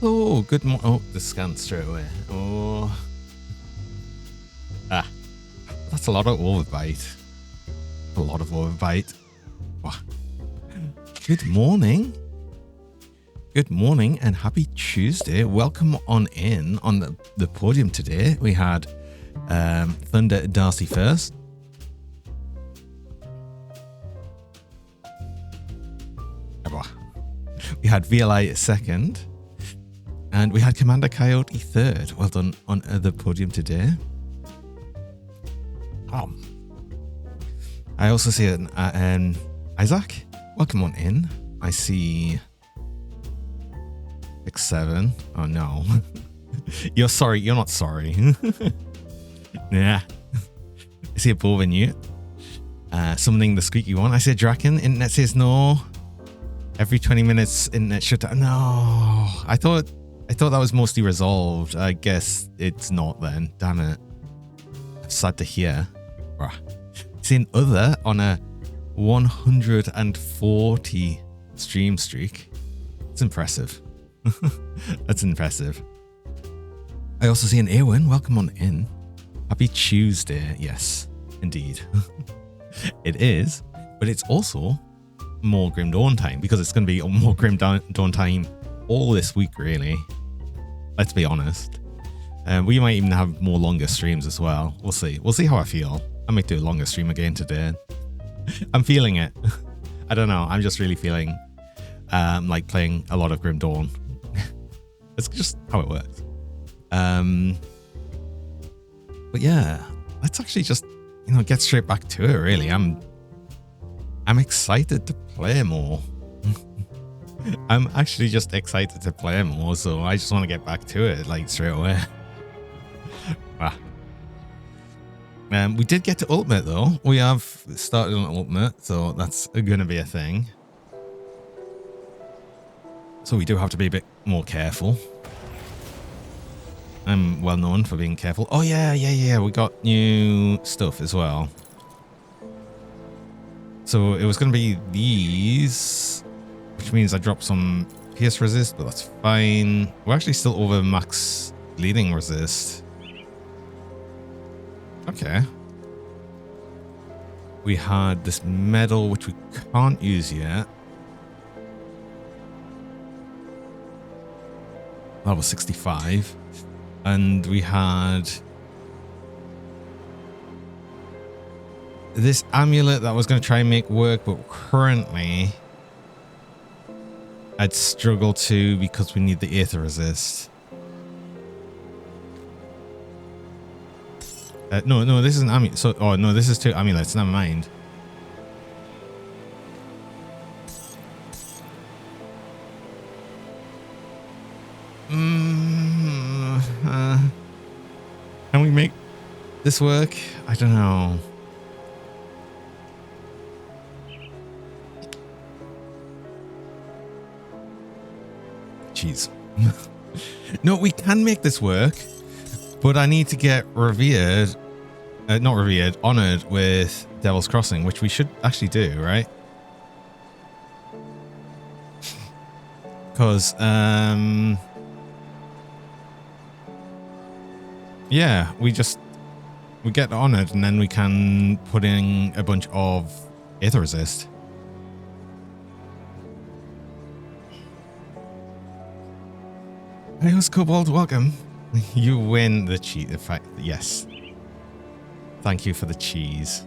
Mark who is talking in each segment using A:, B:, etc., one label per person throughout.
A: Hello, good morning. Oh, the scan straight away. Oh. Ah. That's a lot of overbite. A lot of overbite. Wow. Good morning. Good morning and happy Tuesday. Welcome on in on the podium today. We had Thunder Darcy first. We had VLI second. And we had Commander Coyote third. Well done on the podium today. I also see Isaac. Welcome on in. I see 6-7. Oh no. You're sorry. You're not sorry. Yeah. I see a Bovin you. Summoning the squeaky one. I see a Draken. Internet says no. Every 20 minutes internet shut down. No. I thought that was mostly resolved. I guess it's not then. Damn it. Sad to hear. Seeing other on a 140 stream streak. It's impressive. That's impressive. I also see an Eowyn. Welcome on in. Happy Tuesday. Yes, indeed. It is. But it's also more Grim Dawn time because it's going to be more Grim Dawn time all this week, really. Let's be honest. We might even have more longer streams as well. We'll see. We'll see how I feel. I might do a longer stream again today. I'm feeling it. I don't know. I'm just really feeling like playing a lot of Grim Dawn. It's just how it works. But yeah, let's actually just get straight back to it. Really, I'm excited to play more. I'm actually just excited to play more, so I just want to get back to it like straight away. We did get to Ultimate though. We have started on Ultimate, so that's going to be a thing. So we do have to be a bit more careful. I'm well known for being careful. Oh yeah. We got new stuff as well. So it was going to be these, which means I dropped some pierce resist, but that's fine. We're actually still over max bleeding resist. Okay. We had this medal, which we can't use yet. That was 65. And we had this amulet that I was going to try and make work, but currently I'd struggle to because we need the aether resist. No, this is an amulet. So, oh no, this is 2 amulets. Never mind. Can we make this work? I don't know. Jeez. No, we can make this work, but I need to get revered. Not revered, honored with Devil's Crossing, which we should actually do, right? Because, yeah, we get honored and then we can put in a bunch of aether resist. Hey, what's Cobalt? Welcome. You win the cheese. In fact, yes. Thank you for the cheese.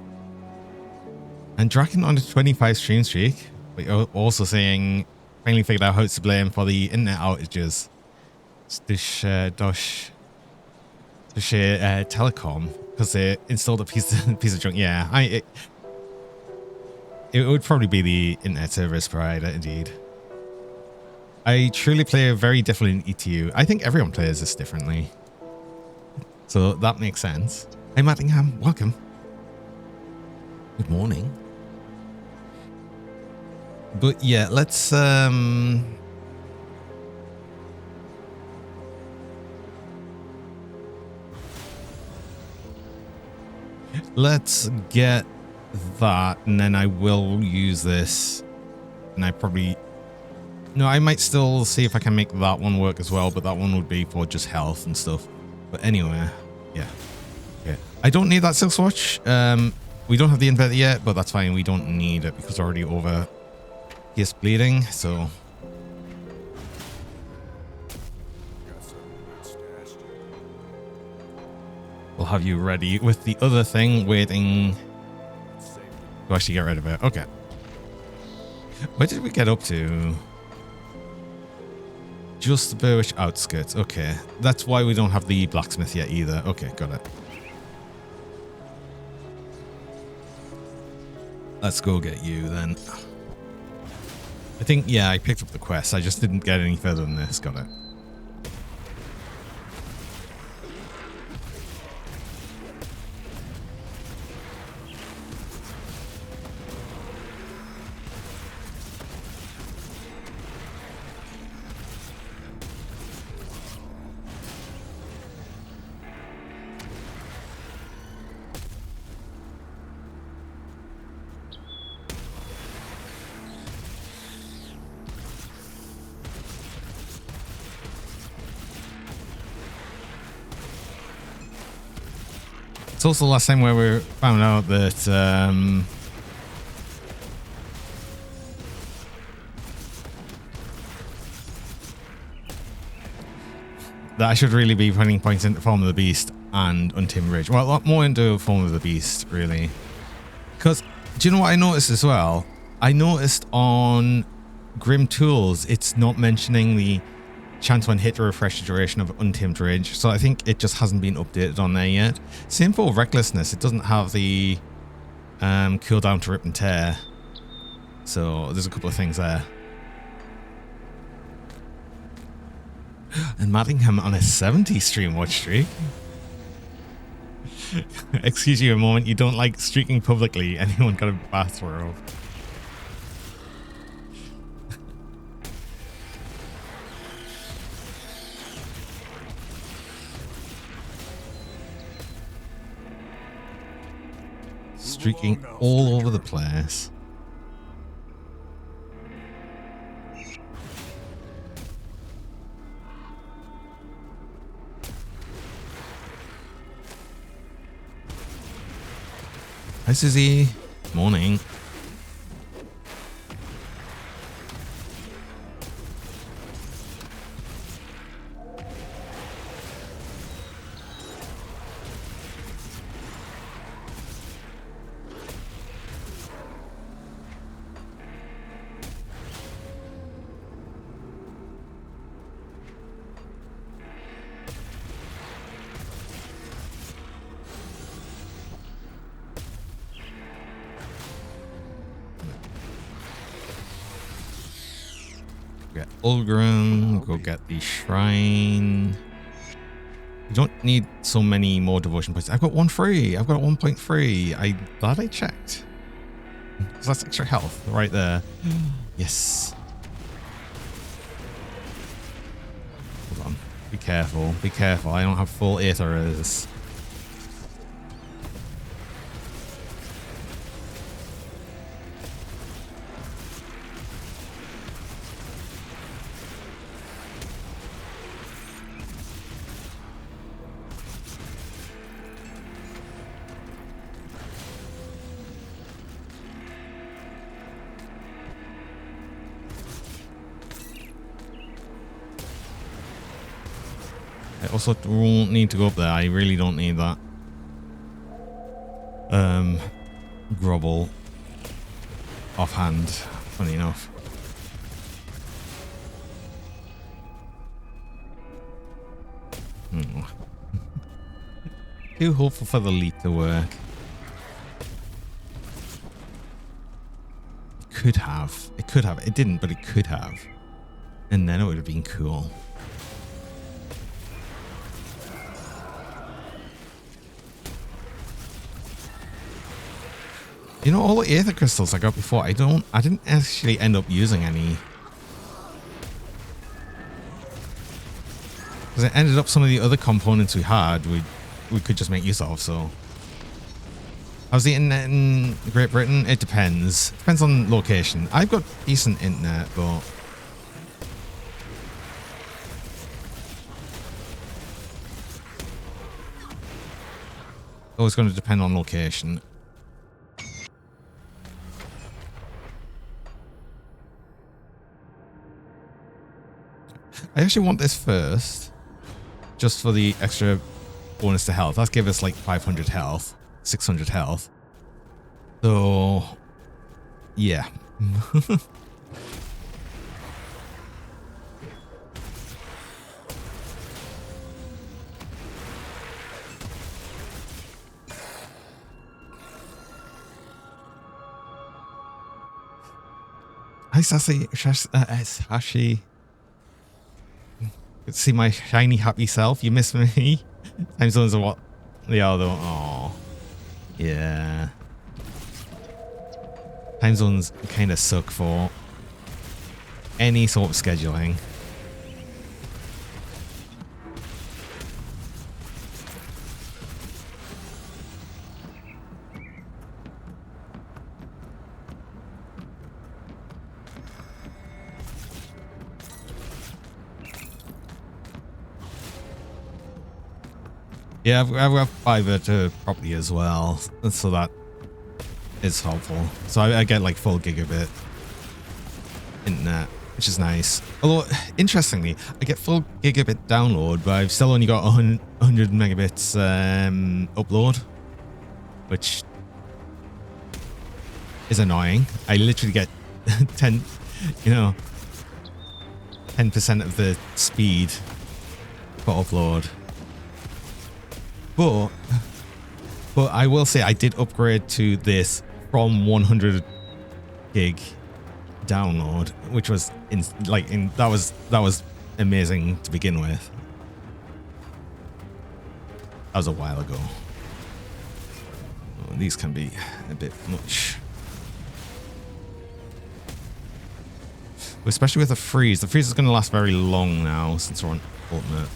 A: And Draken on the 25 stream streak. We're also saying, finally figured out how to blame for the internet outages. Dosh Telecom, because they installed a piece of junk. Yeah, it would probably be the internet service provider, indeed. I truly play very differently in ETU. I think everyone plays this differently. So that makes sense. Hey, Mattingham, welcome. Good morning. But yeah, let's get that, and then I will use this, and I probably No, I might still see if I can make that one work as well, but that one would be for just health and stuff. But anyway, yeah. Okay. I don't need that silk watch. We don't have the inverter yet, but that's fine. We don't need it because we're already over Chaos&Bleeding, so... We'll have you ready with the other thing waiting to actually get rid of it. Okay. Where did we get up to? Just the Berwick outskirts. Okay. That's why we don't have the blacksmith yet either. Okay, got it. Let's go get you then. I think, yeah, I picked up the quest. I just didn't get any further than this. Got it. It's also the last time where we found out that that I should really be putting points into Form of the Beast and Untamed Ridge. Well, a lot more into Form of the Beast, really. Because, do you know what I noticed as well? I noticed on Grim Tools, it's not mentioning the chance when hit to refresh the duration of Untamed Ridge. So I think it just hasn't been updated on there yet. Same for Recklessness. It doesn't have the cooldown to Rip and Tear. So there's a couple of things there. And Maddingham on a 70 stream watch streak. Excuse you a moment, you don't like streaking publicly. Anyone got a bathrobe? Streaking all over the place. Hi Susie. Morning. Get Ulgrim, go get the shrine. You don't need so many more devotion points. I've got one free. I've got 1.3. I'm glad I checked. Because that's extra health right there. Yes. Hold on. Be careful. Be careful. I don't have full aethers. I also don't need to go up there. I really don't need that. Grovel offhand, funny enough. Too hopeful for the leap to work. It could have. It could have. It didn't, but it could have. And then it would have been cool. You know, all the aether crystals I got before, I didn't actually end up using any. Because it ended up some of the other components we had, we could just make use of, so. How's the internet in Great Britain? It depends. Depends on location. I've got decent internet, but Always going to depend on location. I actually want this first, just for the extra bonus to health. That give us like 500 health, 600 health. So, yeah. Hi, Sashi. Good to see my shiny, happy self. You miss me? Time zones are what they are, though. Oh, yeah. Time zones kind of suck for any sort of scheduling. Yeah, I've got fiber to property as well, so that is helpful. So I get like full gigabit internet, which is nice. Although, interestingly, I get full gigabit download, but I've still only got 100 megabits upload, which is annoying. I literally get 10, 10% of the speed for upload. But I will say I did upgrade to this from 100 gig download, which was that was amazing to begin with. That was a while ago. Oh, these can be a bit much, especially with the freeze. The freeze is going to last very long now since we're on ultimate.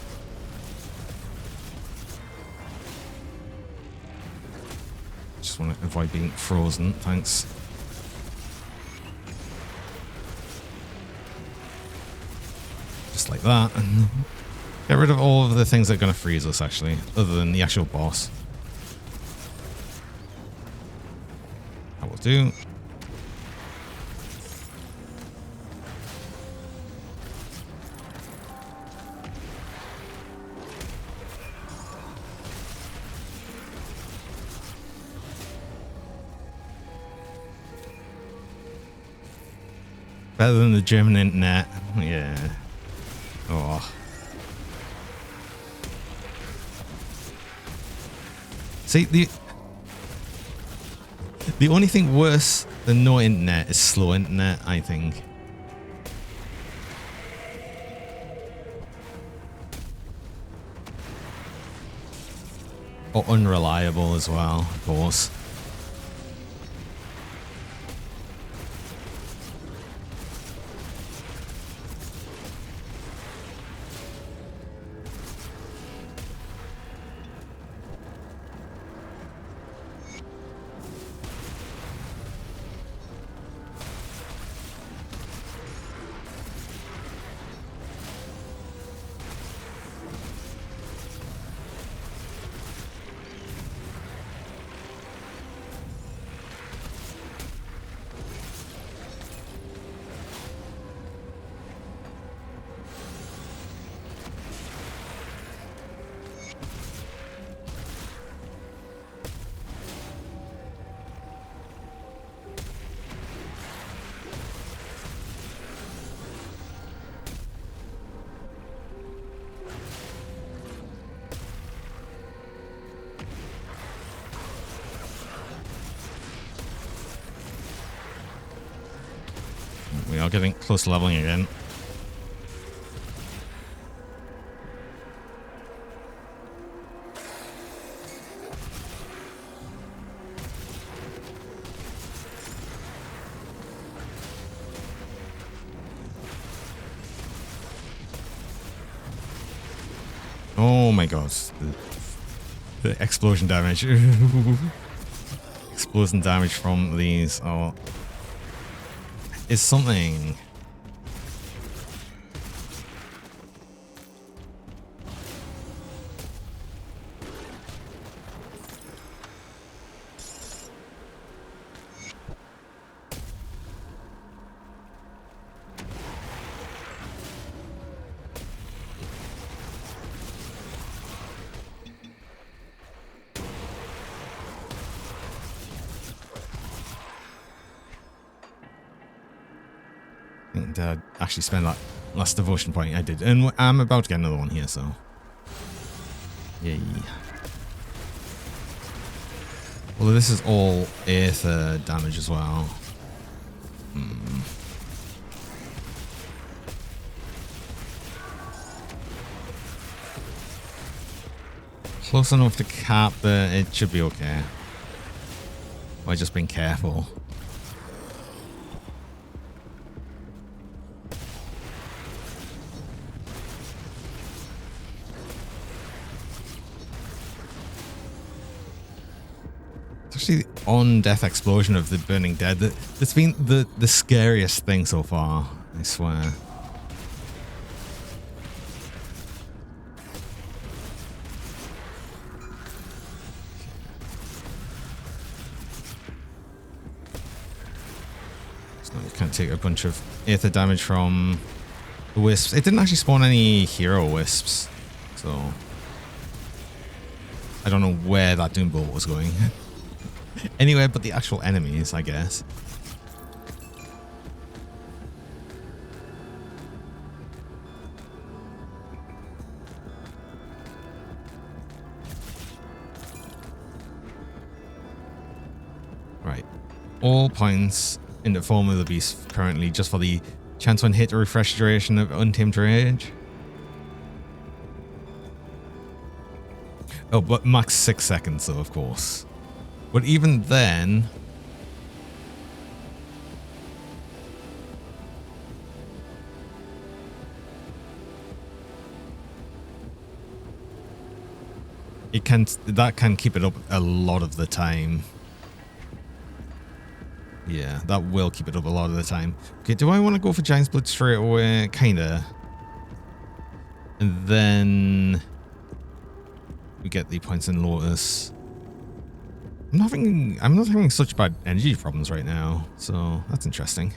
A: Just want to avoid being frozen, thanks. Just like that, and get rid of all of the things that are going to freeze us, actually, other than the actual boss. That will do. Better than the German internet. Yeah. Oh. See, the only thing worse than no internet is slow internet, I think. Or unreliable as well, of course. We are getting close to leveling again. Oh my god. The explosion damage. Explosion damage from these are... is something. Did I actually spend that last devotion point? I did. And I'm about to get another one here, so. Yay. Well, this is all aether damage as well. Close enough to cap, but it should be okay. By just being careful. It's actually the on-death explosion of the Burning Dead that's been the scariest thing so far, I swear. Can't take a bunch of aether damage from the wisps. It didn't actually spawn any hero wisps, so I don't know where that doom bolt was going. Anywhere but the actual enemies, I guess. Right. All points in the form of the beast currently, just for the chance when hit to refresh duration of Untamed Rage. Oh, but max 6 seconds though, of course. But even then, that can keep it up a lot of the time. Yeah, that will keep it up a lot of the time. Okay, do I want to go for Giant's Blood straight away? Kinda. And then we get the points in Lotus. I'm not having such bad energy problems right now, so that's interesting.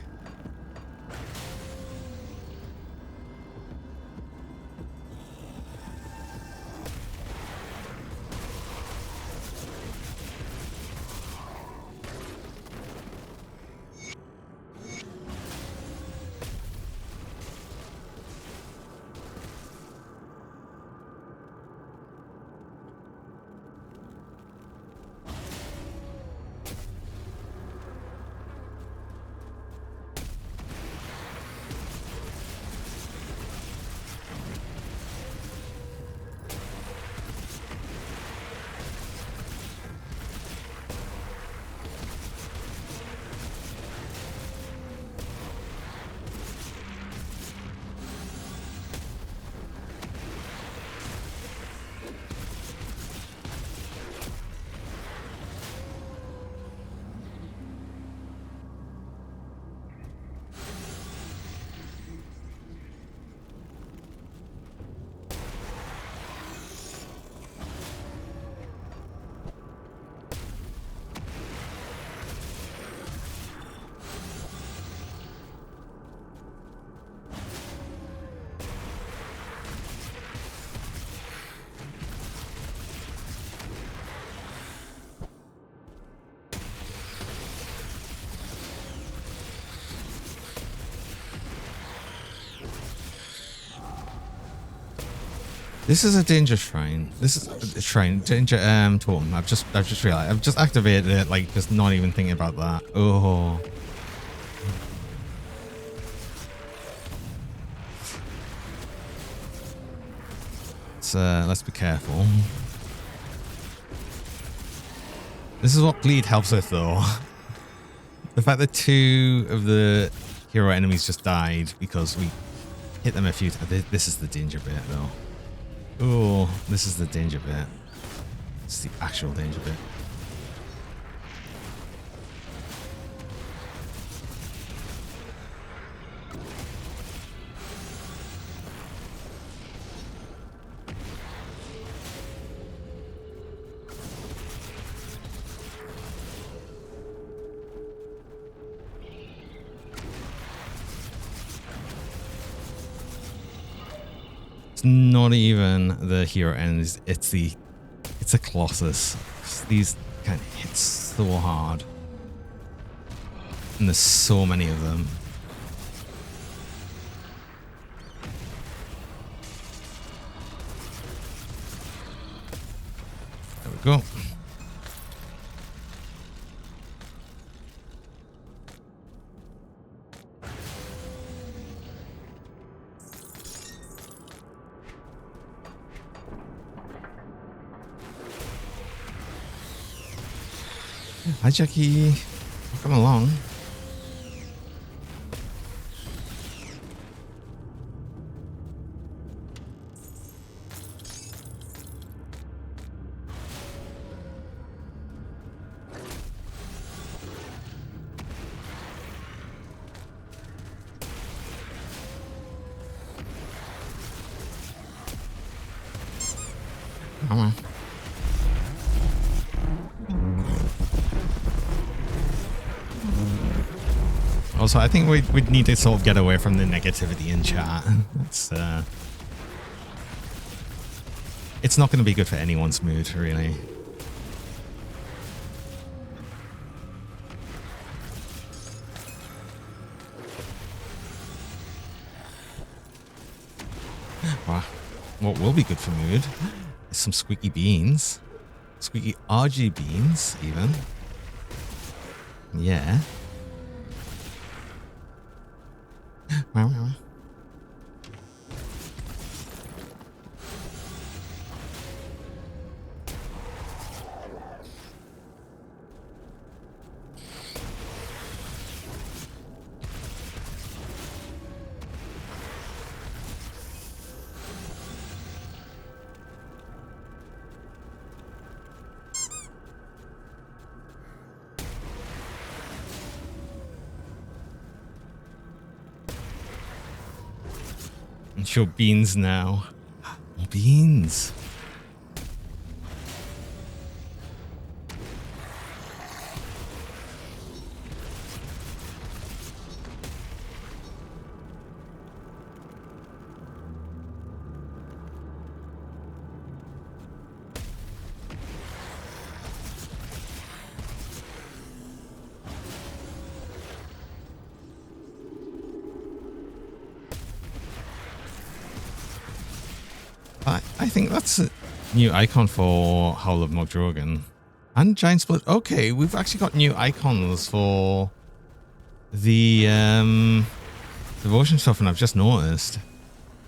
A: This is a danger shrine. This is a shrine. Danger totem. I've just realized. I've just activated it, like just not even thinking about that. Oh. Let's be careful. This is what bleed helps with though. The fact that 2 of the hero enemies just died because we hit them a few times. This is the danger bit though. Oh, this is the danger bit. It's the actual danger bit. Not even the hero enemies, it's a Colossus. These kind of hit so hard. And there's so many of them. Go. Hi, Jackie. Welcome along. Come on. Also, I think we'd need to sort of get away from the negativity in chat. It's not going to be good for anyone's mood, really. Wow. What will be good for mood is some squeaky beans. Squeaky RG beans, even. Yeah. Wow, wow. Show beans now. More beans. I think that's a new icon for Howl of Mogdrogan. And Giant Split. Okay, we've actually got new icons for the devotion stuff, and I've just noticed.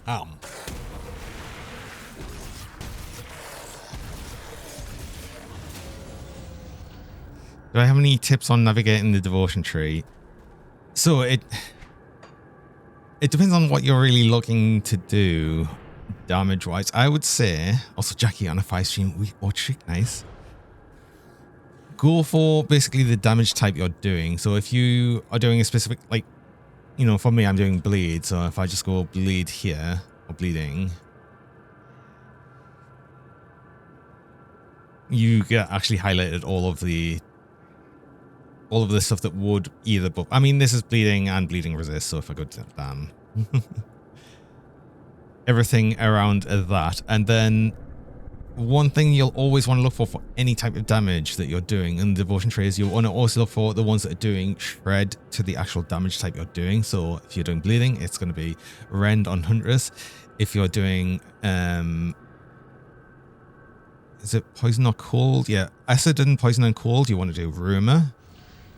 A: Do I have any tips on navigating the devotion tree? So it depends on what you're really looking to do. Damage wise, I would say also Jackie on a 5 stream trick, nice. Go for basically the damage type you're doing. So if you are doing a specific, like, you know, for me, I'm doing bleed. So if I just go bleed here or bleeding, you get actually highlighted all of the stuff that would either buff. I mean, this is bleeding and bleeding resist. So if I go to damn. Everything around that. And then one thing you'll always want to look for any type of damage that you're doing in the devotion tree is you want to also look for the ones that are doing shred to the actual damage type you're doing. So if you're doing bleeding, it's going to be rend on Huntress. If you're doing is it poison or cold? Yeah, acid and poison and cold, you want to do rumor.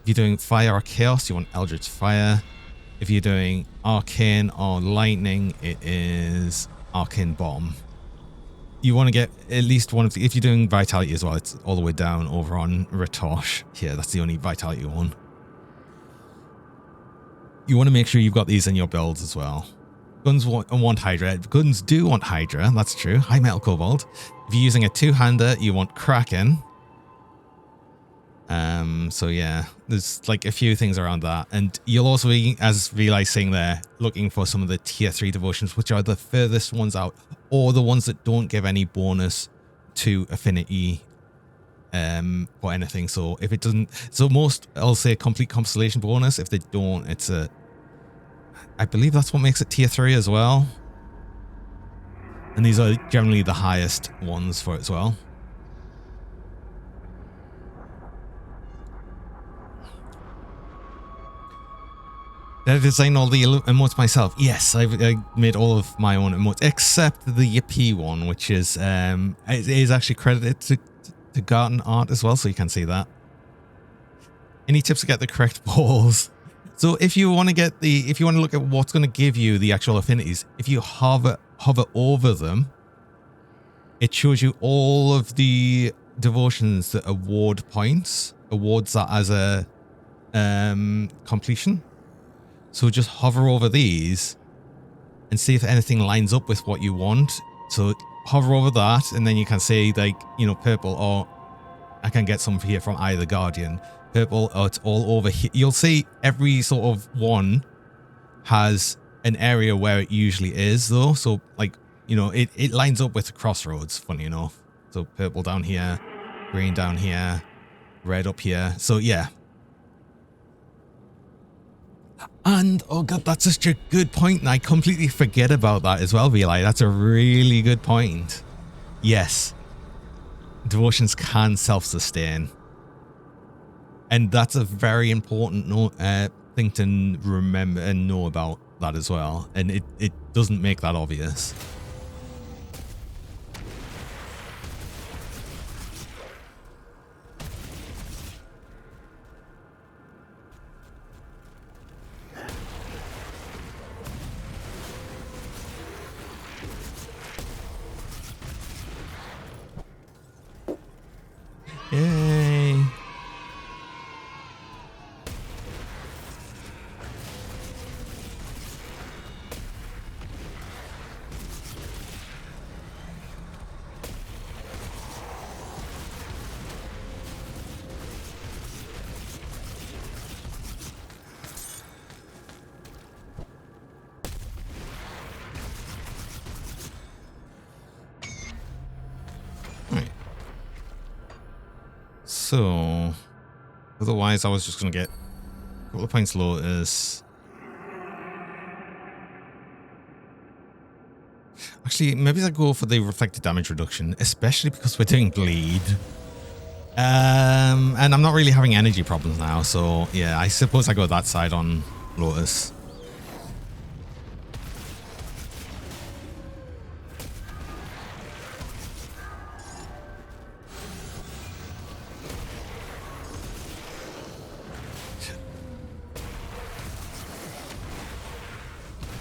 A: If you're doing fire or chaos, you want eldritch fire. If you're doing arcane or lightning, it is arcane bomb. You want to get at least one of the, if you're doing vitality as well, it's all the way down over on Ratosh. Here, that's the only vitality one. You want to make sure you've got these in your builds as well. Guns want Hydra. Guns do want Hydra, that's true. High Metal Cobalt. If you're using a two-hander, you want Kraken. So yeah, there's like a few things around that. And you'll also be, as Veli's saying there, looking for some of the tier 3 devotions, which are the furthest ones out, or the ones that don't give any bonus to affinity or anything. So if it doesn't, so most, I'll say complete constellation bonus. If they don't, it's a, I believe that's what makes it tier 3 as well. And these are generally the highest ones for it as well. Did I design all the emotes myself? Yes, I made all of my own emotes, except the Yippee one, which is it is actually credited to the garden art as well, so you can see that. Any tips to get the correct balls? So if you want to look at what's going to give you the actual affinities, if you hover over them, it shows you all of the devotions that award points, awards that as a completion. So just hover over these and see if anything lines up with what you want. So hover over that, and then you can say, like, you know, purple, or I can get some here from either Guardian. Purple, oh, it's all over here. You'll see every sort of one has an area where it usually is, though. So, like, you know, it lines up with the crossroads, funny enough. So purple down here, green down here, red up here. So, yeah. And, oh god, that's such a good point, and I completely forget about that as well, VLI. That's a really good point. Yes. Devotions can self-sustain. And that's a very important thing to remember and know about that as well. And it doesn't make that obvious. Yay. So, otherwise I was just going to get a couple of points Lotus. Actually, maybe I'll go for the reflected damage reduction, especially because we're doing bleed. And I'm not really having energy problems now, so yeah, I suppose I go that side on Lotus.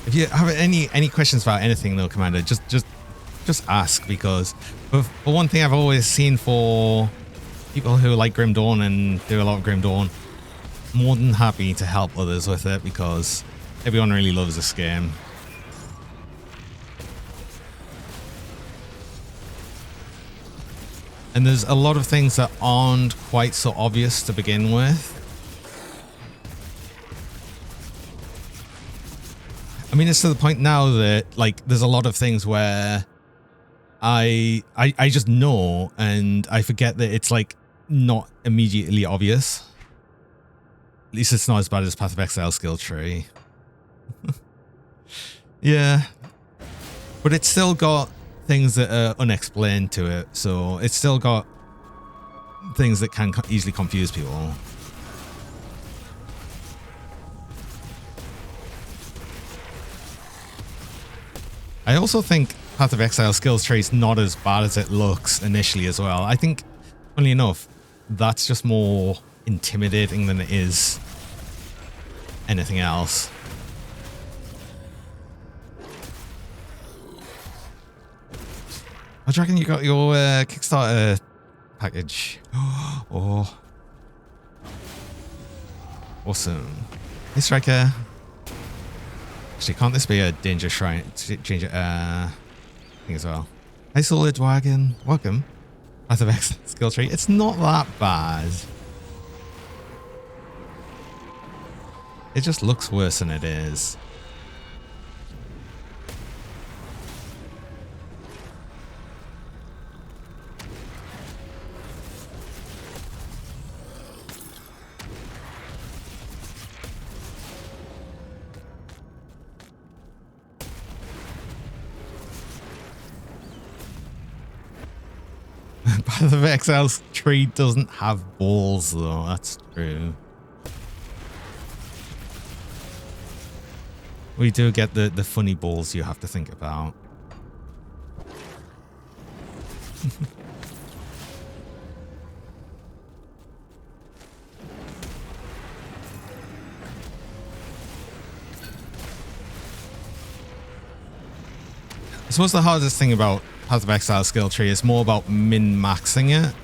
A: If you have any questions about anything though, Commander, just ask, because for one thing I've always seen for people who like Grim Dawn and do a lot of Grim Dawn, more than happy to help others with it, because everyone really loves this game. And there's a lot of things that aren't quite so obvious to begin with. I mean, it's to the point now that, like, there's a lot of things where I just know, and I forget that it's, like, not immediately obvious. At least it's not as bad as Path of Exile skill tree. Yeah. But it's still got things that are unexplained to it, so it's still got things that can easily confuse people. I also think Path of Exile skills tree is not as bad as it looks initially as well. I think, funnily enough, that's just more intimidating than it is anything else. I reckon you got your Kickstarter package. Oh. Awesome. Hey, Striker. Actually, can't this be a danger shrine? Change it, thing as well. Hey, Solid Wagon. Welcome. Path of Exile skill tree. It's not that bad. It just looks worse than it is. Path of Exile's tree doesn't have balls, though. That's true. We do get the funny balls you have to think about. I suppose the hardest thing about Path of Exile skill tree is more about min-maxing it.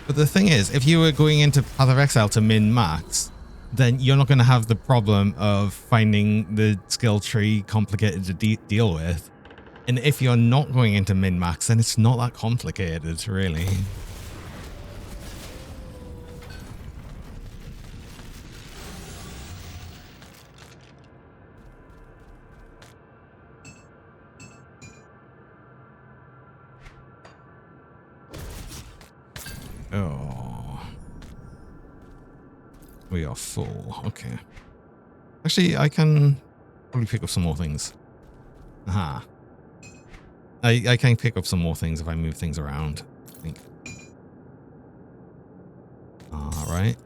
A: But the thing is, if you were going into Path of Exile to min-max, then you're not going to have the problem of finding the skill tree complicated to deal with. And if you're not going into min-max, then it's not that complicated, really. Oh. We are full. Okay. Actually, I can probably pick up some more things. Aha. I can pick up some more things if I move things around, I think. Alright.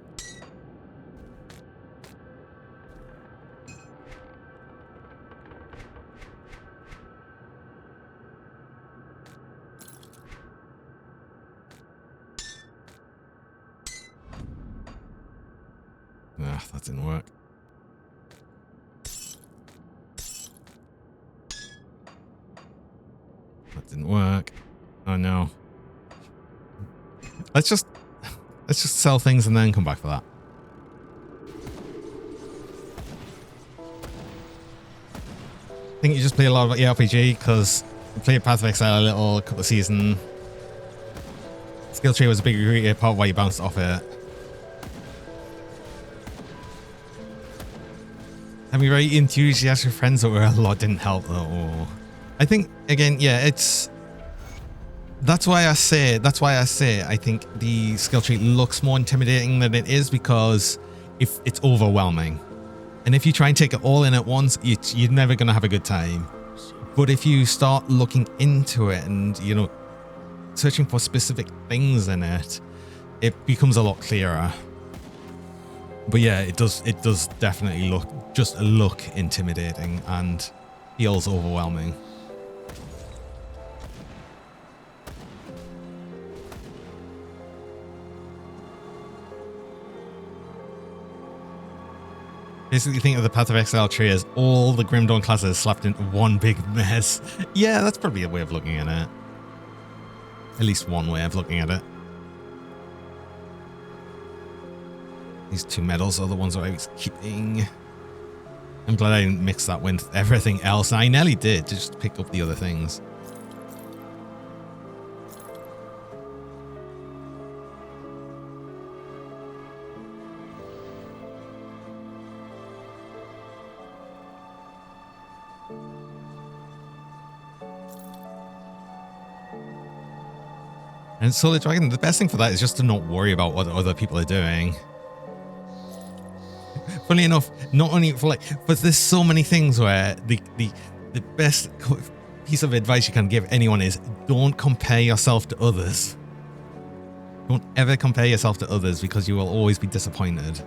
A: That didn't work. That didn't work. Oh no. Let's just sell things and then come back for that. I think you just play a lot of ERPG because you played Path of Exile a couple of seasons. Skill tree was a big part of why you bounced off it. Having very enthusiastic friends that were a lot didn't help though. I think again, yeah, it's that's why I say I think the skill tree looks more intimidating than it is, because if it's overwhelming. And if you try and take it all in at once, you're never going to have a good time. But if you start looking into it and, you know, searching for specific things in it, it becomes a lot clearer. But yeah, it does definitely look intimidating and feels overwhelming. Basically think of the Path of Exile tree as all the Grim Dawn classes slapped into one big mess. Yeah, that's probably a way of looking at it. At least one way of looking at it. These two medals are the ones that I was keeping. I'm glad I didn't mix that with everything else. I nearly did, to just pick up the other things. And Solar Dragon, the best thing for that is just to not worry about what other people are doing. Funny enough, not only for like, but there's so many things where the best piece of advice you can give anyone is don't compare yourself to others. Don't ever compare yourself to others, because you will always be disappointed.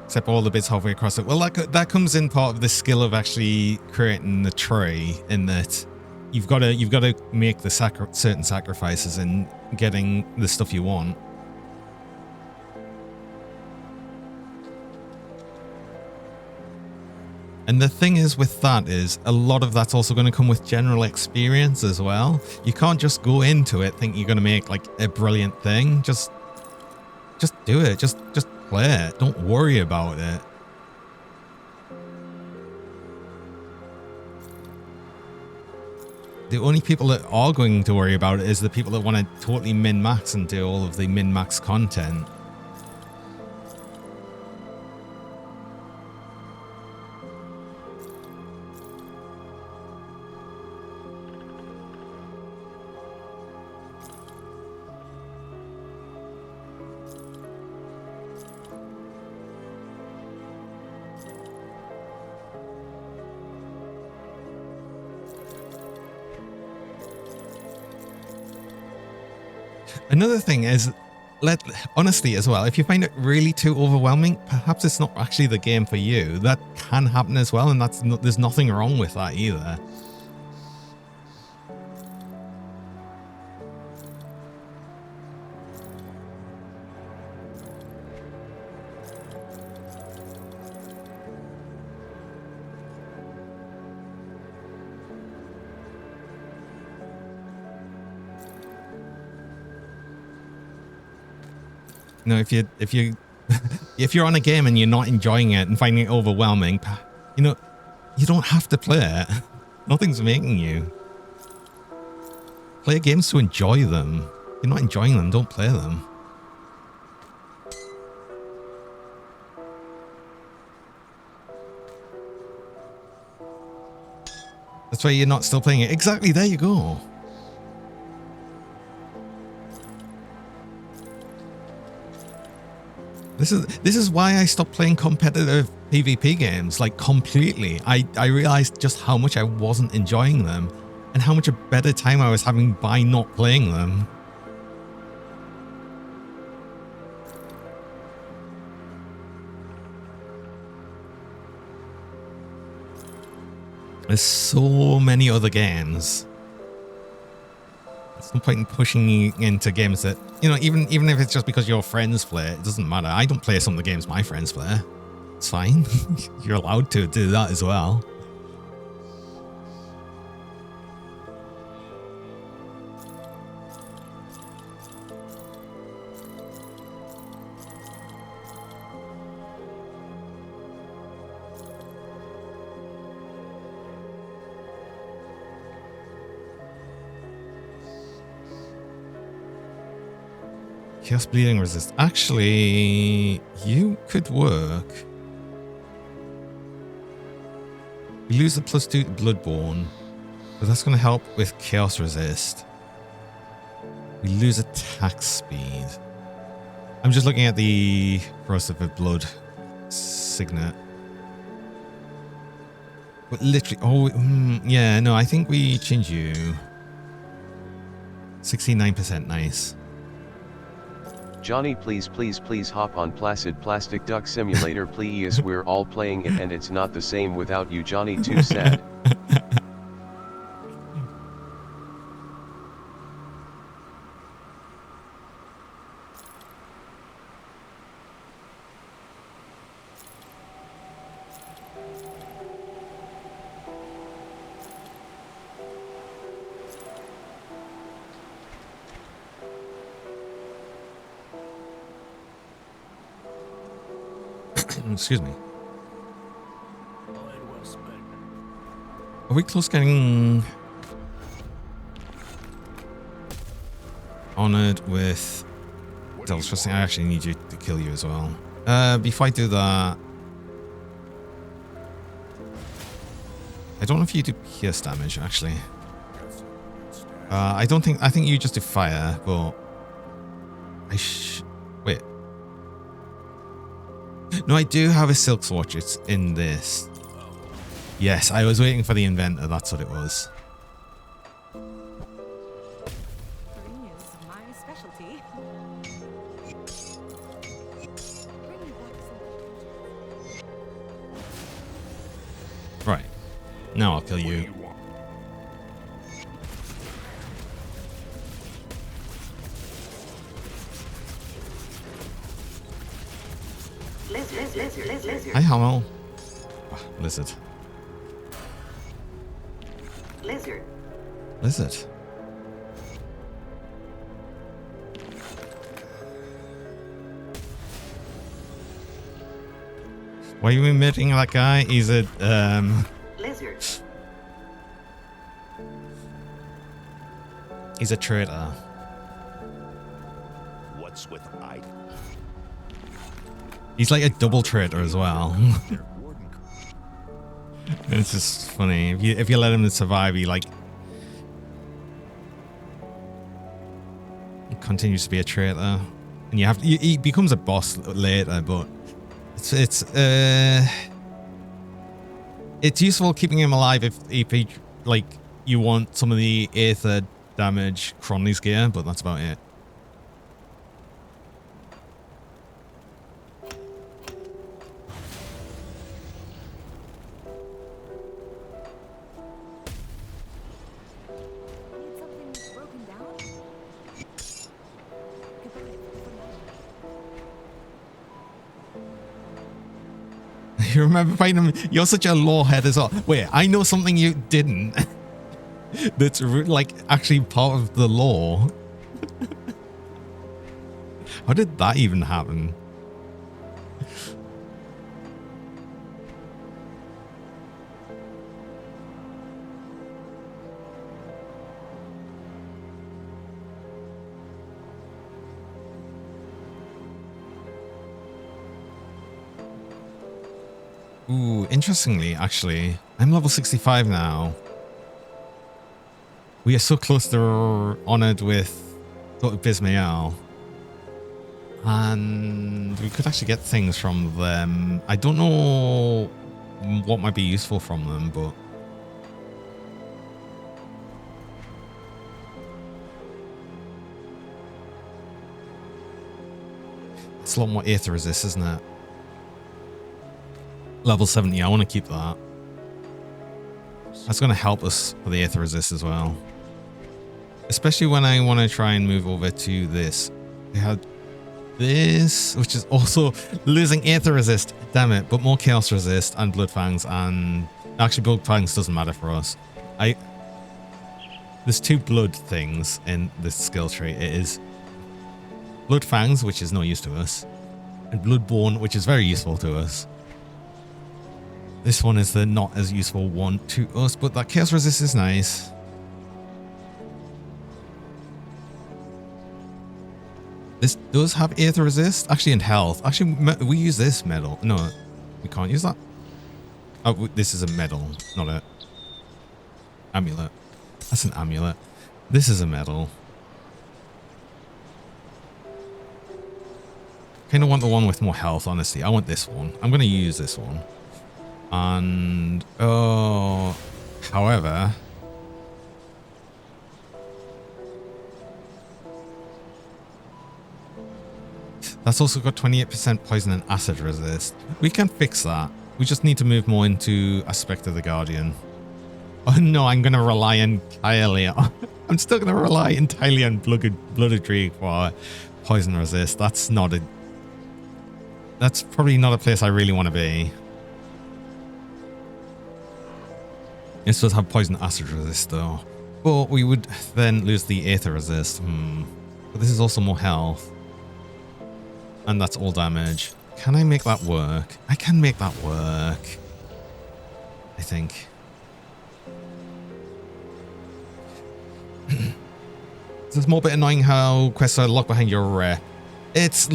A: Except all the bits halfway across it. Well, that comes in part of the skill of actually creating the tree, in that you've got to make the certain sacrifices in getting the stuff you want. And the thing is with that is a lot of that's also going to come with general experience as well. You can't just go into it thinking you're going to make like a brilliant thing. Just do it. Just play it. Don't worry about it. The only people that are going to worry about it is the people that want to totally min-max and do all of the min-max content. Another thing is, honestly as well, if you find it really too overwhelming, perhaps it's not actually the game for you. That can happen as well, and there's nothing wrong with that either. You know, if you're on a game and you're not enjoying it and finding it overwhelming, you know, you don't have to play it. Nothing's making you. Play games to enjoy them. If you're not enjoying them, don't play them. That's why you're not still playing it. Exactly, there you go. This is why I stopped playing competitive PvP games, like completely. I realized just how much I wasn't enjoying them and how much a better time I was having by not playing them. There's so many other games. There's no point in pushing you into games that, you know, even if it's just because your friends play it, it doesn't matter. I don't play some of the games my friends play. It's fine. You're allowed to do that as well. Chaos bleeding resist. Actually, you could work. You lose the +2 to Bloodborne, but that's going to help with chaos resist. We lose attack speed. I'm just looking at the Corrosive of Blood signet. But literally, oh, yeah, no, I think we change you. 69%, nice.
B: Johnny, please hop on Placid Plastic Duck Simulator please. We're all playing it and it's not the same without you, Johnny. Too sad.
A: Excuse me. Are we close getting honored with Devil's Trusting? I actually need you to kill you as well. Before I do that, I don't know if you do pierce damage actually. I think you just do fire, but wait. No, I do have a silk swatch. It's in this. Yes, I was waiting for the inventor. That's what it was.
C: Green is my specialty.
A: Right. Now I'll kill you. Hi, Hamel. Oh, lizard. Lizard. Why are you emitting that guy? He's a
D: Lizard.
A: He's a traitor.
D: What's with I?
A: He's like a double traitor as well. It's just funny. If you let him survive, he like continues to be a traitor, and he becomes a boss later. But it's useful keeping him alive if he like you want some of the aether damage Cronley's gear, but that's about it. You remember fighting him? You're such a lore head as well. Wait, I know something you didn't. That's like actually part of the lore. How did that even happen? Ooh, interestingly, actually, I'm level 65 now. We are so close to honored with Bismael. And we could actually get things from them. I don't know what might be useful from them, but... It's a lot more aether resist, isn't it? Level 70, I want to keep that. That's going to help us for the aether resist as well. Especially when I want to try and move over to this. We had this, which is also losing aether resist, damn it, but more chaos resist and blood fangs, and actually blood fangs doesn't matter for us. There's two blood things in this skill tree. It is blood fangs, which is no use to us, and bloodborne, which is very useful to us. This one is the not as useful one to us, but that chaos resist is nice. This does have aether resist, actually, and health. Actually, we use this medal. No, we can't use that. Oh, this is a medal, not a amulet. That's an amulet. This is a medal. Kind of want the one with more health, honestly. I want this one. I'm going to use this one. And, oh, however, that's also got 28% poison and acid resist. We can fix that. We just need to move more into Aspect of the Guardian. Oh no, I'm going to rely entirely on... I'm still going to rely entirely on Blooded Drake for poison resist. That's not a... That's probably not a place I really want to be. This does have poison acid resist though. But we would then lose the aether resist. But this is also more health. And that's all damage. Can I make that work? I can make that work. I think. It's more a bit annoying how quests are locked behind your rep. It's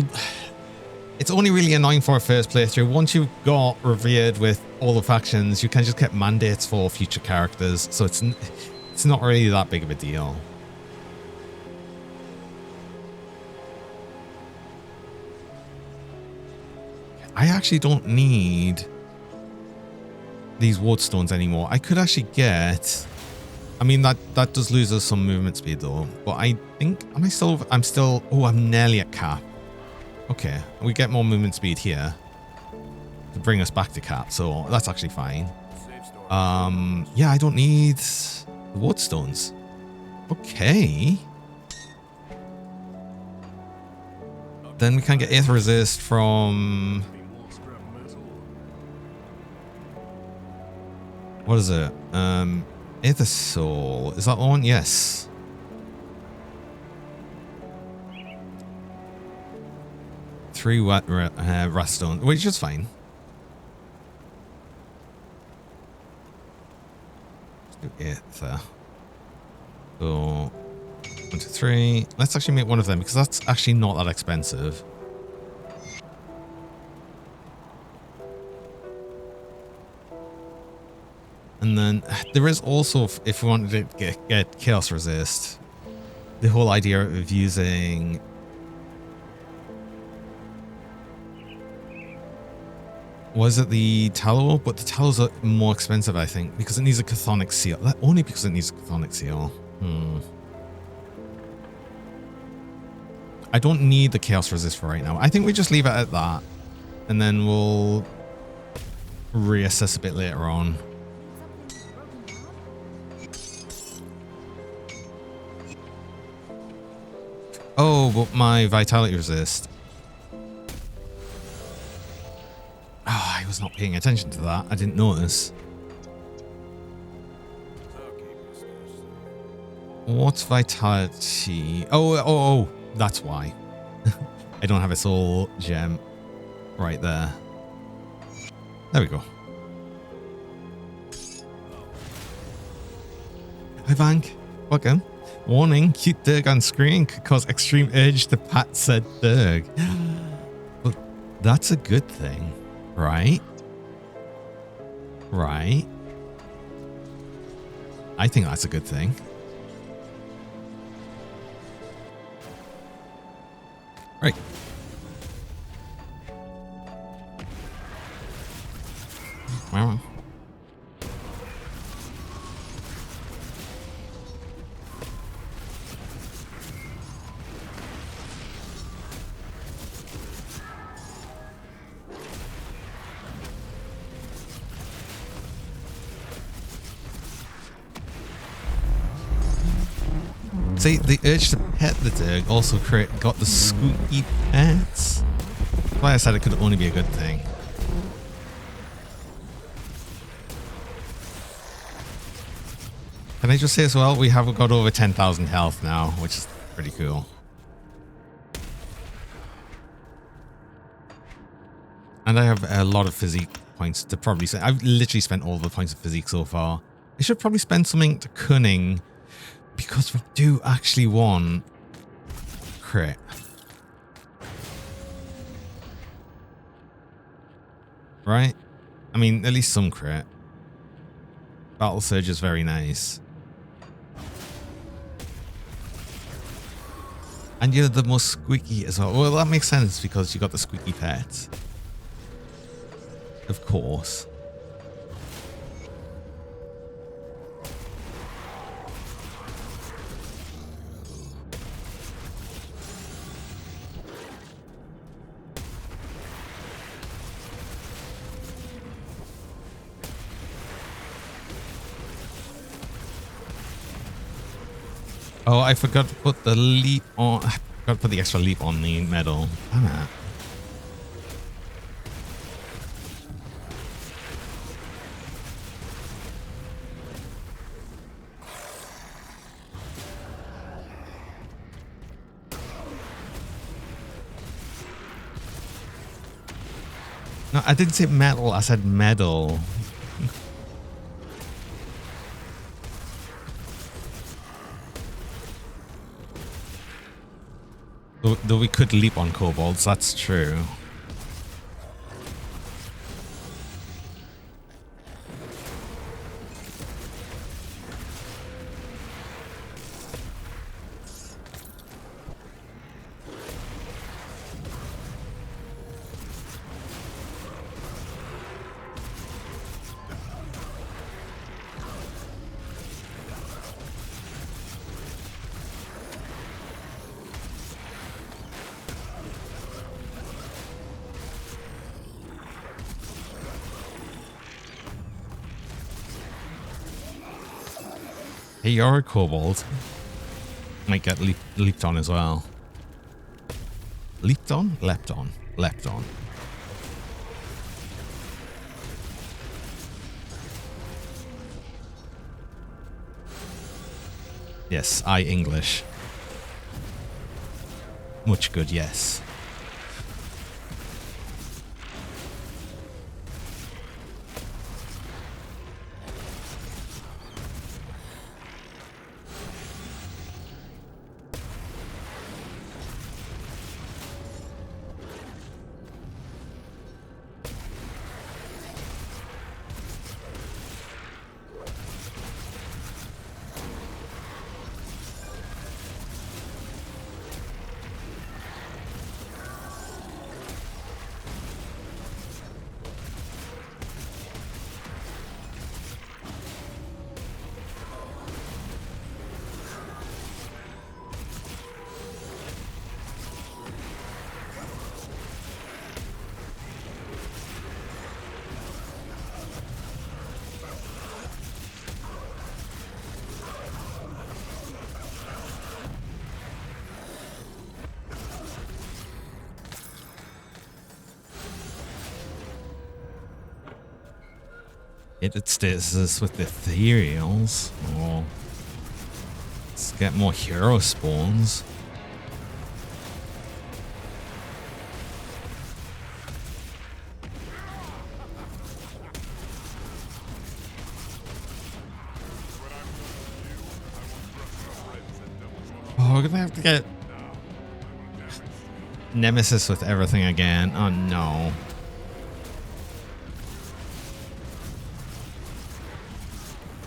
A: only really annoying for a first playthrough. Once you've got revered with all the factions, you can just get mandates for future characters. So it's not really that big of a deal. I actually don't need these wardstones anymore. I could actually get... I mean, that does lose us some movement speed though. But I think... I'm still... Oh, I'm nearly at cap. Okay, we get more movement speed here to bring us back to cap, so that's actually fine. Yeah, I don't need the wardstones. Okay. Then we can get aether resist from... What is it? Aether Soul. Is that the one? Yes. Three wrath stones, which is fine. Let's do aether. So 1, 2, 3. Let's actually make one of them because that's actually not that expensive. And then there is also, if we wanted to get chaos resist, the whole idea of using... Was it the tallow? But the tallows are more expensive, I think, because it needs a chthonic seal. Only because it needs a chthonic seal. I don't need the chaos resist for right now. I think we just leave it at that. And then we'll reassess a bit later on. Oh, but my vitality resist. Oh, was not paying attention to that. I didn't notice. What's vitality? Oh, that's why. I don't have a soul gem right there. There we go. Hi, Vank. Welcome. Warning, cute Durg on screen could cause extreme urge to pat said Durg. But that's a good thing, right? Right? I think that's a good thing. Right. Wow. See, the urge to pet the Durg also got the squeaky pets. That's why I said it could only be a good thing. Can I just say as well, we have got over 10,000 health now, which is pretty cool. And I have a lot of physique points to probably say. I've literally spent all the points of physique so far. I should probably spend something to cunning because we do actually want crit. Right? I mean, at least some crit. Battle Surge is very nice. And you're the most squeaky as well. Well, that makes sense because you got the squeaky pet. Of course. Oh, I forgot to put the leap on. I forgot to put the extra leap on the medal. Damn it. No, I didn't say metal. I said medal. Though we could leap on kobolds, that's true. Hey, you're a kobold. Might get leaped on as well. Leaped on? Leapt on. Leapt on. Yes, I English. Much good, yes. It status with the ethereals. Oh. Let's get more hero spawns. Oh, we're gonna have to get Nemesis with everything again. Oh no.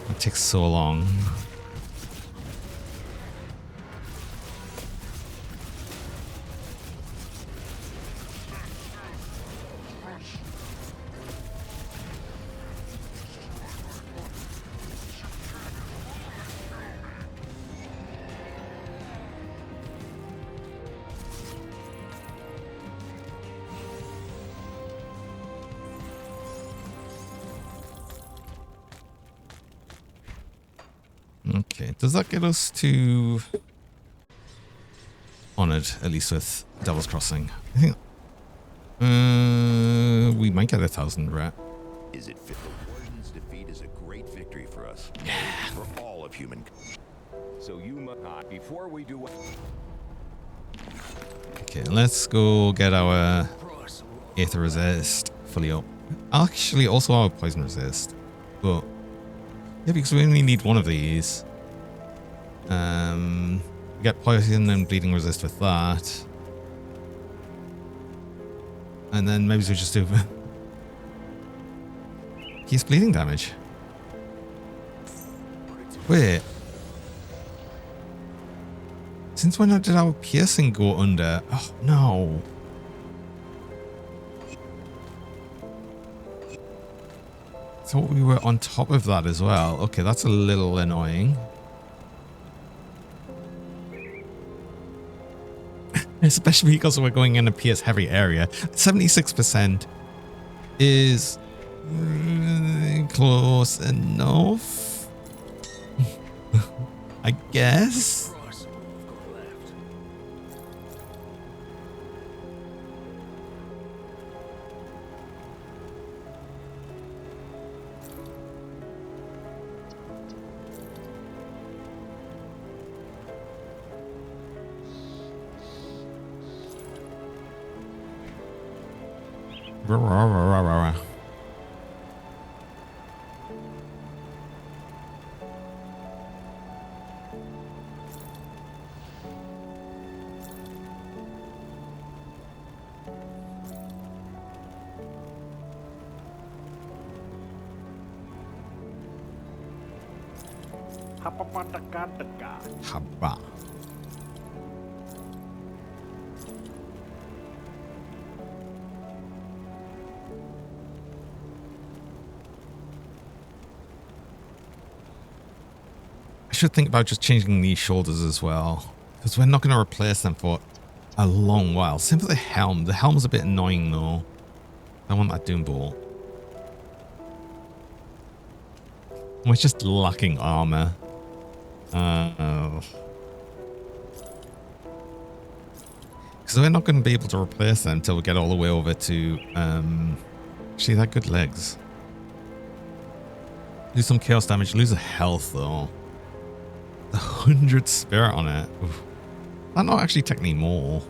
A: It takes so long. Okay, does that get us to Honored, at least with Devil's Crossing? I think we might get 1,000 rat.
D: Is it fit? The Warden's defeat is a great victory for us. For all of human. So you must not before we do what.
A: Okay, let's go get our Aether Resist fully up. Actually, also our Poison Resist. But yeah, because we only need one of these. We get Poison and Bleeding Resist with that. And then maybe we just do He's bleeding damage. Wait. Since when did our piercing go under? Oh no. Thought we were on top of that as well. Okay, that's a little annoying. Especially because we're going in a pierce heavy area. 76% is close enough. I guess. Haba. I should think about just changing these shoulders as well, because we're not going to replace them for a long while. Same for the helm. The helm's a bit annoying though. I want that Doom Bolt. We're just lacking armor. Because we're not going to be able to replace them until we get all the way over to actually they're good legs. Lose some chaos damage, lose a health though. 100 spirit on it. Oof. That not actually technically more.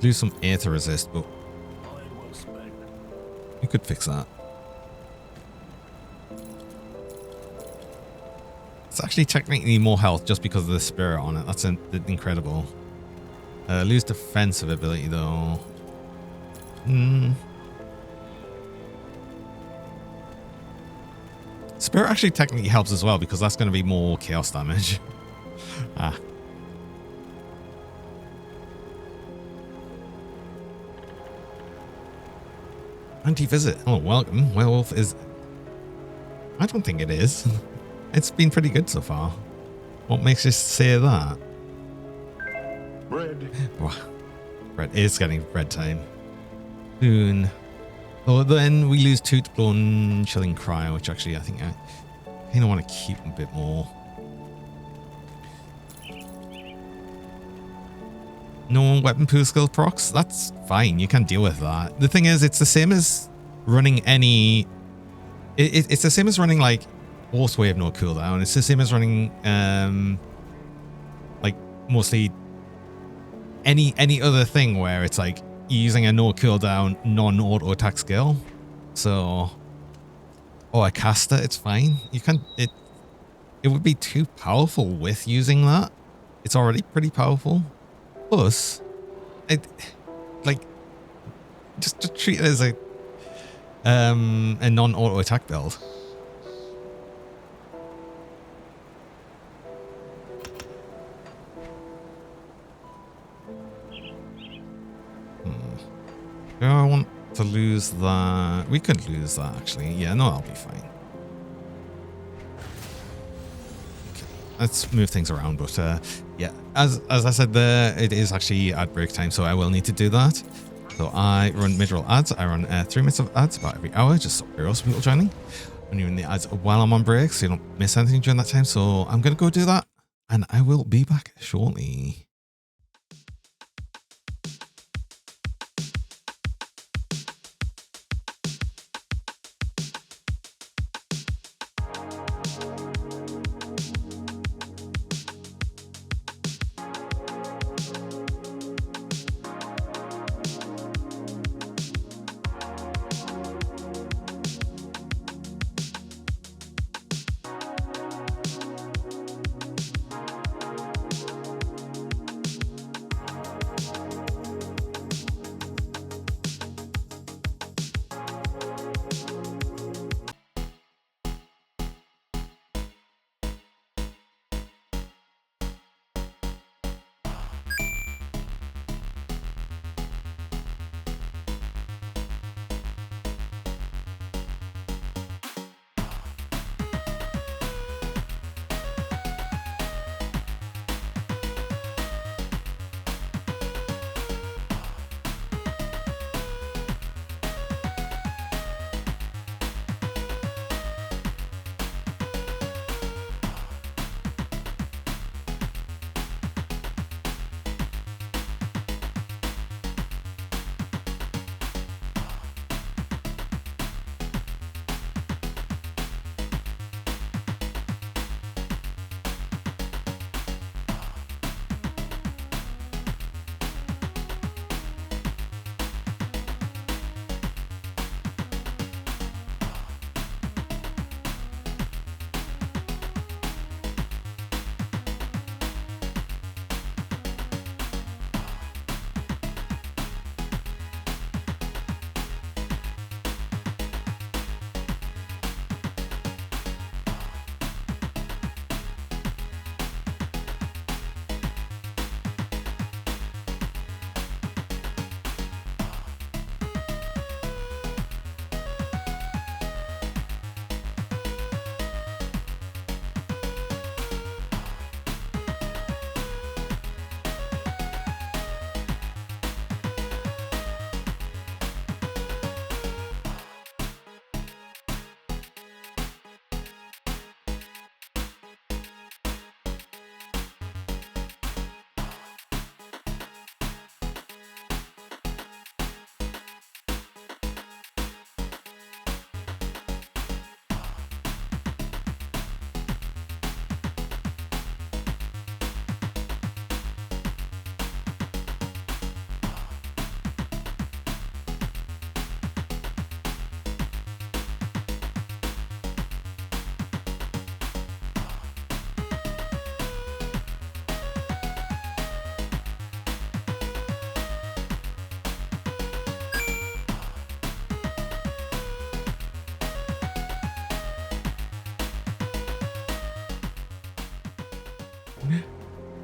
A: Do some Aether Resist, but you could fix that. It's actually technically more health just because of the spirit on it. That's incredible. Lose defensive ability though. Spirit actually technically helps as well because that's going to be more chaos damage. Anti-visit. Oh, welcome. Werewolf is... I don't think it is. It's been pretty good so far. What makes you say that?
D: Bread.
A: Bread is getting bread time. Soon. Oh, then we lose Tootblown, Chilling Cry, which actually I think kind of want to keep a bit more. No weapon pool skill procs? That's fine. You can deal with that. The thing is, it's the same as running any... It's the same as running, like, Force Wave no cooldown. It's the same as running, like, mostly any other thing where it's, like, you're using a no cooldown, non-auto attack skill. So... Or a caster, it's fine. You can... It would be too powerful with using that. It's already pretty powerful. Plus, like, just treat it as a non-auto attack build. Do I want to lose that? We could lose that, actually. Yeah, no, I'll be fine. Let's move things around, but yeah, as I said there, it is actually ad break time, so I will need to do that. So I run mid-roll ads. I run 3 minutes of ads about every hour, just so there are some people joining. I'm doing the ads while I'm on break, so you don't miss anything during that time. So I'm going to go do that, and I will be back shortly.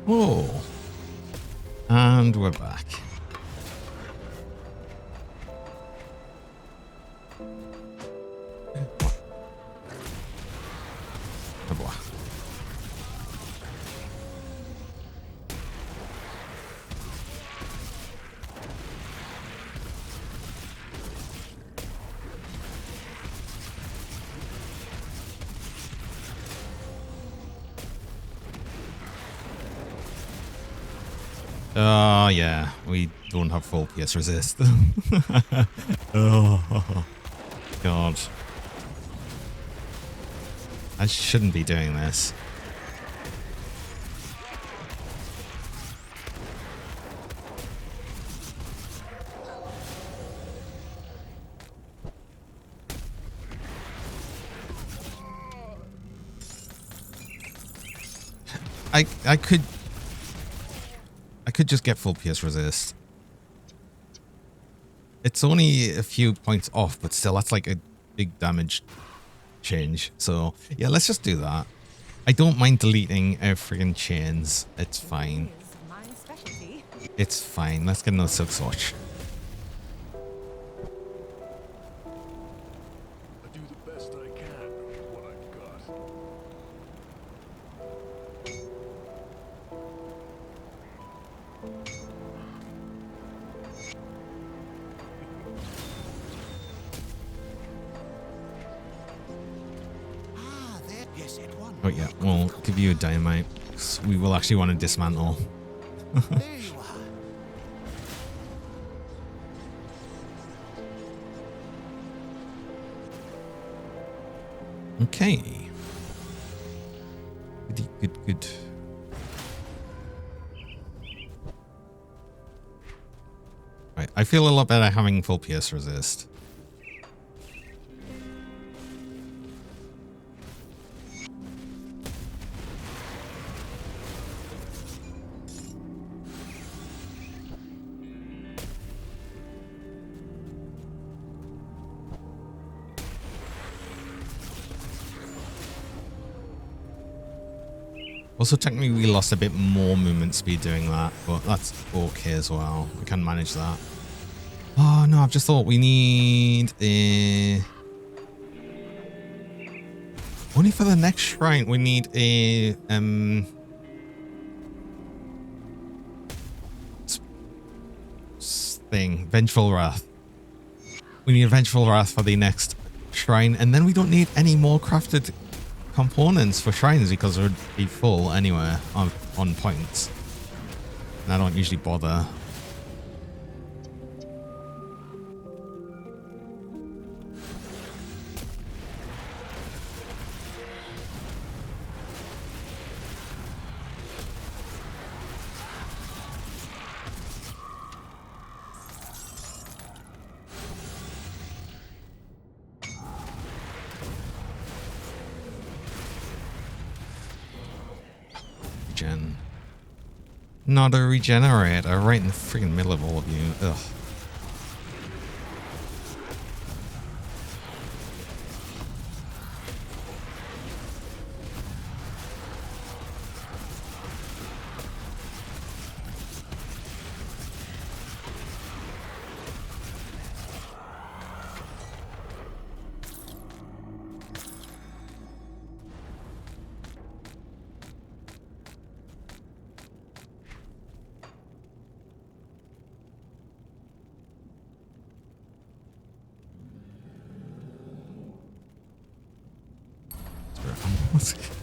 A: Whoa. And we're back. Oh boy. Oh, yeah. We don't have full PS resist. Oh, God. I shouldn't be doing this. I could just get full PS resist. It's only a few points off, but still, that's like a big damage change. So yeah, let's just do that. I don't mind deleting friggin' chains. It's fine.
C: Is my specialty.
A: It's fine. Let's get another silk swatch.
D: I do the best I can with what I've got.
E: Ah, there. Yes, it won.
A: Oh yeah, we'll give you a dynamite. 'Cause we will actually want to dismantle.
E: There you are.
A: Okay. Good. Right, I feel a lot better having full PS resist. Also, technically, we lost a bit more movement speed doing that, but that's okay as well. We can manage that. Oh, no, I've just thought we need a... Only for the next shrine, we need a... thing. Vengeful Wrath. We need a Vengeful Wrath for the next shrine, and then we don't need any more crafted components for shrines because it would be full anyway on points. And I don't usually bother. Not a regenerator, right in the freaking middle of all of you. Ugh.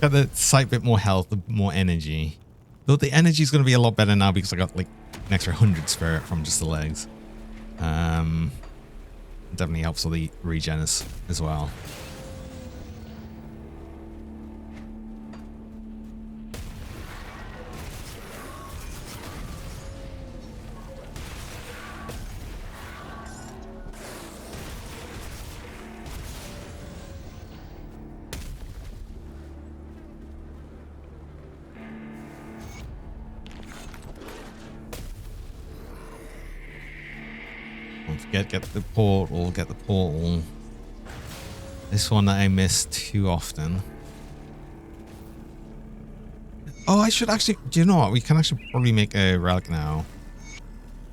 A: Got the slight bit more health, more energy. Though the energy is going to be a lot better now because I got like an extra 100 spirit from just the legs. Definitely helps with the regen as well. Don't forget, get the portal. This one that I miss too often. Oh, I should actually, do you know what? We can actually probably make a relic now.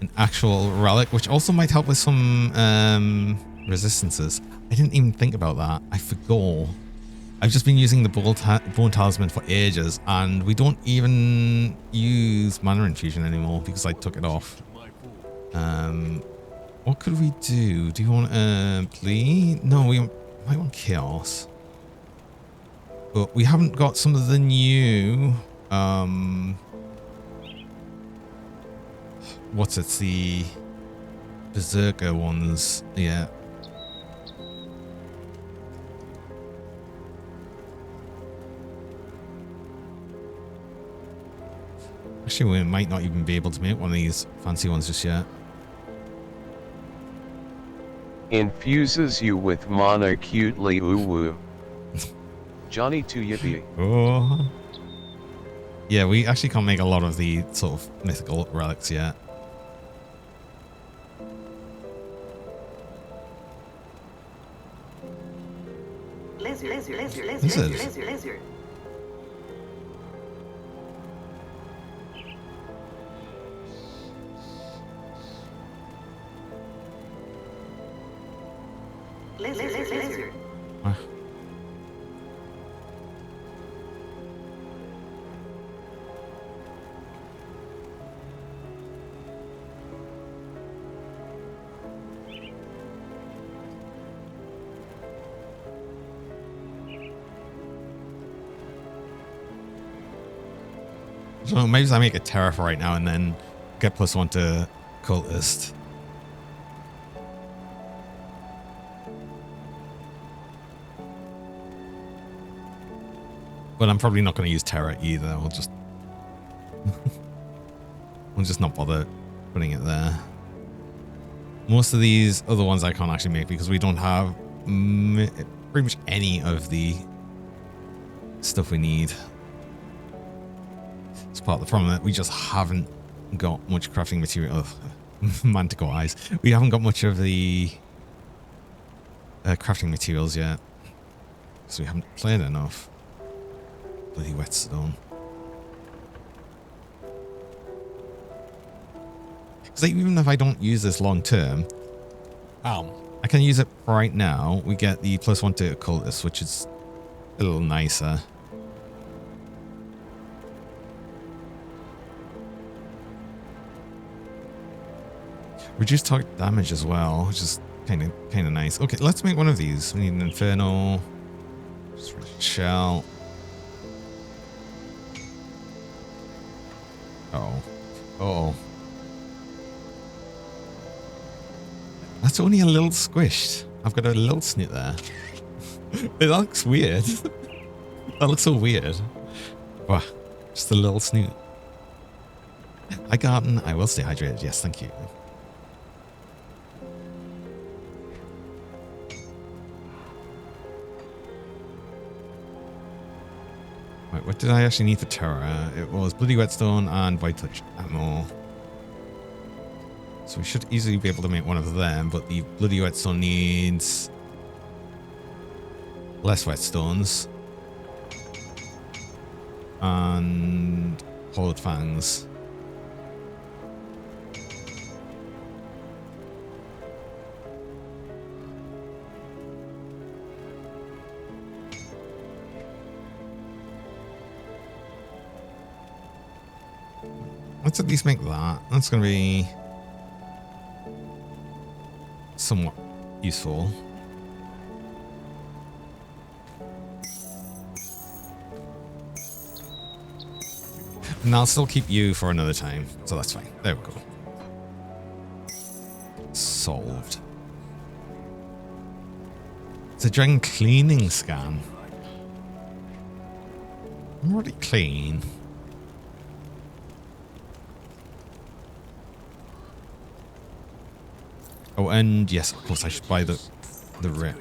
A: An actual relic, which also might help with some resistances. I didn't even think about that. I forgot. I've just been using the bone talisman for ages, and we don't even use mana infusion anymore because I took it off. What could we do? Do you want bleed? No, we might want chaos. But we haven't got some of the new what's it? The Berserker ones. Yeah. Actually, we might not even be able to make one of these fancy ones just yet.
B: Infuses you with mana cutely woo. Johnny 2 yippee.
A: Oh. Yeah, we actually can't make a lot of the sort of mythical relics yet.
F: Lizard.
A: Ah. So maybe I make a Terra for right now and then get +1 to Cultist. But I'm probably not going to use Terra either. I'll just I'll just not bother putting it there. Most of these other ones I can't actually make because we don't have pretty much any of the stuff we need. It's part of the problem that we just haven't got much crafting material. Manticore eyes. We haven't got much of the crafting materials yet. So we haven't played enough. Bloody whetstone. Because even if I don't use this long term, I can use it right now. We get the +1 to Cultist, which is a little nicer. Reduce target damage as well, which is kind of nice. Okay, let's make one of these. We need an Inferno. Shell. Oh. That's only a little squished. I've got a little snoot there. It looks weird. That looks so weird. Wow, just a little snoot. Hi Garden, I will stay hydrated. Yes, thank you. Right, what did I actually need for Terra? It was Bloody Whetstone and Void Touch ammo. So we should easily be able to make one of them, but the Bloody Whetstone needs less Whetstones. And Hollowed Fangs. Let's at least make that. That's going to be somewhat useful. And I'll still keep you for another time, so that's fine. There we go. Solved. It's a dragon cleaning scan. I'm already clean. Oh, and yes, of course, I should buy the rip.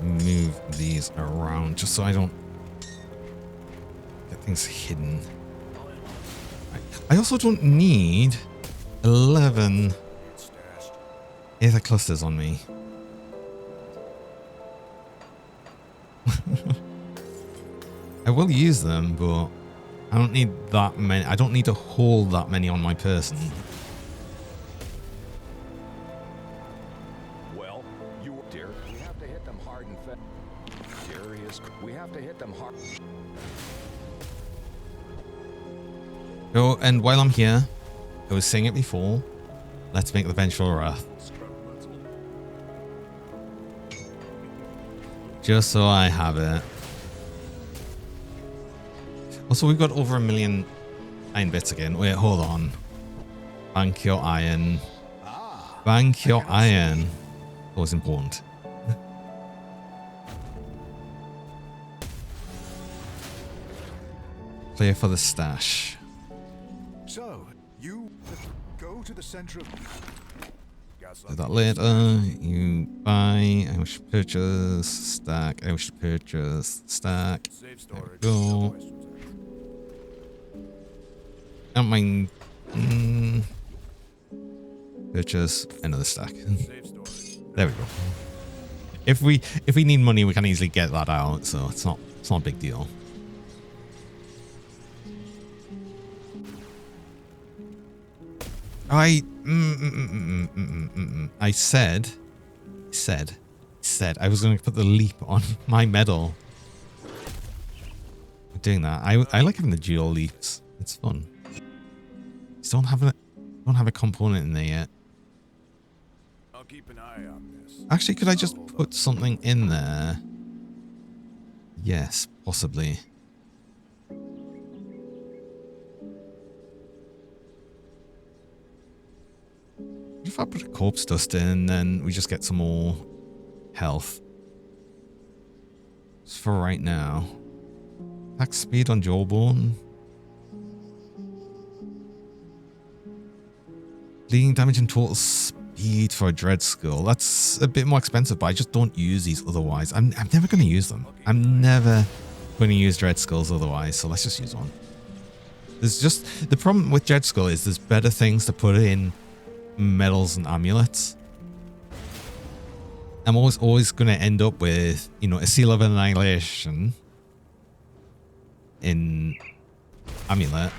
A: Move these around just so I don't get things hidden. I also don't need 11 Aether clusters on me. I will use them, but I don't need that many. I don't need to hold that many on my person.
D: Well, you dear, we have to hit them hard and fast. Darius, we have to hit them hard.
A: Oh, and while I'm here, I was saying it before. Let's make the vengeful wrath. Just so I have it. Also, we've got over 1 million iron bits again. Wait, hold on. Bank your iron. Bank your iron. That was important. Clear for the stash.
E: So, you go to the center of...
A: Do that later. You buy. I wish to purchase. Stack. I wish to purchase. Stack. There we go. I don't mind. Purchase another stack. There we go. If we need money, we can easily get that out, so it's not a big deal. I said I was going to put the leap on my medal. I'm doing that. I like having the dual leaps. It's fun. Just don't have a component in there yet.
E: I'll keep an eye on this.
A: Actually, could I just put something in there? Yes, possibly. If I put a corpse dust in, then we just get some more health. Just for right now. Attack speed on Jawbone. Bleeding damage and total speed for a Dread Skull. That's a bit more expensive, but I just don't use these otherwise. I'm never going to use them. I'm never going to use Dread Skulls otherwise, so let's just use one. There's just... The problem with Dread Skull is there's better things to put in medals and amulets. I'm always going to end up with, you know, a Seal of Annihilation in amulet,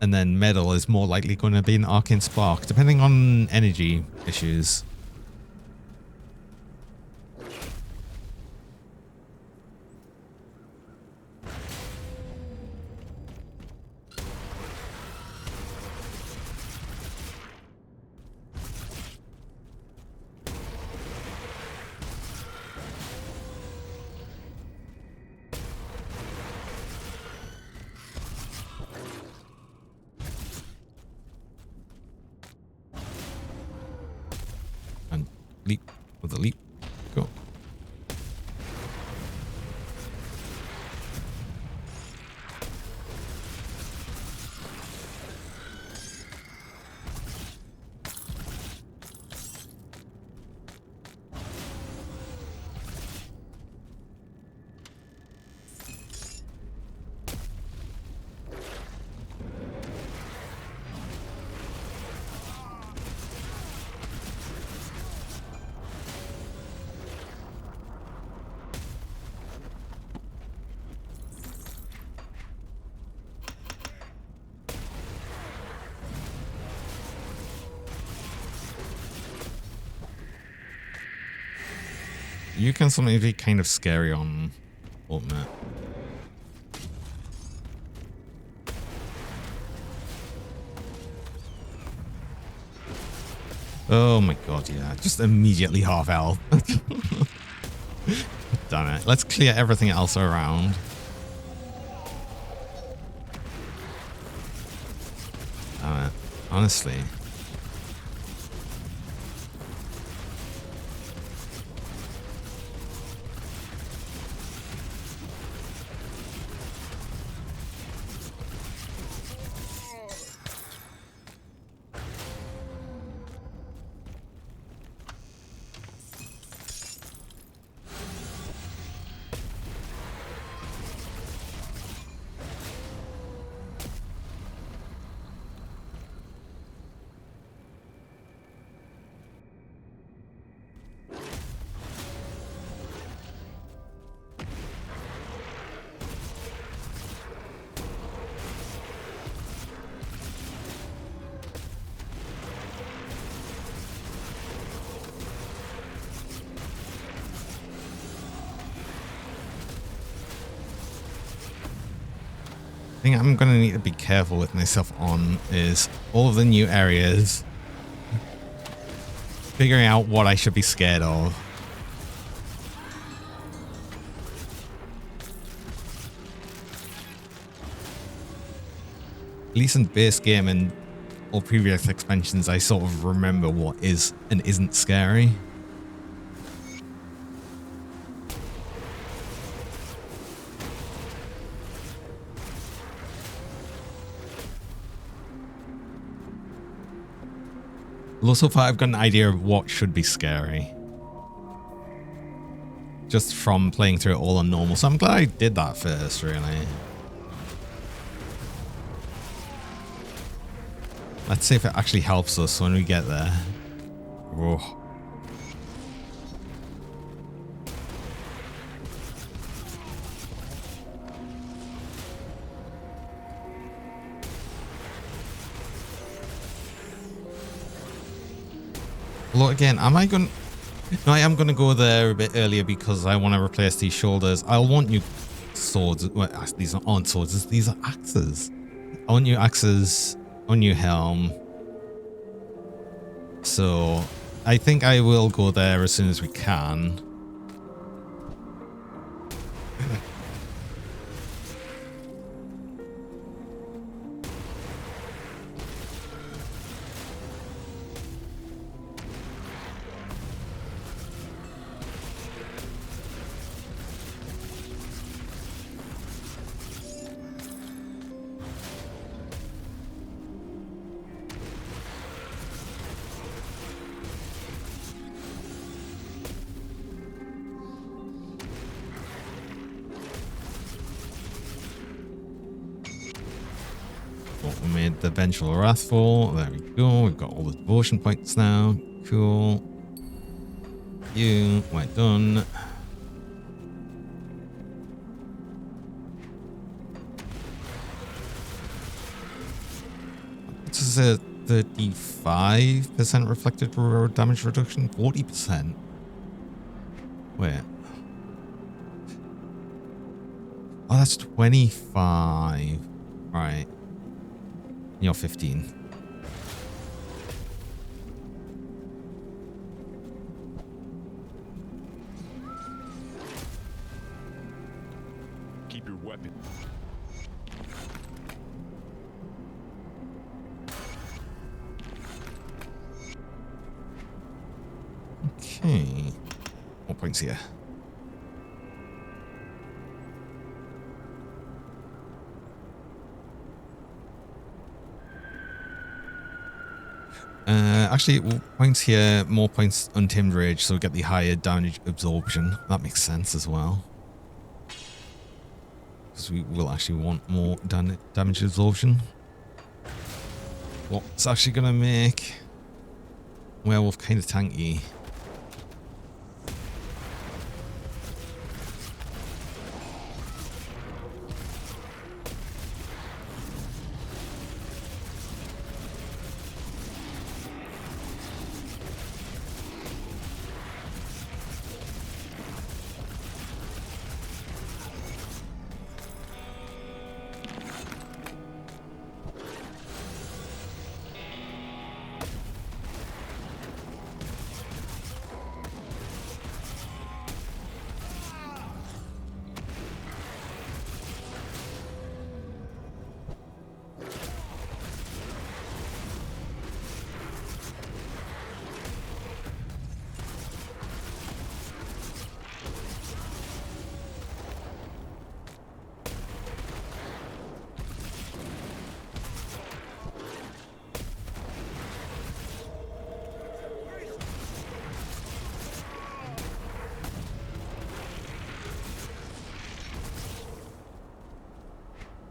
A: and then medal is more likely going to be an Arcane Spark, depending on energy issues. Leap with a leap. Go. You can sometimes be kind of scary on ultimate. Oh my god, yeah. Just immediately half health. Damn it. Let's clear everything else around. Damn it. Honestly. thing I'm going to need to be careful with myself on is all of the new areas. Figuring out what I should be scared of. At least in base game and all previous expansions, I sort of remember what is and isn't scary. Although so far I've got an idea of what should be scary. Just from playing through it all on normal. So I'm glad I did that first, really. Let's see if it actually helps us when we get there. Oh. Well, again, am I going... No, I am going to go there a bit earlier because I want to replace these shoulders. I'll want new swords. Well, these aren't swords. These are axes. I want new axes. On your helm. So I think I will go there as soon as we can. We made the Vengeful Wrathful. There we go. We've got all the devotion points now. Cool. You, we're done. This is a 35% reflected damage reduction. 40%. Wait. Oh, that's 25. Right. You're 15.
D: Keep your weapon.
A: Okay. What points here? Actually, points here, more points Untamed Rage, so we get the higher damage absorption. That makes sense as well. Because we will actually want more damage absorption. What's actually going to make Werewolf kind of tanky?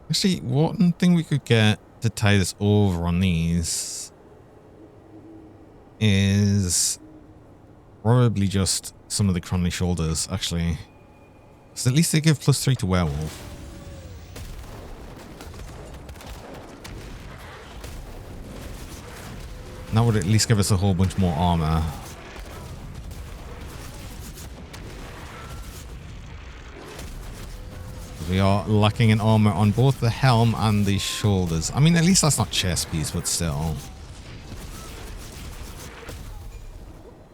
A: Actually, one thing we could get to tie this over on these is probably just some of the Cronley shoulders, actually. So at least they give +3 to Werewolf. And that would at least give us a whole bunch more armor. We are lacking in armor on both the helm and the shoulders. I mean, at least that's not chest piece, but still.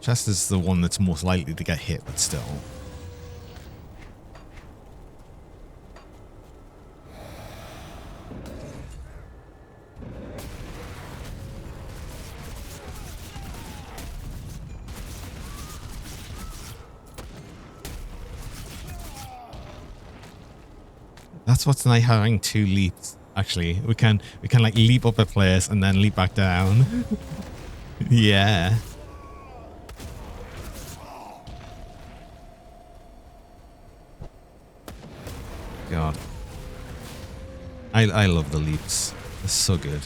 A: Chest is the one that's most likely to get hit, but still. That's what's nice having two leaps. Actually, we can like leap up a place and then leap back down. Yeah. God. I love the leaps. They're so good.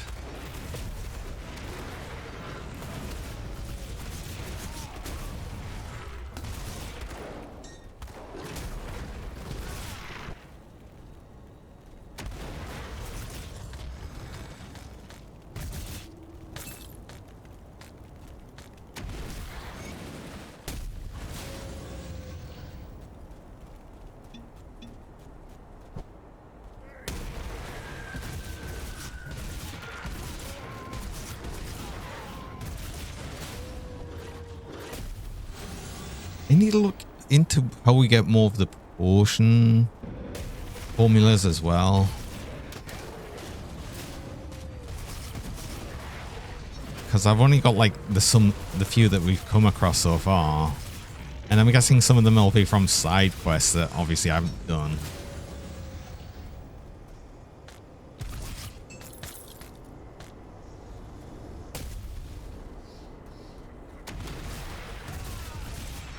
A: I need to look into how we get more of the potion formulas as well. Because I've only got like the few that we've come across so far. And I'm guessing some of them will be from side quests that obviously I haven't done.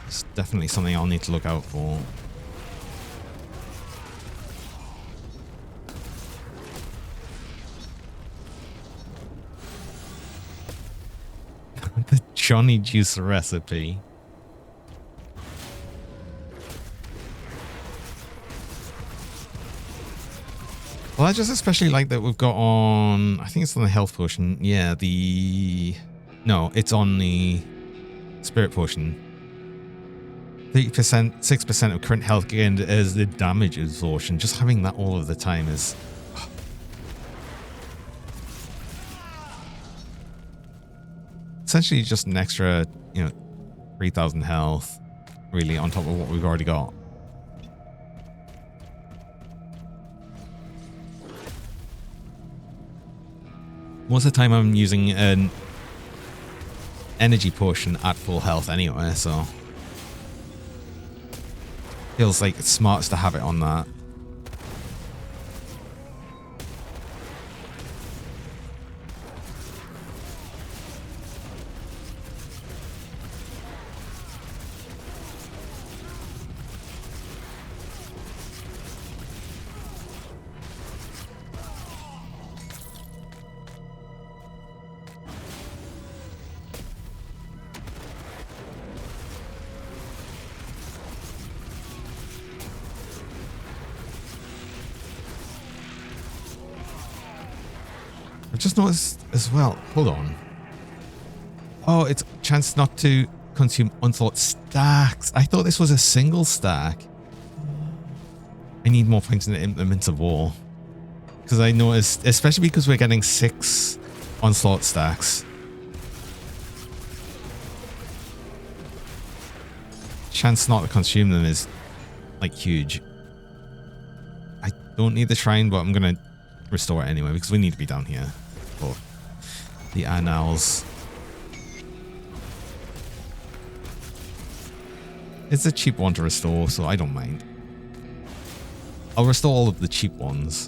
A: It's definitely something I'll need to look out for. The Johnny Juice recipe. Well, I just especially like that we've got on, I think it's on the health potion. Yeah, no, it's on the spirit potion. 30%, 6% of current health gained as the damage absorption. Just having that all of the time is... essentially just an extra, 3,000 health, really, on top of what we've already got. Most of the time I'm using an energy potion at full health anyway, so... feels like it's smartest to have it on that. I've just noticed as well. Hold on. Oh, it's a chance not to consume unthought stacks. I thought this was a single stack. I need more points in the implements of war. Because I noticed, especially because we're getting 6 onslaught stacks. Chance not to consume them is like huge. I don't need the shrine, but I'm going to restore it anyway because we need to be down here for the annals. It's a cheap one to restore, so I don't mind. I'll restore all of the cheap ones.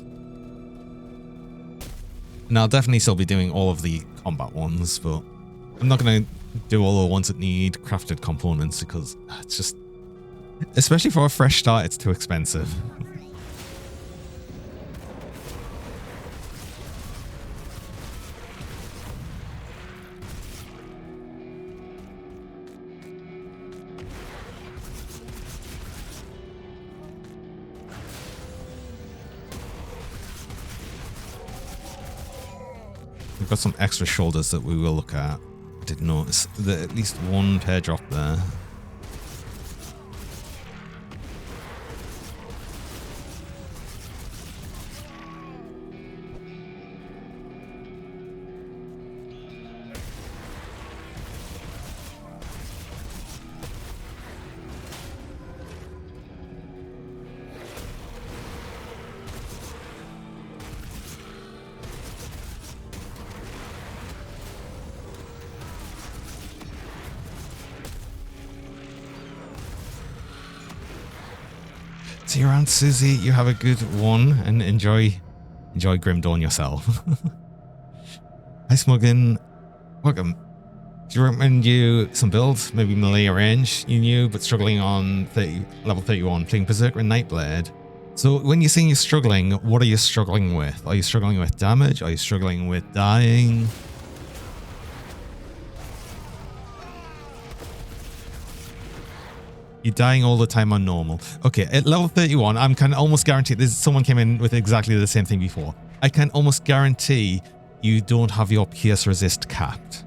A: And I'll definitely still be doing all of the combat ones, but I'm not going to do all the ones that need crafted components because it's just, especially for a fresh start, it's too expensive. We've got some extra shoulders that we will look at. I did notice that at least one pair dropped there. See you around, Susie. You have a good one and enjoy Grim Dawn yourself. Hi, Smuggin. Welcome. Do you recommend you some builds? Maybe melee range you knew, but struggling on level 31, playing Berserker and Nightblade. So when you're saying you're struggling, what are you struggling with? Are you struggling with damage? Are you struggling with dying? You're dying all the time on normal. Okay, at level 31, I'm kind of almost guaranteed. Someone came in with exactly the same thing before. I can almost guarantee you don't have your pierce resist capped.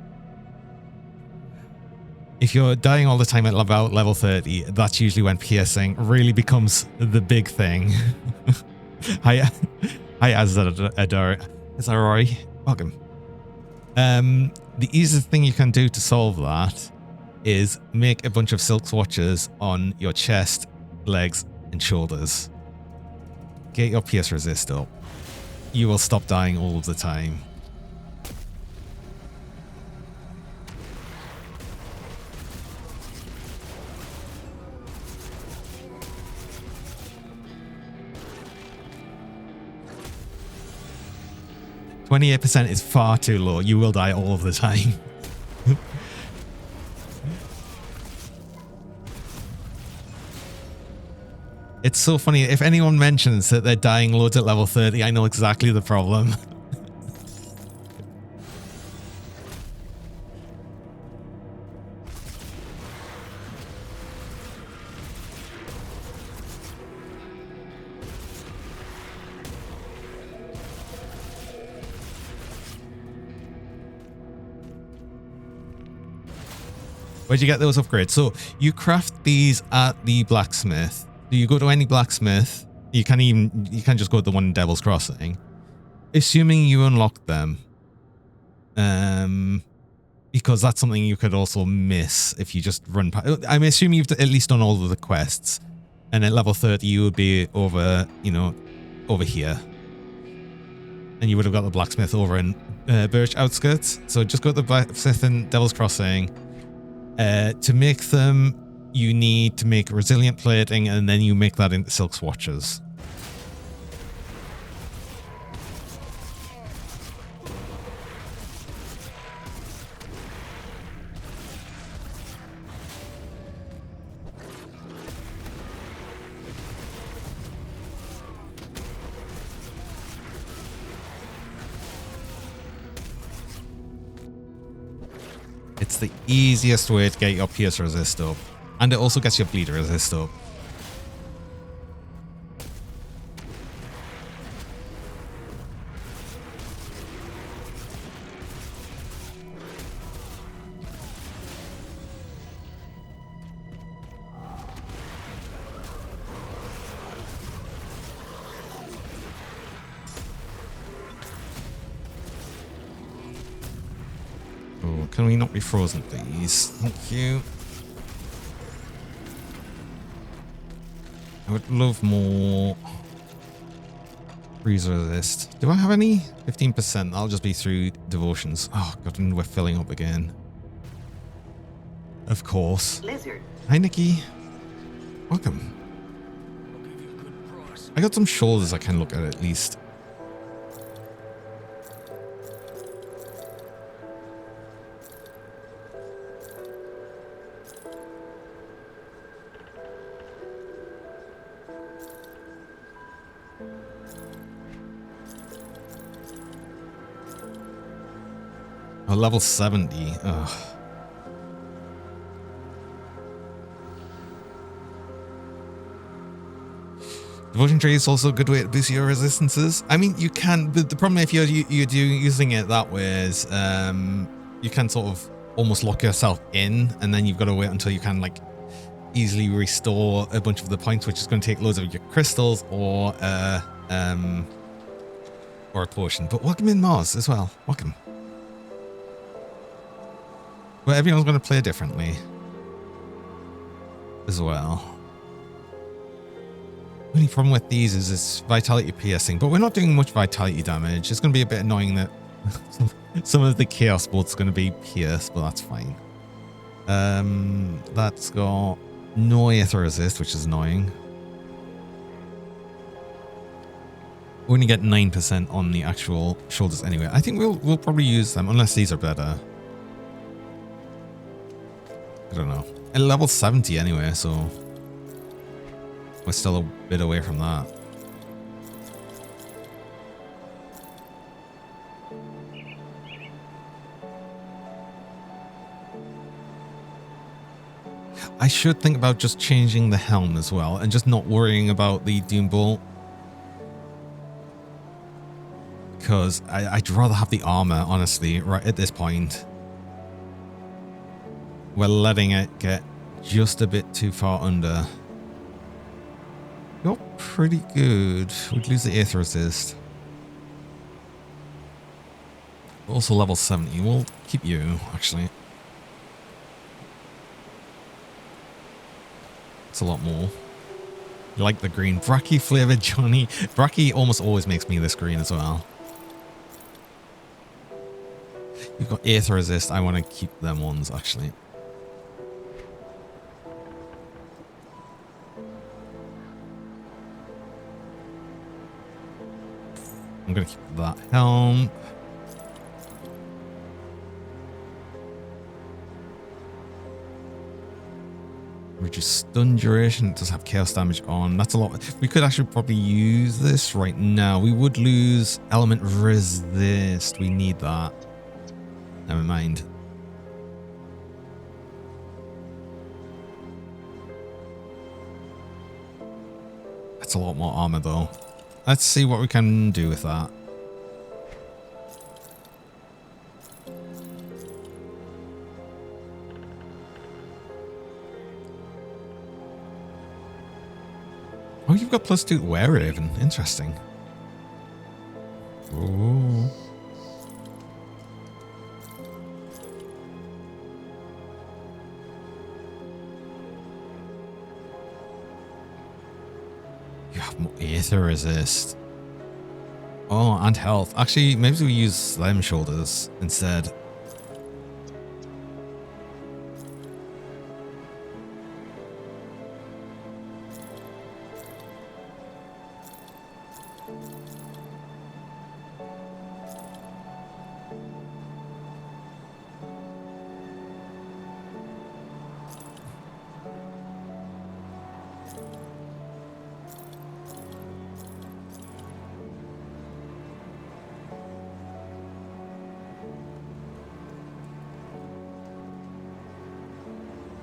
A: If you're dying all the time at about level 30, that's usually when piercing really becomes the big thing. Hi Azadar. Azarori. Welcome. The easiest thing you can do to solve that is make a bunch of silk swatches on your chest, legs, and shoulders. Get your pierce resist up. You will stop dying all of the time. %28 is far too low. You will die all of the time. It's so funny. If anyone mentions that they're dying loads at level 30, I know exactly the problem. Where'd you get those upgrades? So you craft these at the blacksmith. You go to any blacksmith. You can just go to the one in Devil's Crossing, assuming you unlock them. Because that's something you could also miss if you just run past. I'm assuming you've at least done all of the quests, and at level 30 you would be over, over here, and you would have got the blacksmith over in Birch Outskirts. So just go to the blacksmith in Devil's Crossing. To make them, you need to make resilient plating, and then you make that into silk swatches. It's the easiest way to get your pierce resist up. And it also gets your bleed resist up. Oh, can we not be frozen, please? Thank you. I would love more freeze resist. Do I have any? 15%. I'll just be through devotions. Oh god, and we're filling up again. Of course.
F: Lizard.
A: Hi Nikki. Welcome. I got some shoulders I can look at least. Oh, level 70. Ugh. Devotion tree is also a good way to boost your resistances. I mean, you can, but the problem if you're using it that way is you can sort of almost lock yourself in, and then you've got to wait until you can like easily restore a bunch of the points, which is going to take loads of your crystals or a potion. But welcome in Mars as well. Welcome. But everyone's going to play differently as well. The only problem with these is this vitality piercing, but we're not doing much vitality damage. It's going to be a bit annoying that some of the chaos bolts are going to be pierced, but that's fine. That's got no aether resist, which is annoying. We only get 9% on the actual shoulders anyway. I think we'll probably use them unless these are better. I don't know. At level 70 anyway, so we're still a bit away from that. I should think about just changing the helm as well and just not worrying about the Doom Bolt. Because I'd rather have the armor, honestly, right at this point. We're letting it get just a bit too far under. You're pretty good. We'd lose the Aether Resist. Also level 70. We'll keep you, actually. It's a lot more. You like the green. Bracky flavored Johnny. Bracky almost always makes me this green as well. You've got Aether Resist. I want to keep them ones, actually. I'm going to keep that helm. Reduce stun duration. It does have chaos damage on. That's a lot. We could actually probably use this right now. We would lose element resist. We need that. Never mind. That's a lot more armor though. Let's see what we can do with that. Oh, you've got +2 Werewolf. Interesting. Ooh. You have more Aether Resist. Oh, and health. Actually, maybe we use Slime Shoulders instead.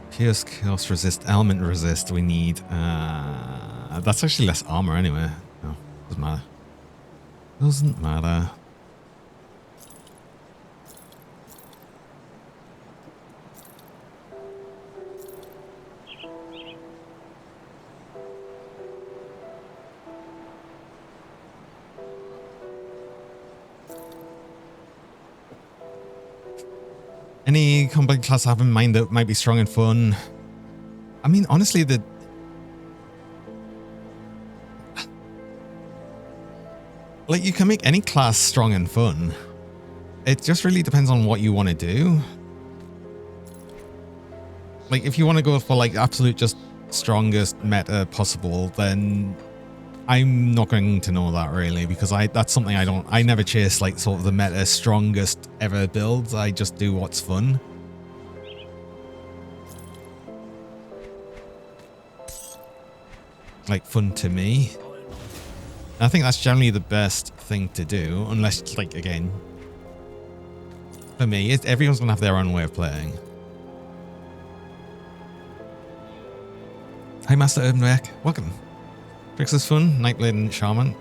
A: Pierce, chaos resist, element resist. We need. That's actually less armor anyway. No, doesn't matter. Doesn't matter. Any combat class I have in mind that might be strong and fun? I mean, honestly, like, you can make any class strong and fun. It just really depends on what you want to do. Like, if you want to go for, like, absolute just strongest meta possible, then I'm not going to know that really, because that's something I never chase, like, sort of the meta strongest ever builds. I just do what's fun. Like, fun to me. I think that's generally the best thing to do, unless, like, again, for me, everyone's going to have their own way of playing. Hi, Master Urbanbeck. Welcome. Tricks is fun. Nightblade and Shaman.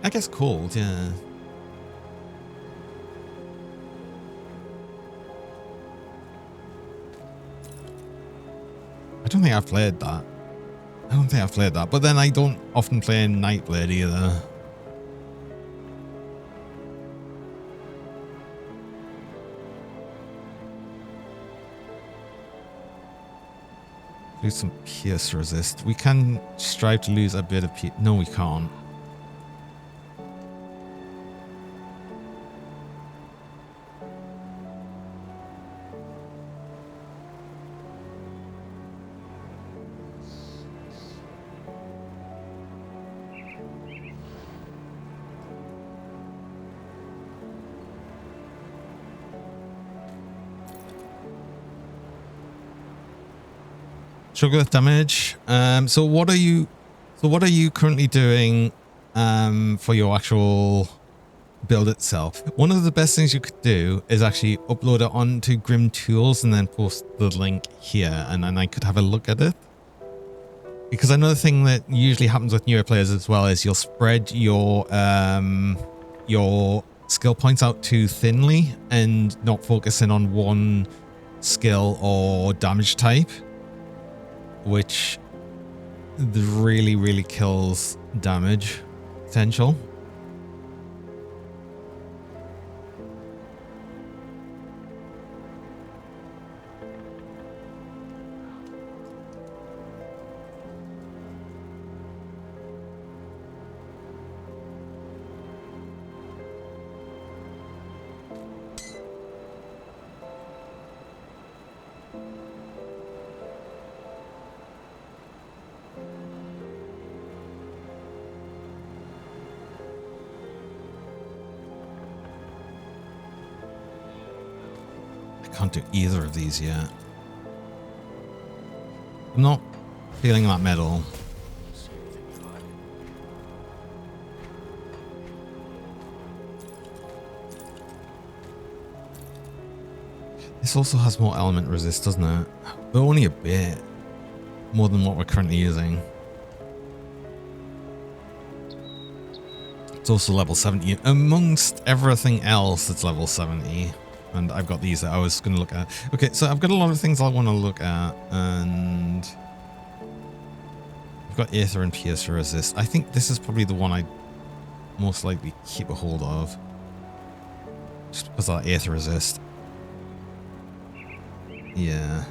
A: I guess cold, yeah. I don't think I've played that. But then I don't often play Nightblade either. Lose some pierce resist. We can strive to lose a bit of pierce. No, we can't. Struggle with damage. So what are you currently doing for your actual build itself? One of the best things you could do is actually upload it onto Grim Tools and then post the link here, and then I could have a look at it. Because another thing that usually happens with newer players as well is you'll spread your skill points out too thinly and not focusing on one skill or damage type, which really kills damage potential. Can't do either of these yet. I'm not feeling that metal. This also has more element resist, doesn't it? But only a bit more than what we're currently using. It's also level 70. Amongst everything else, it's level 70. And I've got these that I was going to look at. Okay, so I've got a lot of things I want to look at, and I've got Aether and Pierce Resist. I think this is probably the one I'd most likely keep a hold of, just because of that Aether Resist. Yeah.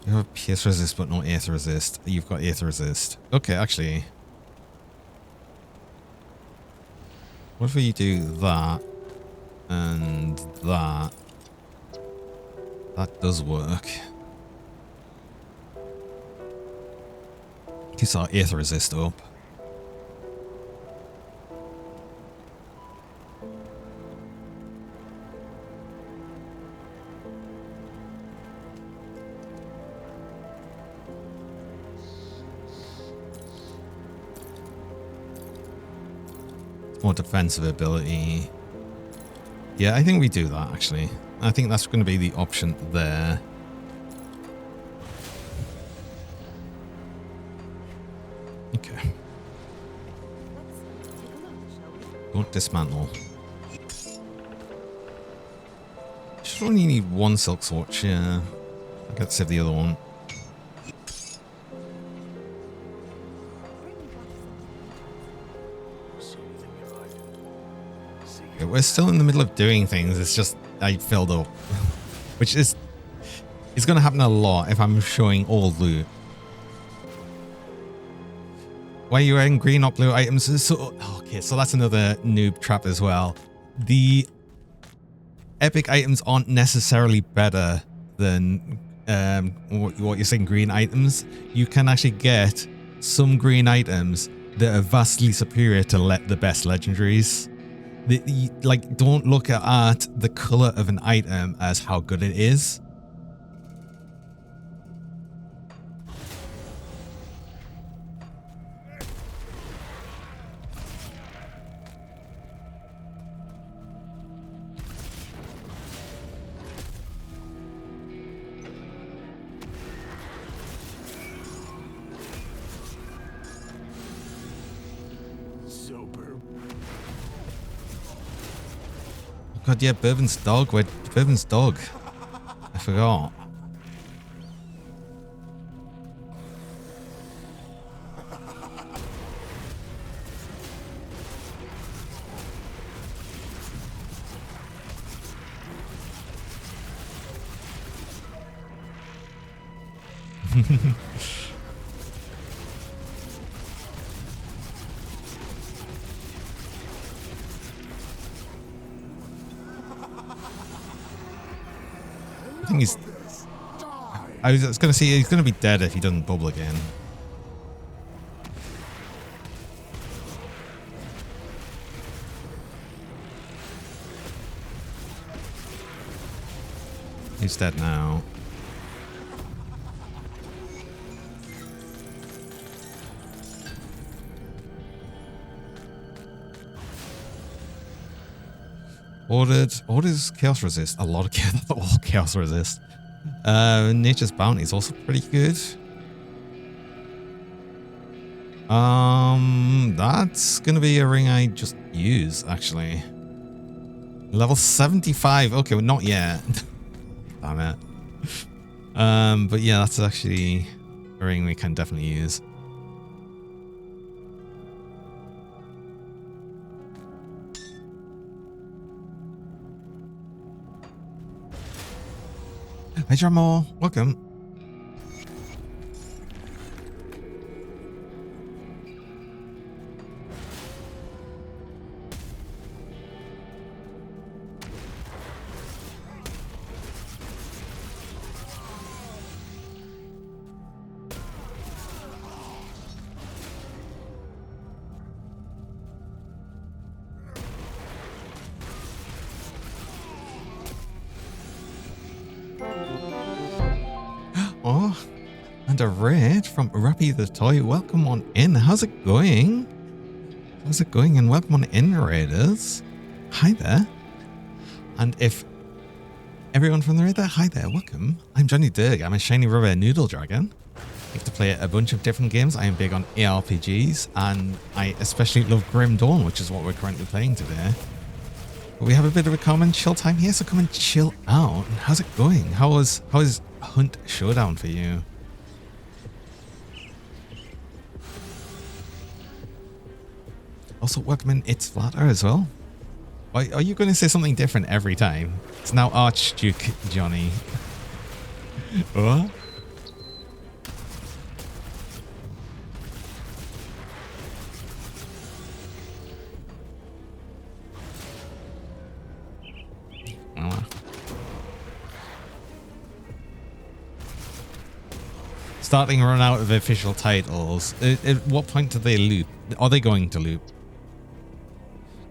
A: You have Pierce Resist, but no Aether Resist. You've got Aether Resist. Okay, actually. What if we do that and that? That does work. Keeps our Aether Resist up. More defensive ability. Yeah, I think we do that, actually. I think that's going to be the option there. Okay. Don't dismantle. Just only need one silk swatch, yeah. I got to save the other one. We're still in the middle of doing things. It's just I filled up, which is going to happen a lot if I'm showing all loot. Why are you wearing green or blue items? So okay, so that's another noob trap as well. The epic items aren't necessarily better than what you're saying. Green items. You can actually get some green items that are vastly superior to the best legendaries. Like, don't look at the color of an item as how good it is. God, yeah, Bourbon's dog. Where's Bourbon's dog? I forgot. I think I was going to say he's going to be dead if he doesn't bubble again. Who's dead now? Orders chaos resist. A lot of chaos, all chaos resist. Nature's bounty is also pretty good. That's gonna be a ring I just use actually. Level 75. Okay, well, not yet. Damn it. But yeah, that's actually a ring we can definitely use. Hi, Jamal. Welcome. Oh, and a raid from Rappy the Toy. Welcome on in. How's it going? How's it going? And welcome on in, raiders. Hi there. And if everyone from the raid there, hi there, welcome. I'm Johnny Dirk. I'm a shiny rubber noodle dragon. I like to play a bunch of different games. I am big on ARPGs, and I especially love Grim Dawn, which is what we're currently playing today. But we have a bit of a calm and chill time here, so come and chill out. How's it going? How is Hunt Showdown for you? Also, welcome in It's Flatter as well. Are you going to say something different every time? It's now Archduke Johnny. What? Starting to run out of official titles. At what point do they loop? Are they going to loop?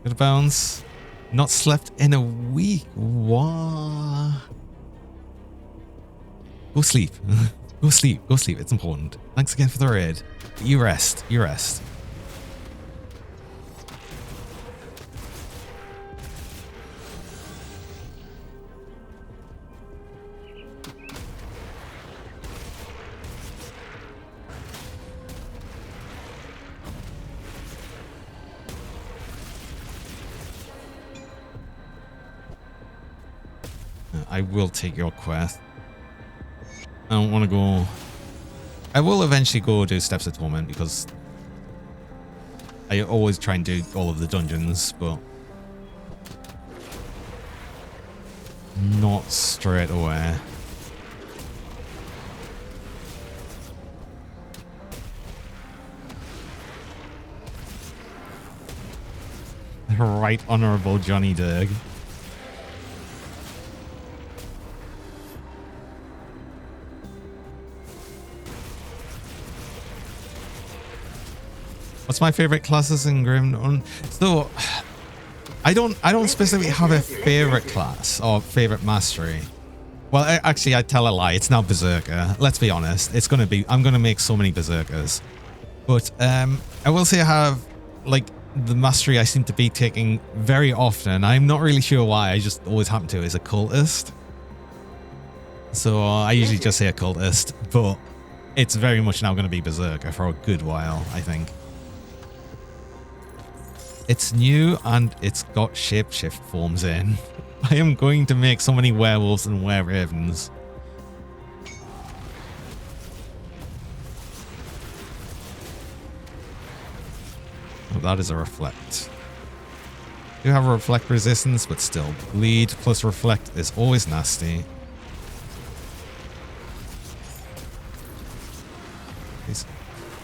A: Good bounce. Not slept in a week. What? Go sleep. Go sleep. Go sleep. It's important. Thanks again for the raid. You rest. You rest. I will take your quest. I don't want to go... I will eventually go do Steps of Torment because I always try and do all of the dungeons, but not straight away. Right Honourable Johnny Dirk. What's my favorite classes in Grim? So I don't specifically have a favorite class or favorite mastery. Well, actually, I tell a lie. It's now Berserker. Let's be honest. It's gonna be. I'm gonna make so many Berserkers. But I will say I have like the mastery I seem to be taking very often. I'm not really sure why. I just always happen to is Occultist. So I usually just say Occultist, but it's very much now going to be Berserker for a good while, I think. It's new and it's got shapeshift forms in. I am going to make so many werewolves and were-ravens. Oh, that is a reflect. You have a reflect resistance, but still, bleed plus reflect is always nasty.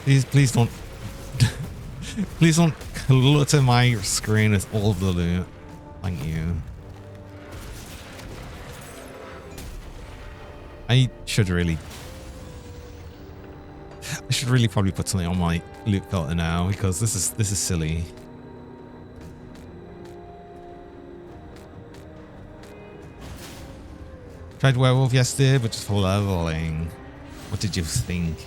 A: Please don't. Please don't clutter my screen with all of the loot. Thank you. I should really probably put something on my loot filter now because this is silly. Tried Werewolf yesterday, but just for leveling. What did you think?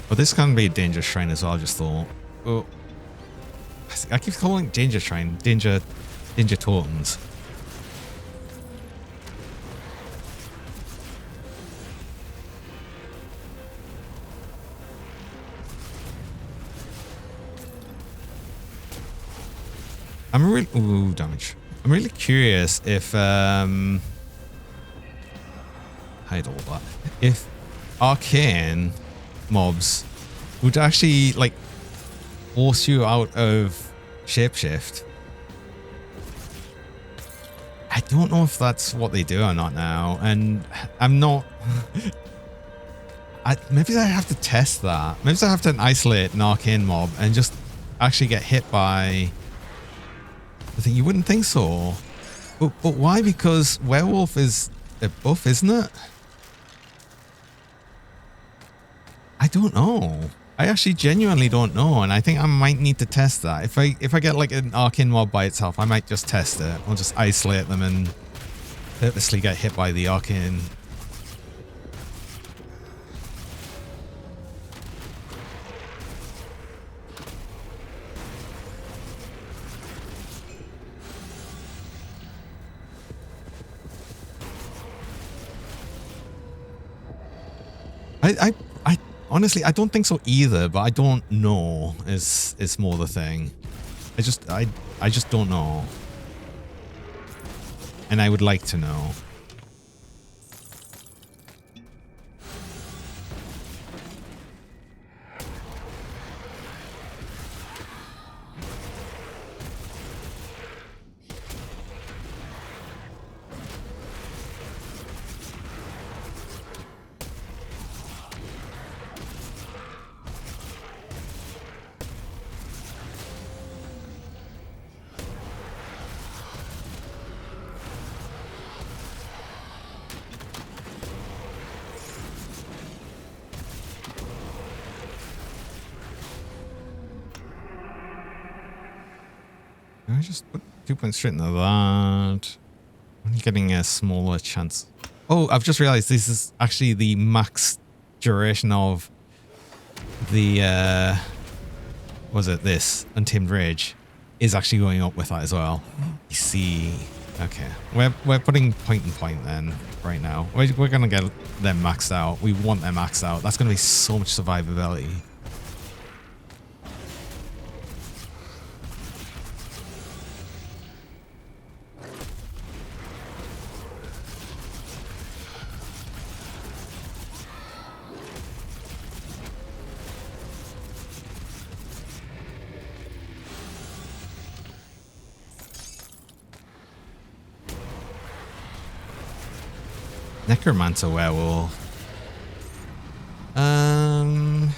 A: But this can be a danger shrine as well, I just thought. Oh, I keep calling it danger shrine, danger totems. I'm really damage. I'm really curious if hide all that. If arcane mobs would actually like force you out of shapeshift. I don't know if that's what they do or not now, and I'm not. Maybe I have to test that. Maybe I have to isolate an arcane mob and just actually get hit by. I think you wouldn't think so, but why? Because werewolf is a buff, isn't it? I don't know. I actually genuinely don't know, and I think I might need to test that. If I get like an arcane mob by itself, I might just test it. I'll just isolate them and purposely get hit by the arcane. I honestly, I don't think so either, but I don't know is more the thing. I just don't know. And I would like to know. Can I just put 2 points straight into that? I'm getting a smaller chance. Oh, I've just realized this is actually the max duration of the was it this Untamed Rage is actually going up with that as well. You see, okay, we're putting point and point then right now. We're gonna get them maxed out. We want them maxed out. That's gonna be so much survivability. Necromancer werewolf. Trying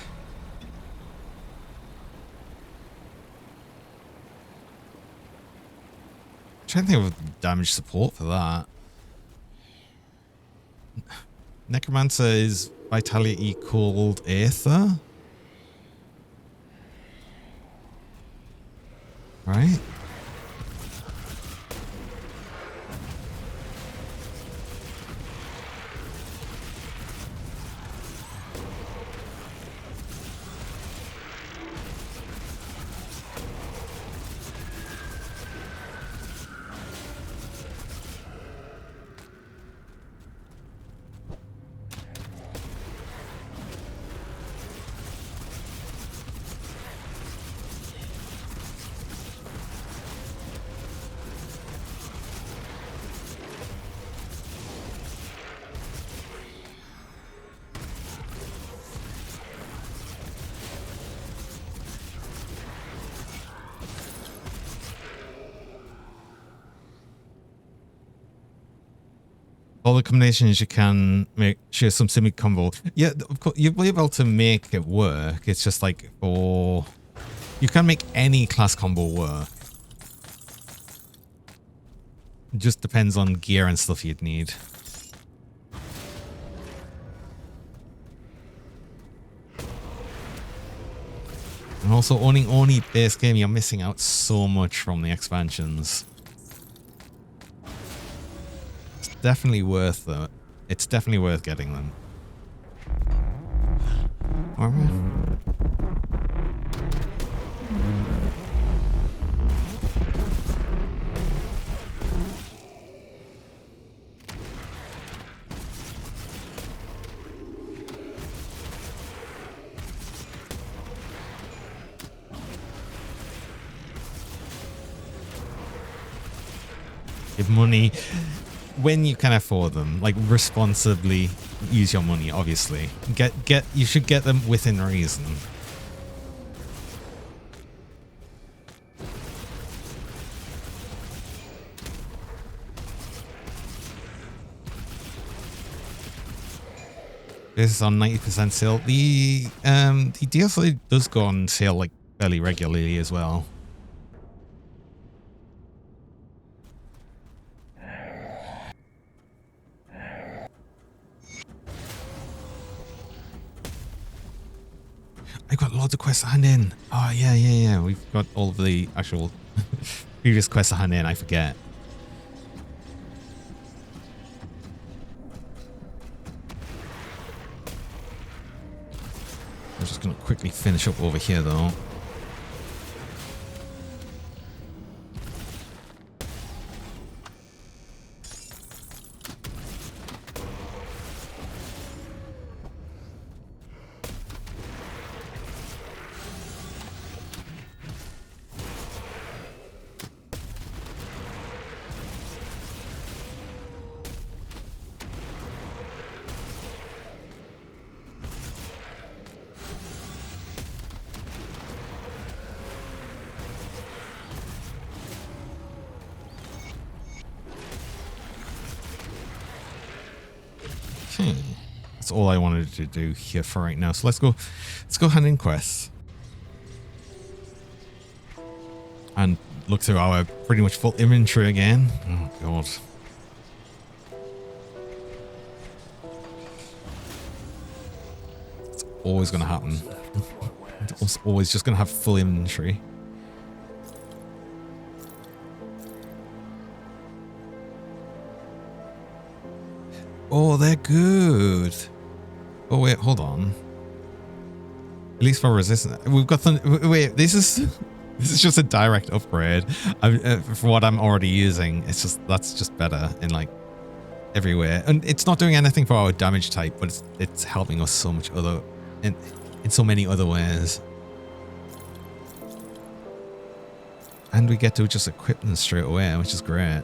A: to think of damage support for that. Necromancer is vitality called Aether. Right? All the combinations you can make, share some semi combo. Yeah, of course you'll be able to make it work. It's just like for you can make any class combo work. It just depends on gear and stuff you'd need. And also owning only base game, you're missing out so much from the expansions. It's definitely worth though. It's definitely worth getting them. Are we? Give money when you can afford them, like responsibly use your money, obviously. You should get them within reason. This is on 90% sale. The DLC does go on sale like fairly regularly as well. I've got loads of quests to hand in. Oh, yeah. We've got all of the actual previous quests to hand in. I forget. I'm just going to quickly finish up over here, though. That's all I wanted to do here for right now. So let's go hand in quests and look through our pretty much full inventory again. Oh god. It's always going to happen. It's always just going to have full inventory. Oh, they're good. Oh, wait, hold on. At least for resistance. We've got wait, this is just a direct upgrade. For what I'm already using. That's just better in like everywhere. And it's not doing anything for our damage type, but it's helping us so much other in so many other ways. And we get to just equip them straight away, which is great.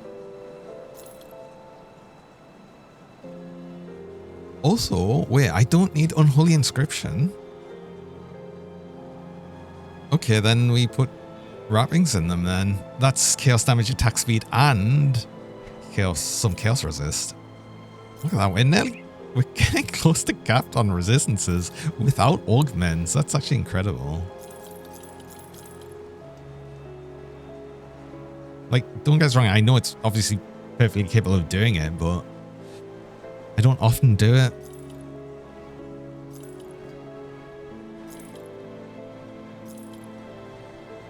A: Also, wait, I don't need Unholy Inscription. Okay, then we put wrappings in them then. That's chaos damage, attack speed, and some chaos resist. Look at that, we're getting close to capped on resistances without augments. That's actually incredible. Like, don't get us wrong, I know it's obviously perfectly capable of doing it, but I don't often do it.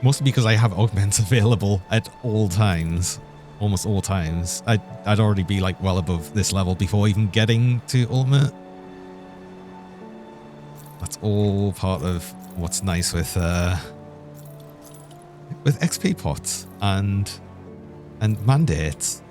A: Mostly because I have augments available at all times. Almost all times. I'd already be like well above this level before even getting to ultimate. That's all part of what's nice with XP pots and mandates.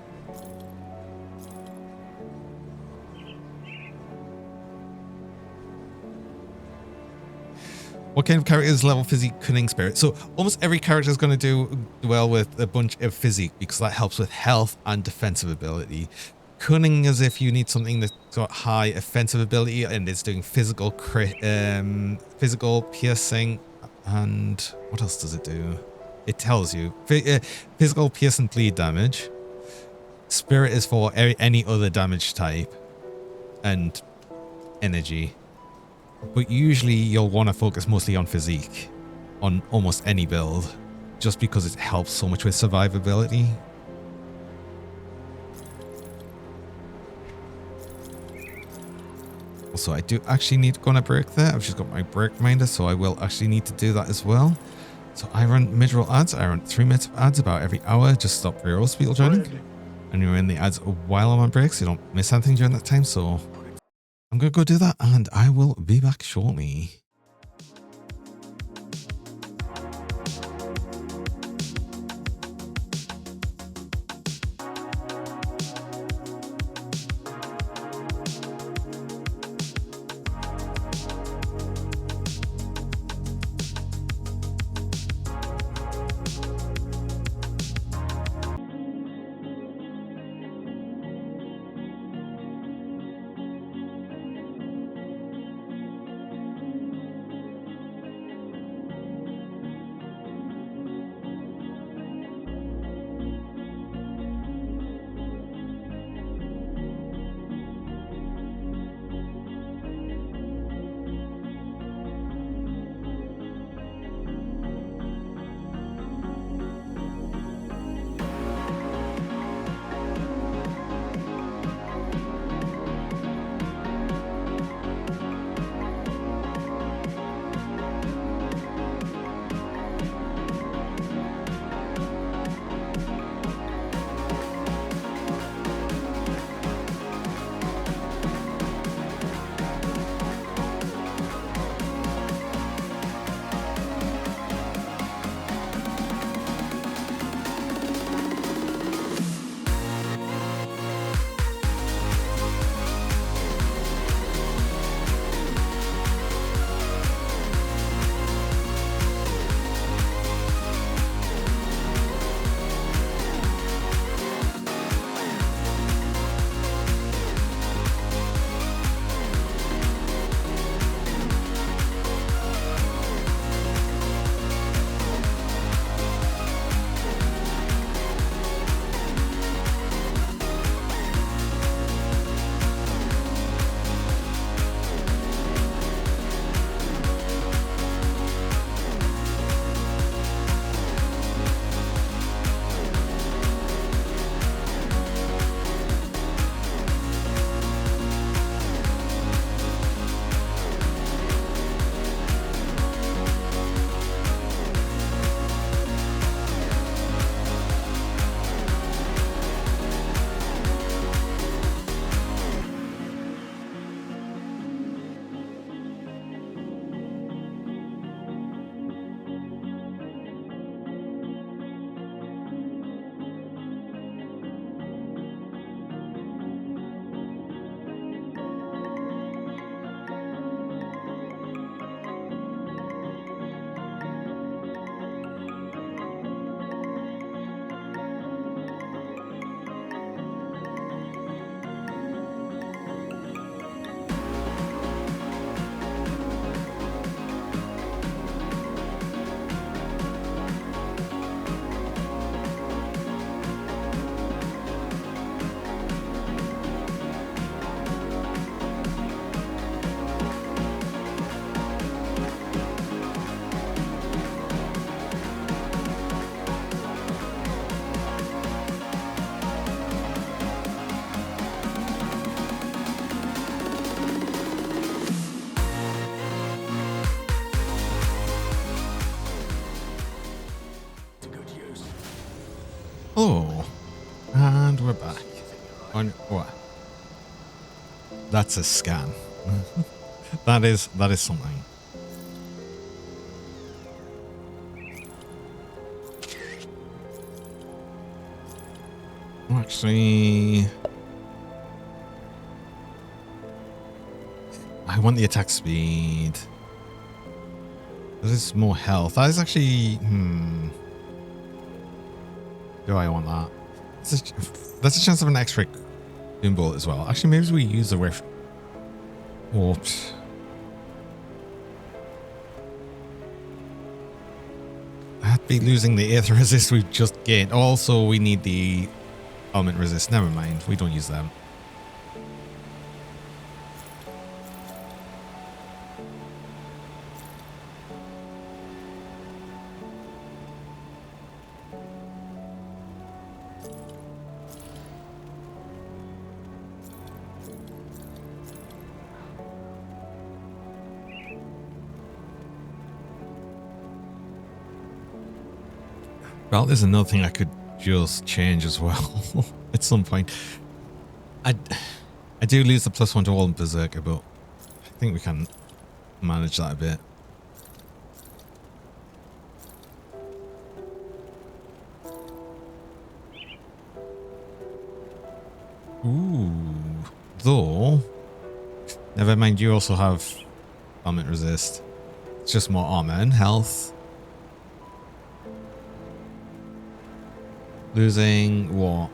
A: What kind of character is level physique, cunning, spirit? So almost every character is going to do well with a bunch of physique because that helps with health and defensive ability. Cunning is if you need something that's got high offensive ability and it's doing physical piercing, and what else does it do? It tells you physical pierce and bleed damage. Spirit is for any other damage type and energy. But usually you'll want to focus mostly on physique on almost any build just because it helps so much with survivability. so I do actually need to go on a break there. I've just got my break reminder, so I will actually need to do that as well. So I run mid-roll ads. I run 3 minutes of ads about every hour. Just stop pre-rolls people joining. And you're in the ads while I'm on break, so you don't miss anything during that time. So I'm going to go do that, and I will be back shortly. Oh, and we're back. On what? That's a scan. that is something. Actually, I want the attack speed. That is more health. That is actually, do I want that? That's a chance of an X-ray boom bullet as well. Actually, maybe we use the rift. Oops. I'd be losing the aether resist we just gained. Also, we need the element resist. Never mind. We don't use them. Well, there's another thing I could just change as well at some point. I do lose the +1 to all in Berserker, but I think we can manage that a bit. Ooh, though, never mind, you also have element resist. It's just more armor and health. Losing what?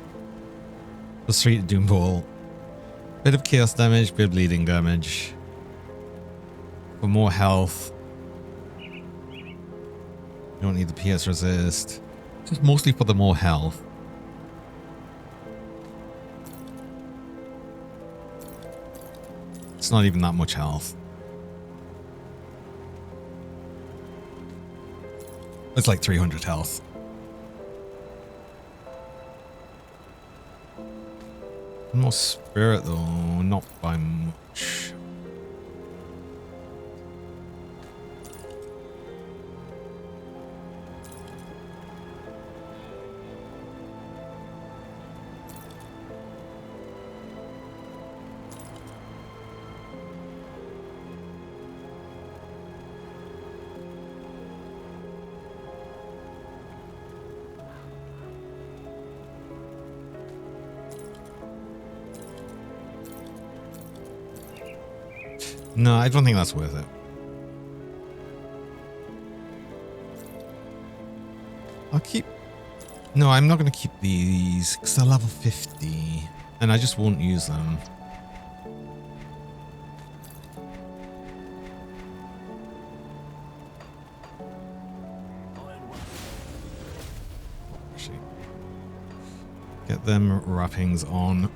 A: +3 to Doom Ball. Bit of chaos damage, bit of bleeding damage. For more health. You don't need the PS resist. Just mostly for the more health. It's not even that much health. It's like 300 health. More spirit though, not by much. No, I don't think that's worth it. I'll keep... No, I'm not going to keep these because they're level 50 and I just won't use them. Actually, get them wrappings on.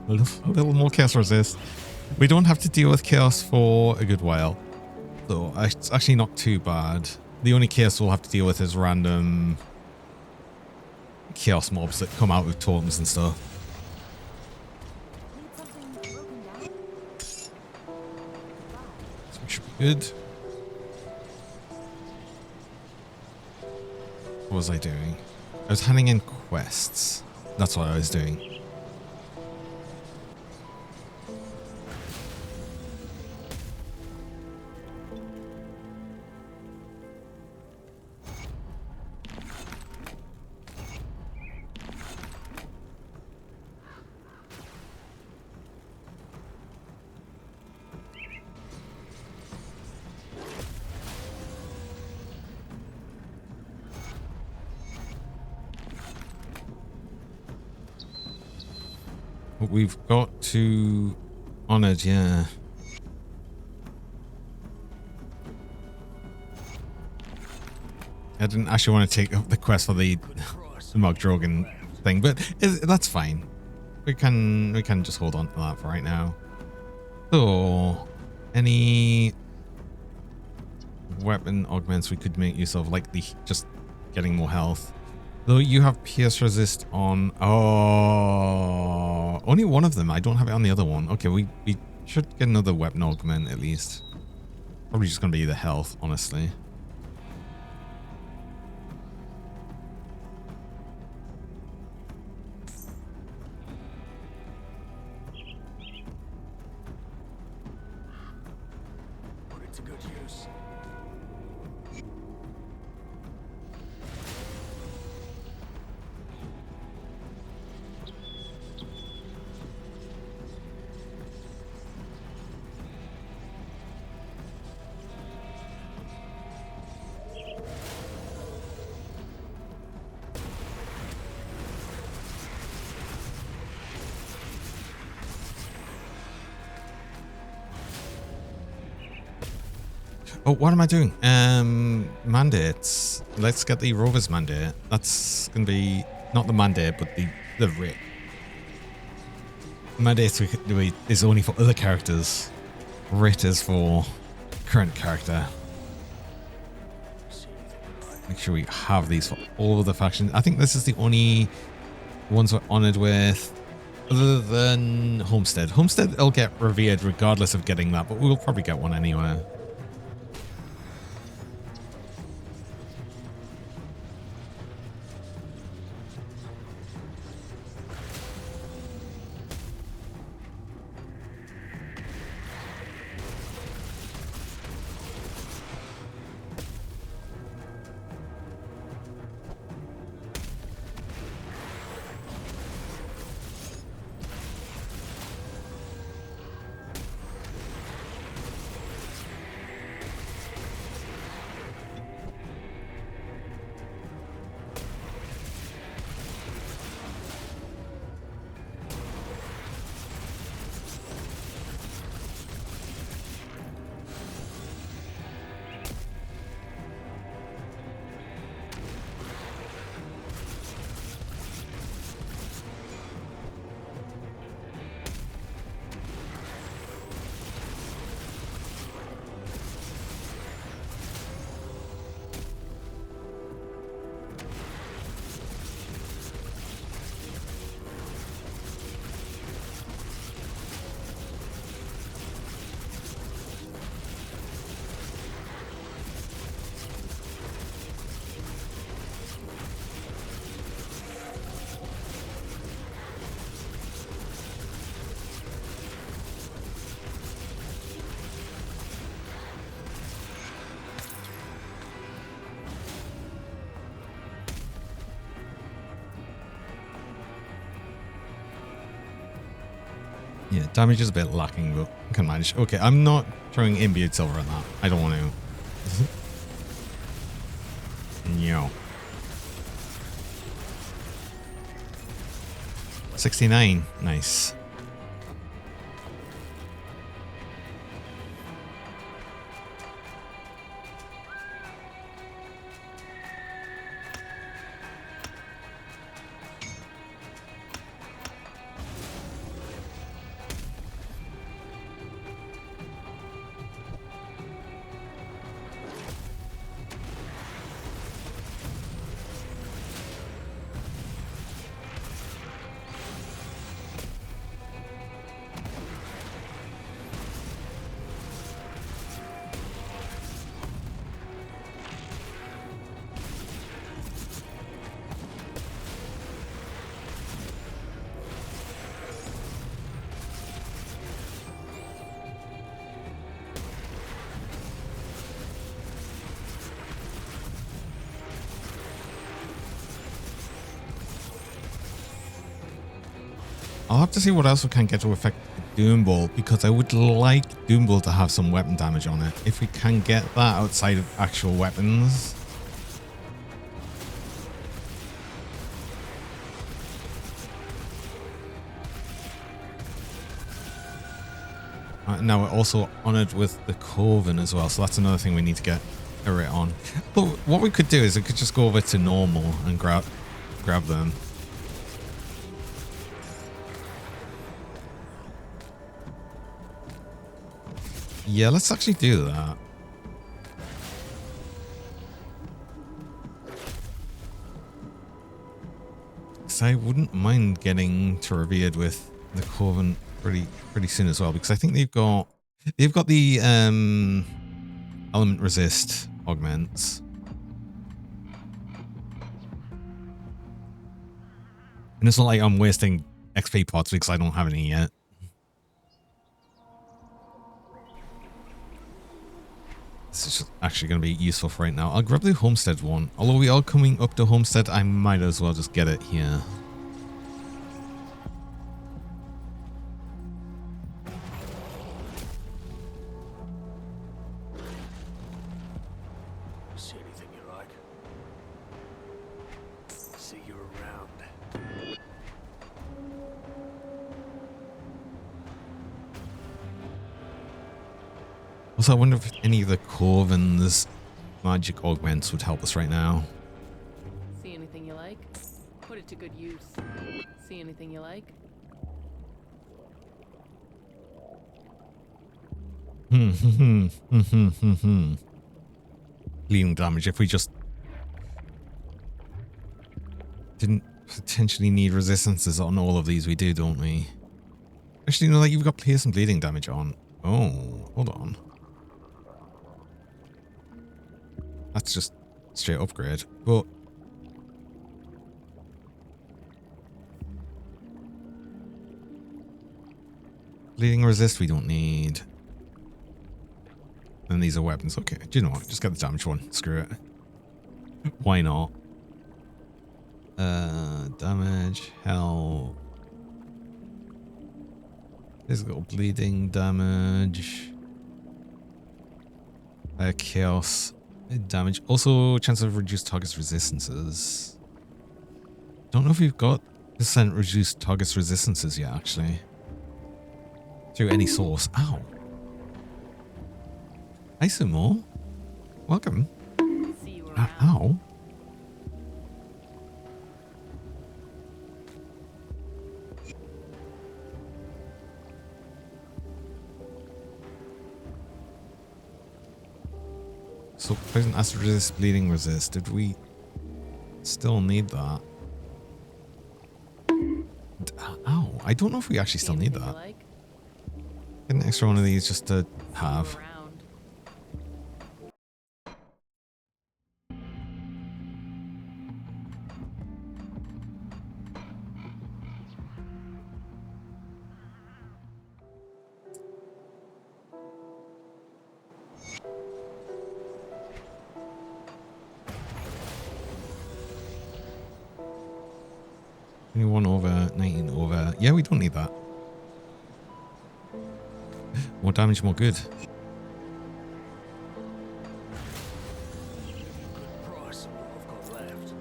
A: A little more chaos resist. We don't have to deal with chaos for a good while, so it's actually not too bad. The only chaos we'll have to deal with is random chaos mobs that come out with totems and stuff. So we should be good. What was I doing? I was handing in quests. That's what I was doing. We've got to honored, yeah. I didn't actually want to take up the quest for the Mog Drogon thing, but that's fine. We can just hold on to that for right now. So, any weapon augments we could make use of, like the just getting more health. Though you have PS resist on... Oh, only one of them. I don't have it on the other one. Okay, we should get another weapon augment at least. Probably just going to be the health, honestly.
E: Put it to good use.
A: Oh, what am I doing? Mandates. Let's get the Rover's mandate. That's going to be not the mandate, but the writ. Mandate is only for other characters. Writ is for current character. Make sure we have these for all of the factions. I think this is the only ones we're honored with, other than Homestead. Homestead will get revered regardless of getting that, but we'll probably get one anyway. Yeah, damage is a bit lacking, but I can manage. Okay, I'm not throwing imbued silver on that. I don't want to. No. 69. Nice. I'll have to see what else we can get to affect Doombolt, because I would like Doombolt to have some weapon damage on it. If we can get that outside of actual weapons. Now we're also honored with the Coven as well, so that's another thing we need to get a rate on. But what we could do is we could just go over to normal and grab them. Yeah, let's actually do that. Because I wouldn't mind getting to revered with the Coven pretty soon as well, because I think they've got the element resist augments. And it's not like I'm wasting XP pots because I don't have any yet. This is actually going to be useful for right now. I'll grab the Homestead one. Although we are coming up to Homestead, I might as well just get it here.
F: See anything you like? See you around.
A: Also, I wonder if any of the Coven's magic augments would help us right now.
G: See anything you like? Put it to good use. See anything you like?
A: Bleeding damage if we just didn't potentially need resistances on all of these. We do, don't we? Actually, no, like you've got pierce and bleeding damage on. Oh, hold on. That's just straight upgrade. But bleeding resist we don't need. And these are weapons. Okay, do you know what? Just get the damage one. Screw it. Why not? Damage, health. Physical bleeding damage. Chaos damage. Also, chance of reduced target's resistances. Don't know if we've got % reduced target's resistances yet, actually. Through any source. Ow. Hi, Sumo. Welcome.
G: See you around.
A: Ow. So, poison, acid resist, bleeding resist. Did we still need that? Ow. I don't know if we actually still need that. Get an extra one of these just to have. Over 19 over. Yeah, we don't need that. More damage, more good.
F: Price of what I've got left.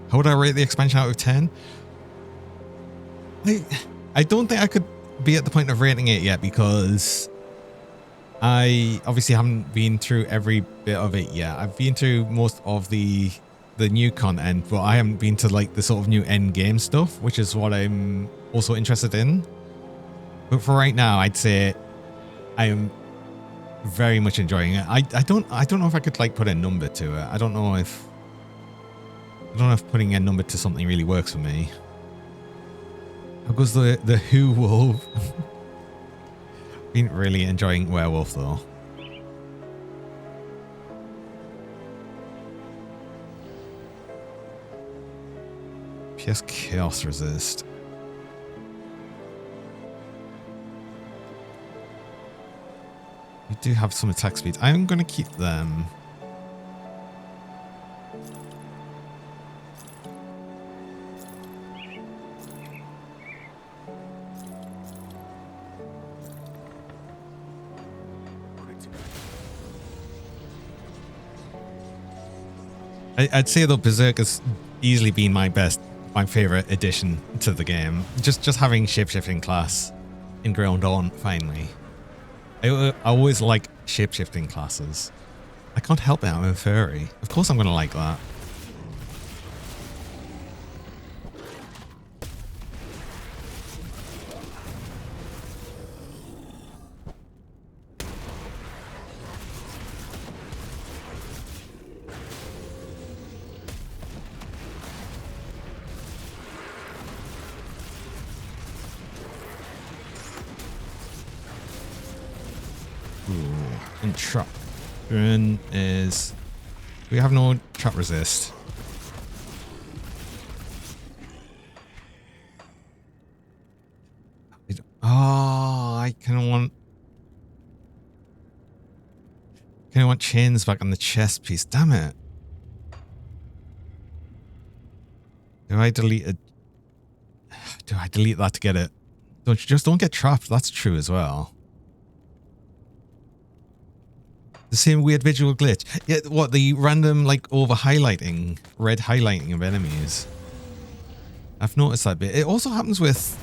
A: How would I rate the expansion out of 10? I don't think I could be at the point of rating it yet because I obviously haven't been through every bit of it yet. I've been through most of the new content, but I haven't been to like the sort of new end game stuff, which is what I'm also interested in. But for right now, I'd say I am very much enjoying it. I don't know if I could like put a number to it. I don't know if putting a number to something really works for me. How goes the Who Wolf? Been really enjoying Werewolf though. PS Chaos Resist. We do have some attack speed. I'm going to keep them. I'd say though Berserk has easily been my favorite addition to the game. Just having shapeshifting class in Ground On finally. I always like shapeshifting classes. I can't help it, I'm a furry. Of course I'm gonna like that. And trap run is we have no trap resist. Oh, I kind of want chains back on the chest piece. Damn it! Do I delete it? Do I delete that to get it? Don't get trapped. That's true as well. The same weird visual glitch. Yeah, what, the random, like, over highlighting, red highlighting of enemies. I've noticed that bit. It also happens with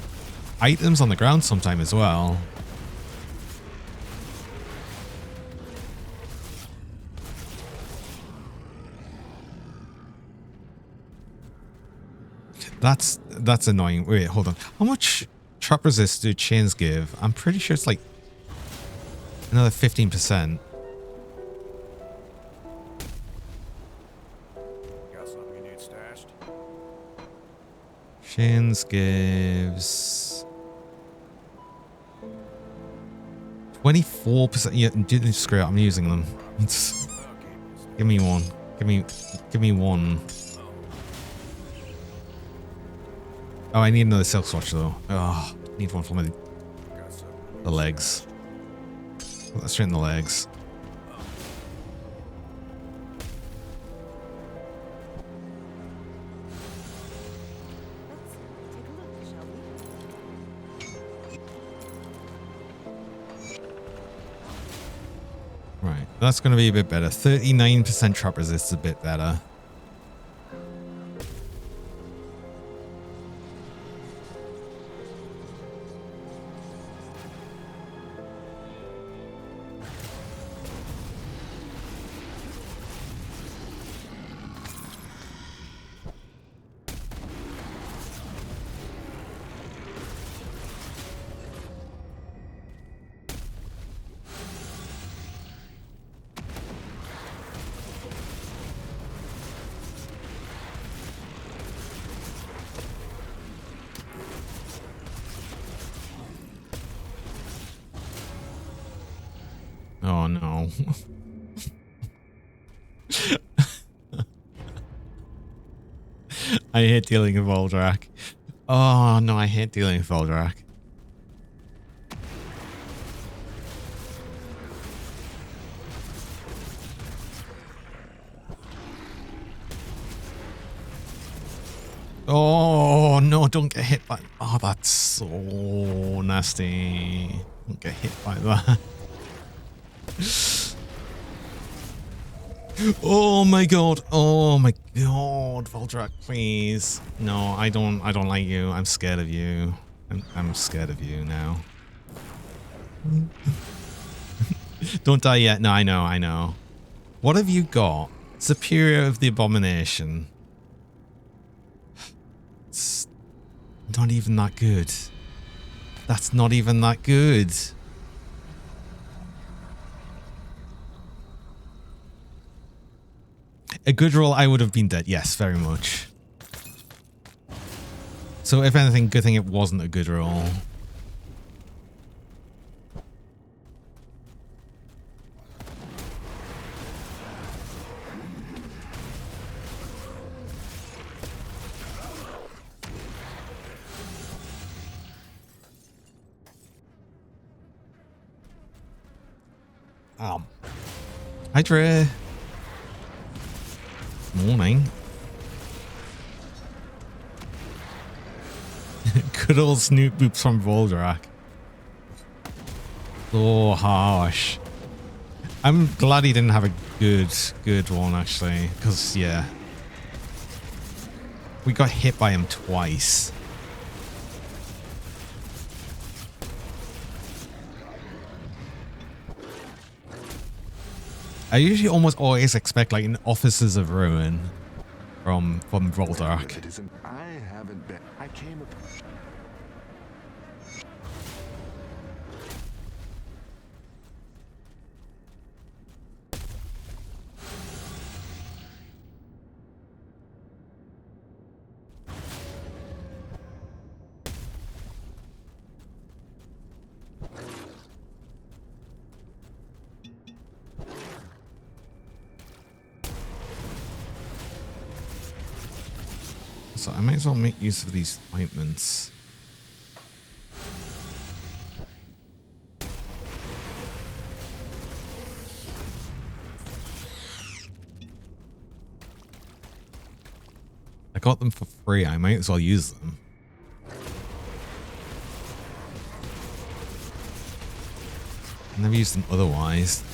A: items on the ground sometime as well. That's annoying. Wait, hold on. How much trap resist do chains give? I'm pretty sure it's like another 15%. Chains gives 24%. Yeah, screw it. I'm using them. Give me one. Give me one. Oh, I need another silk swatch though. Oh, need one for the legs. Put that straight in the legs. Right, that's going to be a bit better. 39% trap resist is a bit better. Oh no. I hate dealing with Voldrak. Oh no, I hate dealing with Voldrak. Oh, no, don't get hit by... Oh, that's so nasty. Don't get hit by that. Oh my god. Oh my god. Voldrak, please. No, I don't like you. I'm scared of you. I'm scared of you now. Don't die yet. No, I know. What have you got? Superior of the Abomination. It's not even that good. That's not even that good. A good roll, I would have been dead. Yes, very much. So if anything, good thing it wasn't a good roll. Hi, Dre. Morning. Good old Snoop Boops from Voldrak. So harsh. I'm glad he didn't have a good one, actually. Because, yeah. We got hit by him twice. I usually almost always expect like an Officers of Ruin from Voldrak.
E: It isn't. I haven't been. I came.
A: So I might as well make use of these ointments. I got them for free. I might as well use them. I never used them otherwise.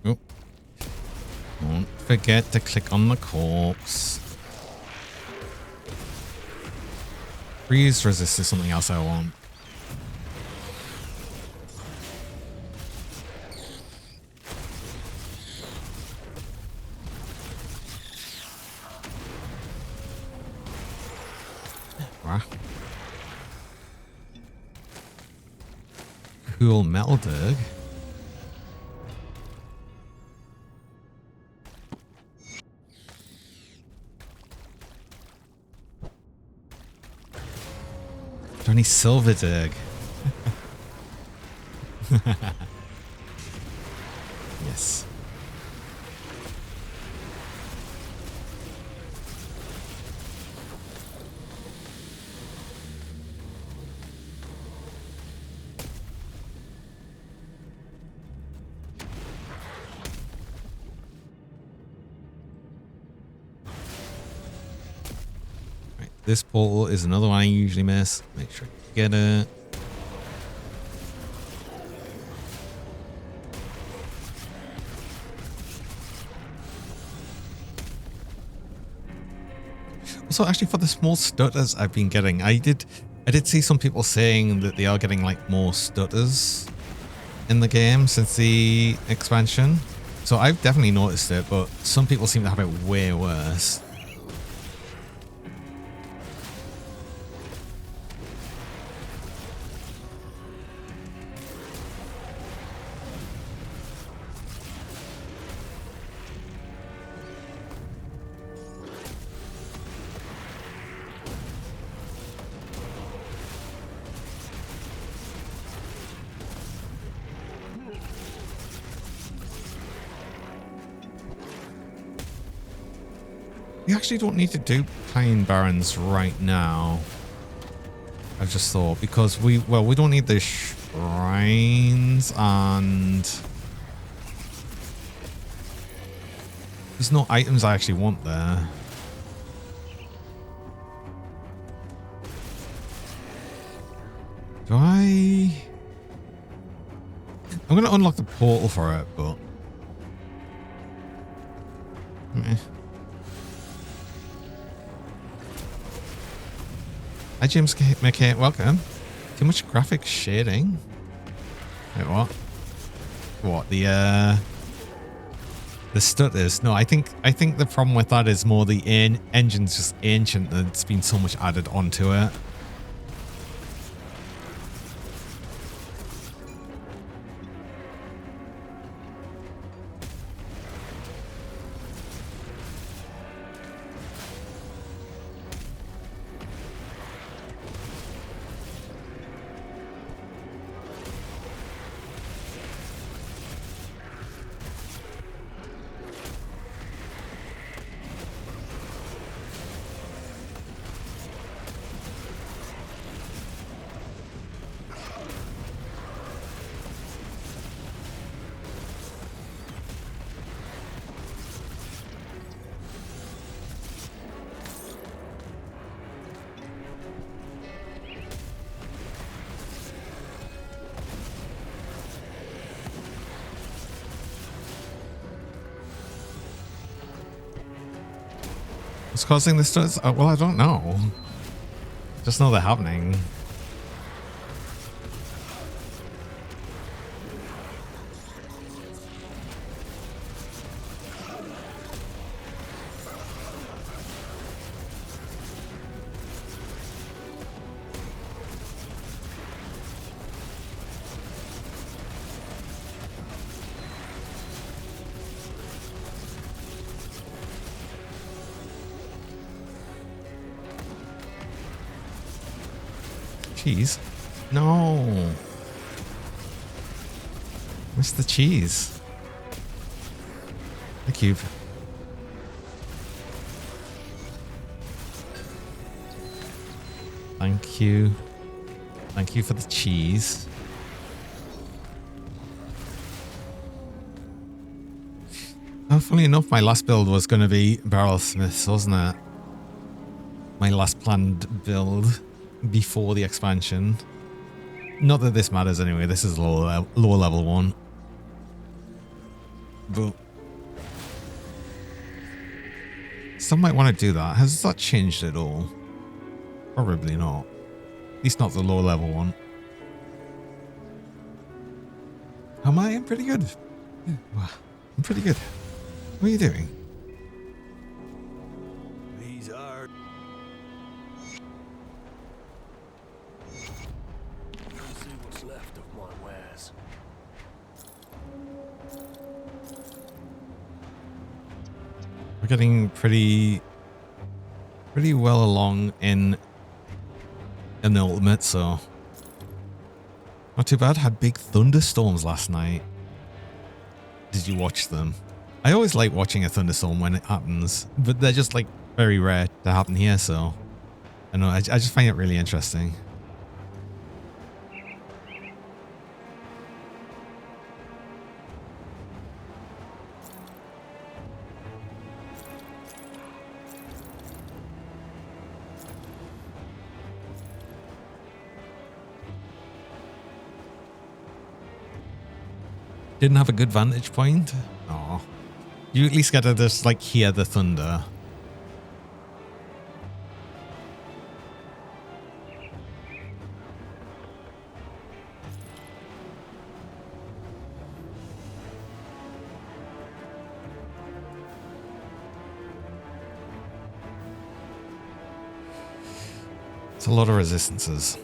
A: Oh. Don't forget to click on the corpse. Freeze resist is something else I want. Wow. Cool Meldug. Johnny Silverdig. Yes. Right, this portal is another one I usually miss. Make sure you get it. So actually for the small stutters I've been getting, I did see some people saying that they are getting like more stutters in the game since the expansion. So I've definitely noticed it, but some people seem to have it way worse. We actually don't need to do Pine Barrens right now. I've just thought, because we don't need the shrines, and there's no items I actually want there. Do I? I'm going to unlock the portal for it, but meh. Hi James McKay, welcome. Too much graphic shading. Wait, what? What, the stutters? No, I think the problem with that is more the engine's just ancient and it's been so much added onto it. What's causing the stutters? Well, I don't know. Just know they're happening. Cheese? No. Missed the cheese. The cube. Thank you. Thank you for the cheese. Funnily enough, my last build was going to be barrel smiths, wasn't it? My last planned build before the expansion. Not that this matters anyway. This is lower level one. But some might want to do that. Has that changed at all? Probably not. At least not the lower level one. Am I? I'm pretty good. I'm pretty good. What are you doing?
E: These are.
F: Let's see what's left of my wares.
A: We're getting pretty well along in the ultimate, so not too bad. Had big thunderstorms last night. Did you watch them? I always like watching a thunderstorm when it happens, but they're just like very rare to happen here, so I know I just find it really interesting. Didn't have a good vantage point? Aw. You at least get to just like hear the thunder. It's a lot of resistances.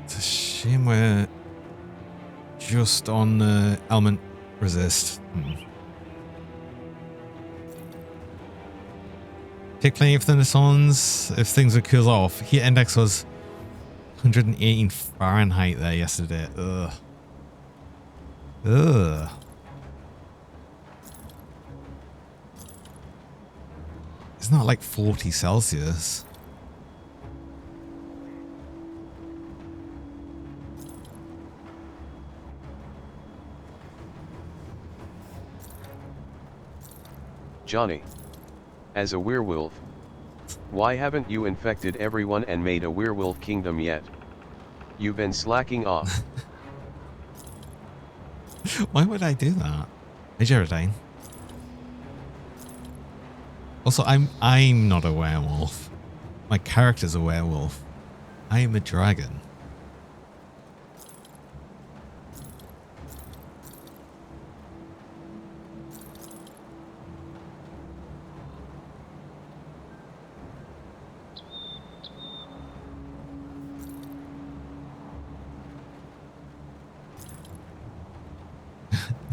A: It's a shame we're just on element resist. Take plenty of thunderstorms if things would cool off. Heat index was 118 Fahrenheit there yesterday. Ugh. Ugh. It's not like 40 Celsius.
B: Johnny. As a werewolf, why haven't you infected everyone and made a werewolf kingdom yet? You've been slacking off.
A: Why would I do that? Hey, Geraldine. Also, I'm not a werewolf. My character's a werewolf. I am a dragon.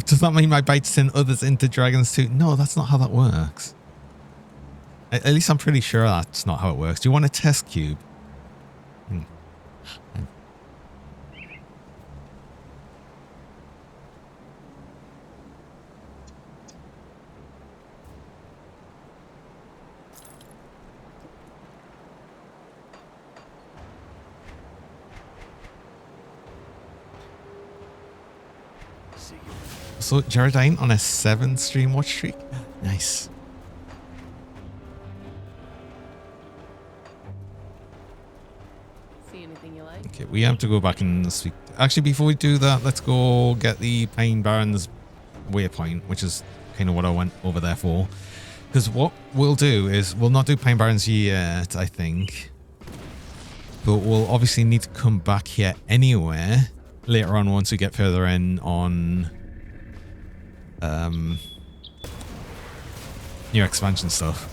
A: Does that mean my bites turn others into dragons too? No, that's not how that works. At least I'm pretty sure that's not how it works. Do you want a test cube? So Jaredine on a 7 stream watch streak. Nice.
G: See anything you like?
A: Okay, we have to go back and speak. Actually, before we do that, let's go get the Pine Barrens waypoint, which is kind of what I went over there for. Because what we'll do is we'll not do Pine Barrens yet, I think. But we'll obviously need to come back here anyway later on once we get further in on new expansion stuff.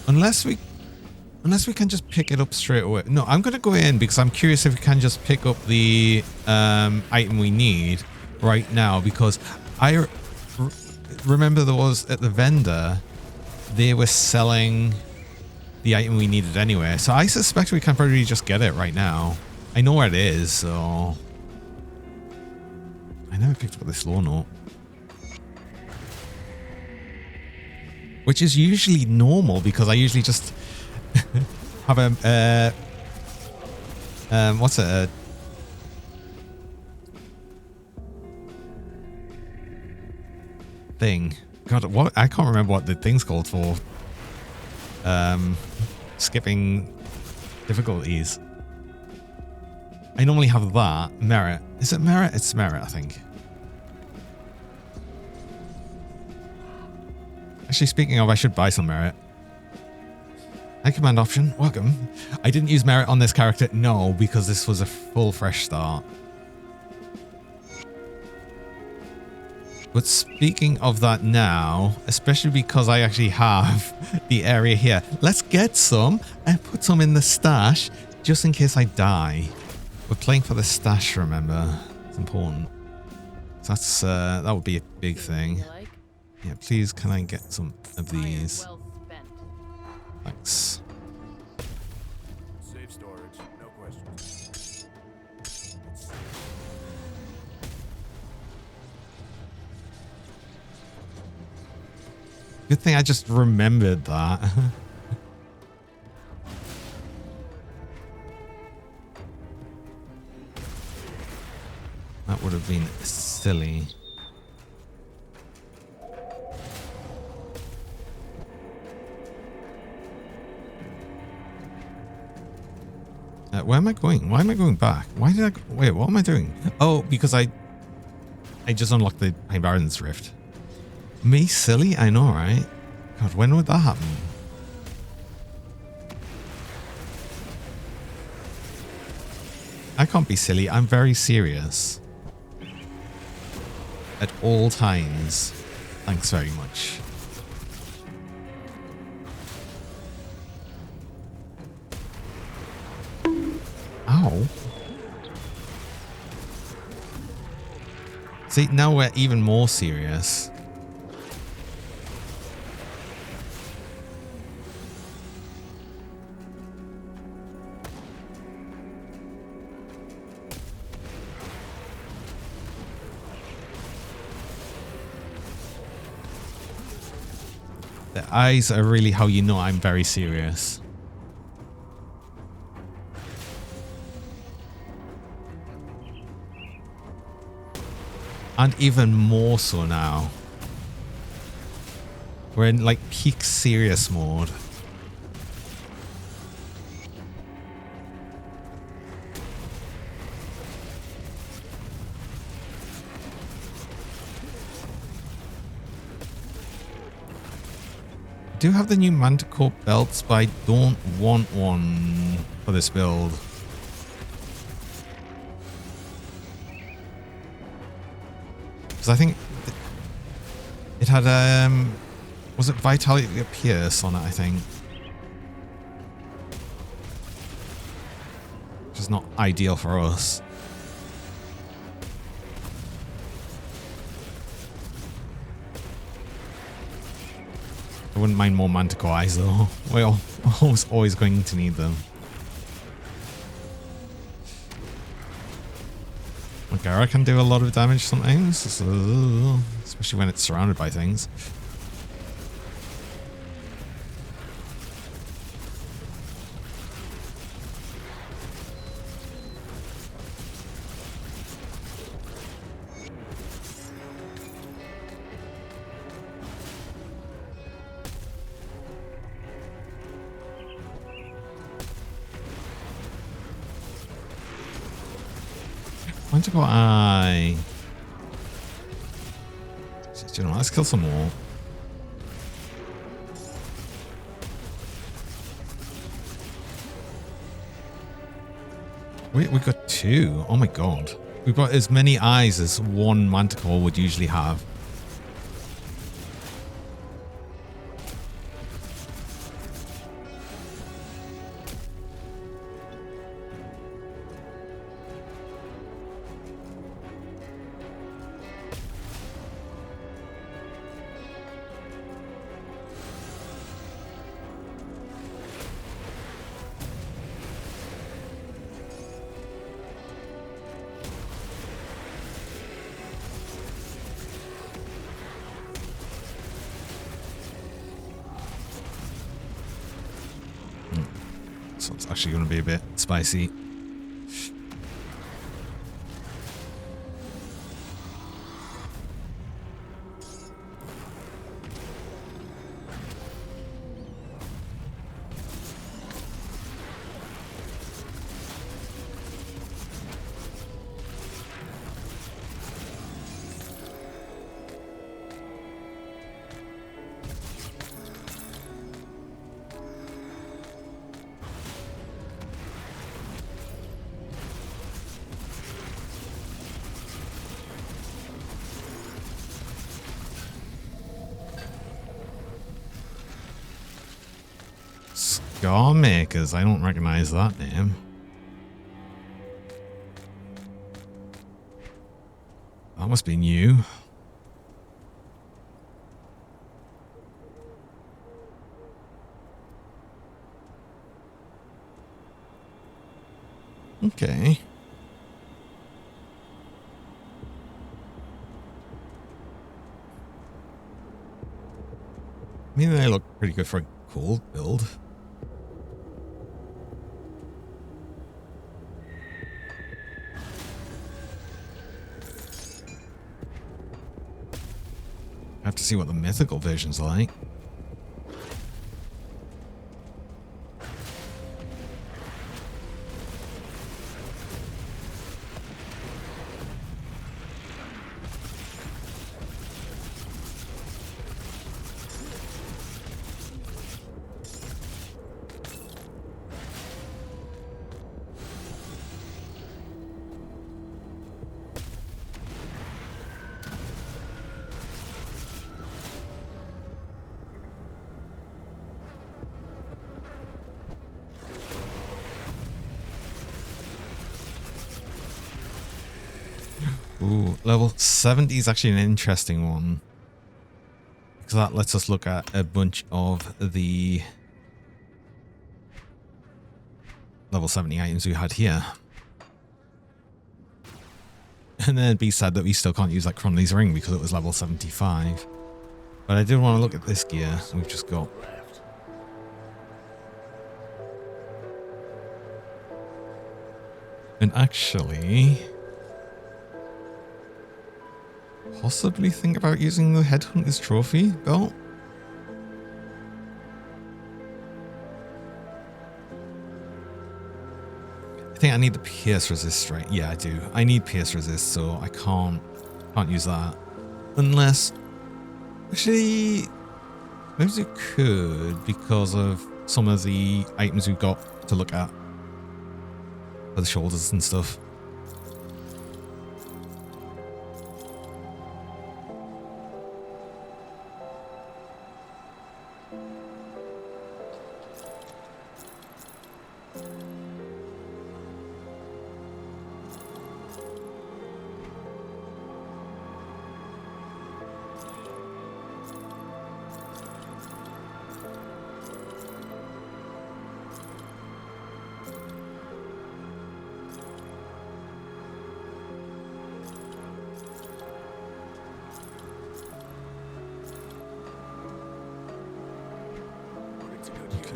A: Unless we can just pick it up straight away. No, I'm gonna go in because I'm curious if we can just pick up the item we need right now, because I remember there was at the vendor they were selling the item we needed anyway, so I suspect we can probably just get it right now. I know where it is, so I never picked up this law note, which is usually normal because I usually just have a what's it? Thing. God, what? I can't remember what the thing's called for. Skipping difficulties. I normally have that. Merit. Is it merit? It's merit, I think. Actually, speaking of, I should buy some merit. High command option. Welcome. I didn't use merit on this character. No, because this was a full fresh start. But speaking of that now, especially because I actually have the area here, let's get some and put some in the stash just in case I die. We're playing for the stash, remember? It's important. So that's that would be a big thing. Yeah, please, can I get some of these? Thanks.
F: Safe storage, no questions.
A: Good thing I just remembered that. That would have been silly. where am I going? Why am I going back? Why did I... Wait, what am I doing? Oh, because I just unlocked the High Baron's Rift. Me silly? I know, right? God, when would that happen? I can't be silly. I'm very serious. At all times. Thanks very much. Ow. See, now we're even more serious. The eyes are really how you know I'm very serious. And even more so now. We're in like peak serious mode. I do have the new Manticore belts, but I don't want one for this build. Because I think it had, was it Vitality Pierce on it, I think. Which is not ideal for us. I wouldn't mind more Manticore eyes though. We're always going to need them. Gara can do a lot of damage sometimes, especially when it's surrounded by things. Manticore eye. You know, let's kill some more. We got two. Oh my god. We've got as many eyes as one Manticore would usually have. So it's actually going to be a bit spicy. Scarmakers, I don't recognize that name. That must be new. Okay. I mean, they look pretty good for a cool build. I have to see what the mythical version's like. Ooh, level 70 is actually an interesting one. Because that lets us look at a bunch of the level 70 items we had here. And then it'd be sad that we still can't use like Cromley's ring because it was level 75. But I did want to look at this gear we've just got. And actually, possibly think about using the Headhunter's Trophy belt. I think I need the pierce resist, right? Yeah, I do. I need pierce resist, so I can't use that. Unless, actually, maybe we could because of some of the items we've got to look at for the shoulders and stuff.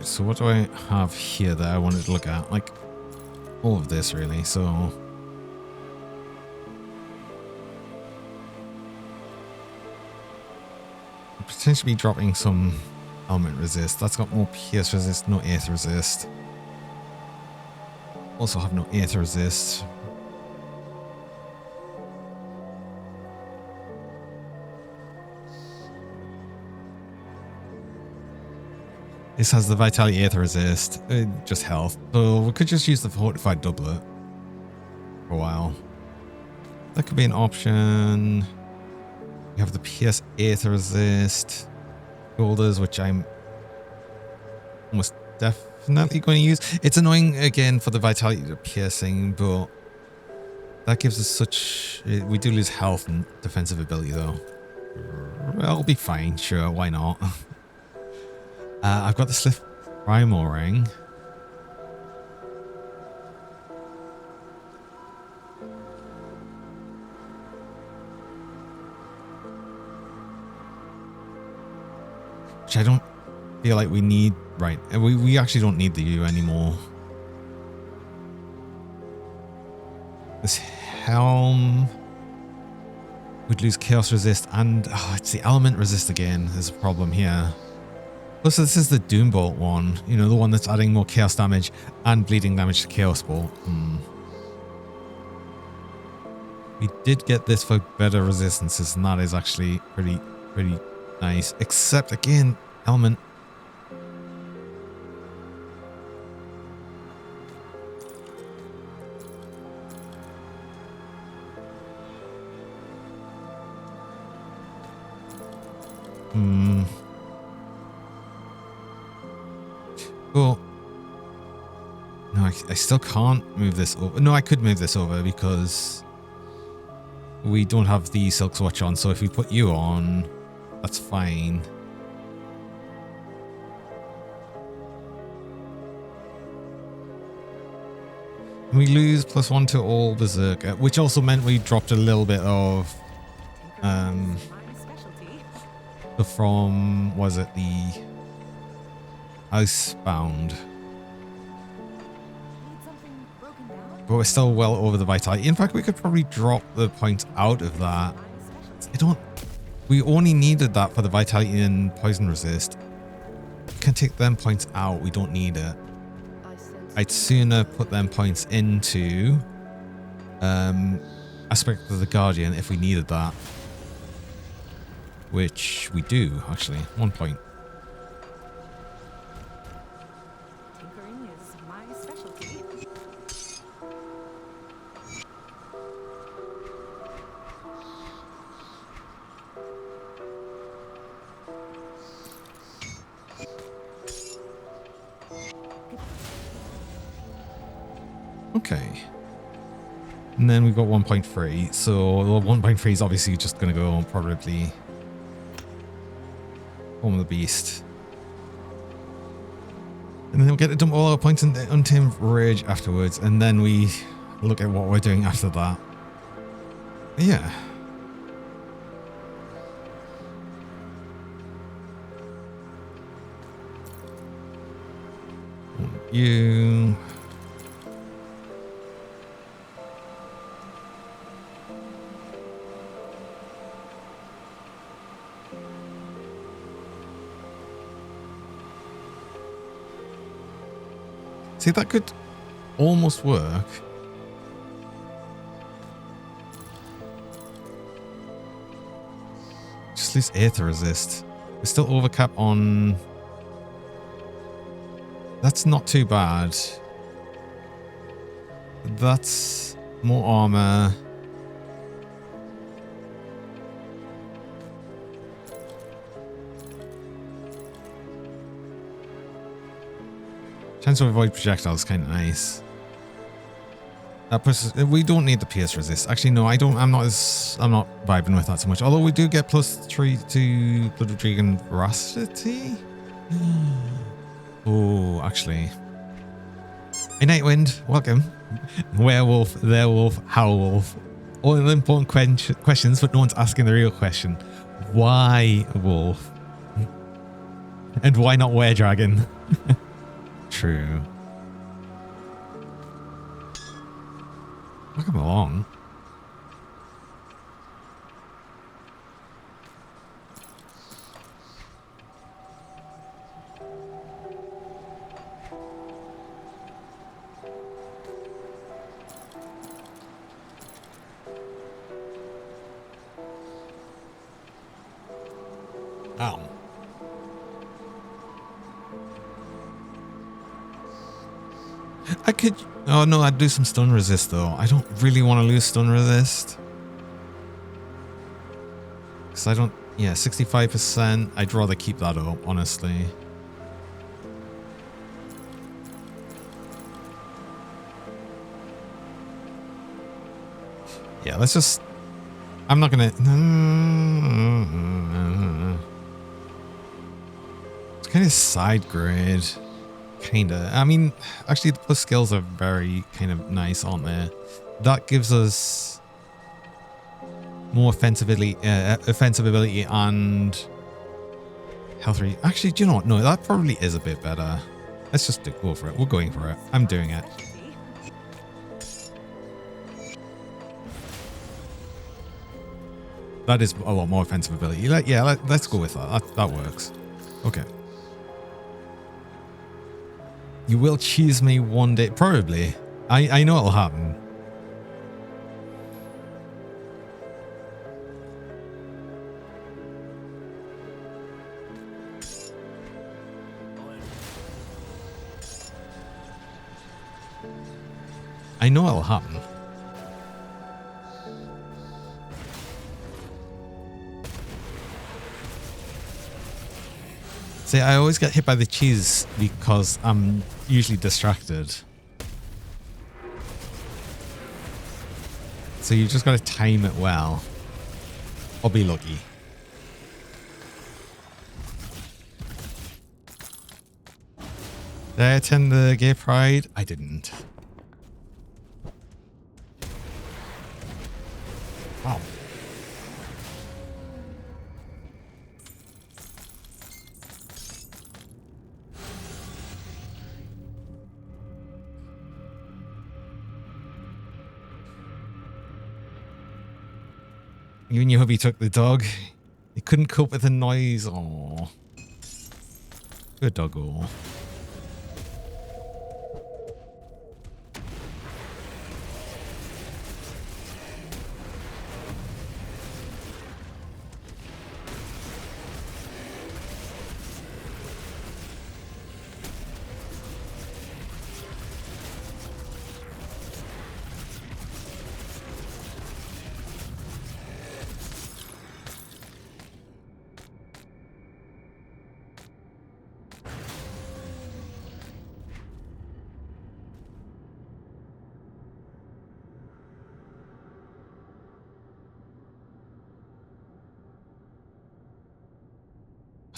A: So what do I have here that I wanted to look at? Like all of this really, so potentially dropping some element resist. That's got more pierce resist, no earth resist. Also have no earth resist. This has the Vitality Aether Resist, just health. So we could just use the Fortified Doublet for a while. That could be an option. We have the PS Aether Resist. Shoulders, which I'm almost definitely going to use. It's annoying again for the Vitality Piercing, but that gives us such... We do lose health and defensive ability though. I'll be fine, sure, why not? I've got the Slith Primal Ring. Which I don't feel like we need. Right, we actually don't need the U anymore. This helm would lose Chaos Resist and it's the Element Resist again. There's a problem here. Plus, this is the Doombolt one, you know, the one that's adding more chaos damage and bleeding damage to Chaos Bolt. We did get this for better resistances, and that is actually pretty nice. Except, again, element. Well, no, I still can't move this over. No, I could move this over because we don't have the Silk Swatch on. So if we put you on, that's fine. And we lose +1 to all Berserker, which also meant we dropped a little bit of from, was it the Housebound? But we're still well over the Vitality. In fact, we could probably drop the points out of that. We only needed that for the Vitality and Poison Resist. We can take them points out. We don't need it. I'd sooner put them points into Aspect of the Guardian if we needed that. Which we do, actually. 1 point.
C: Tinkering is my specialty.
A: Okay. And then we've got 1.3. So 1.3 is obviously just going to go probably Home of the Beast. And then we'll get to dump all our points in the Untamed Rage afterwards. And then we look at what we're doing after that. But yeah. You... See, that could almost work. Just lose Aether Resist. We're still overcap on... That's not too bad. That's more armor. Chance to avoid projectiles is kind of nice. That puts, we don't need the pierce resist. Actually, no, I don't. I'm not vibing with that so much. Although we do get +3 to Blood of Dragon Veracity. Oh, actually. Hey, Nightwind, welcome. Werewolf, Werewolf, Howlwolf. All important questions, but no one's asking the real question. Why Wolf? And why not Were-Dragon? True. Welcome along. Oh. I could... Oh no, I'd do some stun resist though. I don't really want to lose stun resist. Because I don't... Yeah, 65%. I'd rather keep that up, honestly. Yeah, let's just... I'm not gonna... It's kind of side grade. Kinda. I mean, actually the plus skills are very kind of nice, aren't they? That gives us more offensive ability and health rate. Actually, do you know what? No, that probably is a bit better. Let's just go for it. We're going for it. I'm doing it. That is a lot more offensive ability. Yeah, let's go with that. That works. Okay. You will choose me one day. Probably. I know it'll happen. I know it'll happen. See, I always get hit by the cheese because I'm usually distracted. So you've just got to time it well. Or be lucky. Did I attend the gay pride? I didn't. Wow. Even your hubby took the dog. He couldn't cope with the noise. Oh, good doggo.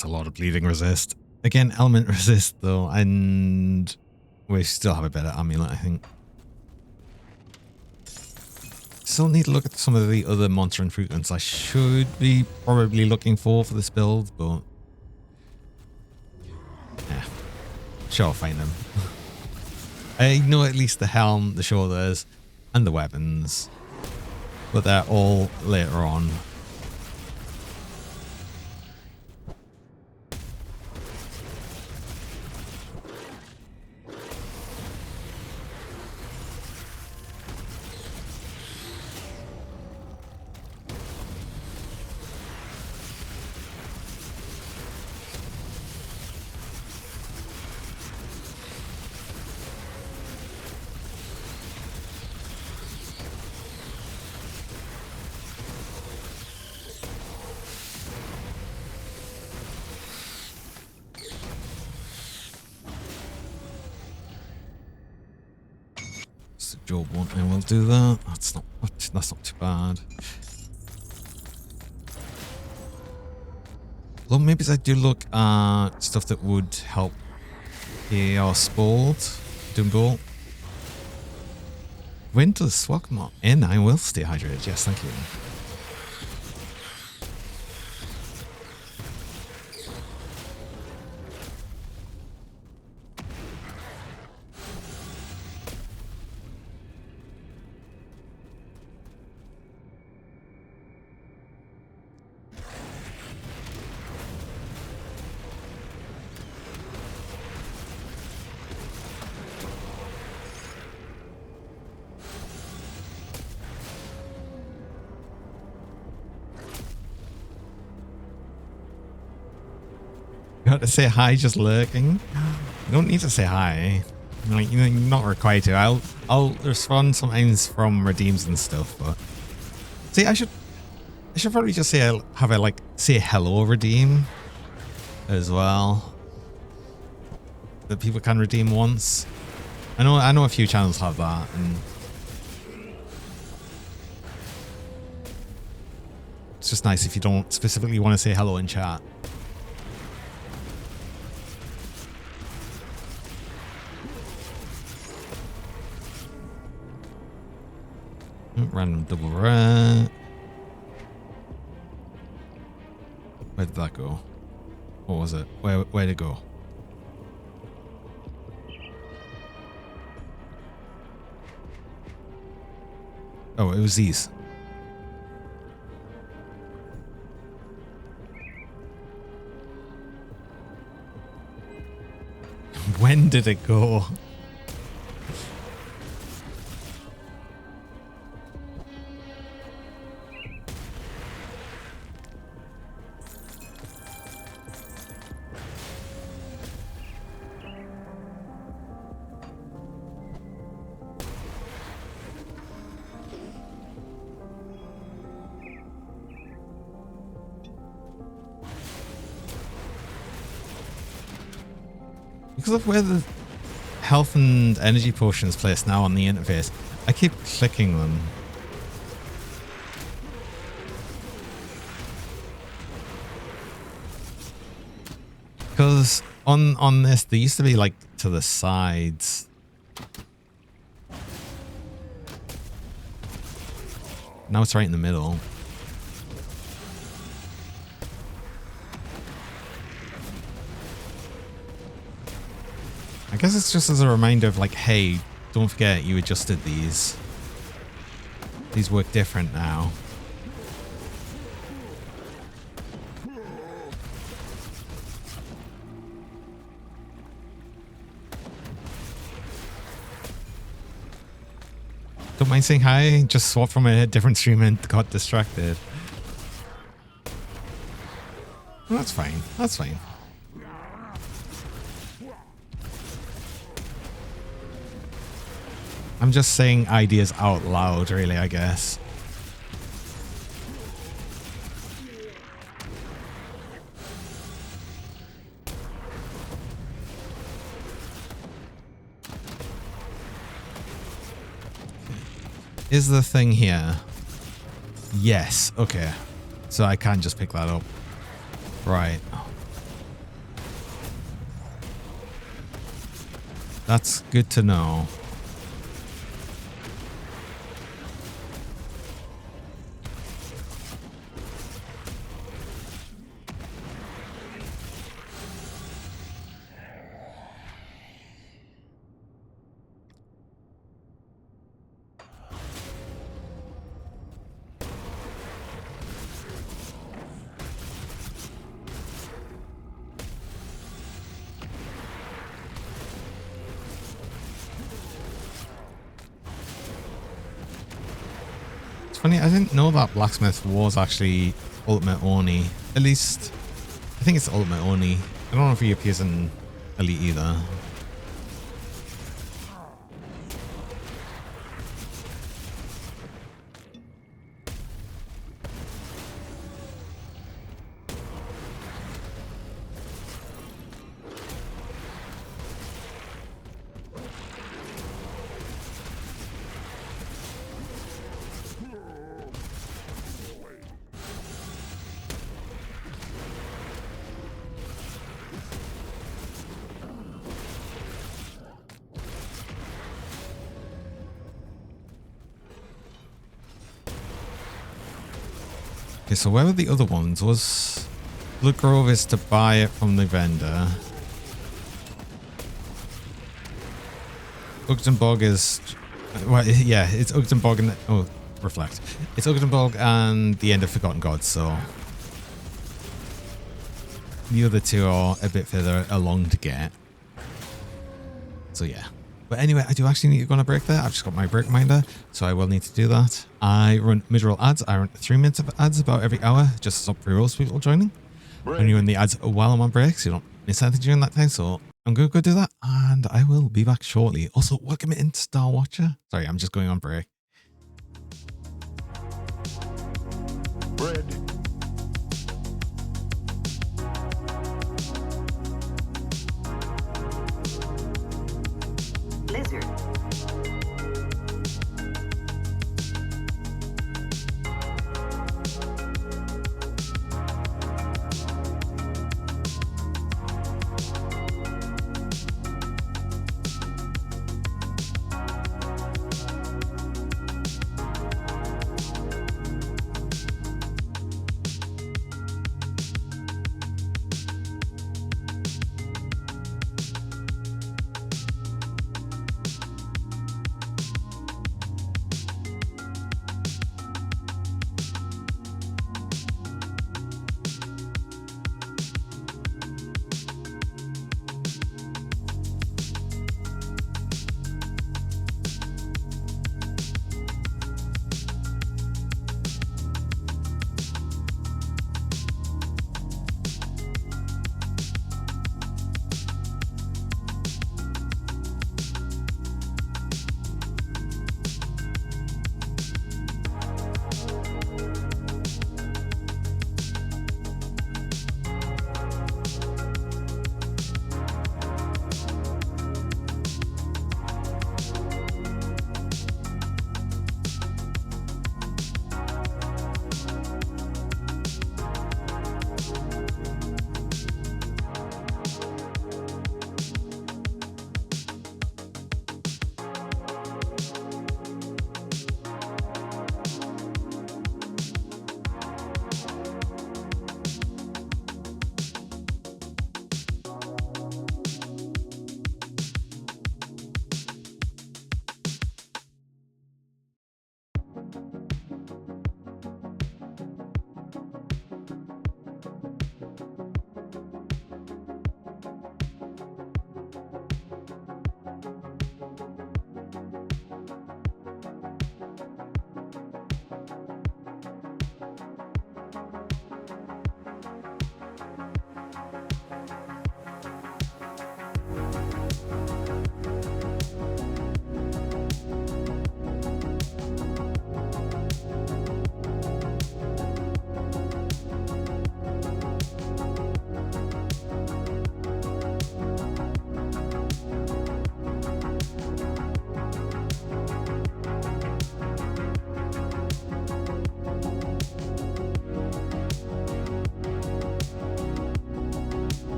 A: That's a lot of bleeding resist. Again, element resist though, and we still have a better amulet, I think. Still need to look at some of the other monster infrequents I should be probably looking for this build, but yeah, sure I'll find them. I know at least the helm, the shoulders, and the weapons, but they're all later on. Job one, I will do that. That's not too bad. Well, maybe I do look at stuff that would help Chaos&Bleed, Doombolt. When does swag come in? I will stay hydrated. Yes, thank you. You have to say hi just lurking. You don't need to say hi. Like, you're not required to. I'll respond sometimes from redeems and stuff, but see, I should probably just say say hello redeem as well. That people can redeem once. I know a few channels have that, and it's just nice if you don't specifically want to say hello in chat. Random double red. Where did that go? What was it? Where did it go? Oh, it was these. When did it go? Because of where the health and energy potions placed now on the interface, I keep clicking them. Because on this, they used to be like to the sides. Now it's right in the middle. I guess it's just as a reminder of like, hey, don't forget you adjusted these. These work different now. Don't mind saying hi, just swapped from a different stream and got distracted. Well, that's fine, that's fine. I'm just saying ideas out loud, really, I guess. Is the thing here? Yes, okay. So I can just pick that up. Right. That's good to know. Funny, I didn't know that Blacksmith was actually Ultimate Oni. At least, I think it's Ultimate Oni. I don't know if he appears in Elite either. Okay, so where were the other ones? Was Blood Grove is to buy it from the vendor. Ugdenborg is... Well, yeah, it's Ugdenborg and... Oh, reflect. It's Ugdenborg and the End of Forgotten Gods, so... The other two are a bit further along to get. So yeah. But anyway, I do actually need to go on a break there. I've just got my break reminder, so I will need to do that. I run mid-roll ads. I run 3 minutes of ads about every hour, just to stop pre-rolls people joining. And you run the ads while I'm on break, so you don't miss anything during that time. So I'm going to go do that, and I will be back shortly. Also, welcome in Star Watcher. Sorry, I'm just going on break.
E: Bread.
H: Lizard.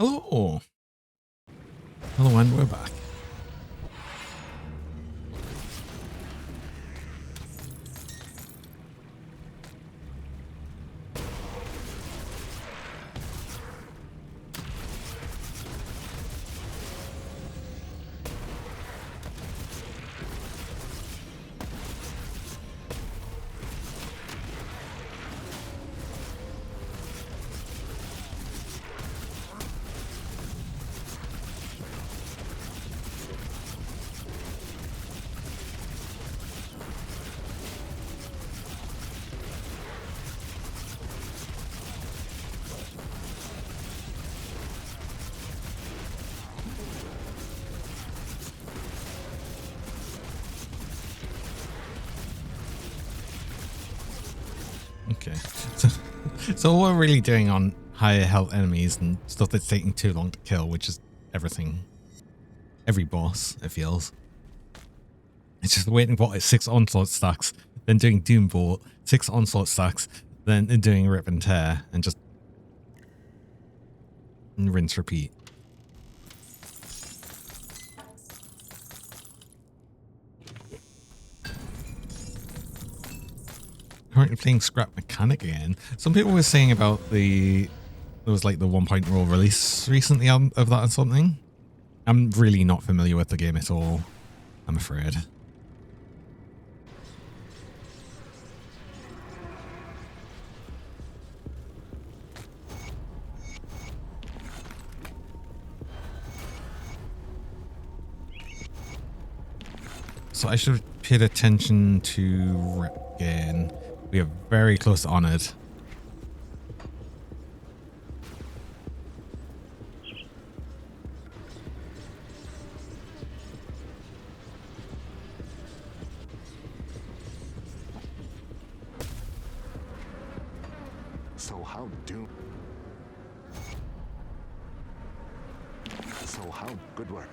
A: Hello. Hello, and we're back. Okay, so what we're really doing on higher health enemies and stuff that's taking too long to kill, which is everything, every boss, it feels. It's just waiting for 6 onslaught stacks, then doing Doom Bolt, 6 onslaught stacks, then doing Rip and Tear, and just rinse, repeat. Currently playing Scrap Mechanic again. Some people were saying about there was like the 1.0 release recently of that or something. I'm really not familiar with the game at all, I'm afraid. So I should have paid attention to Rip again. We are very close to Honored.
E: So how good work.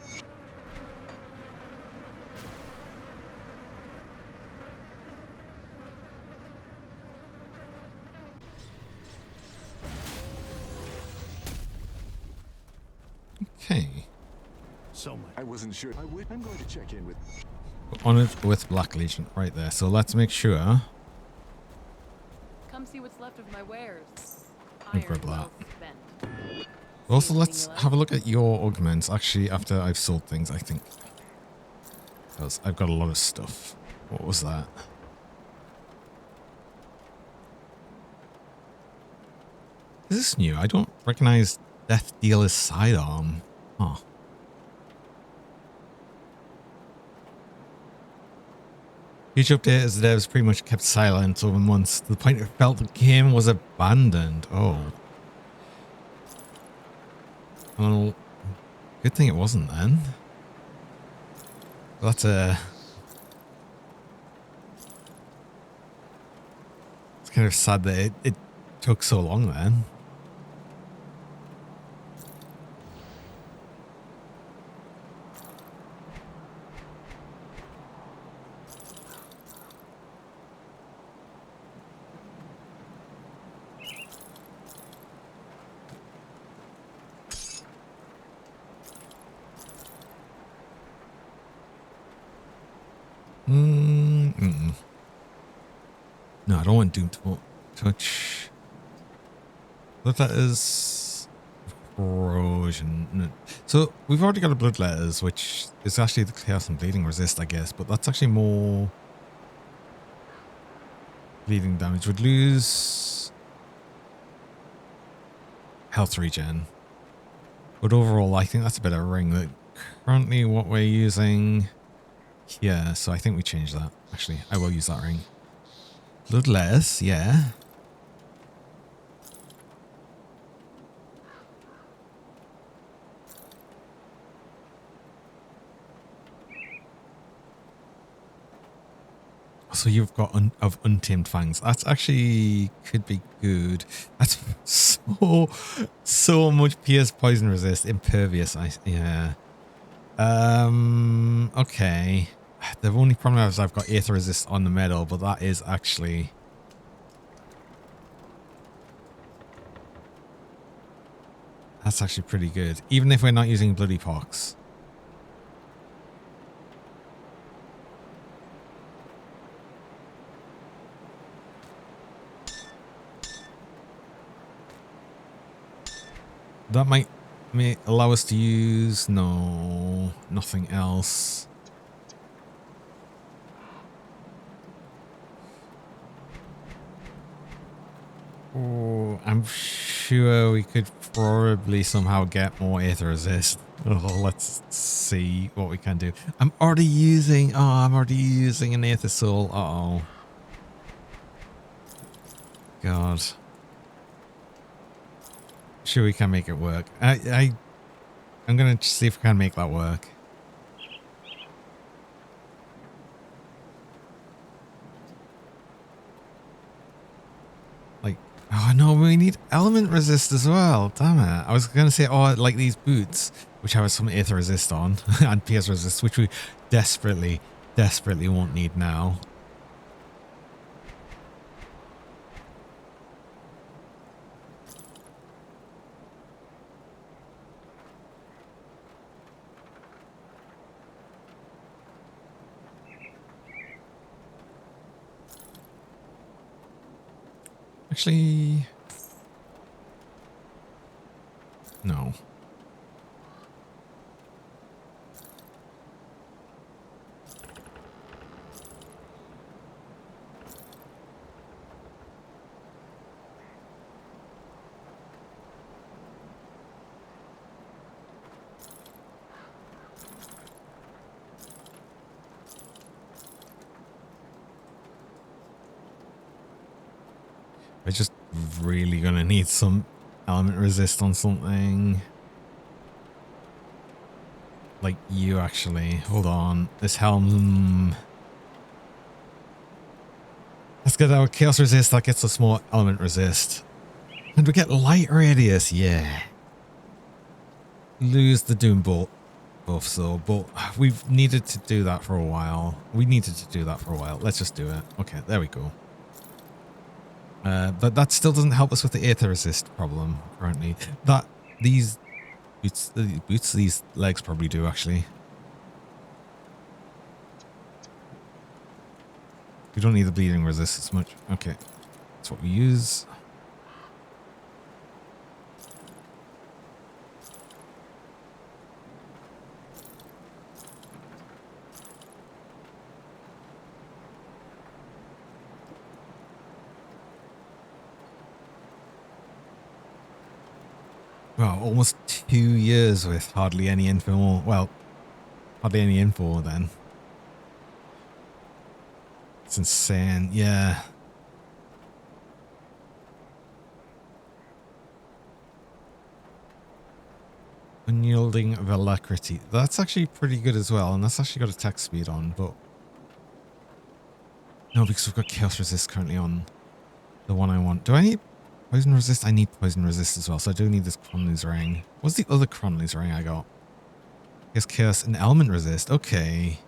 A: Okay.
F: So much.
E: I wasn't sure. I'm going to check in with.
A: Honored with Black Legion right there. So let's make sure.
G: Come see what's left of my wares.
A: I'll grab
G: Iron
A: that.
G: well spent.
A: Also,
G: See
A: let's
G: anything you like?
A: have a look at your augments. Actually, after I've sold things, I think. Because I've got a lot of stuff. What was that? Is this new? I don't recognize Death Dealer's sidearm. Huh. Huge update as the devs pretty much kept silent over months to the point it felt the game was abandoned. Oh. Well, good thing it wasn't then. That's a... It's kind of sad that it took so long then. No, I don't want Doom to touch. Blood Letters. Corrosion. No. So we've already got a Blood Letters, which is actually the Chaos and Bleeding resist, I guess, but that's actually more bleeding damage. Would lose health regen. But overall, I think that's a better ring. That currently what we're using. Yeah, so I think we changed that. Actually, I will use that ring. Bloodless, yeah. So you've got of Untamed Fangs. That's actually could be good. That's so much PS poison resist. Impervious. Yeah. Okay. The only problem is I've got Aether resist on the metal, but that is actually... That's actually pretty good. Even if we're not using bloody pox. That may allow us to use... No, nothing else. Oh, I'm sure we could probably somehow get more aether resist. Oh, let's see what we can do. I'm already using an aether soul. Uh-oh. God. Sure we can make it work. I'm gonna see if we can make that work. Like, oh no, we need element resist as well. Damn it. I was gonna say, oh, like these boots, which have some aether resist on, and pierce resist, which we desperately won't need now. Actually, no. We're just really gonna need some element resist on something. Like you, actually. Hold on. This helm... Let's get our chaos resist. That gets us more element resist. And we get light radius. Yeah. Lose the doom bolt buff, so, but we've needed to do that for a while. Let's just do it. Okay, there we go. But that still doesn't help us with the aether resist problem currently. These boots, these legs probably do actually. We don't need the bleeding resist as much. Okay, that's what we use. Well, almost 2 years with hardly any info. Well, hardly any info then. It's insane. Yeah. Unyielding of alacrity. That's actually pretty good as well. And that's actually got attack speed on, but... No, because we've got chaos resist currently on the one I want. Do I need... Poison resist? I need poison resist as well, so I do need this Cronley's ring. What's the other Cronley's ring I got? I guess chaos and element resist. Okay.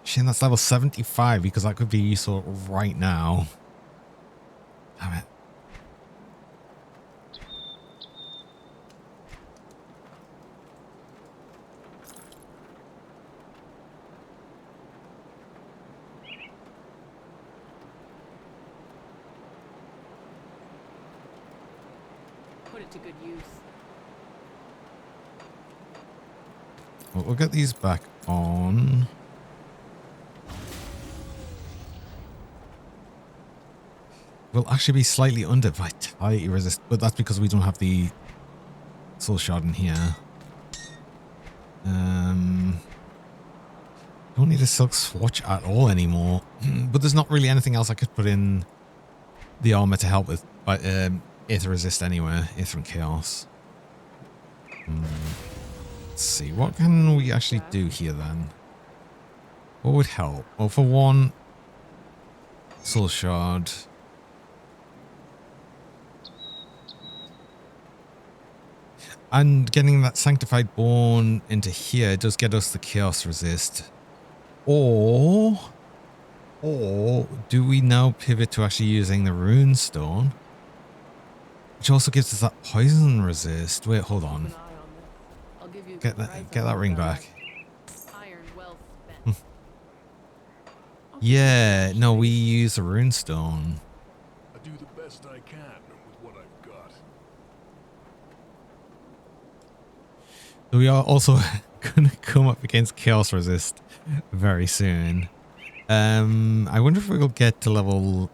A: Shit, that's level 75 because that could be useful right now. Damn it.
G: Put it to good use.
A: Well, we'll get these back on. We'll actually be slightly under vitality resist, but that's because we don't have the soul shard in here. Don't need a silk swatch at all anymore, but there's not really anything else I could put in the armor to help with aether resist anyway. Aether and chaos. Let's see, what can we actually do here then? What would help? Well, for one, soul shard. And getting that sanctified bone into here does get us the chaos resist. Or do we now pivot to actually using the rune stone? Which also gives us that poison resist. Wait, hold
G: Keep
A: on.
G: an eye on them. I'll give you a
A: Get
G: good price
A: that
G: on
A: ring
G: all
A: back.
G: Iron well spent.
A: Yeah, no, we use a runestone.
F: I do the best I can with what I've got.
A: So we are also going to come up against Chaos Resist very soon. I wonder if we'll get to level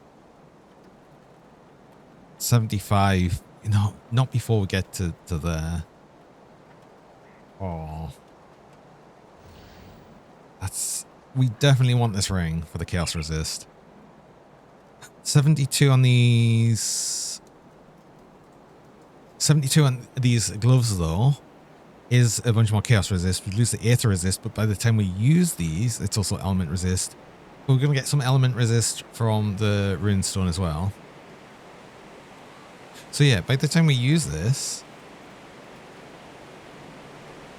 A: 75. No, not before we get to there. Oh. We definitely want this ring for the Chaos Resist. 72 on these... 72 on these gloves, though, is a bunch more Chaos Resist. We lose the Aether Resist, but by the time we use these, it's also Element Resist. We're going to get some Element Resist from the Runestone as well. So yeah, by the time we use this,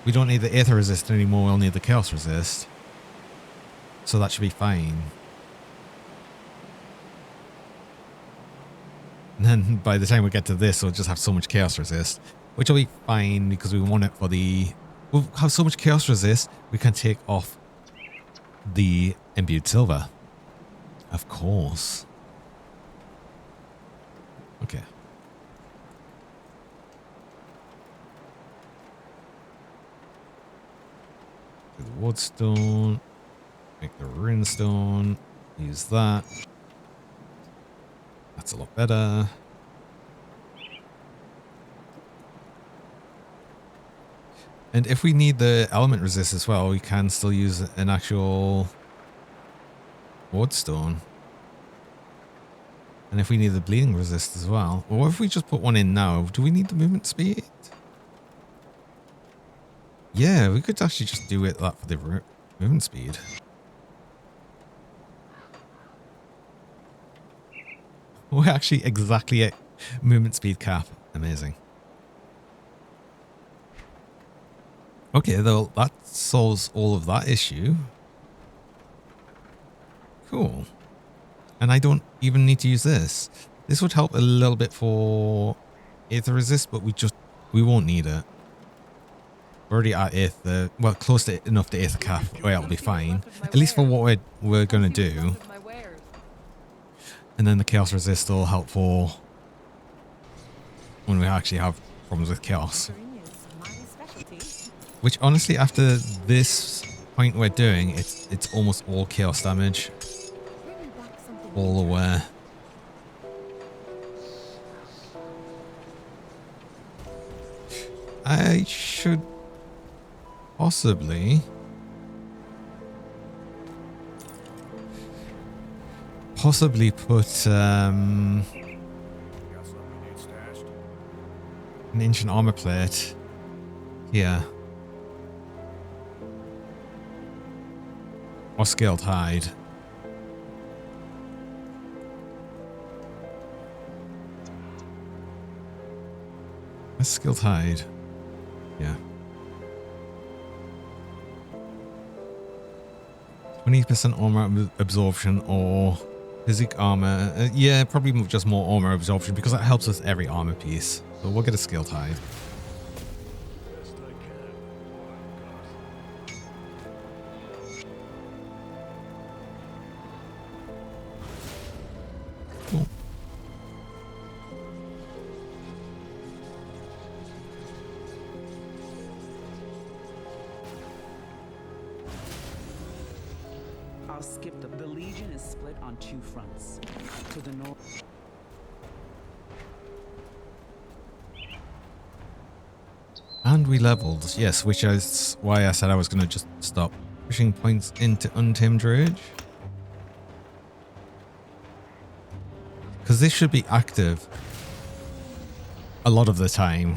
A: we don't need the Aether Resist anymore, we'll need the Chaos Resist. So that should be fine. And then by the time we get to this, we'll just have so much Chaos Resist, which will be fine because we want it for the... We'll have so much Chaos Resist, we can take off the Imbued Silver. Of course. Okay. Do the Woodstone. Make the Runestone. Use that. That's a lot better. And if we need the element resist as well, we can still use an actual Woodstone. And if we need the bleeding resist as well, or if we just put one in now, do we need the movement speed? Yeah, we could actually just do it that for the movement speed. We're actually exactly at movement speed cap. Amazing. Okay, though, that solves all of that issue. Cool. And I don't even need to use this. This would help a little bit for Aether Resist, but we won't need it. We're already at Aether, well, close to enough to Aether cap, where it'll be fine. At least for what we're going to do. And then the Chaos Resist will help for when we actually have problems with Chaos. Which honestly, after this point we're doing, it's almost all Chaos damage. All aware. I should possibly put an ancient armor plate here. Or scaled hide. A skilled hide. Yeah. 20% armor absorption or physic armor. Yeah, probably just more armor absorption because that helps with every armor piece. So we'll get a skilled hide. Cool.
H: I'll skip the Legion is split on two fronts. To the north.
A: And we leveled, yes, which is why I said I was going to just stop pushing points into Untamed Rage. Because this should be active a lot of the time.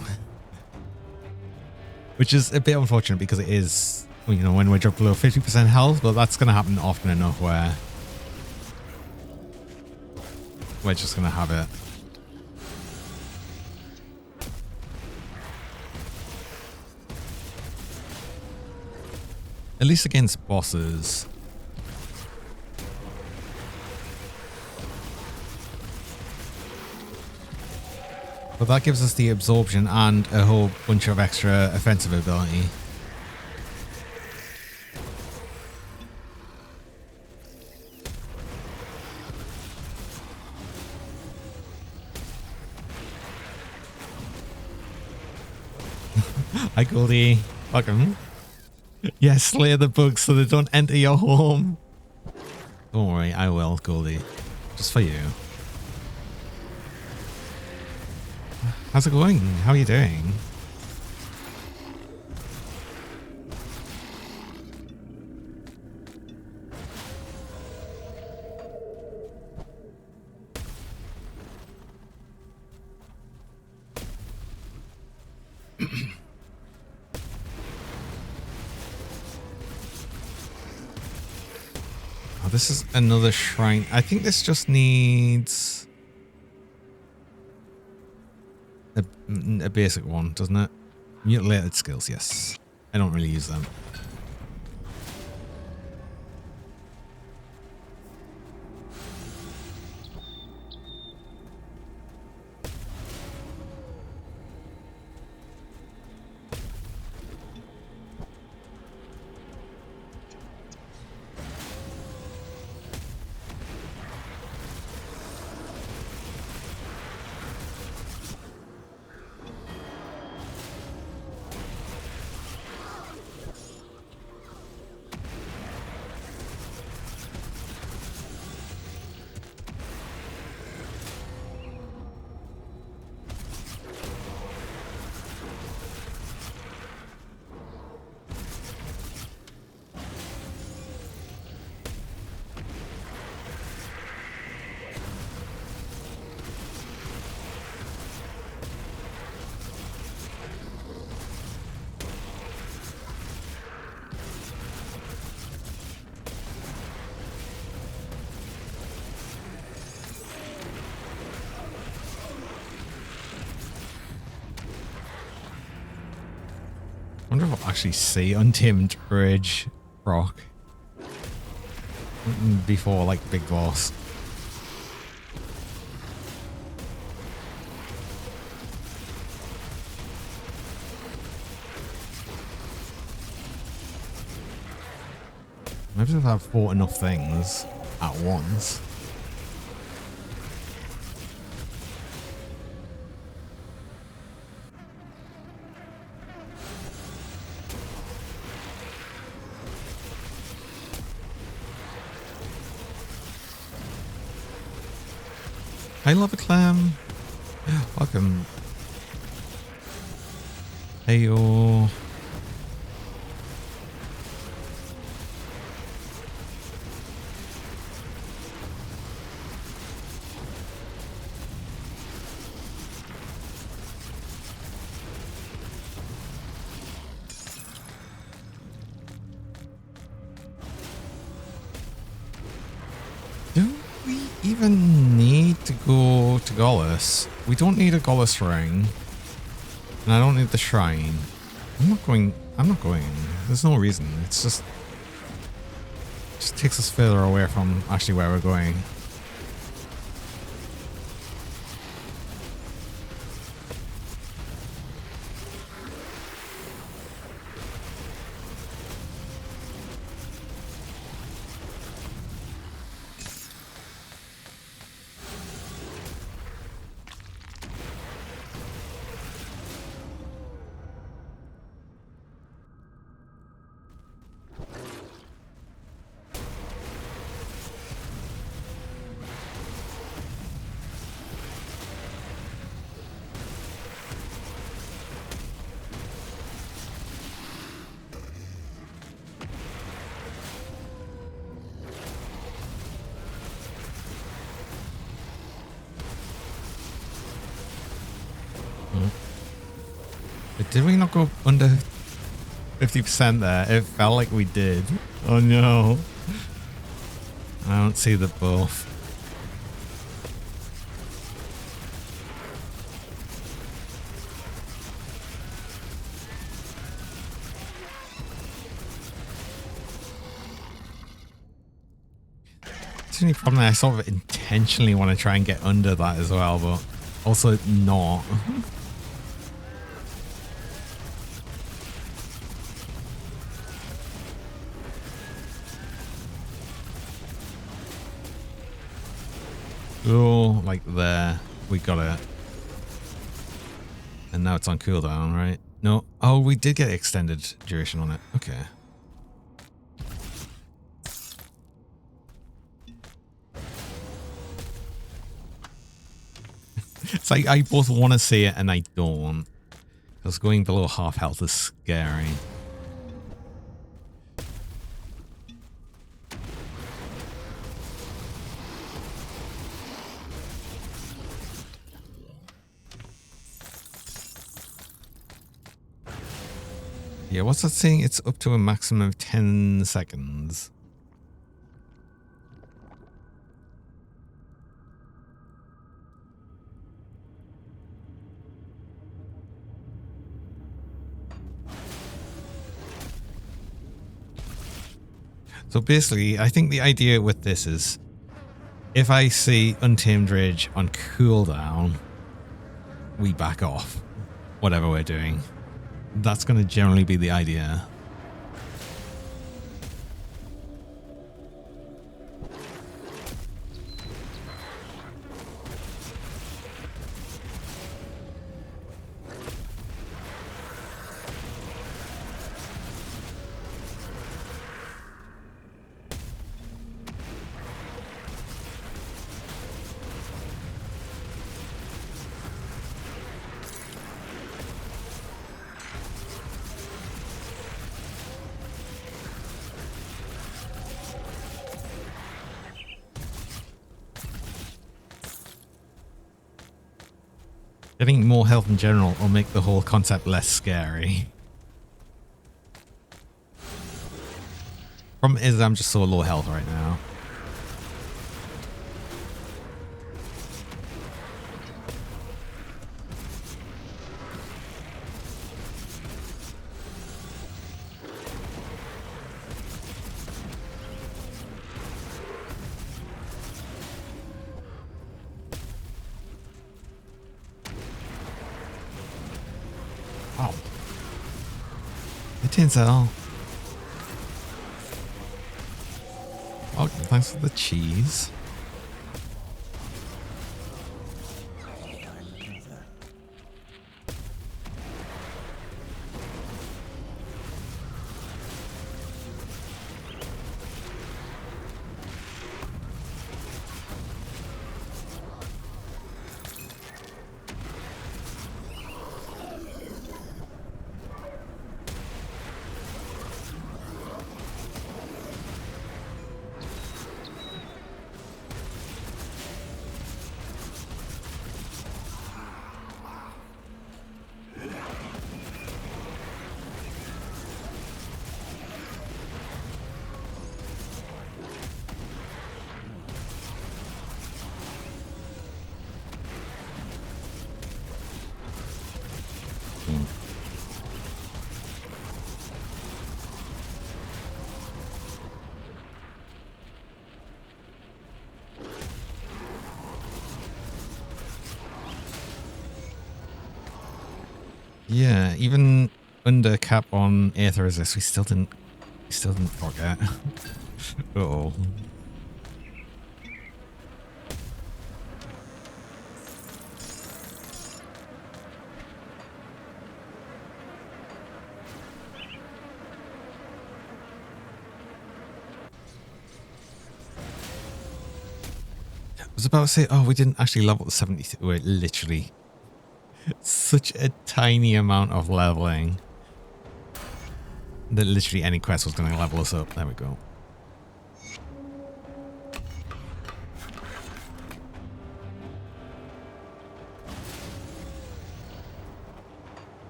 A: Which is a bit unfortunate because it is, you know, when we drop below 50% health, but that's going to happen often enough where we're just going to have it. At least against bosses. But that gives us the absorption and a whole bunch of extra offensive ability. Hi, Goldie. Welcome. Yes, slay the bugs so they don't enter your home. Don't worry, I will, Goldie. Just for you. How's it going? How are you doing? Oh, this is another shrine. I think this just needs a basic one, doesn't it? Mutilated skills, yes. I don't really use them. I wonder if I'll actually see Untamed Rage proc before like Big Boss. Maybe if I've fought enough things at once. Hey, Lava Clam. Welcome. Hey, yo. Even need to go to Gollus. We don't need a Gollus ring. And I don't need the shrine. I'm not going. There's no reason. It's just takes us further away from actually where we're going. But did we not go under 50% there? It felt like we did. Oh no. I don't see the buff. It's the only problem. I sort of intentionally want to try and get under that as well, but Also not. Oh, like there. We got it. And now it's on cooldown, right? No. Oh, we did get extended duration on it. Okay. It's like I both want to see it and I don't. Because going below half health is scary. Yeah, what's that saying? It's up to a maximum of 10 seconds. So basically, I think the idea with this is if I see Untamed Rage on cooldown, we back off. Whatever we're doing. That's going to generally be the idea. Getting more health in general will make the whole concept less scary. Problem is I'm just so low health right now. Wow. Tinsel. Oh, thanks for the cheese. Yeah, even under cap on Aether Resist, we still didn't forget. Uh-oh. I was about to say, oh, we didn't actually level the 70. We're literally such a tiny amount of leveling that literally any quest was going to level us up. There we go.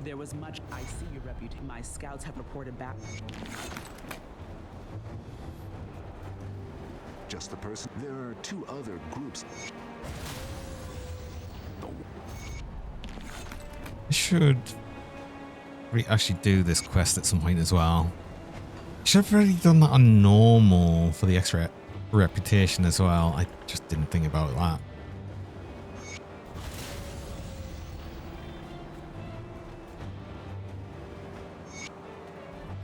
H: There was much. I see your reputation. My scouts have reported back.
E: Just the person. There are two other groups.
A: I should actually do this quest at some point as well. Should have already done that on normal for the extra reputation as well. I just didn't think about that.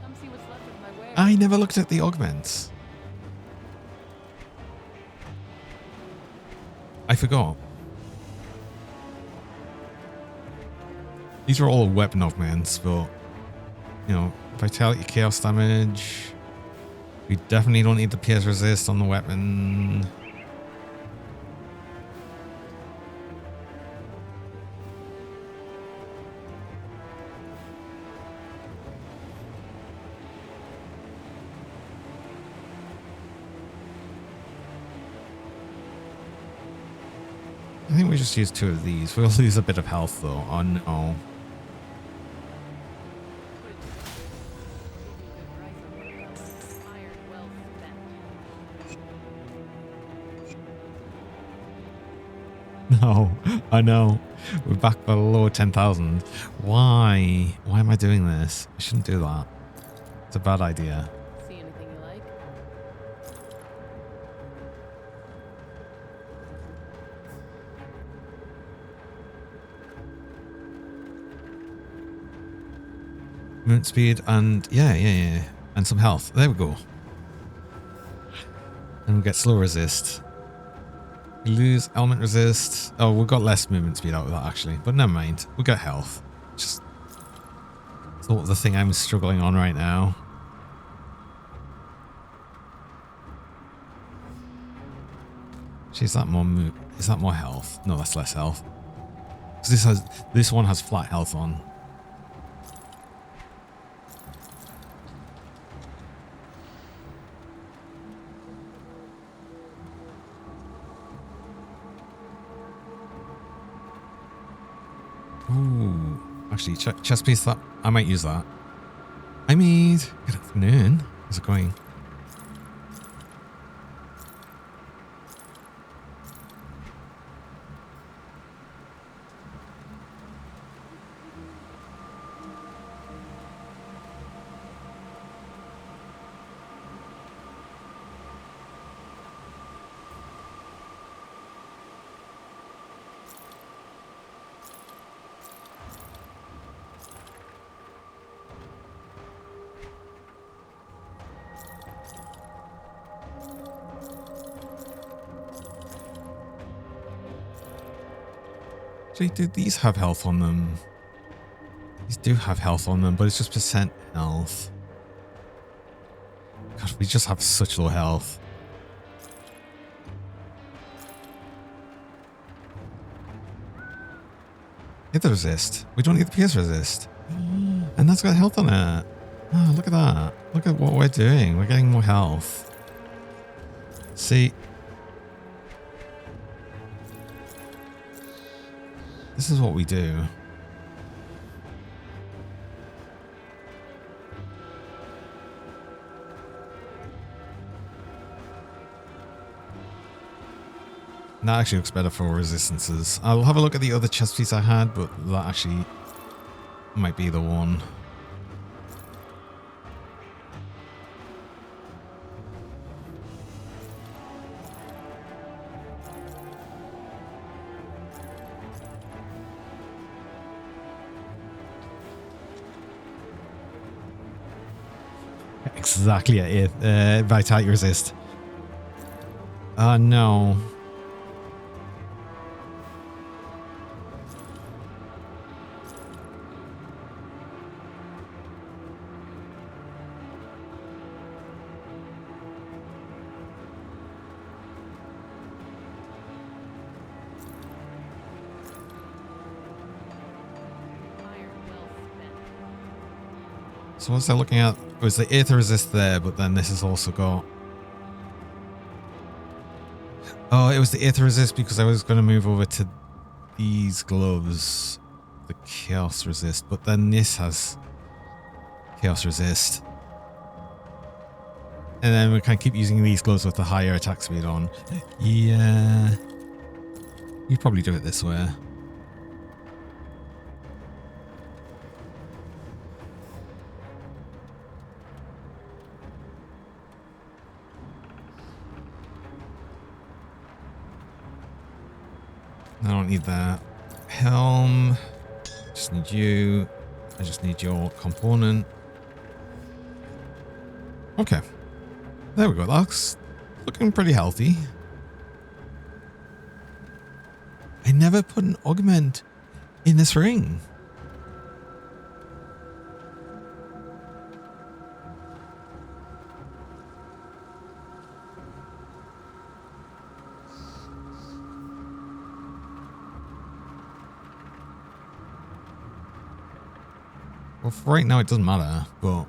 G: Come see what's left of my werewolf.
A: I never looked at the augments. I forgot. These are all weapon augments, but you know, vitality, chaos damage. We definitely don't need the pierce resist on the weapon. I think we just use 2 of these. We'll lose a bit of health though. Oh no.
G: Iron well spent.
A: No, I know. We're back below 10,000. Why? Why am I doing this? I shouldn't do that. It's a bad idea.
G: See anything you like?
A: Movement speed and yeah. And some health. There we go. And we get slow resist. We lose element resist. Oh, we've got less movement speed out of that actually. But never mind. We got health. Just sort of the thing I'm struggling on right now. Is that more is that more health? No, that's less health. Because this one has flat health on. Ooh, actually, chest piece. That I might use that. I mean, good afternoon. How's it going? Actually, do these have health on them? These do have health on them, but it's just percent health. God, we just have such low health. Hit the resist. We don't need the pierce resist. And that's got health on it. Oh, look at that. Look at what we're doing. We're getting more health. See? This is what we do. That actually looks better for resistances. I'll have a look at the other chest piece I had, but that actually might be the one. Exactly at it. Vitality resist. Oh no. So what's that looking at? It was the Aether Resist there, but then this has also got... Oh, it was the Aether Resist because I was going to move over to these gloves. The Chaos Resist, but then this has Chaos Resist. And then we can keep using these gloves with the higher attack speed on. Yeah. You probably do it this way. I don't need that. Helm. Just need you. I just need your component. Okay. There we go. That's looking pretty healthy. I never put an augment in this ring. Well, for right now it doesn't matter, but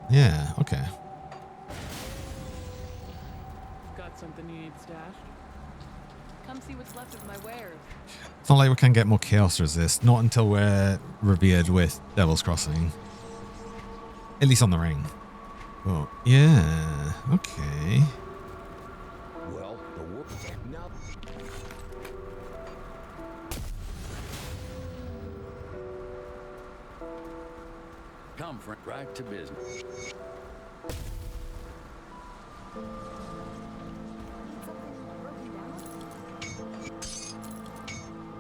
A: yeah, okay.
G: Got something you need stashed? Come see what's left of my wares.
A: It's not like we can get more chaos resist, not until we're revered with Devil's Crossing. At least on the ring. Oh, yeah, okay.
D: Well, the work now. Come, friend, right to business.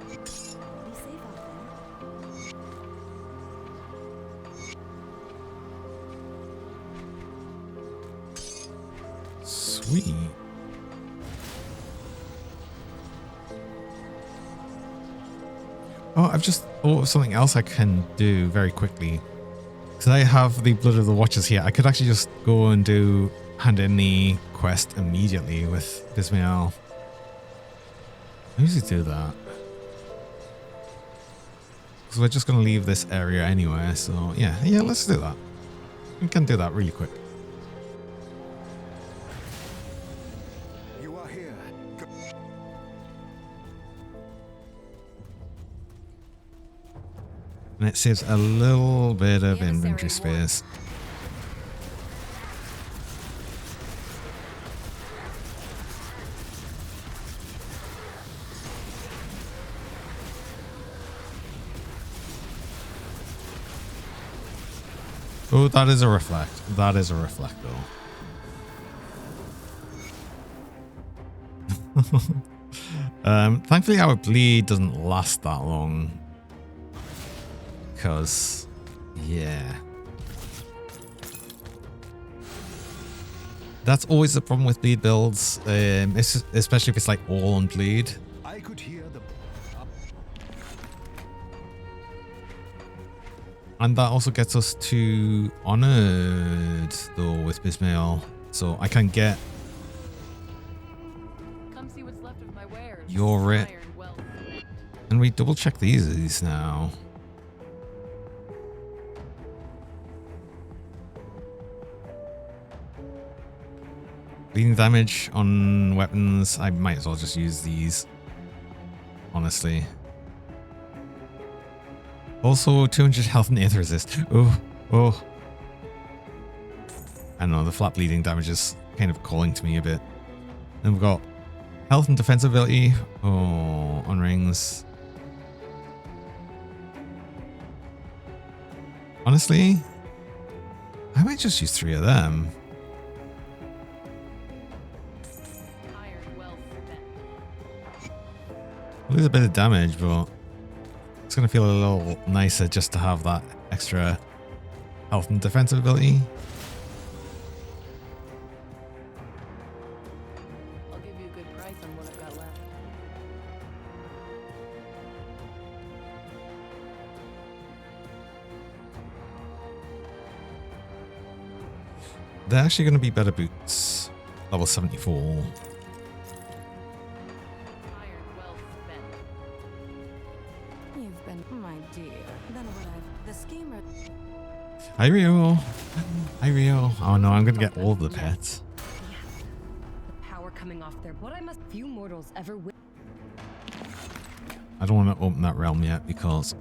C: Be safe out there.
A: Sweet. Oh, I've just thought of something else I can do very quickly. Because I have the Blood of the Watchers here. I could actually just go and hand in the quest immediately with Bismael. I usually do that. Because we're just going to leave this area anyway. So yeah, let's do that. We can do that really quick.
E: You are here. Go.
A: And it saves a little bit of inventory space. Oh, that is a reflect. That is a reflect, though. Thankfully, our bleed doesn't last that long. Because, yeah. That's always the problem with bleed builds, especially if it's like all on bleed.
E: I could hear the.
A: And that also gets us to Honored, though, with Bismael. So I can get
G: Come see what's left of my wares.
A: your writ.
G: Iron wealth.
A: And we double check these now. Bleeding damage on weapons. I might as well just use these. Honestly. Also, 200 health and aether resist. Oh. I don't know, the flat bleeding damage is kind of calling to me a bit. Then we've got health and defense ability. Oh, on rings. Honestly, I might just use 3 of them.
G: Iron wealth spent.
A: Lose a bit of damage, but it's going to feel a little nicer just to have that extra health and defensive ability.
G: I'll give you a good price on what I've got left.
A: They're actually going to be better boots. Level 74.
G: Iron wealth spent.
C: You've been, my dear. Then what I've the schemer.
A: Hi, Rio. Hi, Rio. Oh no, I'm going to get all of the pets.
I: Yes. The power coming off there. What I must few mortals ever will.
A: I don't want to open that realm yet because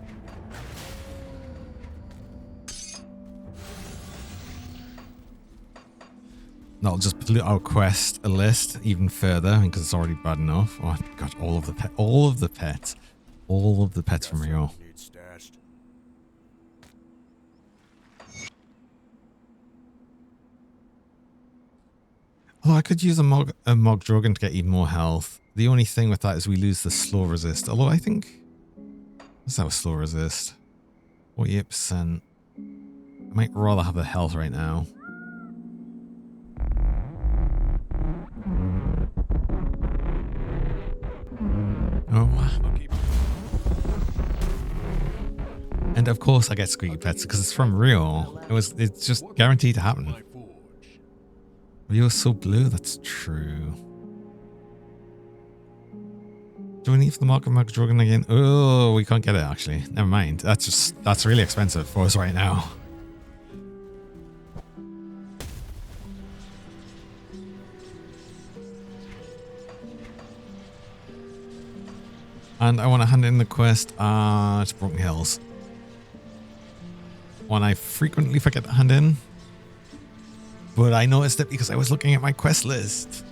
A: that'll just pollute our quest list even further because it's already bad enough. Oh god, all of the pets from Rio.
E: Need stashed.
A: Well, I could use a Mog Dragon to get even more health. The only thing with that is we lose the slow resist. Although I think... What's that with slow resist? 48%. I might rather have the health right now. Oh. And of course I get squeaky pets because it's from Rio. It's just guaranteed to happen. Rio's so blue, that's true. Do we need for the market Mog Dragon again? Oh, we can't get it actually. Never mind. That's really expensive for us right now. And I want to hand in the quest at Broken Hills. One I frequently forget to hand in. But I noticed it because I was looking at my quest list.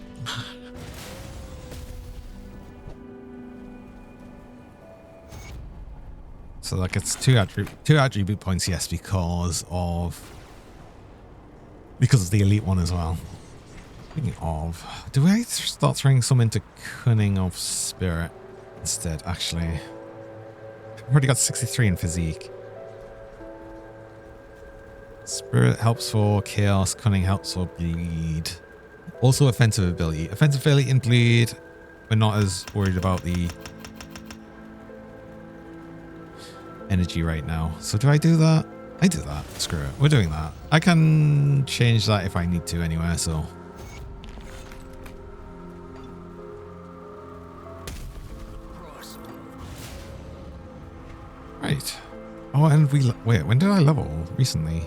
A: So that gets two attribute points, yes, because of the elite one as well. Speaking of, do I start throwing some into Cunning of Spirit instead? Actually, I've already got 63 in physique. Spirit helps for chaos, cunning helps for bleed. Also offensive ability. Offensive ability and bleed, we're not as worried about the energy right now. So do I do that? I do that. Screw it. We're doing that. I can change that if I need to anywhere, so. Right. Oh, and wait, when did I level recently?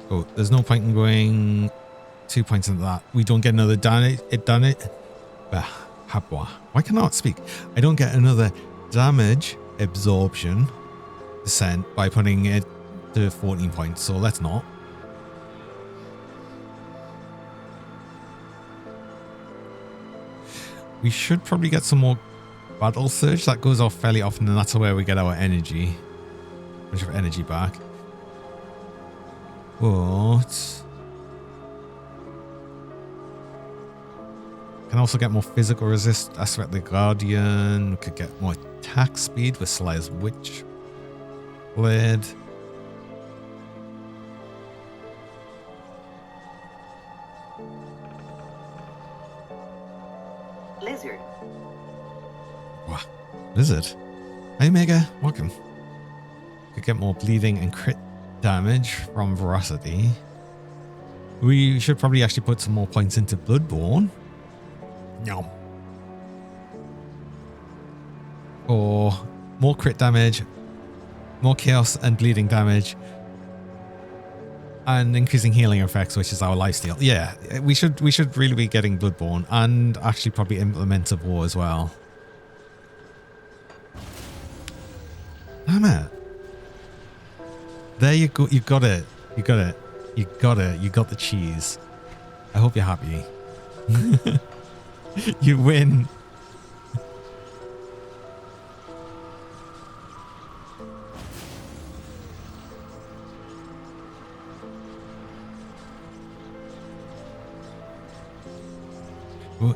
A: Oh, there's no point in going 2 points into that. We don't get another damage. Why cannot speak? I don't get another damage absorption percent by putting it to 14 points. So let's not. We should probably get some more battle surge. That goes off fairly often, and that's where we get our energy. Bunch of energy back. But can also get more physical resist. Aspect the Guardian. We could get more attack speed with Slayer's Witch Blade.
J: Lizard.
A: What? Lizard? Hey Mega, welcome. Could get more bleeding and crit damage from Veracity. We should probably actually put some more points into Bloodborne. Yum. Or more crit damage, more chaos and bleeding damage, and increasing healing effects, which is our lifesteal. Yeah, we should really be getting Bloodborne and actually probably Implement of War as well. Damn it. There you go. You got it. You got it. You got it. You got the cheese. I hope you're happy. You win.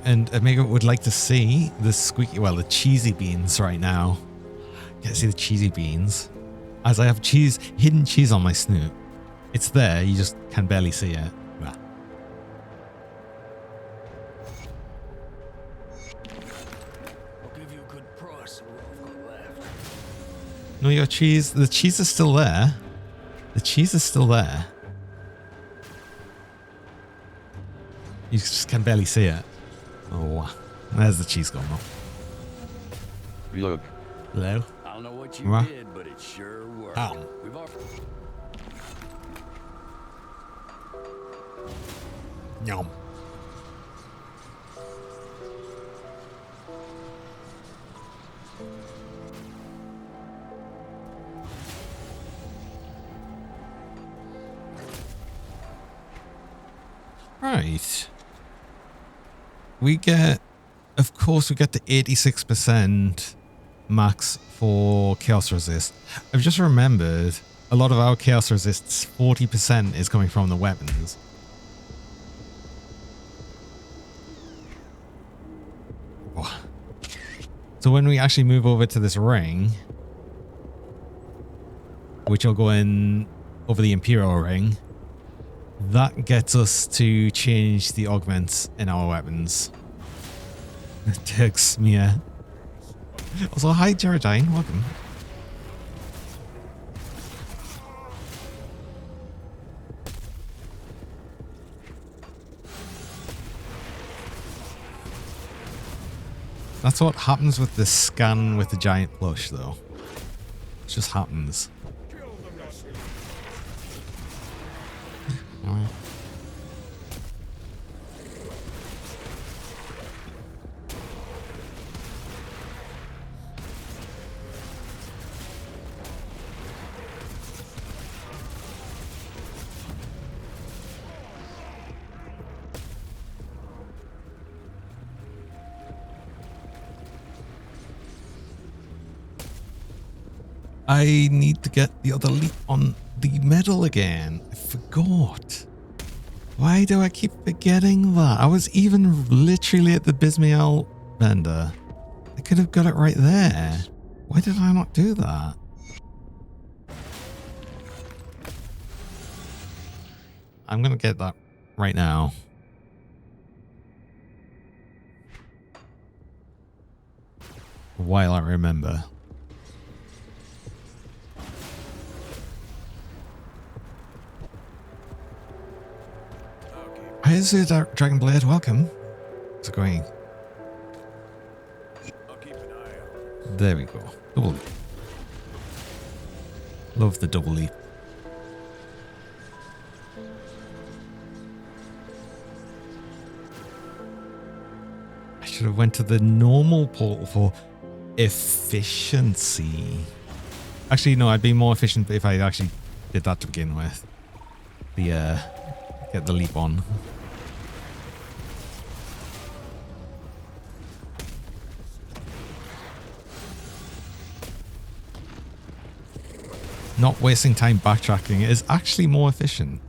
A: And Omega would like to see the the cheesy beans right now. Can't see the cheesy beans. As I have hidden cheese on my snoot. It's there, you just can barely see it. Blah.
F: I'll give you a good price for what I've got left.
A: No, your cheese, the cheese is still there. The cheese is still there. You just can barely see it. Oh, there's the cheese gone.
B: Look.
A: Hello?
D: I don't know what you
A: What?
D: did, but it sure worked.
A: Oh.
D: We've all...
A: Yum. Right. We get, of course, we get the 86% max for Chaos Resist. I've just remembered a lot of our Chaos Resists, 40% is coming from the weapons. Oh. So when we actually move over to this ring, which will go in over the Imperial ring, that gets us to change the augments in our weapons. Turks, Mia. Also, hi, Geraldine. Welcome. That's what happens with the scan with the giant plush, though. It just happens. I need to get the other leap on the medal again. I forgot. Why do I keep forgetting that? I was even literally at the Bismael vendor. I could have got it right there. Why did I not do that? I'm going to get that right now. While I remember. Hi, this is Dragon Blade. Welcome. How's it going?
F: I'll keep an eye out.
A: There we go. Double leap. Love the double leap. I should have went to the normal portal for efficiency. Actually, no, I'd be more efficient if I actually did that to begin with. The, get the leap on. Not wasting time backtracking is actually more efficient.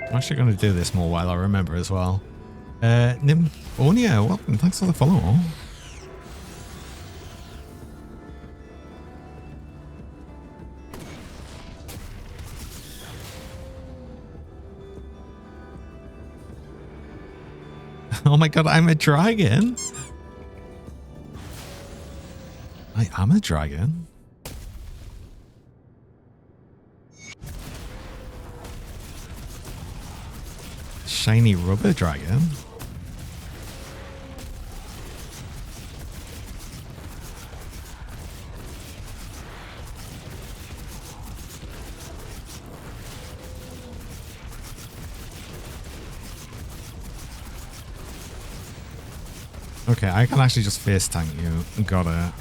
A: I'm actually going to do this more while I remember as well. Nymphonia, welcome. Thanks for the follow. Oh my god, I'm a dragon. I am a dragon. Shiny rubber dragon. Okay, I can actually just face tank you. Got it.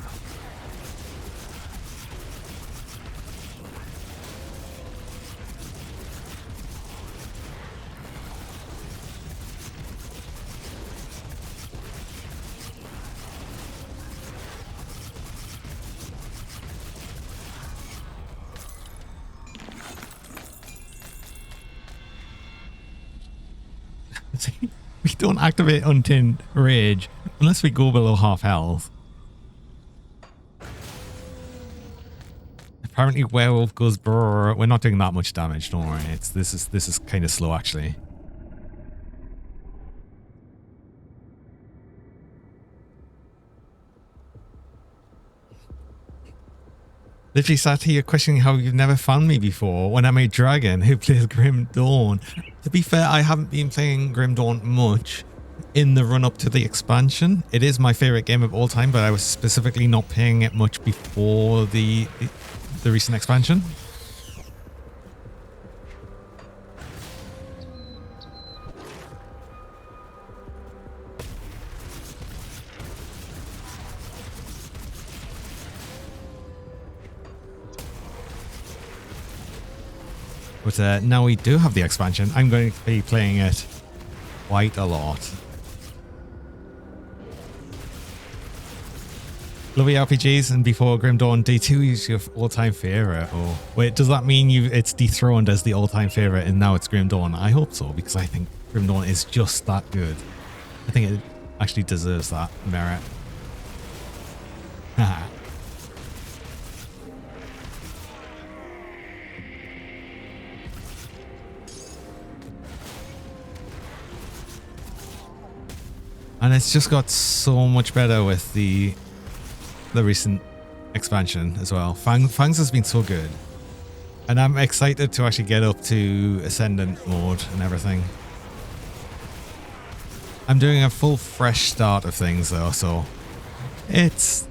A: We don't activate Untamed Rage unless we go below half health. Apparently Werewolf goes brrr. We're not doing that much damage, don't worry. This is kind of slow actually. Literally sat here questioning how you've never found me before when I'm a dragon who plays Grim Dawn. To be fair, I haven't been playing Grim Dawn much in the run up to the expansion. It is my favorite game of all time, but I was specifically not playing it much before the recent expansion. But now we do have the expansion. I'm going to be playing it quite a lot. Lovely RPGs, and before Grim Dawn, D2 is your all-time favorite. Oh, wait, does that mean it's dethroned as the all-time favorite and now it's Grim Dawn? I hope so, because I think Grim Dawn is just that good. I think it actually deserves that merit. Haha. And it's just got so much better with the recent expansion as well. Fangs has been so good. And I'm excited to actually get up to Ascendant mode and everything. I'm doing a full fresh start of things though, so it's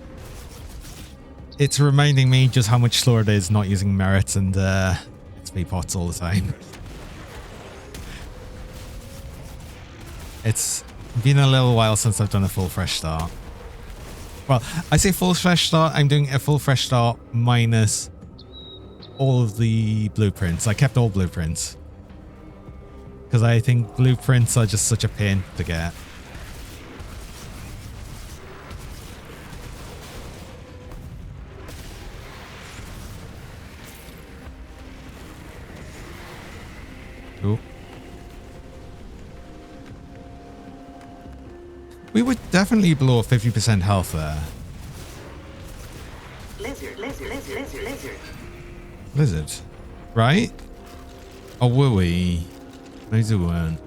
A: reminding me just how much slower it is not using merits and XP pots all the time. It's been a little while since I've done a full fresh start. Well, I say full fresh start, I'm doing a full fresh start minus all of the blueprints. I kept all blueprints. Because I think blueprints are just such a pain to get. Cool. We would definitely blow 50% health there. Lizard. Right? Or were we? Maybe we weren't.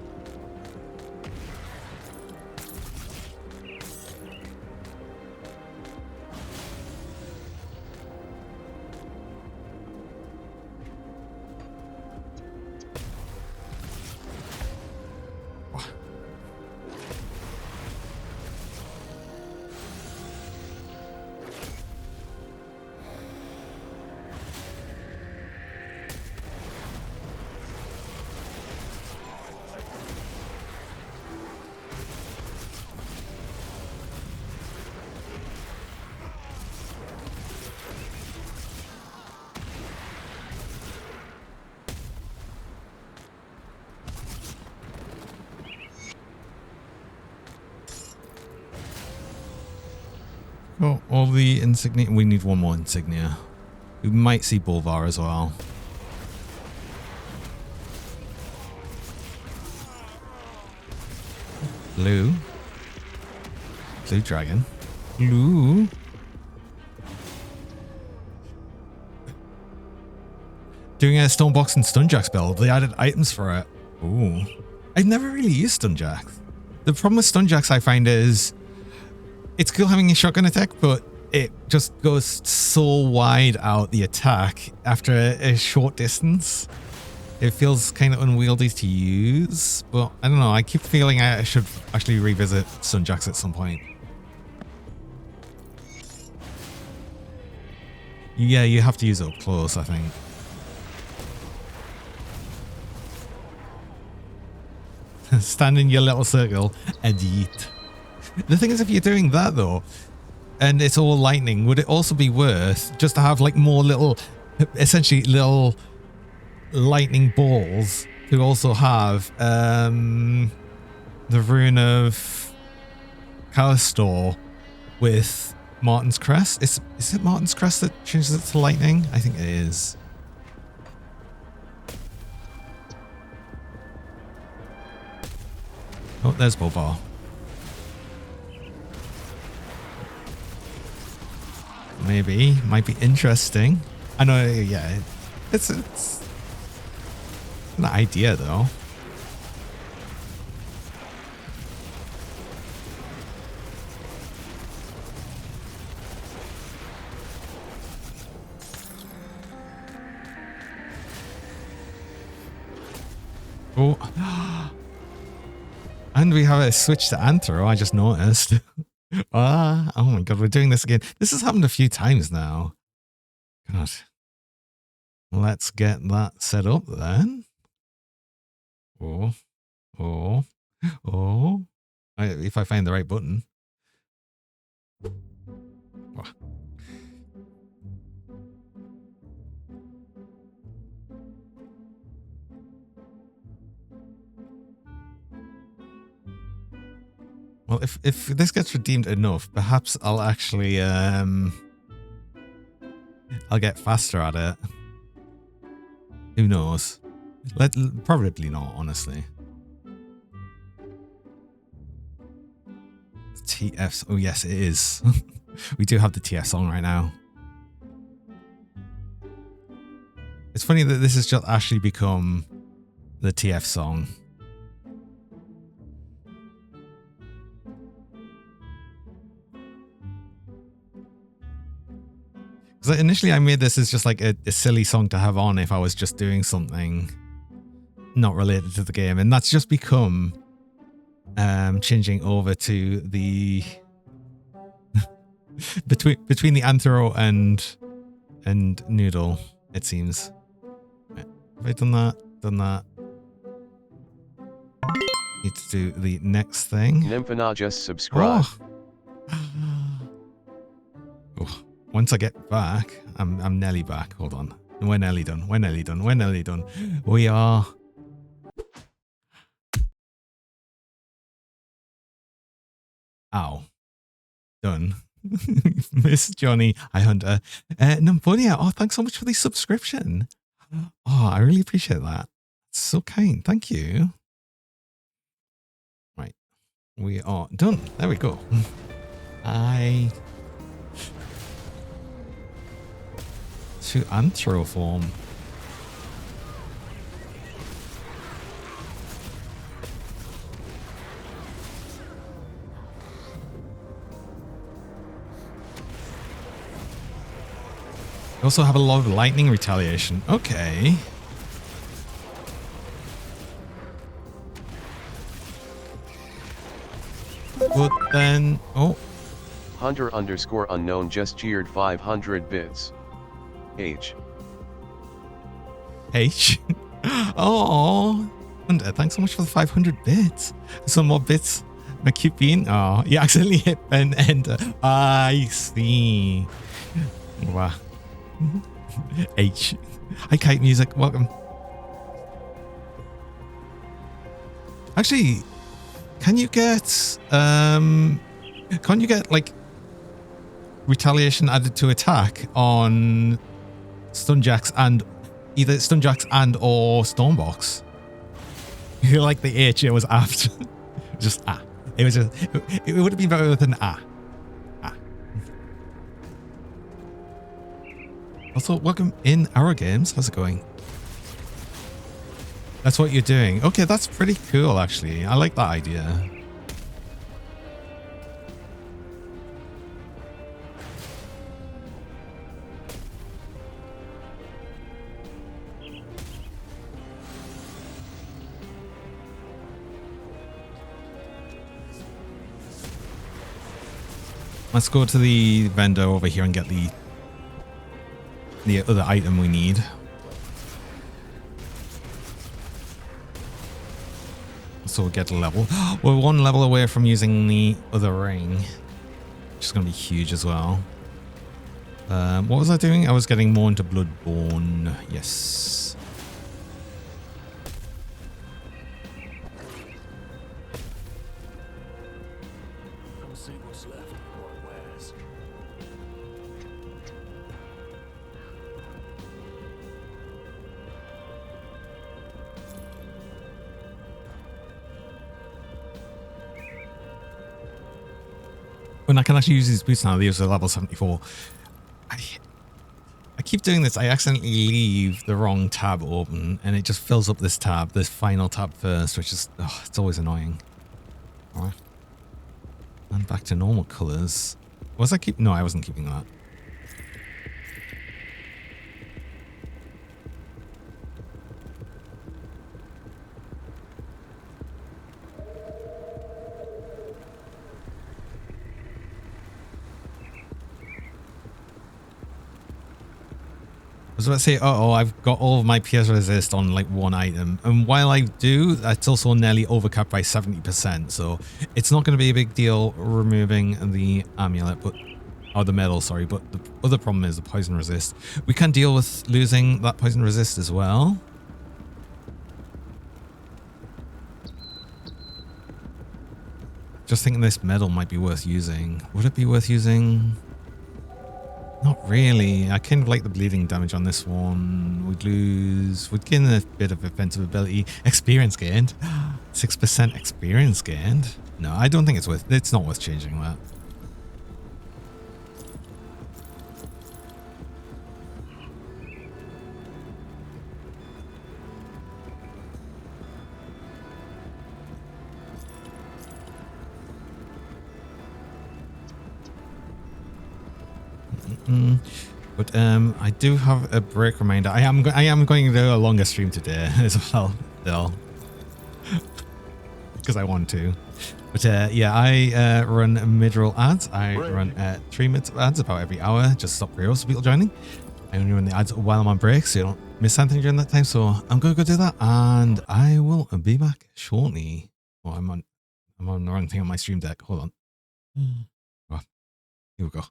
A: Oh, all the insignia. We need one more insignia. We might see Bolvar as well. Blue. Blue dragon. Blue. Doing a Stonebox and Stunjacks build. They added items for it. Ooh. I've never really used Stunjacks. The problem with Stunjacks I find is it's cool having a shotgun attack, but it just goes so wide out the attack after a short distance. It feels kind of unwieldy to use, but I don't know. I keep feeling I should actually revisit Stunjacks at some point. Yeah, you have to use it up close, I think. Stand in your little circle and eat. The thing is, if you're doing that though, and it's all lightning, would it also be worth just to have like more little, essentially little lightning balls to also have the rune of Callistor with Martin's Crest? Is it Martin's Crest that changes it to lightning? I think it is. Oh, there's Bolvar. Maybe. Might be interesting. I know, yeah. It's an idea, though. Oh. And we have a switch to Anthro, I just noticed. Oh my god, we're doing this again. This has happened a few times now. God. Let's get that set up then. Oh. If I find the right button. Oh. Well, if this gets redeemed enough, perhaps I'll actually I'll get faster at it. Who knows? Probably not, honestly. TF. Oh yes, it is. We do have the TF song right now. It's funny that this has just actually become the TF song. Because initially I made this as just like a silly song to have on if I was just doing something not related to the game, and that's just become changing over to the between the Anthro and Noodle, it seems. Right. Have I done that? Done that. Need to do the next thing.
B: Nymphana just subscribe.
A: Oh. Once I get back, I'm nearly back. Hold on. We're nearly done. We're nearly done. We're nearly done. We are. Ow. Done. Miss Johnny, Hi Hunter. Numbonia, oh, thanks so much for the subscription. Oh, I really appreciate that. It's so kind. Thank you. Right. We are done. There we go. To Anthro form. We also have a lot of lightning retaliation. Okay. But then, oh.
B: Hunter_unknown just cheered 500 bits. H.
A: Oh, and thanks so much for the 500 bits. Some more bits. My cute bean. Oh, you accidentally hit an enter. I see. Wow. H. Hi, Kite Music. Welcome. Actually, can't you get like retaliation added to attack on Stunjacks and either Stunjacks and or Stormbox? You like the H, it was after. Just ah. It was just, it would have been better with an ah. Ah. Also, welcome in Our Games. How's it going? That's what you're doing. Okay, that's pretty cool actually. I like that idea. Let's go to the vendor over here and get the other item we need. So we'll get a level. We're one level away from using the other ring, which is going to be huge as well. What was I doing? I was getting more into Bloodborne. Yes. When I can actually use these boots now, these are level 74. I keep doing this. I accidentally leave the wrong tab open and it just fills up this tab, this final tab first, which is, oh, it's always annoying. All right. And back to normal colors. Was I keep? No, I wasn't keeping that. was about to say, oh, I've got all of my PS resist on like one item. And while I do, that's also nearly overcapped by 70%. So it's not going to be a big deal removing the amulet, but, or the medal, sorry. But the other problem is the poison resist. We can deal with losing that poison resist as well. Just thinking this medal might be worth using. Would it be worth using? Not really. I kind of like the bleeding damage on this one. We'd gain a bit of offensive ability. Experience gained. 6% experience gained. No, I don't think it's not worth changing that. But I do have a break reminder. I am going to do a longer stream today as well, still, because I want to. But yeah, I run mid-roll ads. I run 3 minutes of ads about every hour, just to stop pre-rolls for people joining. I only run the ads while I'm on break, so you don't miss anything during that time. So I'm going to go do that, and I will be back shortly. Oh, I'm on the wrong thing on my stream deck. Hold on. Oh, here we go.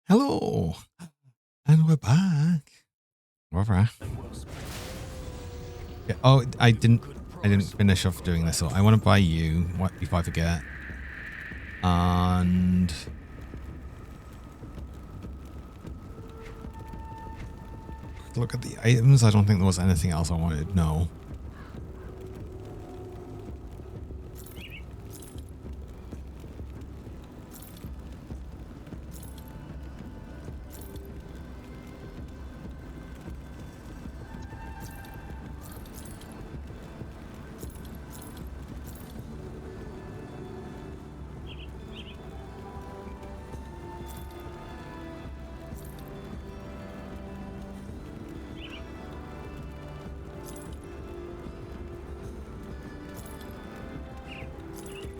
A: Hello, and we're back. Whatever. Yeah, oh, I didn't finish off doing this, so I want to buy you before I forget. And quick look at the items. I don't think there was anything else I wanted to know.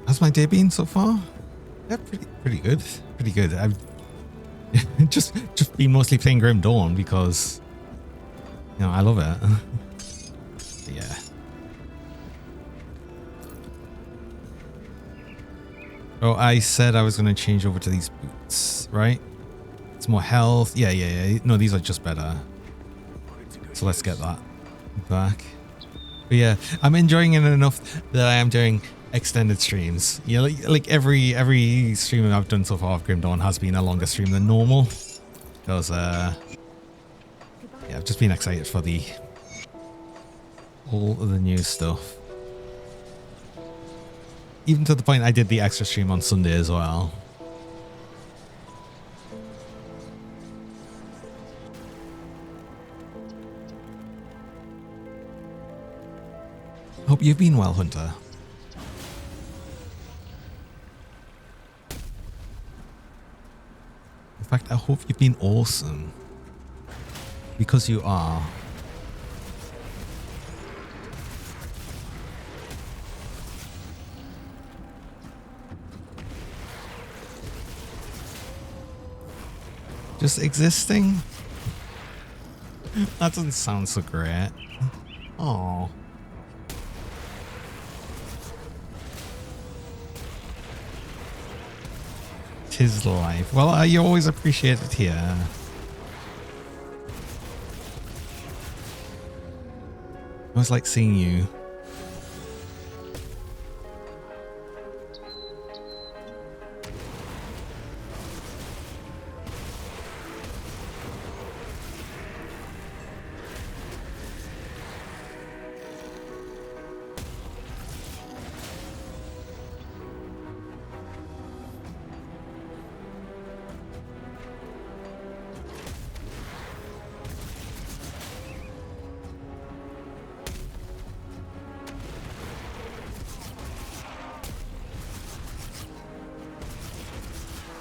A: How's my day been so far? Yeah, pretty good. Pretty good. I've just been mostly playing Grim Dawn because, you know, I love it. But yeah. Oh, I said I was going to change over to these boots, right? It's more health. Yeah. No, these are just better. So let's get that back. But yeah, I'm enjoying it enough that I am doing extended streams. You know, like every stream I've done so far of Grim Dawn has been a longer stream than normal. Because yeah, I've just been excited for all of the new stuff. Even to the point I did the extra stream on Sunday as well. Hope you've been well, Hunter. In fact, I hope you've been awesome. Because you are. Just existing? That doesn't sound so great. Oh. Tis life. Well, you always appreciate it here. I always like seeing you.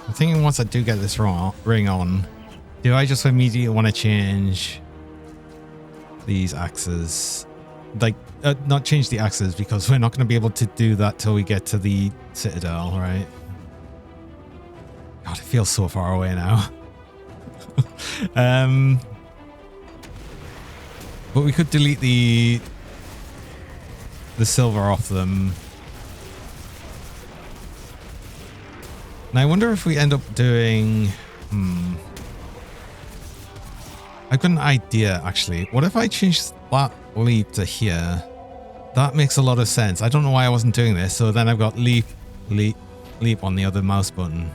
A: I'm thinking once I do get this ring on, do I just immediately want to change these axes? Like, not change the axes because we're not going to be able to do that till we get to the Citadel, right? God, it feels so far away now. But we could delete the silver off them. And I wonder if we end up doing... I've got an idea, actually. What if I change that leap to here? That makes a lot of sense. I don't know why I wasn't doing this. So then I've got leap on the other mouse button.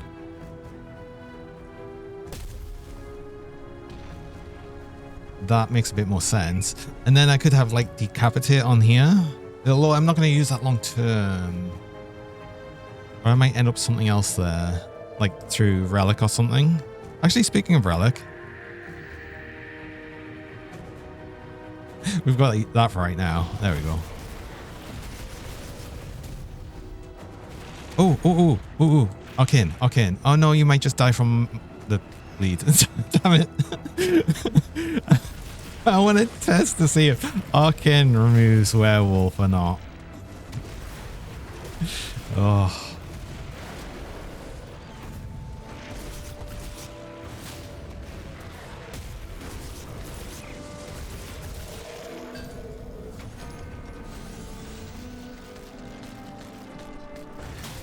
A: That makes a bit more sense. And then I could have, like, decapitate on here. Although I'm not going to use that long term. Or I might end up something else there, like through relic or something. Actually, speaking of relic, we've got that for right now. There we go. Oh, Arcane. Oh no, you might just die from the bleed. Damn it. I want to test to see if Arcane removes Werewolf or not. Oh.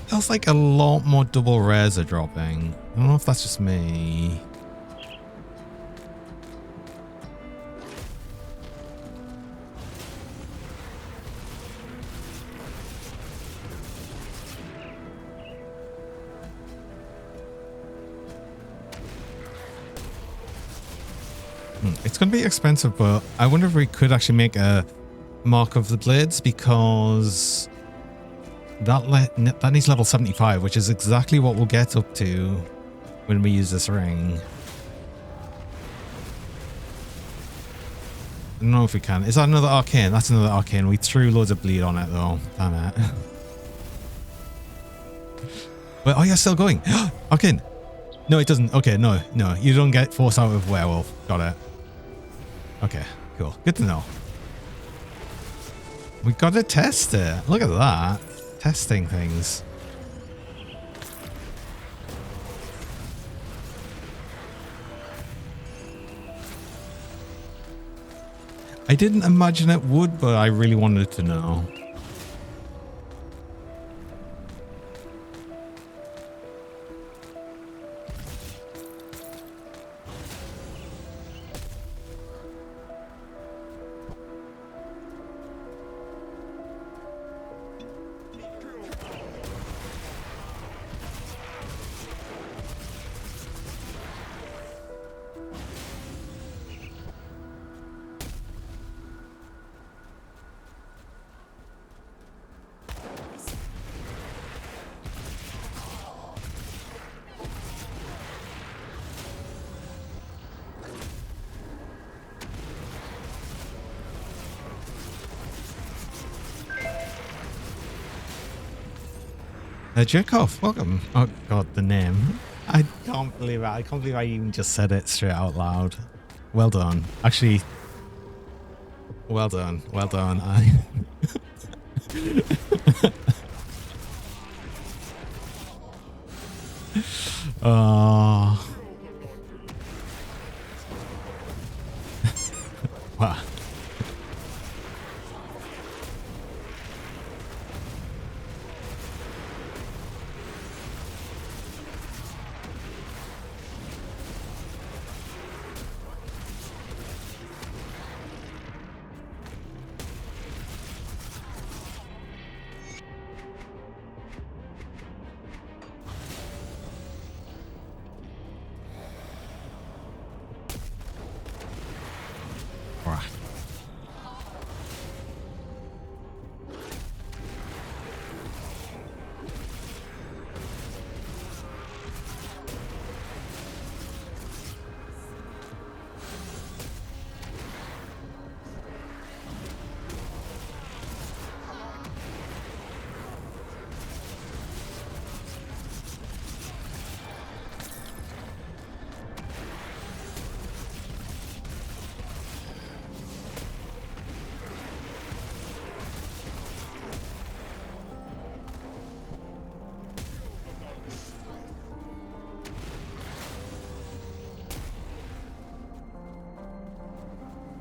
A: Feels like a lot more double rares are dropping. I don't know if that's just me. It's going to be expensive, but I wonder if we could actually make a Mark of the Blades, because that needs level 75, which is exactly what we'll get up to when we use this ring. I don't know if we can. Is that another arcane? That's another arcane. We threw loads of bleed on it though. Damn it. But oh yeah, still going. Arcane. No, it doesn't. Okay, no. You don't get force out of werewolf. Got it. Okay, cool. Good to know. We got to test it. Look at that. Testing things. I didn't imagine it would, but I really wanted to know. Jerkoff, welcome. Oh god, the name. I can't believe it. I can't believe I even just said it straight out loud. Well done. Actually, well done. Well done. Oh. Wow.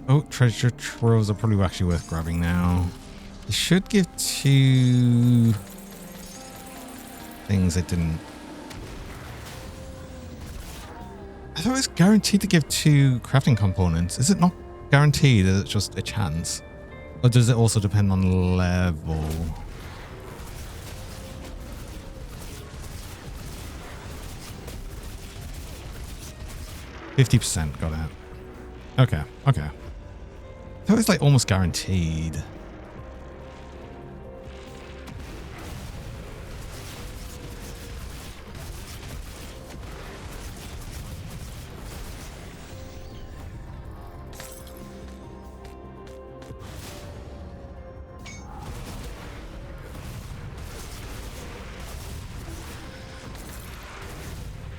A: Oh, treasure troves are probably actually worth grabbing now. It should give 2 things it didn't. I thought it was guaranteed to give 2 crafting components. Is it not guaranteed? Is it just a chance? Or does it also depend on level? %, got it. Okay, okay. I thought it was like almost guaranteed.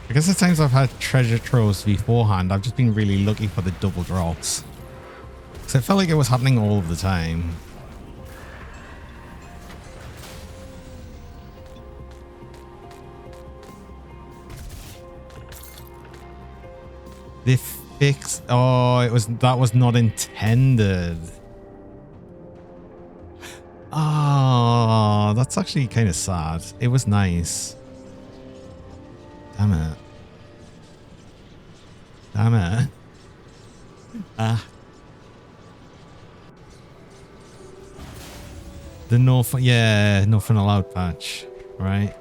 A: I guess the times I've had treasure troves beforehand, I've just been really looking for the double drops. So it felt like it was happening all of the time. They fixed. Oh, that was not intended. Oh, that's actually kind of sad. It was nice. Damn it. Damn it. Ah. The no fun, yeah, no fun allowed patch, right?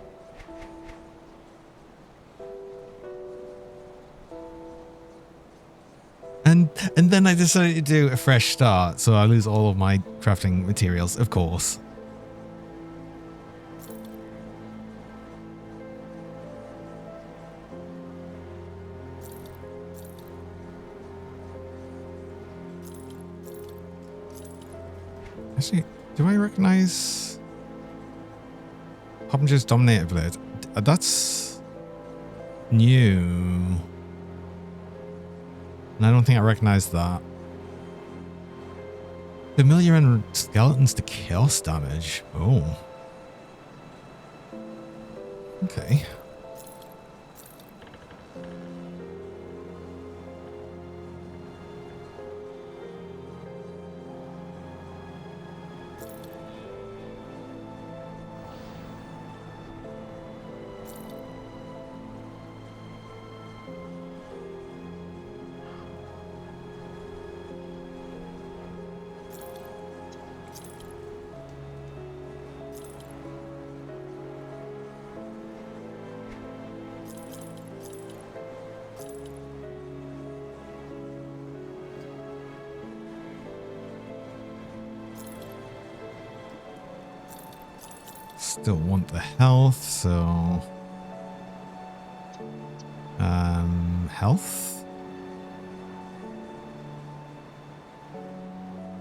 A: And And then I decided to do a fresh start, so I lose all of my crafting materials, of course. Actually, do I recognize Hoppinger's Dominator Blade? That's new. And I don't think I recognize that. Familiar and skeletons to chaos damage. Oh. Okay. Still want the health, so health.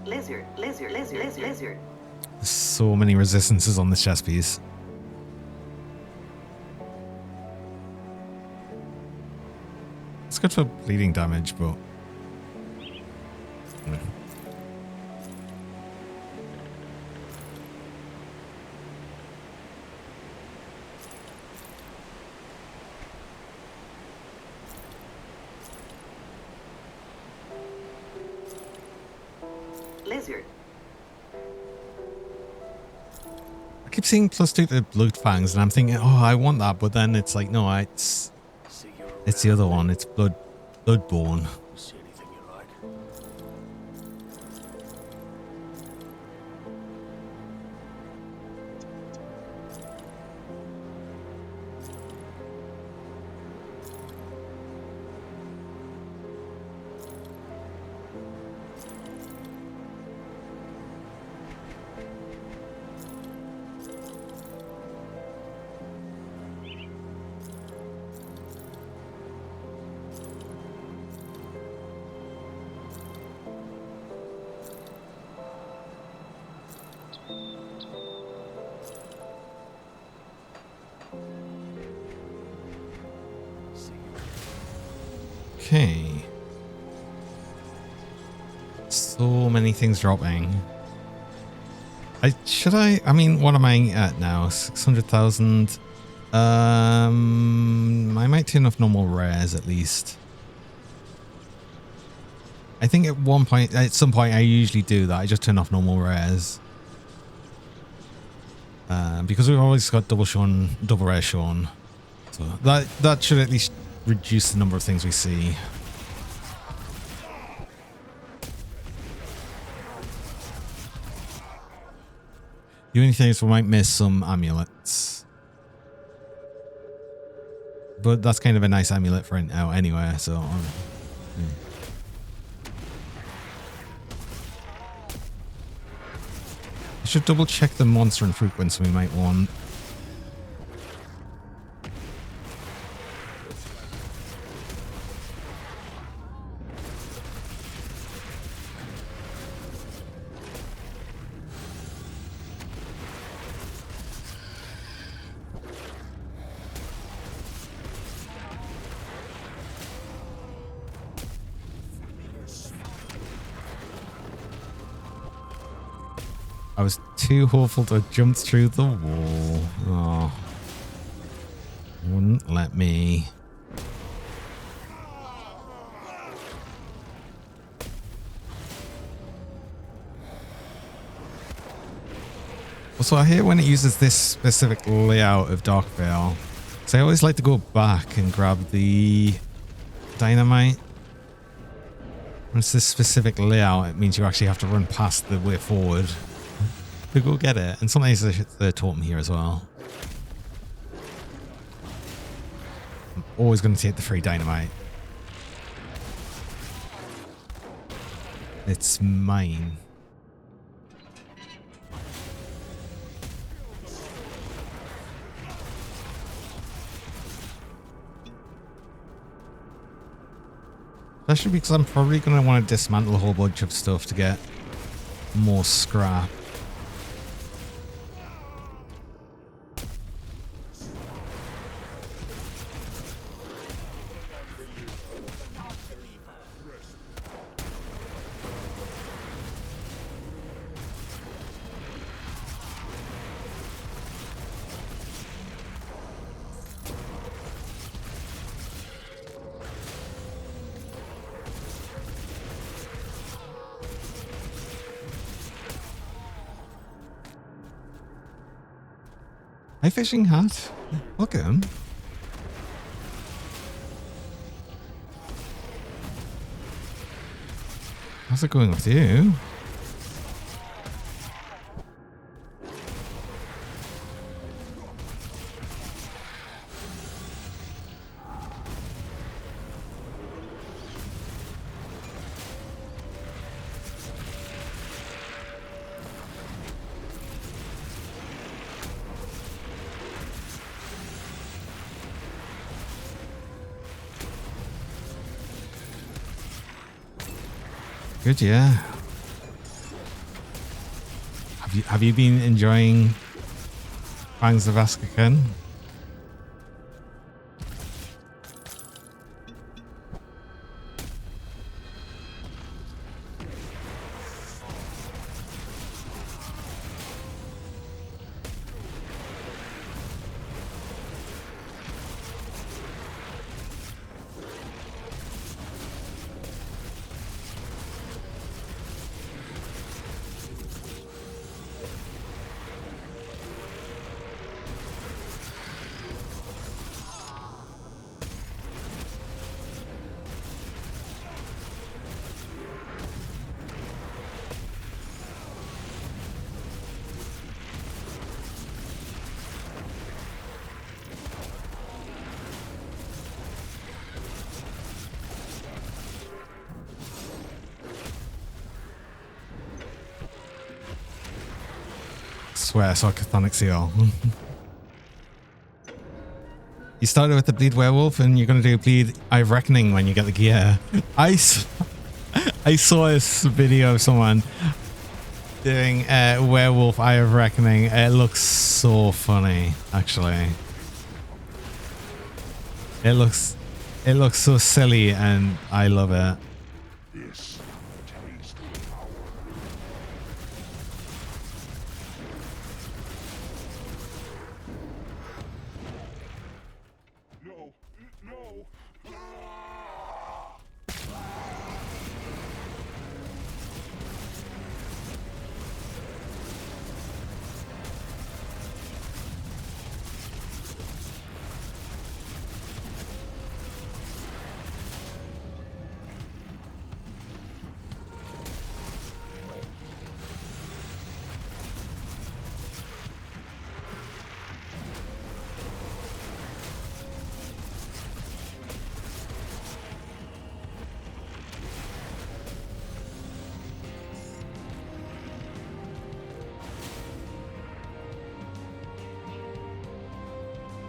H: Lizard.
A: There's so many resistances on this chess piece. It's good for bleeding damage, but I keep seeing +2 to blood fangs, and I'm thinking, oh, I want that, but then it's like, no, it's the other one. It's bloodborne.
F: See anything you like?
A: Okay. So many things dropping. I mean, what am I at now? 600,000. I might turn off normal rares at least. I think at some point I usually do that. I just turn off normal rares. Because we've always got double rare shown. So that should at least reduce the number of things we see. The only thing is we might miss some amulets. But that's kind of a nice amulet for now anyway, so... yeah. I should double check the monster and frequency we might want. I was too hopeful to jump through the wall. Oh. Wouldn't let me. Also, I hate when it uses this specific layout of Dark Veil. So I always like to go back and grab the dynamite. When it's this specific layout, it means you actually have to run past the way forward to go get it. And sometimes they're taught me here as well. I'm always going to take the free dynamite. It's mine. Especially because I'm probably going to want to dismantle a whole bunch of stuff to get more scrap. Hi, fishing hat. Welcome. How's it going with you? Good, yeah. Have you been enjoying Fangs of Askaken? Swear I saw Chthonic Seal. You started with the Bleed Werewolf and you're going to do Bleed Eye of Reckoning when you get the gear. I saw this video of someone doing Werewolf Eye of Reckoning. It looks so funny, actually. It looks so silly and I love it.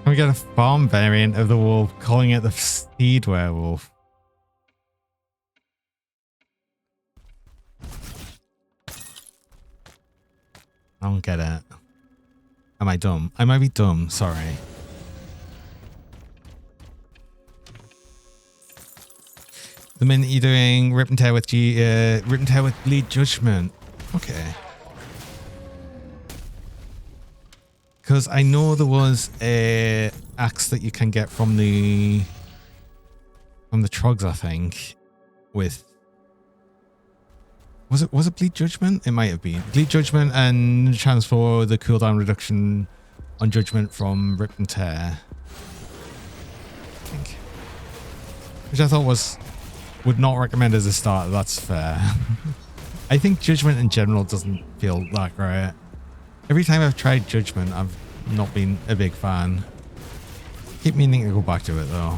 A: Can we get a farm variant of the wolf, calling it the Steed Werewolf? I don't get it. Am I dumb? I might be dumb, sorry. The minute you're doing Rip and Tear with Bleed Judgment. Okay. Because I know there was a axe that you can get from the Trogs, I think. With was it Bleed Judgment? It might have been Bleed Judgment and transfer the cooldown reduction on Judgment from Rip and Tear. I think, which I thought would not recommend as a starter. That's fair. I think Judgment in general doesn't feel that great. Every time I've tried Judgment, I've not been a big fan. Keep meaning to go back to it though.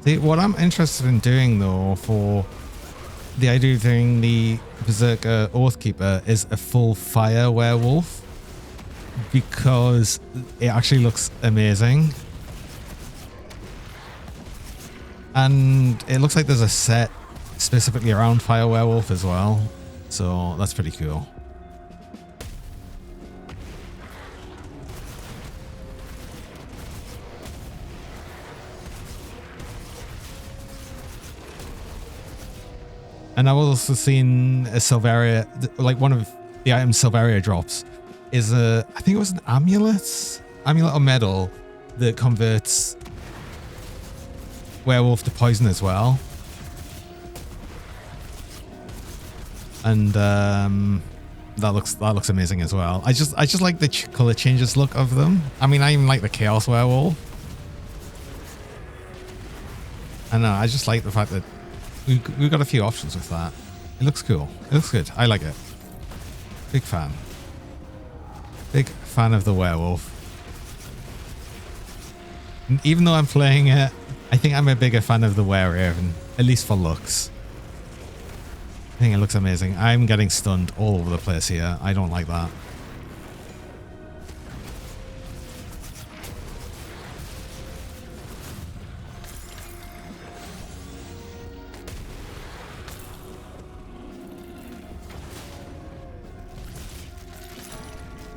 A: See, what I'm interested in doing though, for the idea of doing the Berserker Oathkeeper, is a full fire werewolf, because it actually looks amazing. And it looks like there's a set specifically around fire werewolf as well. So that's pretty cool. And I've also seen a Silveria, like one of the items Silveria drops is a, I think it was an amulet or medal that converts werewolf to poison as well. And that looks amazing as well. I just like the color changes look of them. I mean, I even like the Chaos Werewolf. I know, I just like the fact that we've got a few options with that. It looks cool. It looks good. I like it. Big fan. Big fan of the werewolf. And even though I'm playing it, I think I'm a bigger fan of the Wereraven, at least for looks. I think it looks amazing. I'm getting stunned all over the place here. I don't like that.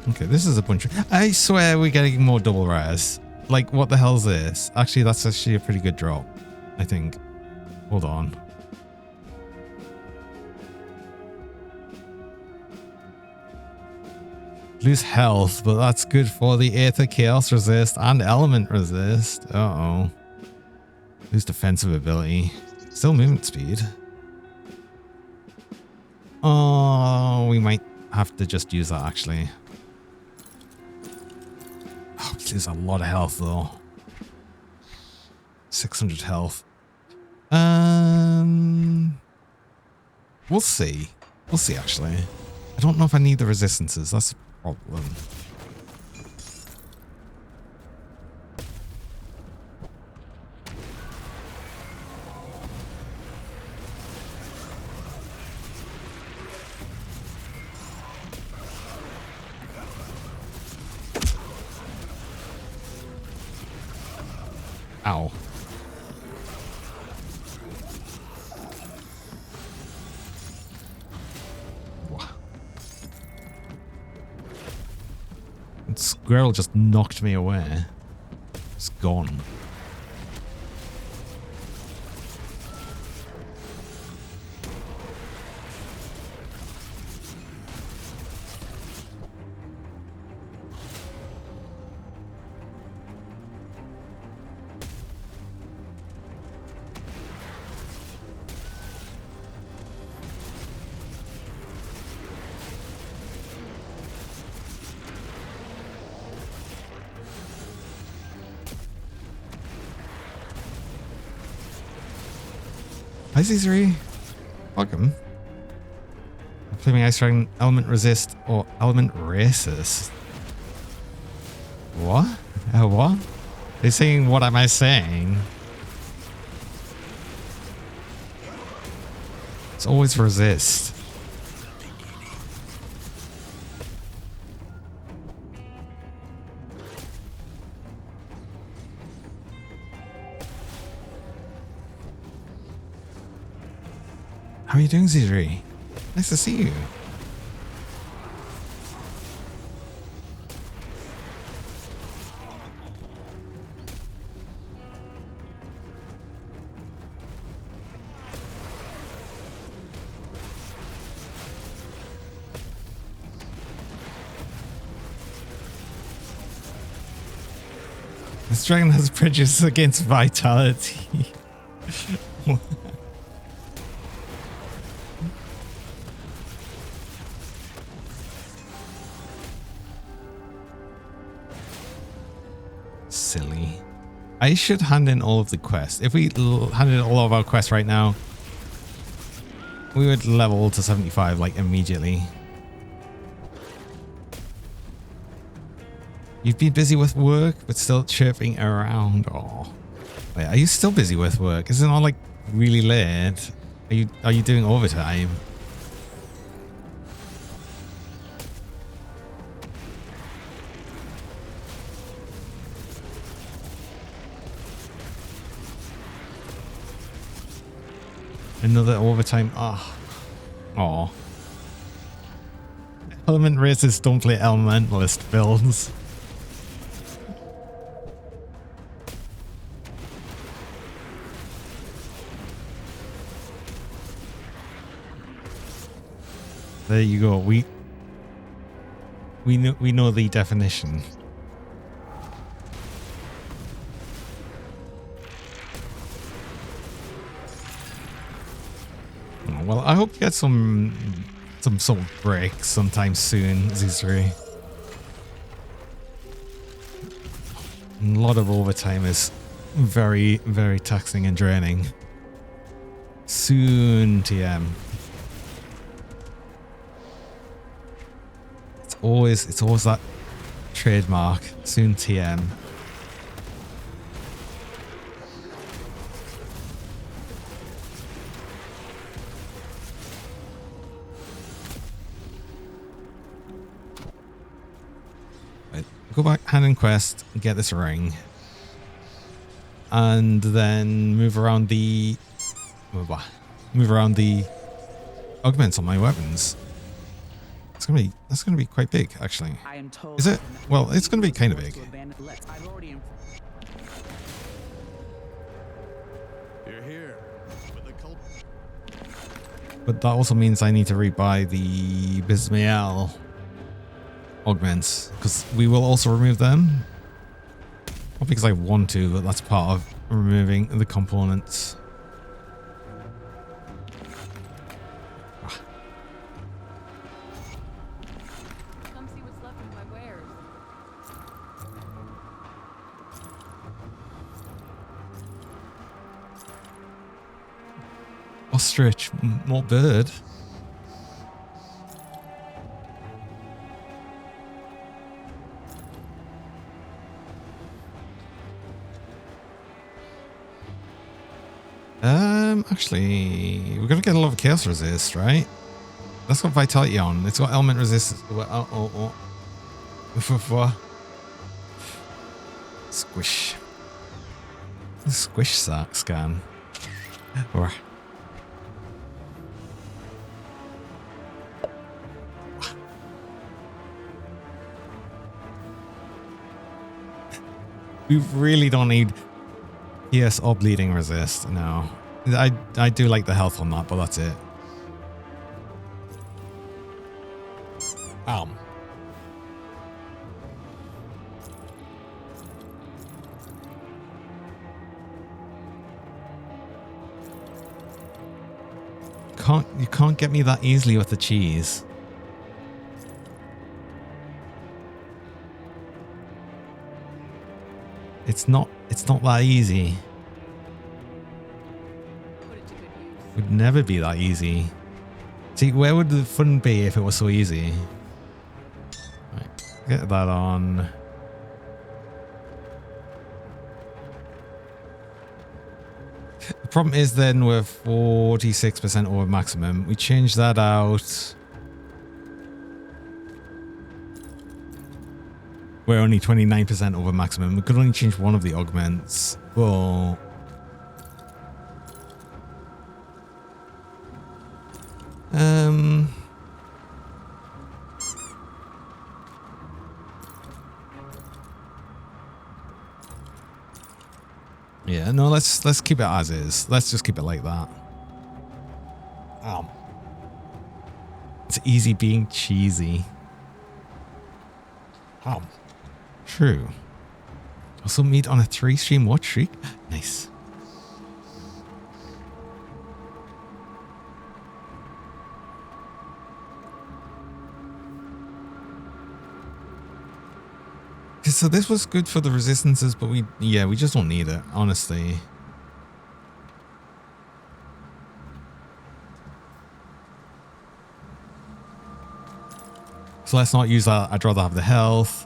A: Okay, this is a bunch of... I swear we're getting more double rares. Like, what the hell's this? Actually, that's actually a pretty good drop, I think. Hold on. Lose health, but that's good for the Aether Chaos Resist and Element Resist. Uh-oh. Lose defensive ability. Still movement speed. Oh, we might have to just use that, actually. Oh, we lose a lot of health, though. 600 health. We'll see. We'll see, actually. I don't know if I need the resistances. That's the problem. Ow. And Squirrel just knocked me away. It's gone. Hi, C3. Welcome. Flaming Ice Dragon, Element Resist, or Element Racist. What? What? They're saying, what am I saying? It's always resist. How are you doing, Z3? Nice to see you. This dragon has prejudice against vitality. Silly. I should hand in all of the quests. If we handed in all of our quests right now, we would level to 75 like immediately. You've been busy with work, but still chirping around. Oh, Wait, are you still busy with work? Is it not like really late? Are you doing overtime? Another overtime. Ah. Oh. Element races don't play elementalist builds. There you go. We know the definition. Oh, well, I hope you get some sort of break sometime soon, Z3. A lot of overtime is very, very taxing and draining. Soon, TM. It's always that trademark. Soon, TM. Right, go back, hand in quest, get this ring, and then move around the augments on my weapons. That's gonna be quite big, actually.
H: I am told.
A: Is it? Well, it's gonna be kind of big.
E: You're here. But the cult.
A: But that also means I need to rebuy the Bismael augments, because we will also remove them. Not because I want to, but that's part of removing the components.
G: Come see what's left of my wares.
A: Ostrich, more bird. Actually, we're gonna get a lot of chaos resist, right? That's got vitality on. It's got element resist. Squish. Squish scan. Or we really don't need PS or bleeding resist. No, I do like the health on that, but that's it. You can't get me that easily with the cheese. It's not that easy.
G: Put it to good use.
A: Would never be that easy. See, where would the fun be if it was so easy? Right, get that on. The problem is then we're 46% over maximum. We change that out. We're only 29% over maximum. We could only change one of the augments. Well, yeah, no, let's keep it as is. Let's just keep it like that. It's easy being cheesy. True. Also meet on a 3-stream watch streak. Nice. So this was good for the resistances, but we just don't need it, honestly. So let's not use that. I'd rather have the health.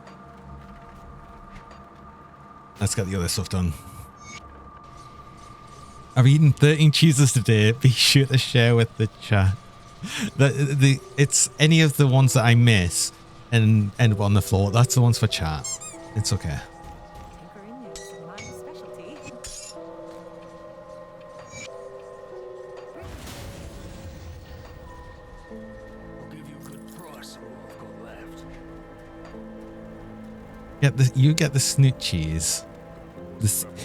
A: Let's get the other stuff done. I've eaten 13 cheeses today. Be sure to share with the chat. It's any of the ones that I miss and end up on the floor. That's the ones for chat. It's okay.
C: Tinkering is my specialty.
F: I'll give you a good price on what I've got left.
A: You get the snoot cheese.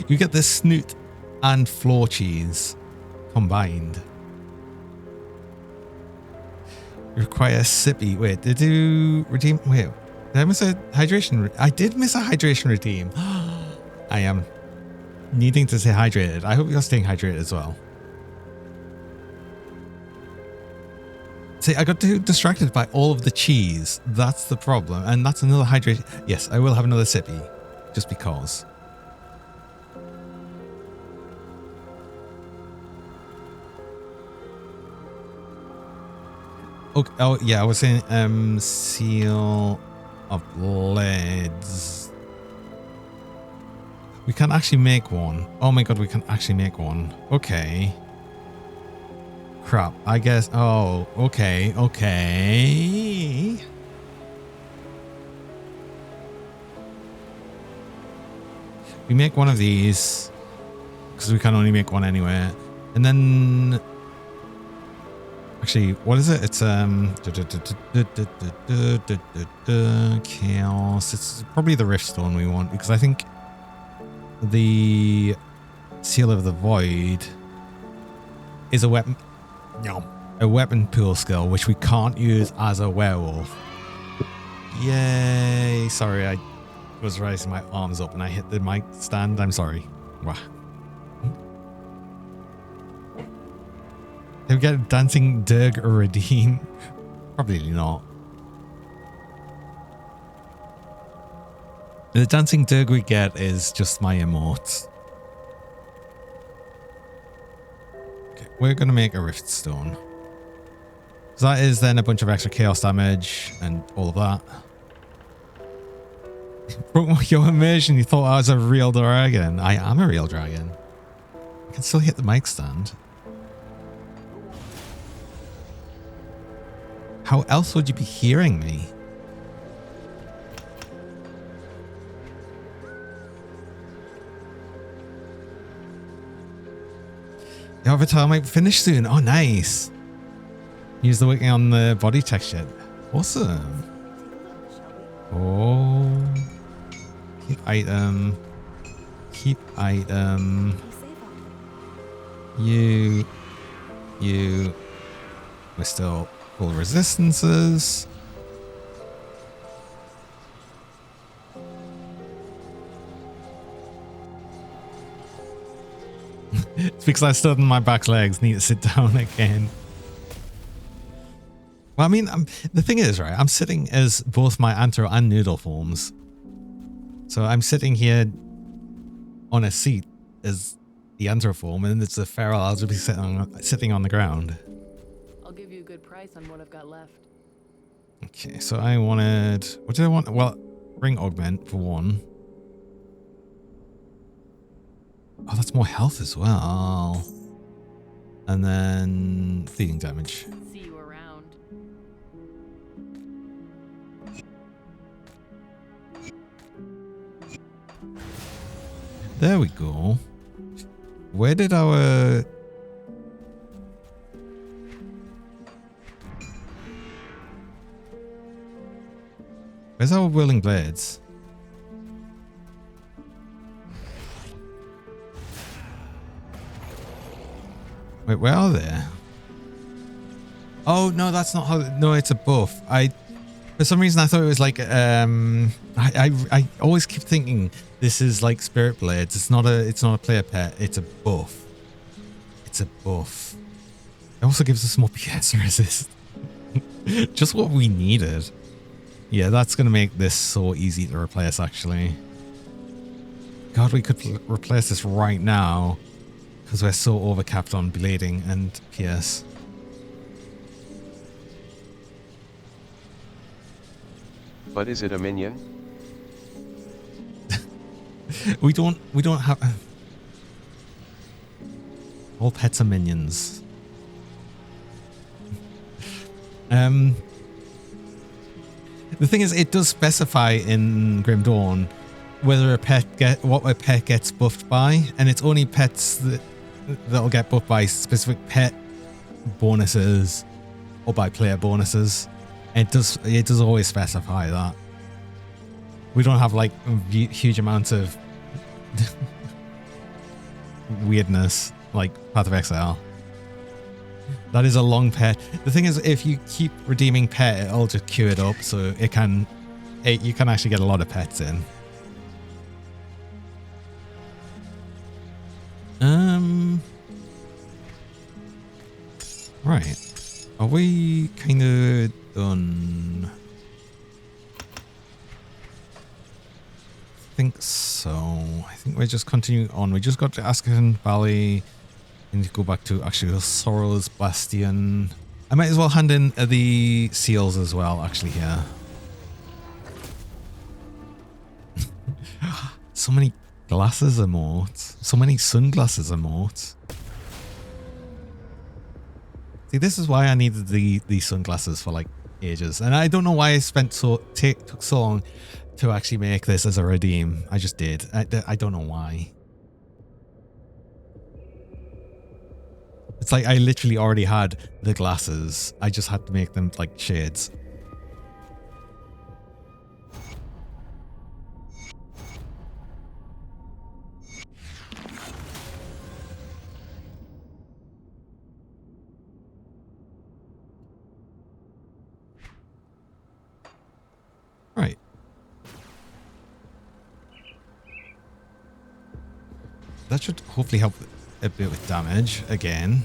A: You get the snoot and floor cheese combined. You require a sippy. Wait, did you redeem? Wait, did I miss a hydration? I did miss a hydration redeem. I am needing to stay hydrated. I hope you're staying hydrated as well. See, I got too distracted by all of the cheese. That's the problem. And that's another hydration. Yes, I will have another sippy. Just because. Okay, oh, yeah, I was saying seal of leads. We can actually make one. Oh my god, we can actually make one. Okay. Crap, I guess. Oh, okay, okay. We make one of these because we can only make one anyway. And then actually, what is it? It's chaos. It's probably the rift stone we want because I think the seal of the void is a weapon. A weapon pool skill, which we can't use as a werewolf. Yay! Sorry, I was raising my arms up and I hit the mic stand. I'm sorry. Wow. Did we get a dancing Dirg or redeem? Probably not. The dancing Dirg we get is just my emotes. Okay, we're going to make a rift stone. So that is then a bunch of extra chaos damage and all of that. Broke your immersion, you thought I was a real dragon. I am a real dragon. I can still hit the mic stand. How else would you be hearing me? The avatar might finish soon. Oh, nice. Use the working on the body texture. Awesome. Oh. Keep item. Keep item. You. We're still full resistances. It's because I stood on my back legs. Need to sit down again. Well, I mean, the thing is, right, I'm sitting as both my Antro and Noodle forms. So I'm sitting here on a seat as the Antro form, and it's a feral. I'll just be sitting on the ground.
G: I'll give you a good price on what I've got left.
A: Okay, so I wanted... What did I want? Well, ring augment for one. Oh, that's more health as well. And then bleeding damage.
G: See you around.
A: There we go. Where did our... Where's our whirling blades? Wait, where are they? Oh, no, that's not how... No, it's a buff. For some reason, I thought it was like... I always keep thinking this is like Spirit Blades. It's not a player pet. It's a buff. It's a buff. It also gives us more PS resist. Just what we needed. Yeah, that's going to make this so easy to replace, actually. God, we could replace this right now. Because we're so overcapped on blading and PS.
B: But is it a minion?
A: we don't have... All pets are minions. The thing is, it does specify in Grim Dawn whether what a pet gets buffed by, and it's only pets that'll get buffed by specific pet bonuses or by player bonuses. It does always specify that. We don't have like huge amounts of weirdness like Path of Exile. That is a long pet. The thing is, if you keep redeeming pet, it'll just queue it up, so you can actually get a lot of pets in. Right. Are we kind of done? I think so. I think we're just continuing on. We just got to Ascan Valley. I need to go back to actually Sorrow's Bastion. I might as well hand in the seals as well, actually, here. So many glasses emotes. So many sunglasses emotes. See, this is why I needed the sunglasses for like ages. And I don't know why I took so long to actually make this as a redeem. I just did. I don't know why. It's like I literally already had the glasses. I just had to make them like shades. Right. That should hopefully help a bit with damage again.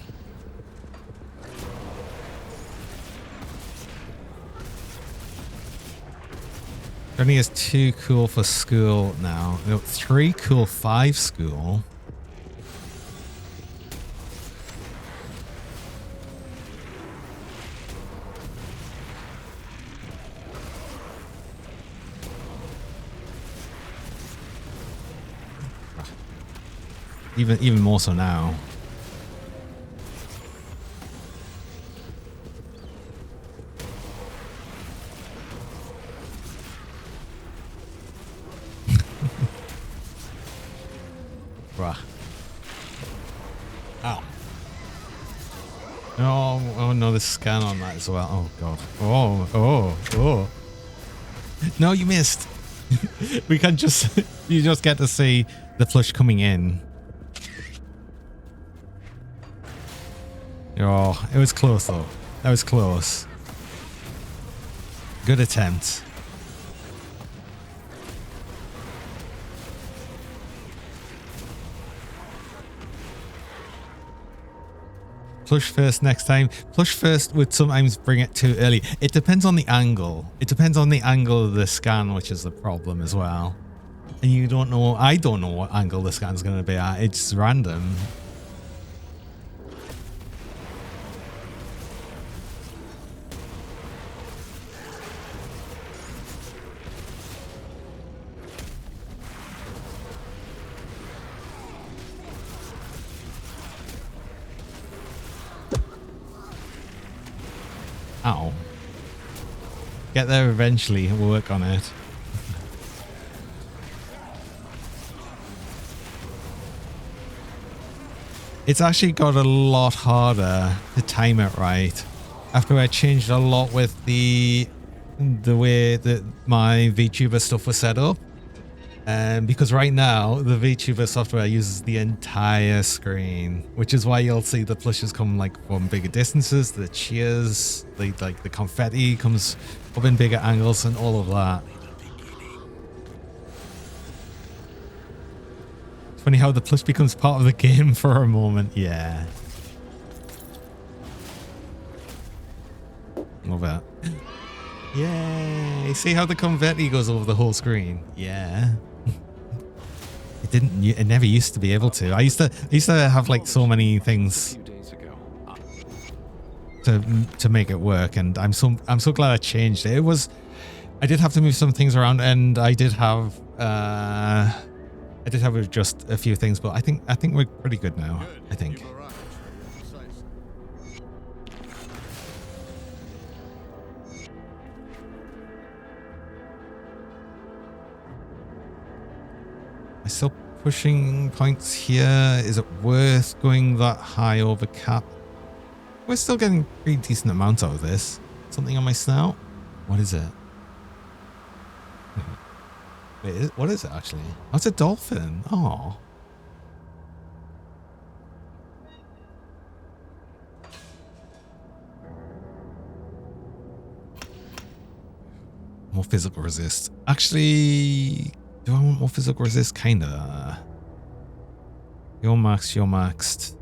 A: Only is 2 cool for school now. No, 3 cool, 5 school. Even more so now. Bruh. Ow. Oh no, there's scan on that as well. Oh god. Oh. No, you missed. We can just you just get to see the flush coming in. Oh, it was close though. That was close. Good attempt. Push first next time. Push first would sometimes bring it too early. It depends on the angle. It depends on the angle of the scan, which is the problem as well. And you don't know, I don't know what angle the scan's going to be at. It's random. Ow. Get there eventually, we'll work on it. It's actually got a lot harder to time it right. After I changed a lot with the way that my VTuber stuff was set up. Because right now, the VTuber software uses the entire screen, which is why you'll see the plushes come like from bigger distances, the cheers, the confetti comes up in bigger angles and all of that. It's funny how the plush becomes part of the game for a moment. Yeah. Love that. Yay! See how the confetti goes over the whole screen? Yeah. It never used to be able to. I used to have like so many things to make it work, and I'm so glad I changed it. I did have to move some things around, and I did have just a few things, but I think we're pretty good now. I think. I still pushing points here? Is it worth going that high over cap? We're still getting pretty decent amounts out of this. Something on my snout? What is it? Wait, what is it actually? Oh, it's a dolphin. Oh. More physical resist. Actually, do I want more physical resist? Kinda. You're maxed, you're maxed.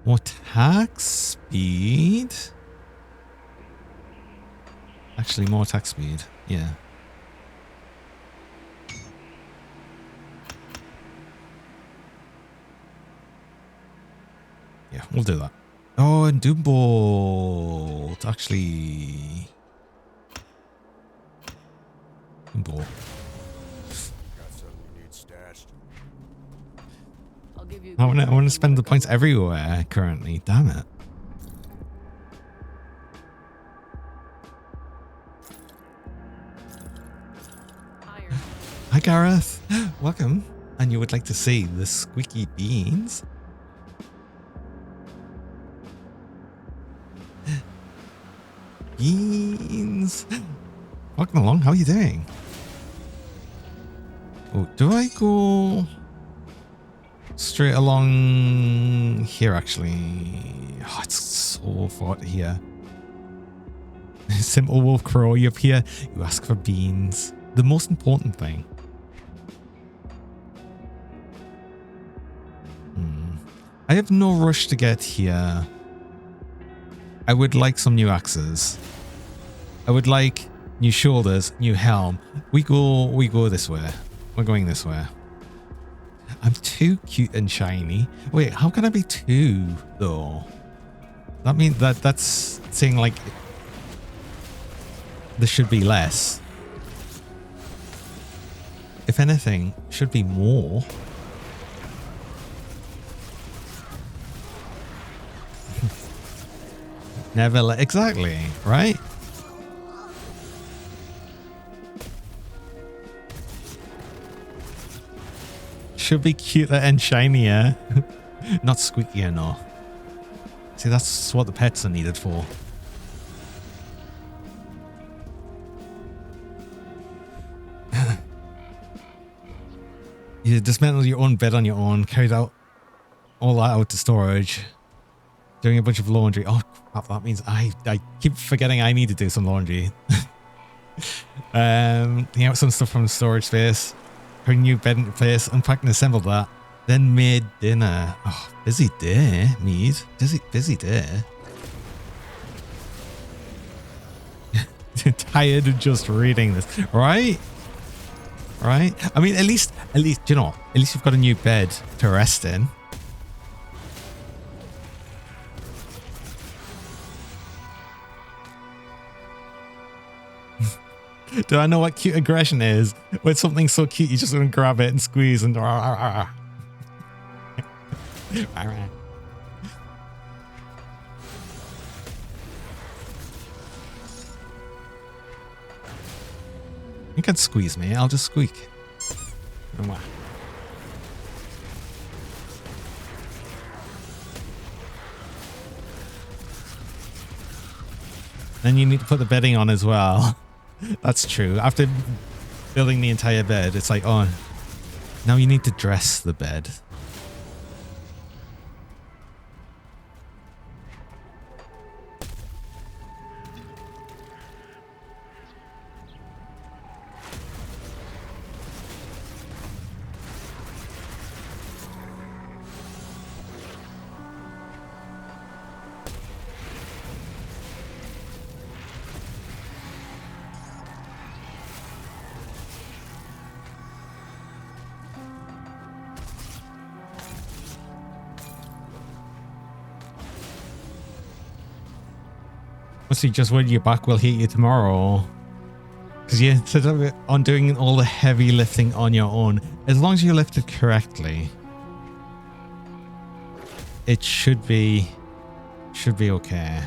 A: More attack speed? Actually, more attack speed. Yeah. Yeah, we'll do that. Oh, and Doombolt. Actually. Doombolt.
E: Got something you need stashed.
G: I'll give you.
A: I want to spend the points everywhere currently. Damn it.
G: Higher.
A: Hi, Gareth. Welcome. And you would like to see the squeaky beans? Beans. Welcome along. How are you doing? Oh, do I go straight along here, actually? Oh, it's so hot here. Simple Wolf Crow, you appear. You ask for beans. The most important thing. I have no rush to get here. I would like some new axes. I would like new shoulders, new helm. We go this way. We're going this way. I'm too cute and shiny. Wait, how can I be 2 though? That means that's saying like there should be less. If anything, should be more. Never let exactly, right? Should be cuter and shinier. Not squeakier, no. See, that's what the pets are needed for. You dismantled your own bed on your own, carried out all that out to storage, doing a bunch of laundry. Oh crap, that means I keep forgetting I need to do some laundry. Taking out some stuff from the storage space, putting new bed into place, unpacked and assembled that, then made dinner. Oh, busy day, Mead. Busy day. Tired of just reading this, right? Right? I mean, at least, you know, at least you've got a new bed to rest in. Do I know what cute aggression is? When something's so cute, you just want to grab it and squeeze and... You can squeeze me, I'll just squeak. Then you need to put the bedding on as well. That's true. After building the entire bed, it's like, oh, now you need to dress the bed. Honestly, just when you're back, we'll hit you tomorrow. Because you set up on doing all the heavy lifting on your own. As long as you lift it correctly, it should be okay.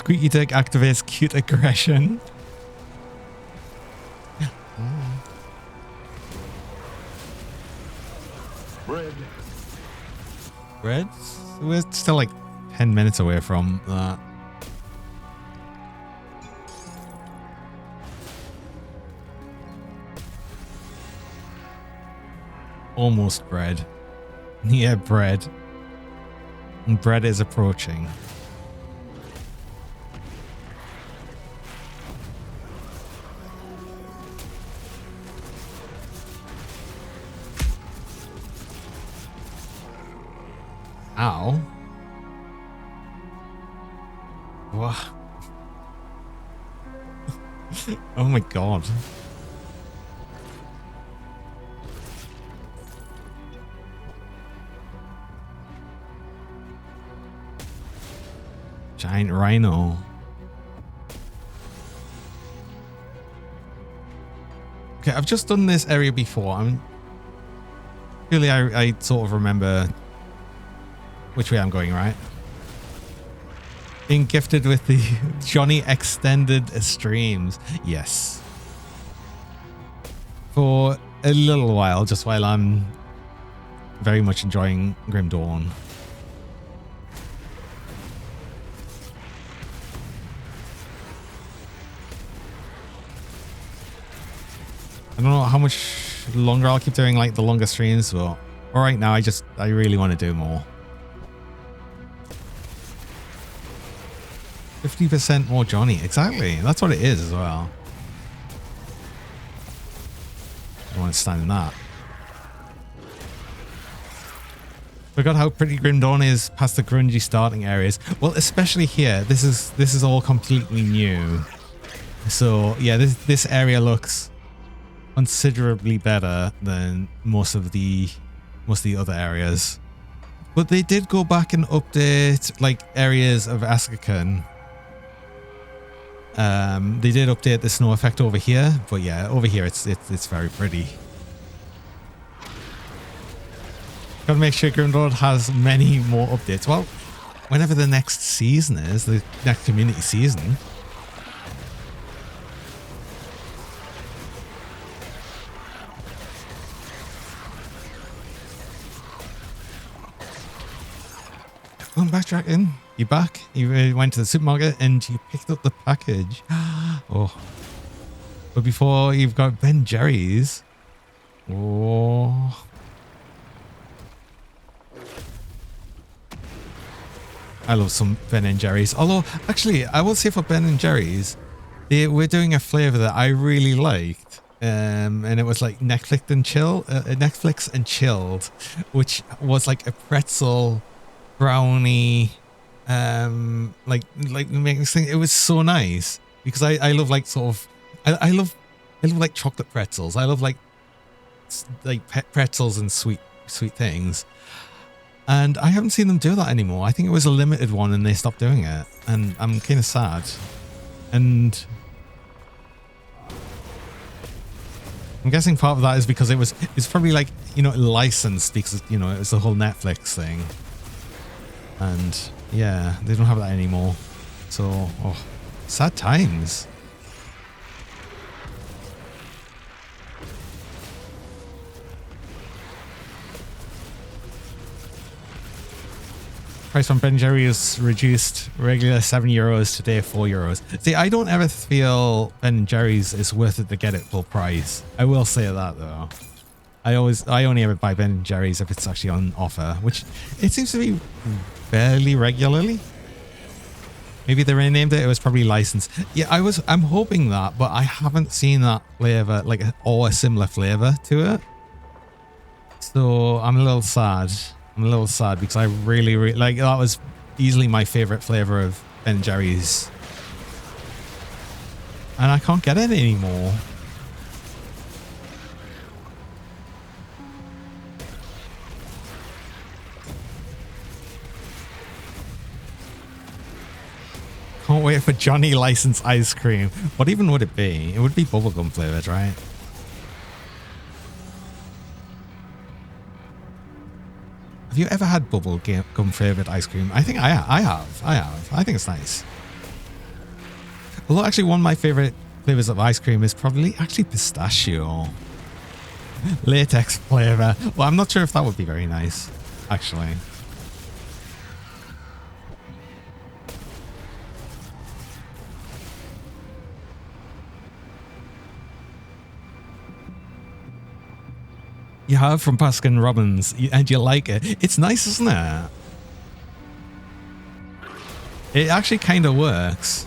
A: Squeaky Dick activates cute aggression.
F: Bread.
A: Red? We're still like 10 minutes away from that. Almost bread. Yeah, bread. And bread is approaching. Ow. What? Oh my god. Giant rhino. Okay, I've just done this area before. Really, I sort of remember which way I'm going, right? Being gifted with the Johnny extended streams. Yes. For a little while, just while I'm very much enjoying Grim Dawn. I don't know how much longer I'll keep doing like the longer streams, but right now I really want to do more. 50% more Johnny. Exactly. That's what it is as well. I don't want to stand in that. Forgot how pretty Grim Dawn is past the grungy starting areas. Well, especially here. This is all completely new. So yeah, this area looks considerably better than most of the other areas. But they did go back and update like areas of Askakan. They did update the snow effect over here, but yeah, over here it's very pretty. Gotta make sure Grim Dawn has many more updates. Well, whenever the next season is, the next community season. I'm backtracking. You back? You went to the supermarket and you picked up the package. Oh. But before you've got Ben Jerry's. Oh. I love some Ben and Jerry's. Although, actually, I will say for Ben and Jerry's, we're doing a flavor that I really liked. And it was like Netflix and chilled, which was like a pretzel brownie, like making this thing. It was so nice because I love like sort of I love like chocolate pretzels. I love like pretzels and sweet things, and I haven't seen them do that anymore. I think it was a limited one and they stopped doing it, and I'm kind of sad. And I'm guessing part of that is because it's probably like, you know, licensed because, you know, it was the whole Netflix thing. And yeah, they don't have that anymore. So, oh, sad times. Price on Ben Jerry is reduced. Regular €7, today €4. See, I don't ever feel Ben Jerry's is worth it to get it full price. I will say that though. I only ever buy Ben Jerry's if it's actually on offer, which it seems to be fairly regularly. Maybe they renamed it. It was probably licensed. Yeah, I'm hoping that, but I haven't seen that flavor, like, or a similar flavor to it. So I'm a little sad. I'm a little sad because I really like, that was easily my favorite flavor of Ben Jerry's, and I can't get it anymore. Can't wait for Johnny licensed ice cream. What even would it be? It would be bubblegum flavored, right? Have you ever had bubblegum flavored ice cream? I think I have. I think it's nice. Although actually one of my favorite flavors of ice cream is probably actually pistachio. Latex flavor. Well, I'm not sure if that would be very nice, actually. You have from Baskin Robbins, and you like it. It's nice, isn't it? It actually kind of works.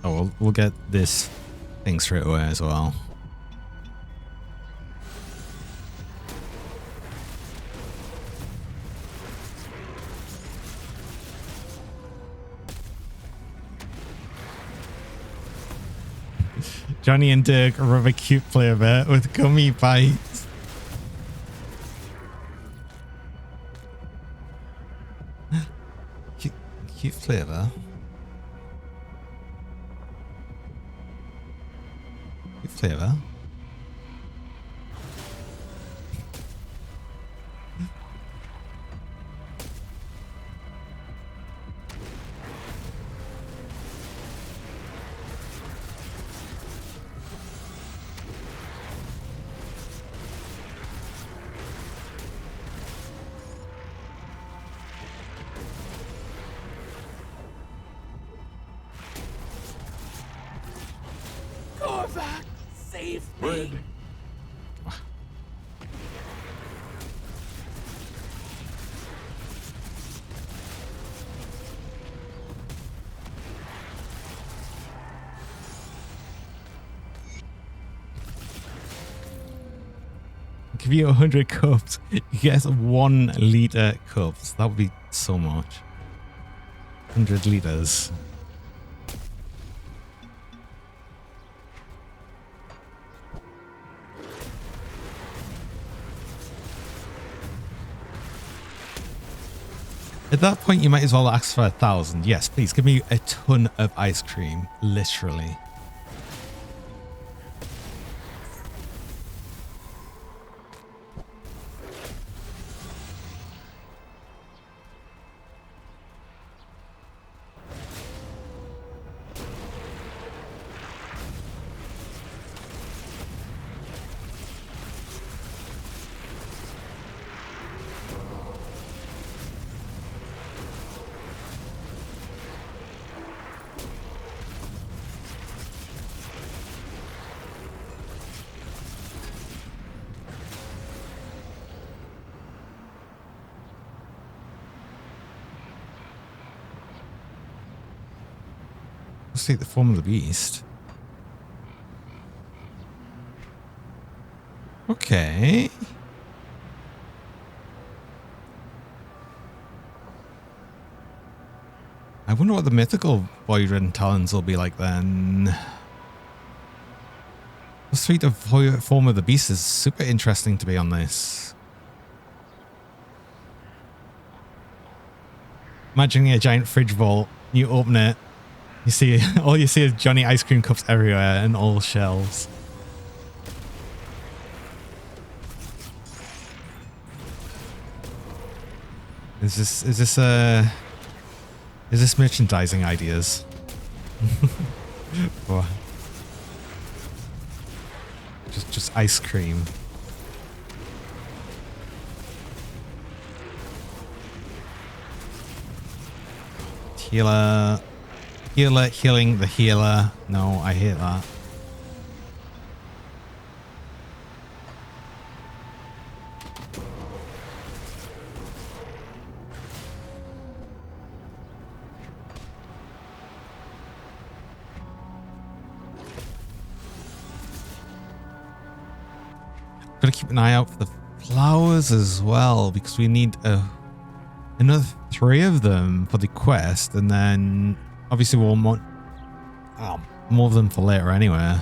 A: Oh, we'll get this thing straight away as well. Johnny and Dirk rub a cute flavor with gummy bites. Cute flavor. Flavor.
F: Red.
A: Give you 100 cups. You get 1 liter cups. That would be so much. 100 liters. At that point, you might as well ask for 1,000. Yes, please give me a ton of ice cream, literally. Let's take the form of the beast. Okay. I wonder what the mythical void talons will be like then. The suite of form of the beast is super interesting to be on this. Imagining a giant fridge vault, you open it. You see, all you see is Johnny ice cream cups everywhere and all shelves. Is this merchandising ideas? Or just ice cream. Healer. Healer healing the healer. No, I hate that. Gotta keep an eye out for the flowers as well, because we need another 3 of them for the quest, and then obviously we'll more than for later anyway.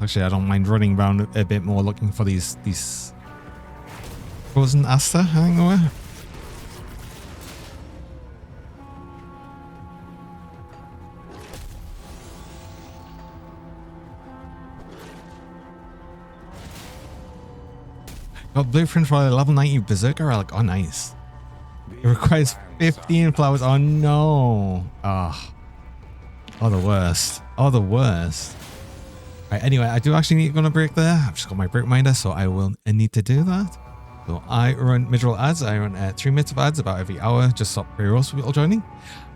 A: Actually, I don't mind running around a bit more looking for these frozen Asta, I think they were. Got blueprint for a level 90 berserker relic. Oh, nice. It requires 15 flowers. Oh no. Oh, the worst. Oh, the worst. Right, anyway, I do actually need to go on a break there. I've just got my break reminder, so I will need to do that. So I run mid-roll ads. I run 3 minutes of ads about every hour. Just stop pre-rolls for people joining.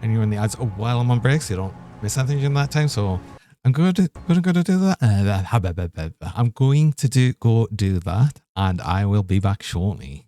A: And you run the ads while I'm on break, so you don't miss anything during that time. So I'm going to do that. I'm going to go do that, and I will be back shortly.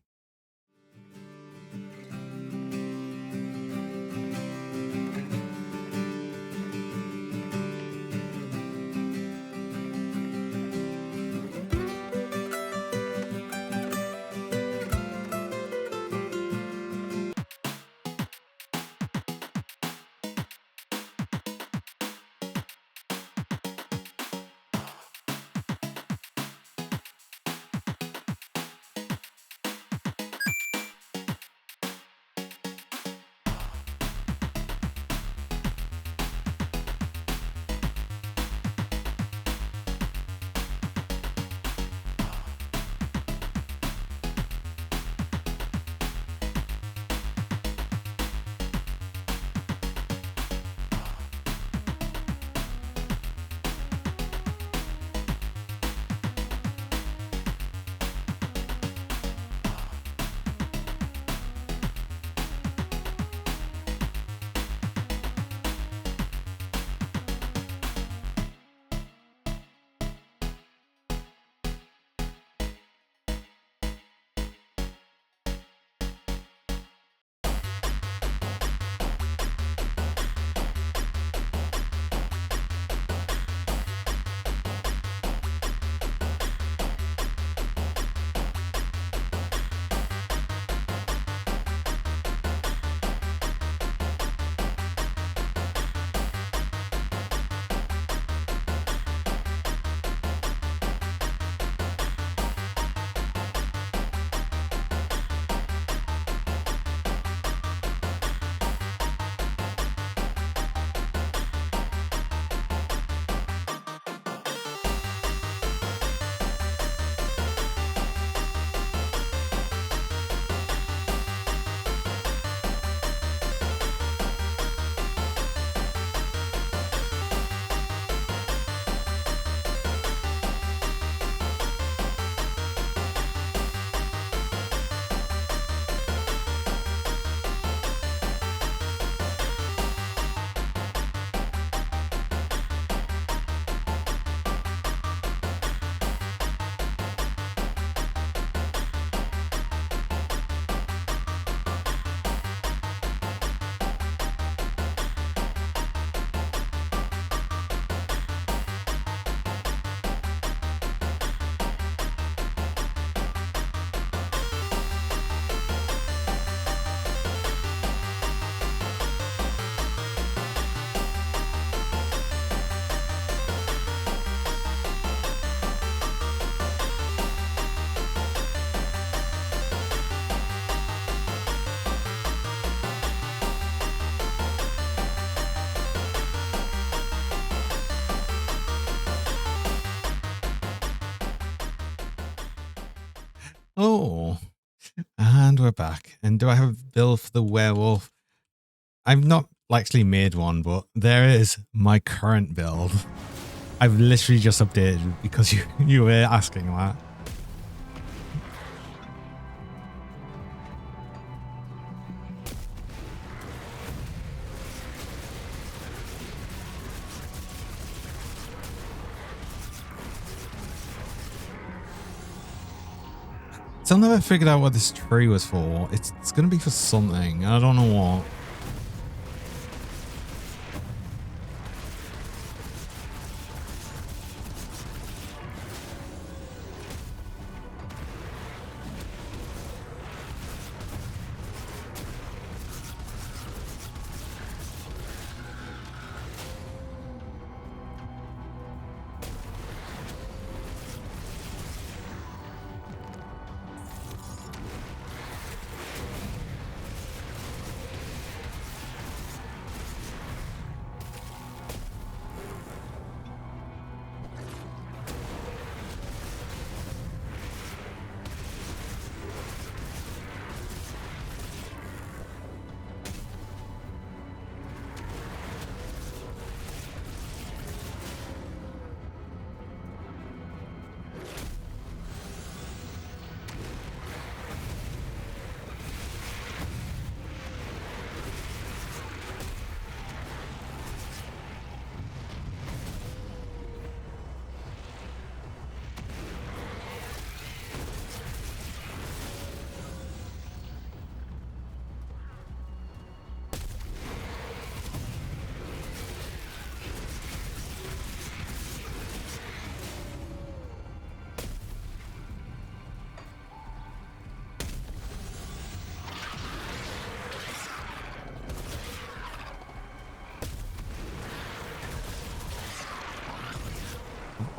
A: Oh, and we're back. And do I have a build for the werewolf? I've not actually made one, but there is my current build. I've literally just updated because you were asking that. Still never figured out what this tree was for. It's going to be for something. I don't know what.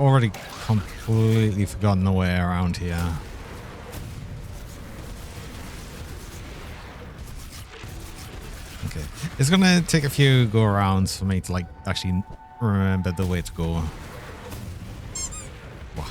A: already completely forgotten the way around here. Okay. It's gonna take a few go arounds for me to like actually remember the way to go. Wow.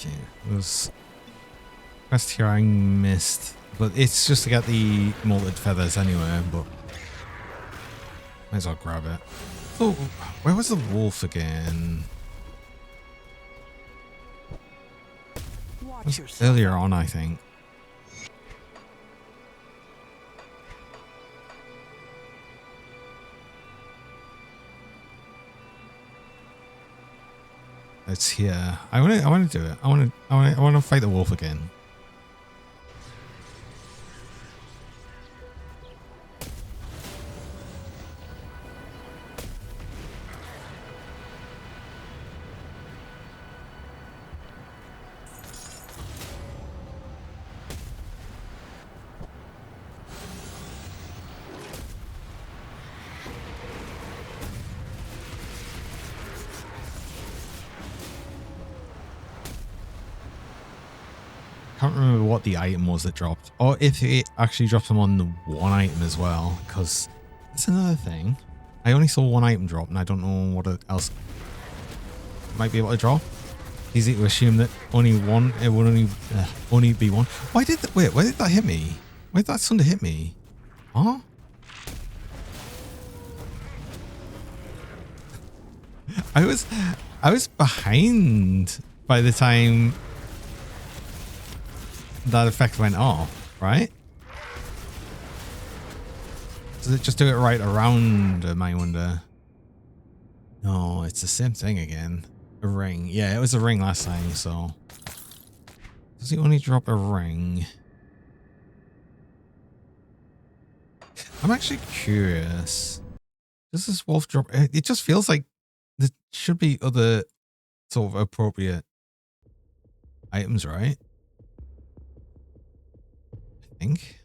A: Okay, there's quest here I missed, but it's just to get the molted feathers anyway, but might as well grab it. Oh, where was the wolf again? It was earlier on, I think. It's here. I want to do it. I want to fight the wolf again. Can't remember what the item was that dropped, or if it actually dropped them on the one item as well, because that's another thing. I only saw one item drop, and I don't know what else might be able to drop. Easy to assume that only one, it would only be one. Why did that? Wait, why did that hit me? Why did that thunder hit me? Huh? I was behind by the time that effect went off, right? Does it just do it right around him, I wonder? No, it's the same thing again. A ring. Yeah, it was a ring last time, so... Does he only drop a ring? I'm actually curious. Does this wolf drop... It just feels like there should be other sort of appropriate items, right? I think.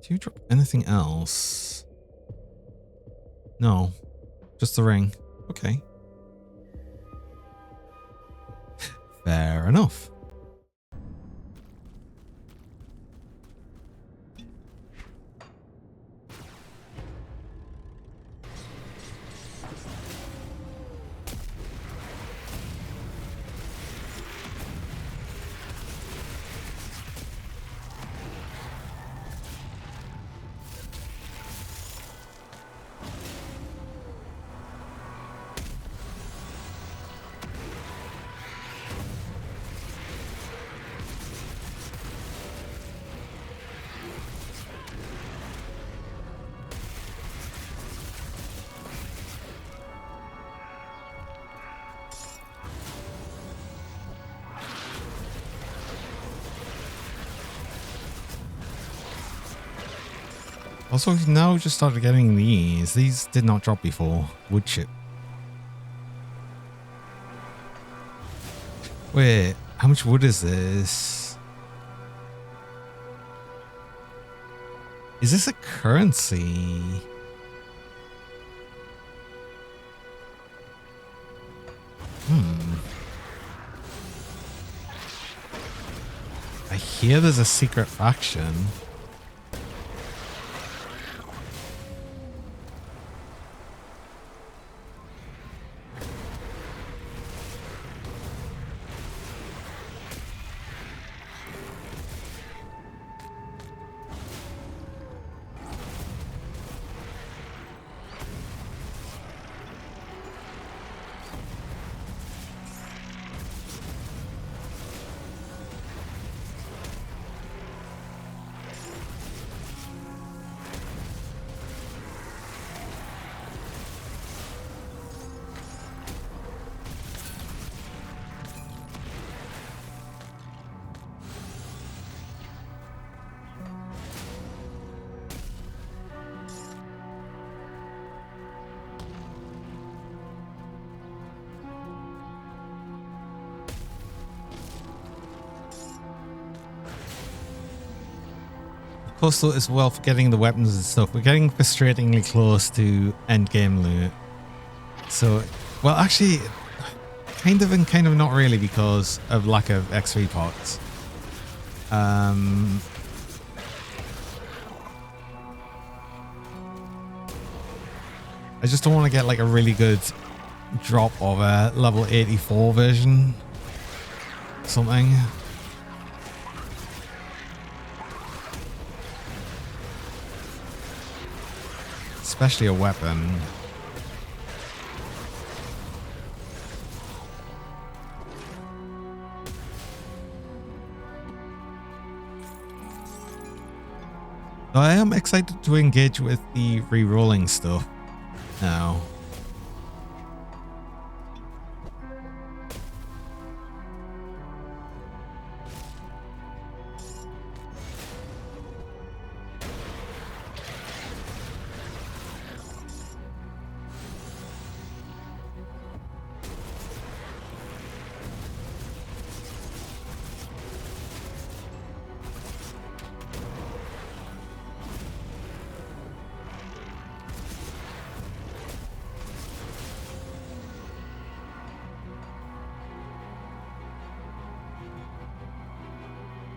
A: Do you drop anything else? No. Just the ring. Okay. Fair enough. Also, we've now just started getting these. These did not drop before. Wood chip. Wait, how much wood is this? Is this a currency? I hear there's a secret faction. Plus, though, as well for getting the weapons and stuff, we're getting frustratingly close to end game loot. So, well, actually, kind of and kind of not really because of lack of X3 pots. I just don't want to get like a really good drop of a level 84 version. Something. Especially a weapon. I am excited to engage with the re-rolling stuff now.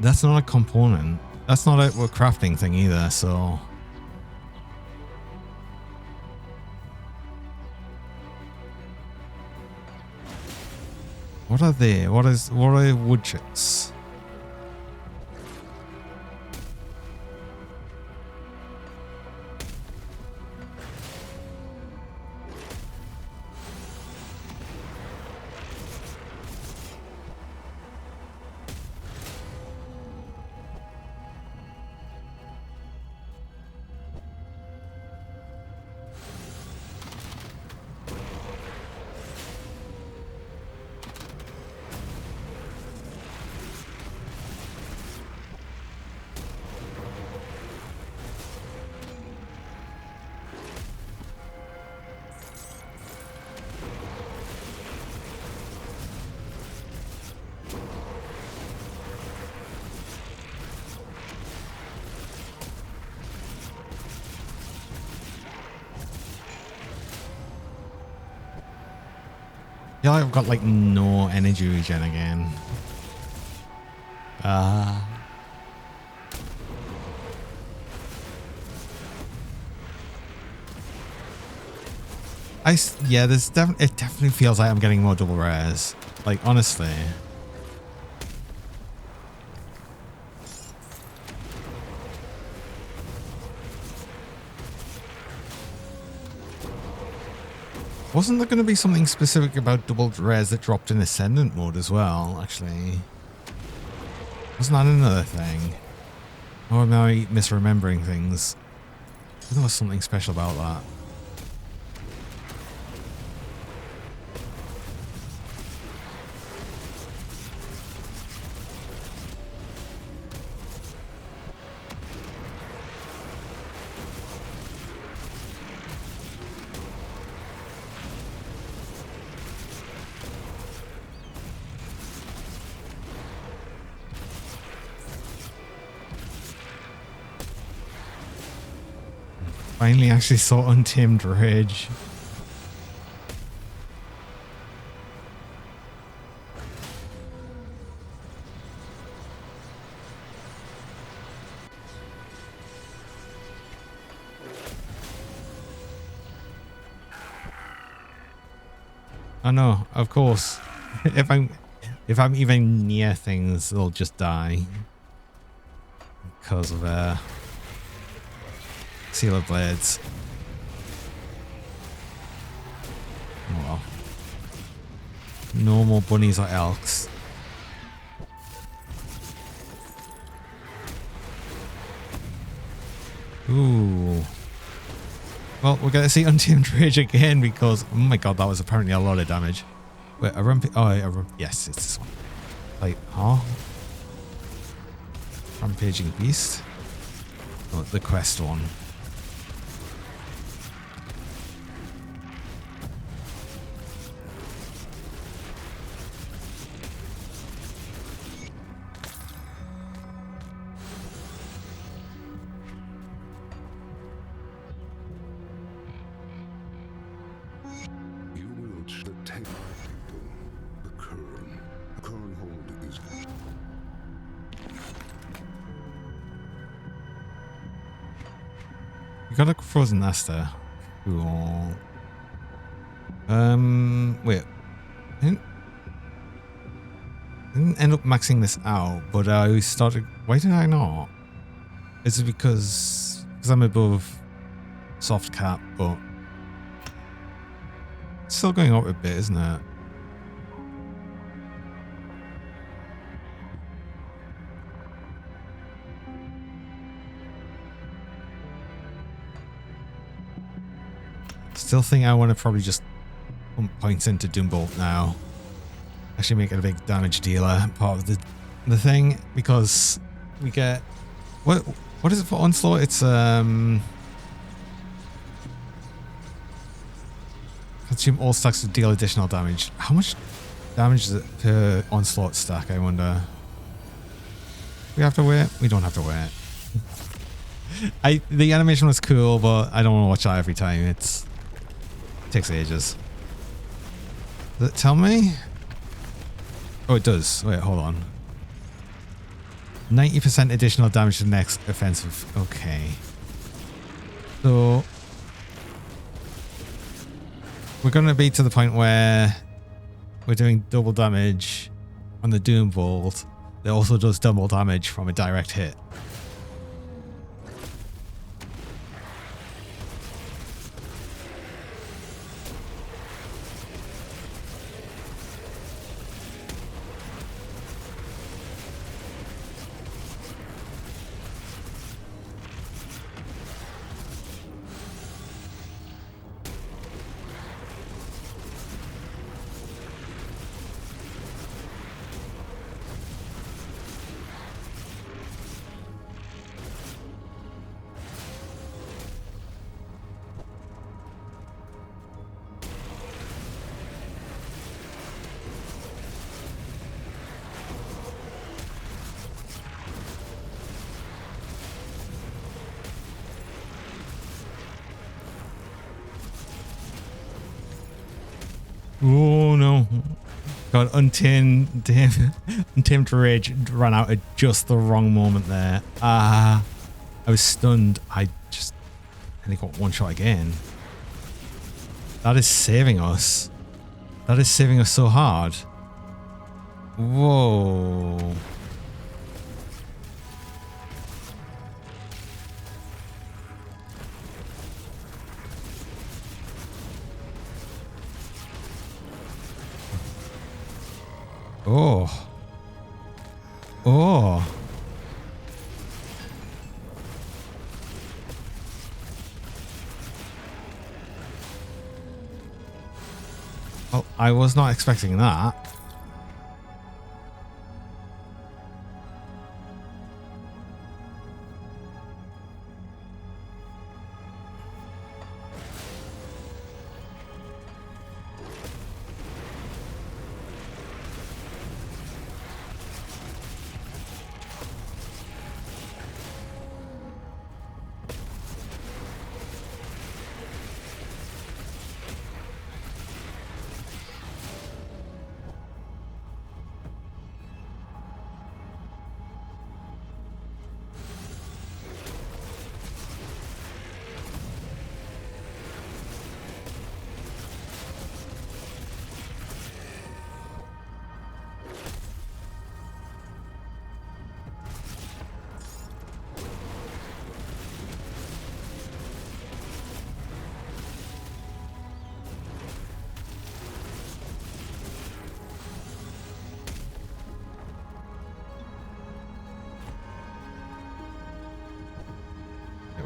A: That's not a component. That's not a crafting thing either, so... What are they? What are wood chips? Yeah, I've got like no energy regen again. Yeah, it definitely feels like I'm getting more double rares. Like, honestly. Wasn't there going to be something specific about double rares that dropped in Ascendant mode as well, actually? Wasn't that another thing? Or am I misremembering things? There was something special about that. Finally actually saw Untamed Rage. I know, of course. If I'm even near things, they'll just die. Because of Seal of Blades. Oh well. No more bunnies or elks. Ooh. Well, we're going to see Untamed Rage again because, oh my god, that was apparently a lot of damage. Wait, yes, it's this one. Like, huh? Rampaging Beast? Oh, the quest one. You got a frozen nester. Cool. Wait. I didn't end up maxing this out, but I started. Why did I not? Is it because I'm above soft cap, but it's still going up a bit, isn't it? Still think I want to probably just pump points into Doombolt now. Actually make it a big damage dealer part of the thing, because we get what is it for onslaught? It's consume all stacks to deal additional damage. How much damage is it per onslaught stack, I wonder? We have to wait? We don't have to wait. The animation was cool, but I don't want to watch that every time. It takes ages. Does it tell me? Oh, it does. Wait, hold on. 90% additional damage to the next offensive. Okay. So we're going to be to the point where we're doing double damage on the Doombolt. It also does double damage from a direct hit. Oh no. God, Untamed Rage ran out at just the wrong moment there. I was stunned. I got one shot again. That is saving us. That is saving us so hard. Whoa. Oh. Oh. Well, I was not expecting that.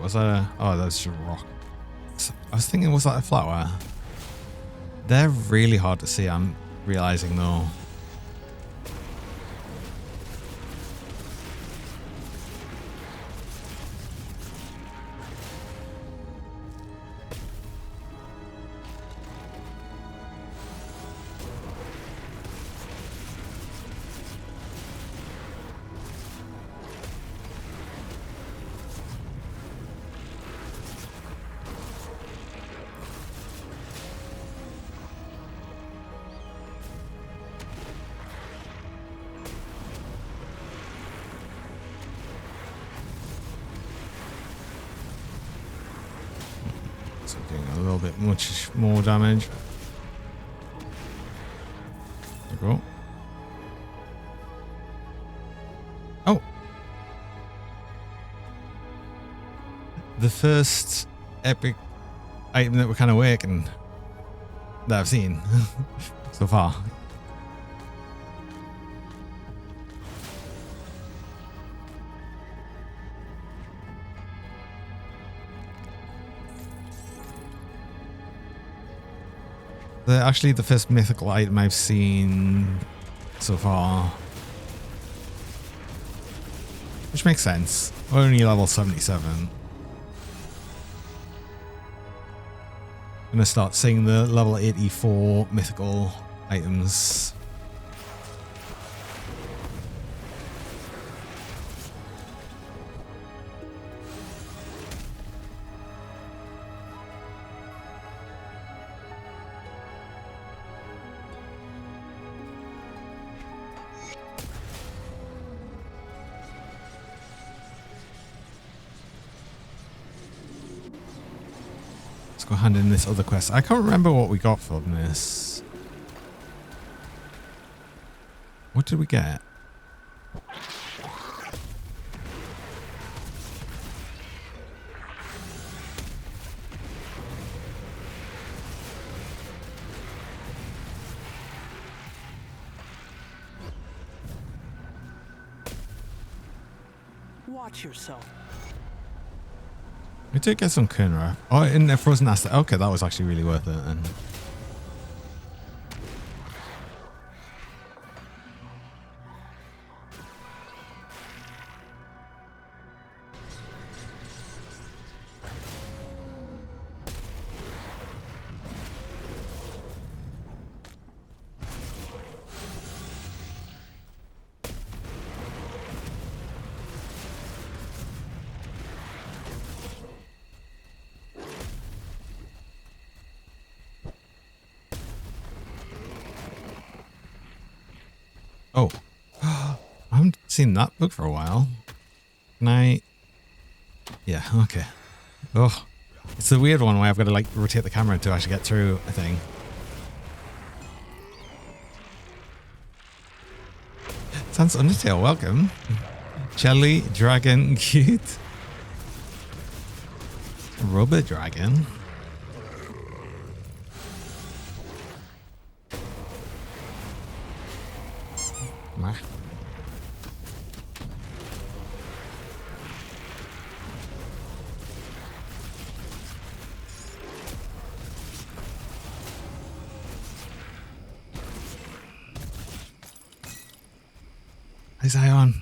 A: Was that a... Oh, that's just a rock. I was thinking, was that a flower? They're really hard to see, I'm realizing though. little bit much more damage. There we go. Oh! The first epic item that we're kind of working that I've seen so far. Actually the first mythical item I've seen so far. Which makes sense. We're only level 77. Gonna start seeing the level 84 mythical items. Let's go hand in this other quest. I can't remember what we got from this. What did we get?
H: Watch yourself.
A: We did get some Kunra. Oh, in the frozen asset. Okay, that was actually really worth it. And oh, I haven't seen that book for a while. Can I? Yeah, okay. Oh, it's a weird one where I've got to like rotate the camera to actually get through a thing. Sans Undertale, welcome. Jelly Dragon Cute. Rubber Dragon. Meh. Hi Zion.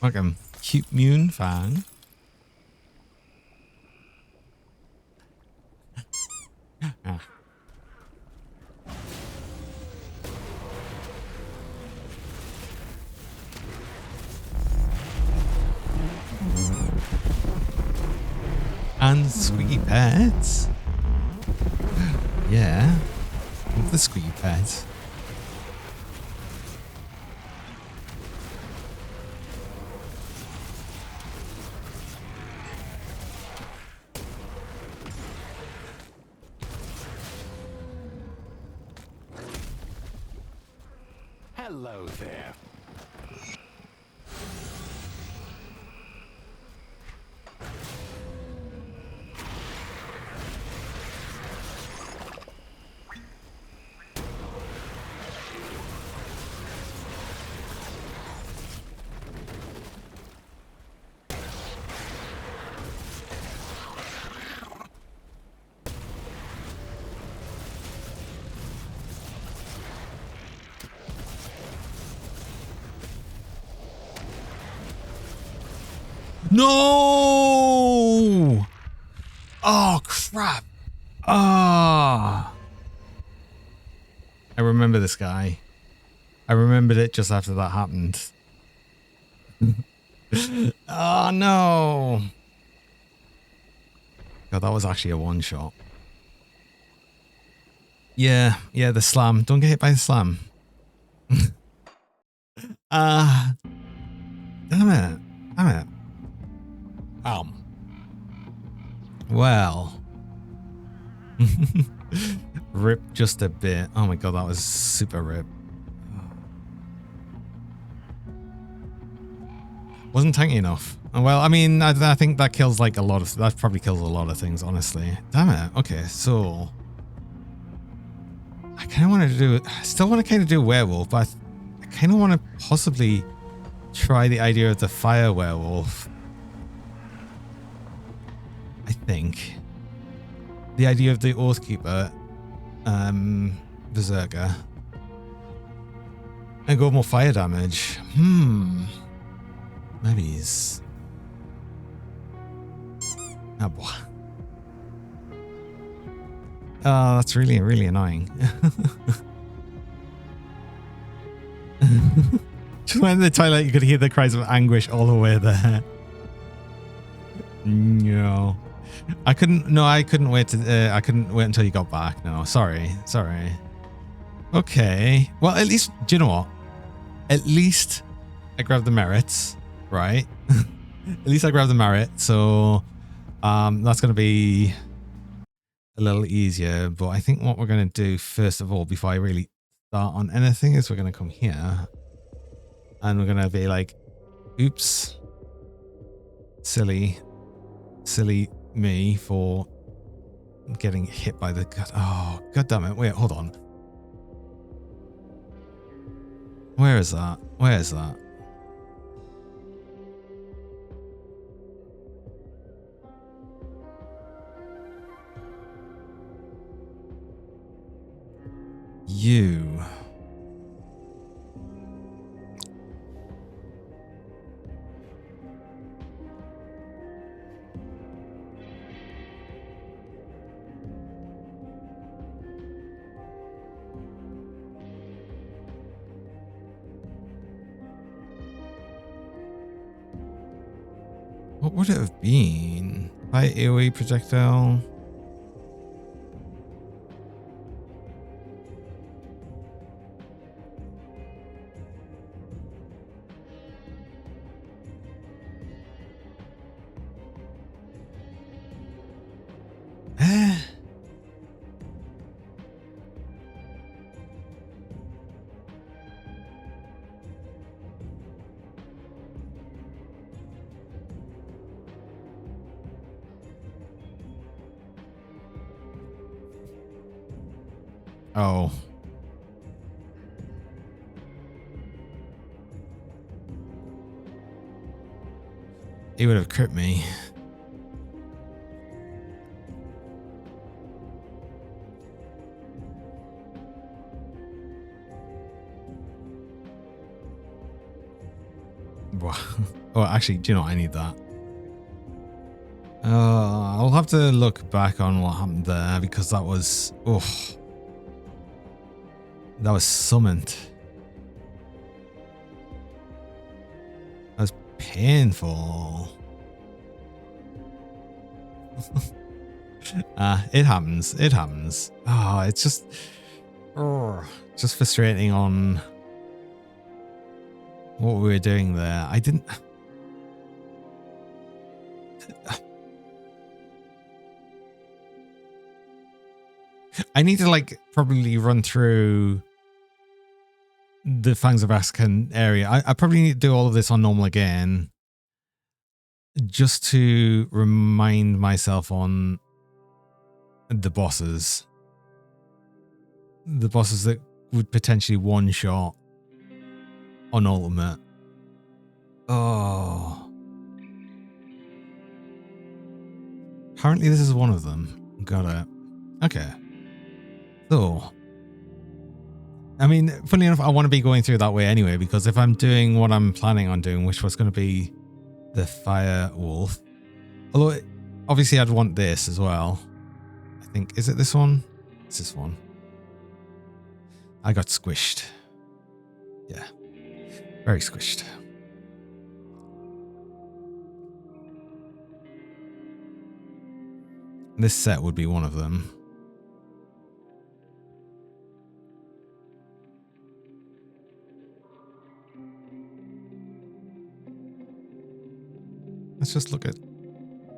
A: Welcome. Cute Moon fan. Ah. And squeaky pets. Yeah. Love the squeaky pets.
D: Hello there.
A: No! Oh, crap. Ah. I remember this guy. I remembered it just after that happened. Oh, no. God, that was actually a one shot. Yeah, the slam. Don't get hit by the slam. Damn it. Damn it. Well. Rip just a bit. Oh my god, that was super rip. Wasn't tanky enough. Well, I mean, I think that kills like a lot of... That probably kills a lot of things, honestly. Damn it. Okay, so... I kind of want to do... I still want to kind of do werewolf, but I kind of want to possibly try the idea of the fire werewolf. I think. The idea of the Oathkeeper, Berserker. And go more fire damage. Maybe he's... Oh boy. Oh, that's really, really annoying. Just went in the toilet, you could hear the cries of anguish all the way there. No. I couldn't wait to, I couldn't wait until you got back. No, sorry. Okay. Well, at least, do you know what? At least I grabbed the merits, right? At least I grabbed the merit. So, that's going to be a little easier. But I think what we're going to do first of all, before I really start on anything, is we're going to come here and we're going to be like, oops, silly me for getting hit by the god. Oh, god damn it. Wait, hold on. Where is that? You. What would it have been? By AoE projectile? Oh. He would have crit me. Oh, actually, do you know what? I need that. I'll have to look back on what happened there because that was... Oh. That was summoned. That was painful. It happens. Oh, it's just frustrating on what we were doing there. I need to like probably run through the Fangs of Ascan area. I probably need to do all of this on normal again just to remind myself on the bosses. The bosses that would potentially one-shot on ultimate. Oh. Apparently this is one of them. Got it. Okay. So, I mean, funny enough, I want to be going through that way anyway, because if I'm doing what I'm planning on doing, which was going to be the Fire Wolf, although obviously I'd want this as well. I think, is it this one? It's this one. I got squished. Yeah, very squished. This set would be one of them. Let's just look at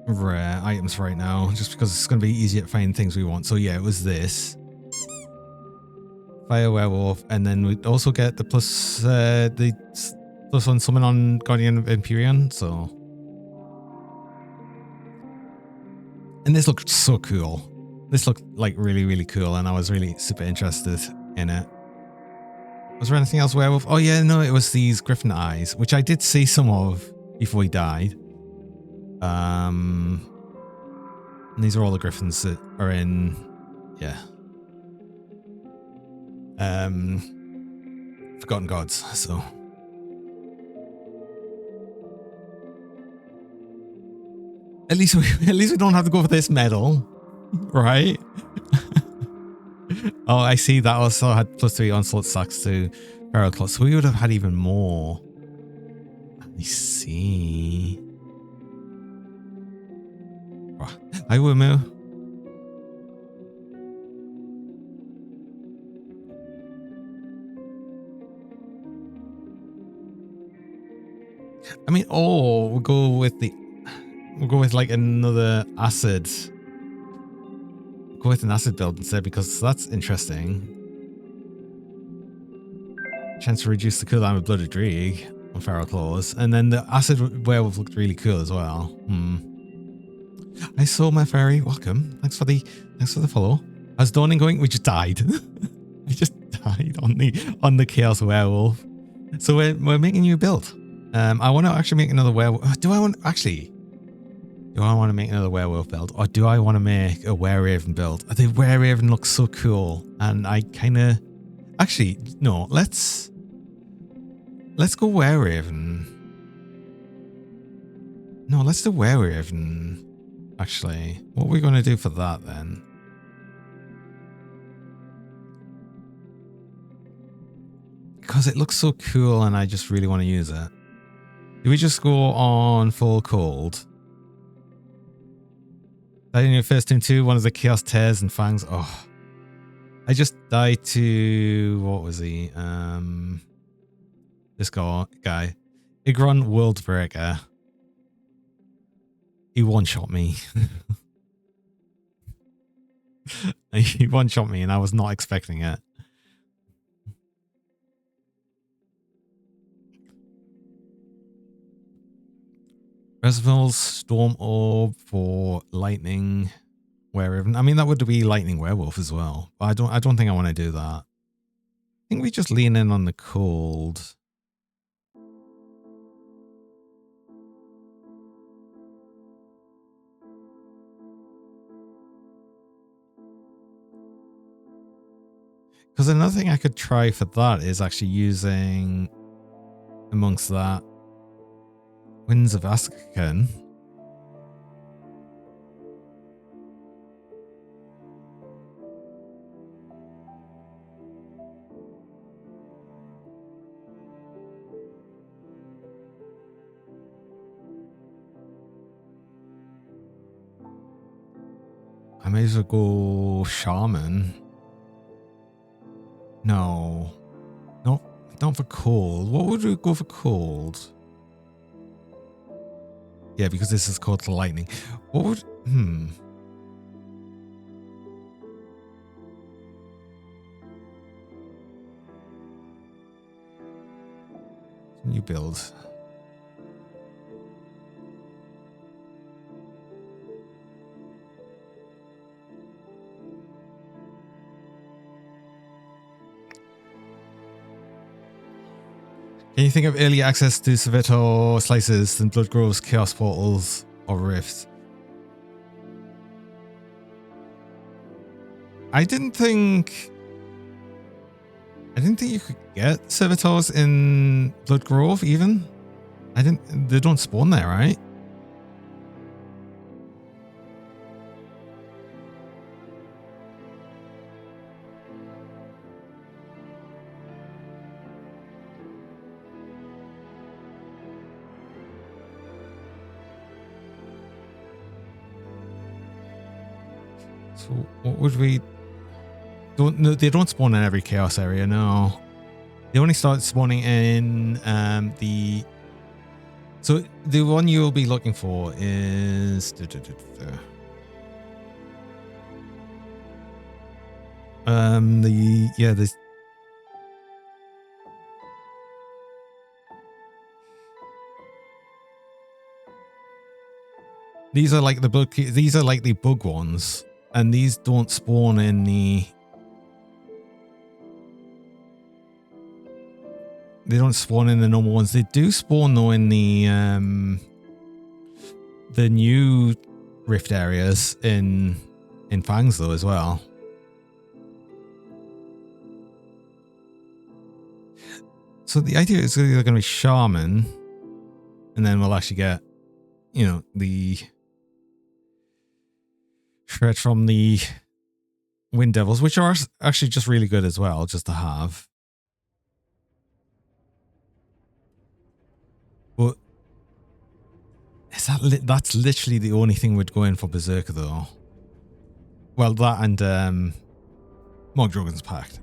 A: rare items right now, just because it's going to be easier to find things we want. So yeah, it was this. Fire Werewolf, and then we'd also get the plus one summon on Guardian of Empyrean, so. And this looked so cool. This looked like really, really cool, and I was really super interested in it. Was there anything else Werewolf? Oh yeah, no, it was these Griffin eyes, which I did see some of before he died. And these are all the Griffins that are in, yeah. Forgotten Gods, so. At least we don't have to go for this medal, right? Oh, I see that also had +3 onslaught stacks to Feral Claw, so we would have had even more. I see. Oh, hi, Wumu. I mean, or we'll go with like another acid. Go with an acid build instead, because that's interesting. Chance to reduce the cooldown of Blooded Dreig on Feral Claws, and then the acid werewolf looked really cool as well. I saw my fairy. Welcome. Thanks for the follow. How's Dawning going? We just died. We just died on the Chaos Werewolf. So we're making a new build. I want to actually make another werewolf. Do I want to make another werewolf build, or do I want to make a wereraven build? The wereraven looks so cool, and I kind of actually no. Let's go wereraven. No, let's do wereraven. Actually, what are we going to do for that then? Because it looks so cool, and I just really want to use it. Do we just go on full cold? Died in your first turn too, one of the Chaos Tears and Fangs. Oh. I just died to, what was he? This guy. Igron Worldbreaker. He one-shot me. He one-shot me and I was not expecting it. Reservoir's Storm Orb for Lightning Werewolf. I mean, that would be Lightning Werewolf as well. But I don't think I want to do that. I think we just lean in on the cold. Because another thing I could try for that is actually using amongst that Winds of Askken. I may as well go Shaman. No. No, not for cold. What would we go for cold? Yeah, because this is called lightning. What would... New build. Can you think of early access to Soveto slices than Bloodgrove's Chaos Portals or Rifts? I didn't think you could get servitors in Bloodgrove even. They don't spawn there, right? So what would we... No, they don't spawn in every chaos area, no. They only start spawning in the So the one you will be looking for is the these are like the bug ones, and these don't spawn in the normal ones. They do spawn though in the new rift areas in Fangs though as well. So the idea is either going to be Shaman, and then we'll actually get, you know, the shred from the Wind Devils, which are actually just really good as well, just to have. But is that's literally the only thing we'd go in for Berserker though. Well, that and Mogdrogan's Pact.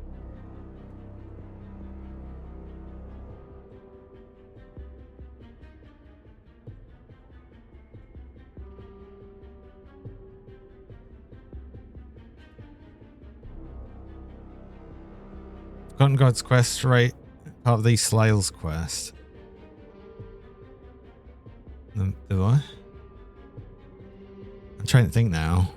A: Forgotten God's quest, right? Part of the Slile's quest. The what? I'm trying to think now.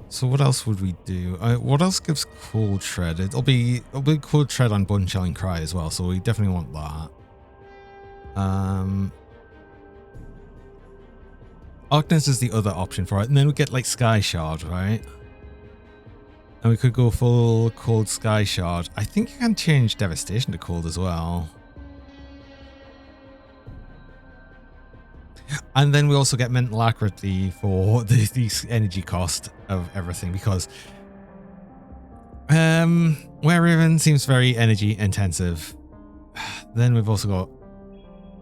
A: So what else would we do? What else gives Cold Tread? It'll be Cold Tread on Bone Shelling Cry as well, so we definitely want that. Arcness is the other option for it, and then we get like Sky Shard, right? And we could go full Cold Sky Shard. I think you can change Devastation to Cold as well. And then we also get Mental Accuracy for the energy cost of everything, because Were Raven seems very energy intensive. Then we've also got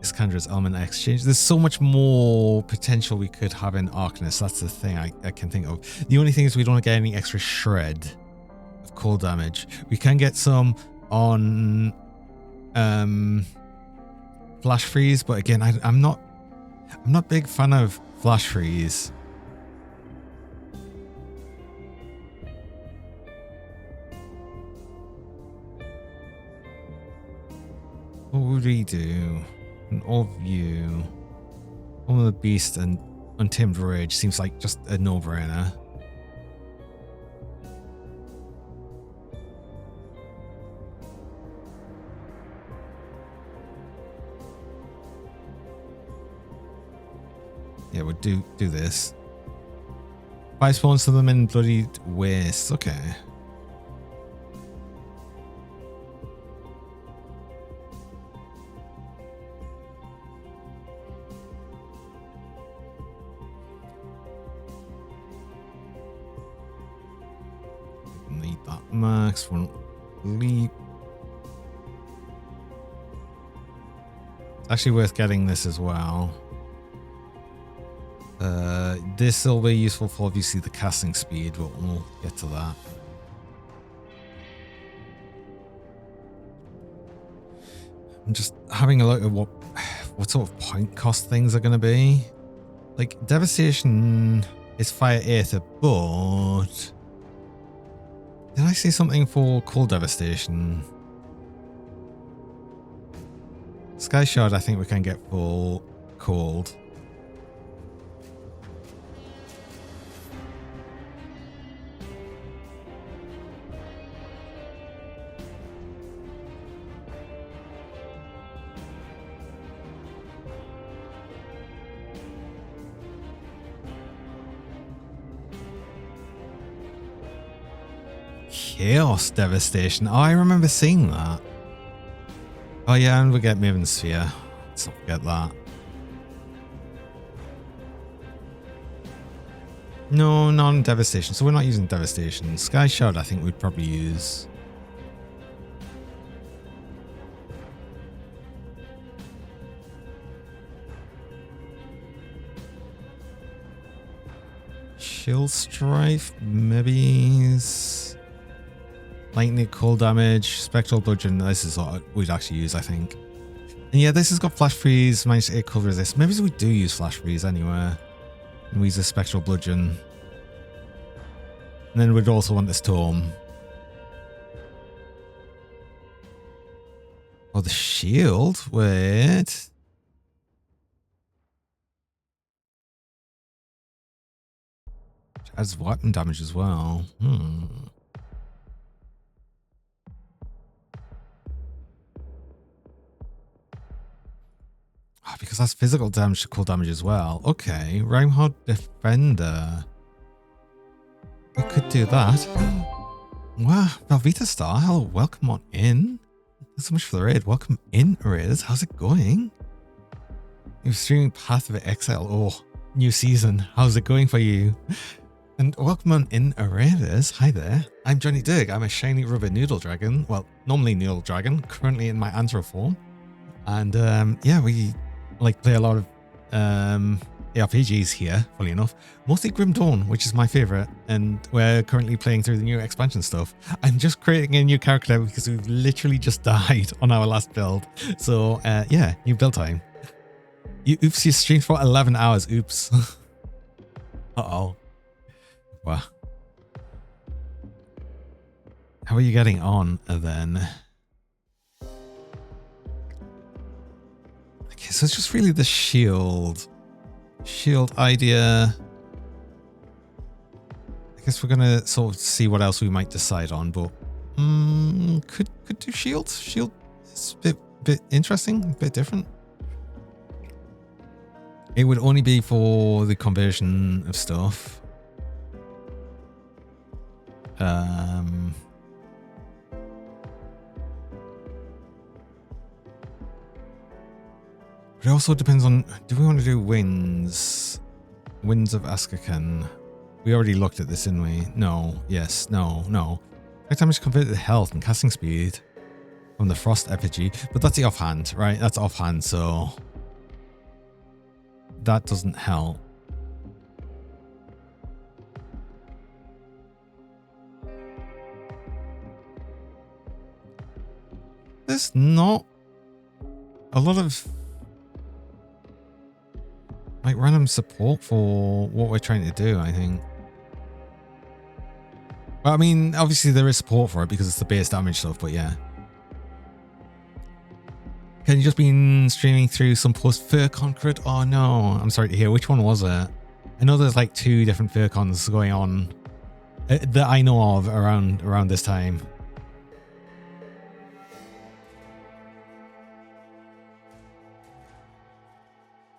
A: Iskandra's Element Exchange. There's so much more potential we could have in Arcness. That's the thing I can think of. The only thing is we don't get any extra shred of cold damage. We can get some on Flash Freeze, but again, I'm not a big fan of Flash Freeze. What would we do? An Overview. One of the Beast and Untamed Rage seems like just a no-brainer. Yeah, we'll do this. 5 spawns to them in Bloody Waste. Okay. Need that max for leap. It's actually worth getting this as well. This will be useful for obviously the casting speed, but we'll get to that. I'm just having a look at what sort of point cost things are going to be. Like, Devastation is Fire Aether, but did I see something for Cold Devastation? Sky Shard, I think we can get full Cold. Chaos Devastation. Oh, I remember seeing that. Oh yeah, and we get Maven Sphere. Let's not forget that. No, not in Devastation. So we're not using Devastation. Sky Shard, I think we'd probably use. Shield Strife, maybe. Lightning, cold damage, Spectral Bludgeon. This is what we'd actually use, I think. And yeah, this has got Flash Freeze, -8 cold resist. Maybe we do use Flash Freeze anywhere. And we use a Spectral Bludgeon. And then we'd also want this Tome. Oh, the shield? Wait. Adds weapon damage as well. Oh, because that's physical damage to cold damage as well. Okay, Rhyhorn Defender. We could do that. Wow, Velveeta Star, hello, welcome on in. Thanks so much for the raid. Welcome in, Raiders. How's it going? You're streaming Path of Exile. Oh, new season. How's it going for you? And welcome on in, Raiders. Hi there. I'm Johnny Dirk. I'm a shiny rubber noodle dragon. Well, normally noodle dragon, currently in my Anthro form. And yeah, we like play a lot of ARPGs here, funny enough. Mostly Grim Dawn, which is my favorite, and we're currently playing through the new expansion stuff. I'm just creating a new character because we've literally just died on our last build. So yeah, new build time. You streamed for 11 hours. Oops. Uh-oh. Wow. How are you getting on then? Okay, so it's just really the shield idea. I guess we're gonna sort of see what else we might decide on, but could do shield. Shield is a bit interesting, a bit different. It would only be for the conversion of stuff. But it also depends on, do we want to do Winds? Winds of Askakan. We already looked at this, didn't we? No, yes, no. Next time it's converted to health and casting speed from the Frost effigy. But that's the offhand, right? That's offhand, so that doesn't help. There's not a lot of like random support for what we're trying to do, I think. Well, I mean, obviously there is support for it because it's the base damage stuff, but yeah. Can you just been streaming through some post Furcon crit? Oh no, I'm sorry to hear. Which one was it? I know there's like 2 different Furcons going on that I know of around this time.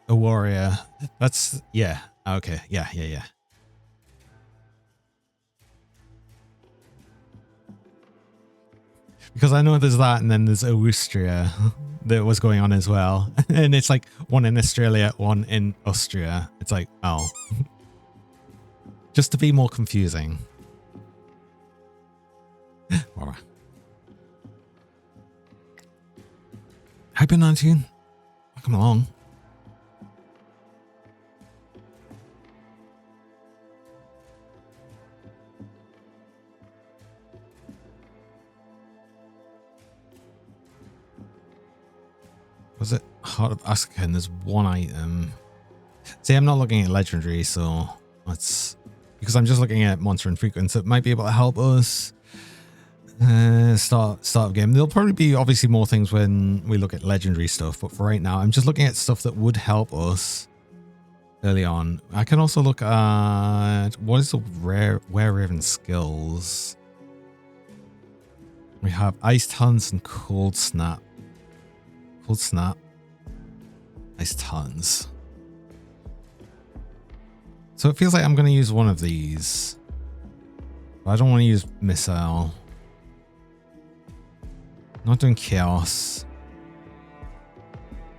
A: A warrior. That's, yeah. Okay. Yeah. Because I know there's that, and then there's Austria that was going on as well. And it's like one in Australia, one in Austria. It's like, oh. Just to be more confusing. Alright. Hyper 19. Welcome along. Was it Heart of Askakan? There's one item. See, I'm not looking at legendary, so that's because I'm just looking at monster and frequent, so it might be able to help us start of game. There'll probably be obviously more things when we look at legendary stuff, but for right now, I'm just looking at stuff that would help us early on. I can also look at what is the Werewolf skills. We have Ice Talons and Cold Snap. Cold Snap. Ice Talons. So it feels like I'm going to use one of these. But I don't want to use Missile. Not doing Chaos.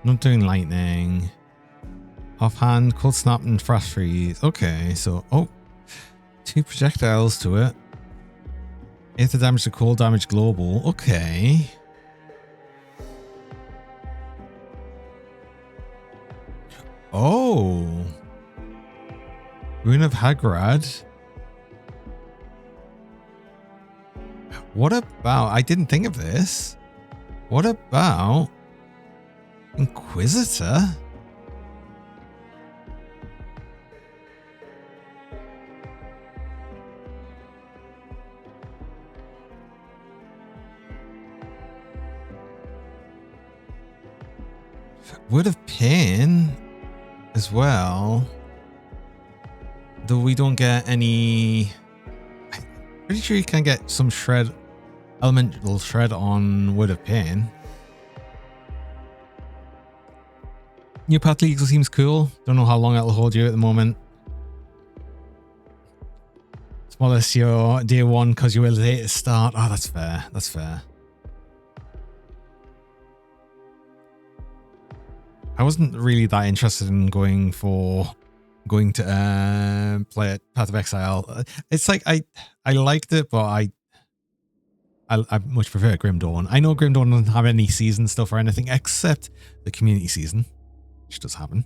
A: Not doing Lightning. Offhand, Cold Snap and Frost Freeze. Okay, so... Oh. 2 projectiles to it. If the damage to cold, damage global. Okay. Oh. Rune of Hagrad. What about... I didn't think of this. What about... Inquisitor? Word of Pain as well. Though we don't get any... I'm pretty sure you can get some shred, elemental shred on Word of Pain. New Path Legal seems cool. Don't know how long it'll hold you at the moment. Smallest your day 1 because you were late to start. Oh, that's fair. That's fair. I wasn't really that interested in going to play it Path of Exile. It's like I liked it, but I much prefer Grim Dawn. I know Grim Dawn doesn't have any season stuff or anything except the community season, which does happen.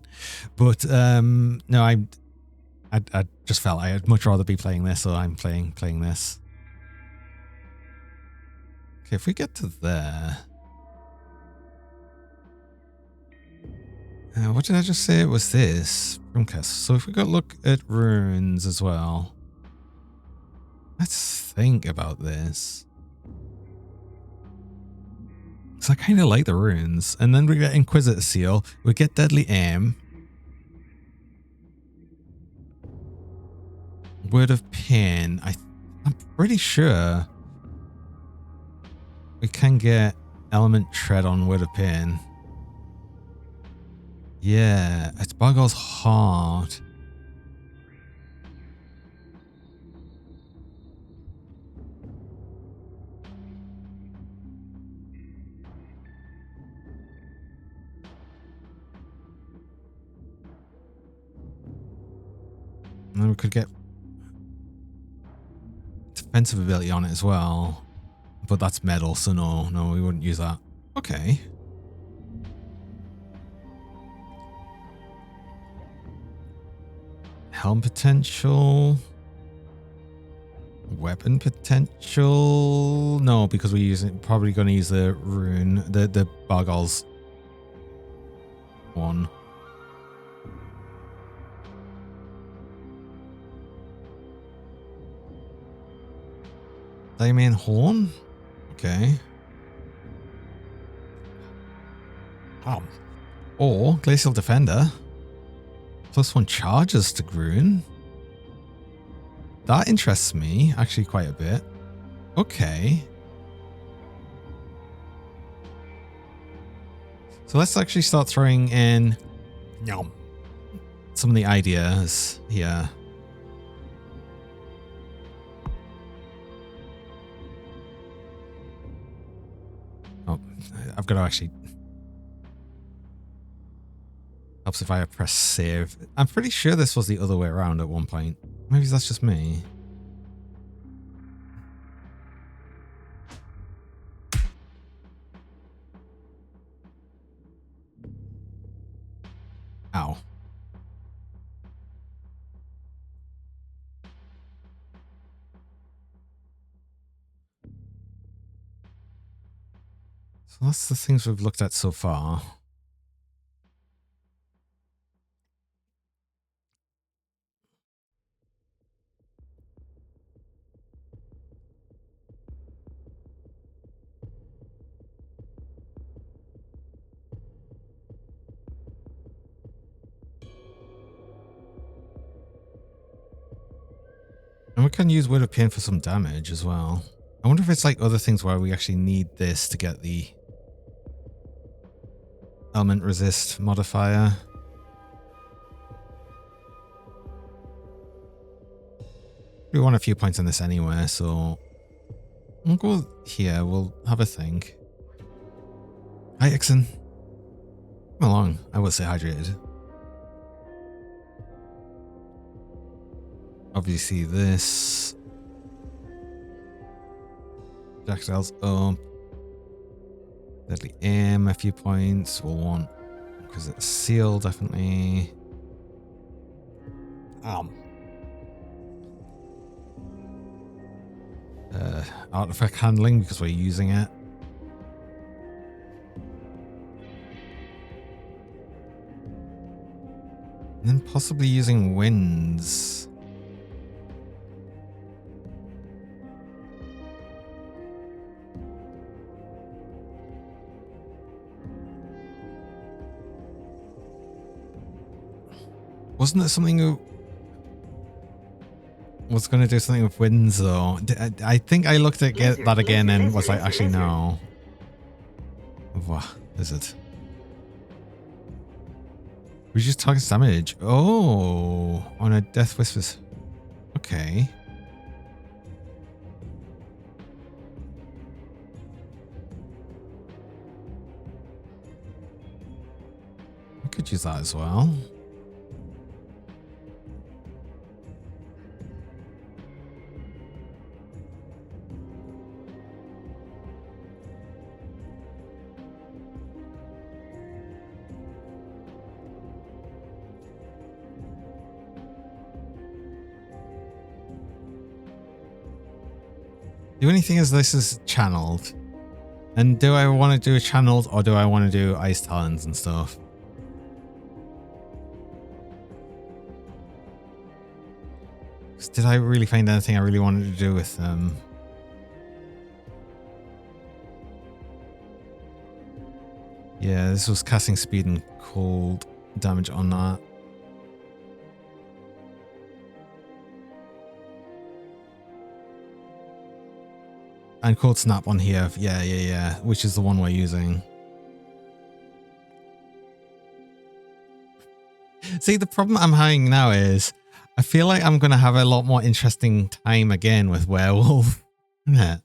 A: But no, I just felt I'd much rather be playing this, so I'm playing this. Okay, if we get to there. What did I just say? It was this Runecast. So if we got look at runes as well. Let's think about this. So I kind of like the runes. And then we get Inquisitor Seal. We get Deadly Aim. Word of Pain. I'm pretty sure we can get Element Tread on Word of Pain. Yeah, it's Bargol's Heart. And then we could get defensive ability on it as well. But that's metal, so no, we wouldn't use that. Okay. Helm potential. Weapon potential. No, because we're probably going to use the rune, the Bargol's one. Diamond Horn? Okay. Or Glacial Defender. +1 charges to Grune. That interests me actually quite a bit. Okay. So let's actually start throwing in some of the ideas here. Oh, I've got to actually... Helps if I press save. I'm pretty sure this was the other way around at one point. Maybe that's just me. Ow. So that's the things we've looked at so far. And we can use Word of Pain for some damage as well. I wonder if it's like other things where we actually need this to get the element resist modifier. We want a few points on this anyway, so we'll go here. We'll have a think. Hi, Ixon. Come along. I will stay hydrated. Obviously this. Projectiles up. Deadly aim, a few points. We'll want, because it's sealed, definitely. Artifact handling, because we're using it. And then possibly using winds. Wasn't it something who was going to do something with winds though? I think I looked at that again and was like, actually no. What is it? Reduce target damage. Oh, on a death whispers. Okay. I could use that as well. The only thing is this is channeled. And do I want to do a channeled or do I want to do ice talons and stuff? Did I really find anything I really wanted to do with them? Yeah, this was casting speed and cold damage on that. And cold snap on here. Yeah. Which is the one we're using. See, the problem I'm having now is I feel like I'm going to have a lot more interesting time again with Werewolf. Isn't it?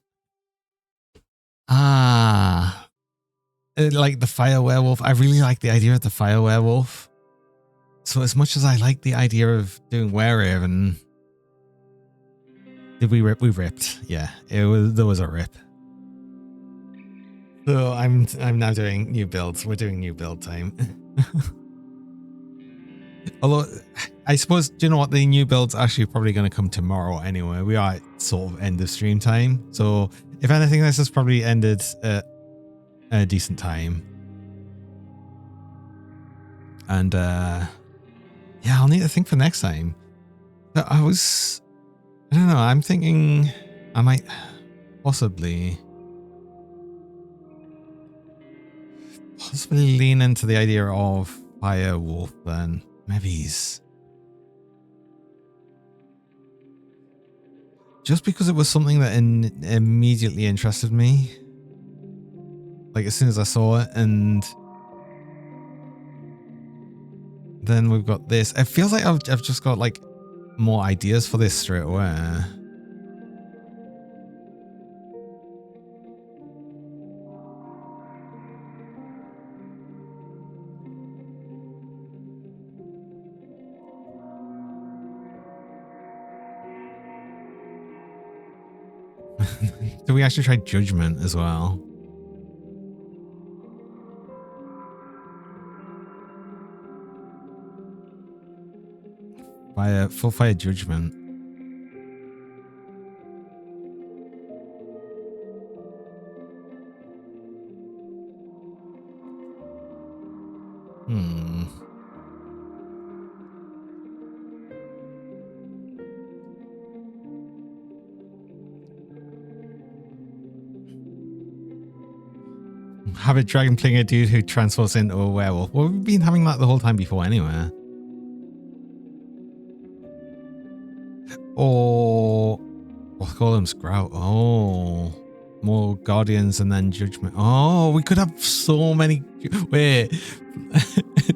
A: Like the Fire Werewolf. I really like the idea of the Fire Werewolf. So as much as I like the idea of doing Werewolf, did we rip? We ripped. Yeah, there was a rip. So I'm now doing new builds. We're doing new build time. Although I suppose, do you know what, the new build's actually probably going to come tomorrow anyway. We are at sort of end of stream time. So if anything, this has probably ended at a decent time. And yeah, I'll need to think for next time. I don't know, I'm thinking I might possibly lean into the idea of Firewolf then. Maybe he's just because it was something that immediately interested me. Like as soon as I saw it, and then we've got this. It feels like I've just got like more ideas for this straight away. Do we actually try Judgment as well? Full fire Judgment. Have a dragon playing a dude who transforms into a werewolf. Well, we've been having that the whole time before anyway. Or we'll call them Sprout. Oh, more Guardians and then Judgment. Oh, we could have so many. Wait,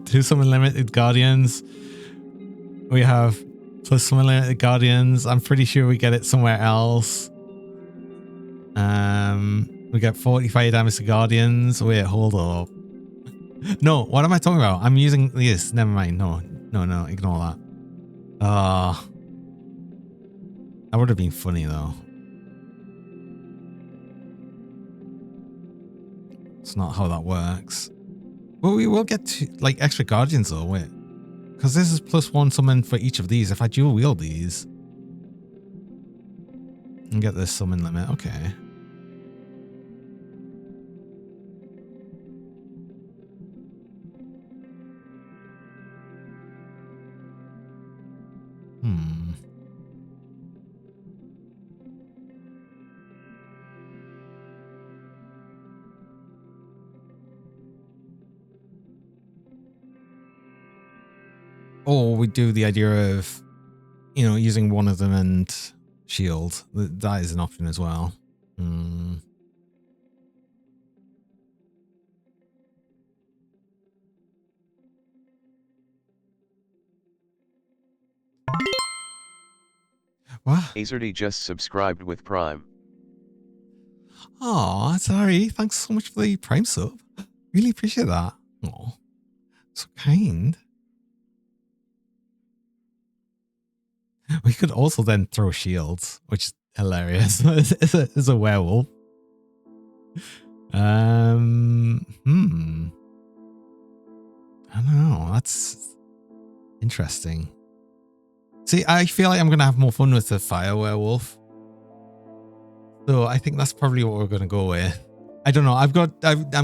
A: do some unlimited Guardians. We have plus some unlimited Guardians. I'm pretty sure we get it somewhere else. We get 40 fire damage to Guardians. Wait, hold up. No, what am I talking about? I'm using this. Never mind. No, ignore that. That would have been funny though. It's not how that works. Well, we will get to like extra guardians though, wait. Because this is +1 summon for each of these. If I dual wield these and get this summon limit, okay. Or we do the idea of, you know, using one of them and shield. That is an option as well. What?
B: Azerty just subscribed with Prime.
A: Oh, sorry. Thanks so much for the Prime sub. Really appreciate that. Oh, so kind. We could also then throw shields, which is hilarious. As a werewolf. I don't know. That's interesting. See, I feel like I'm gonna have more fun with the fire werewolf. So I think that's probably what we're gonna go with. I don't know. I'm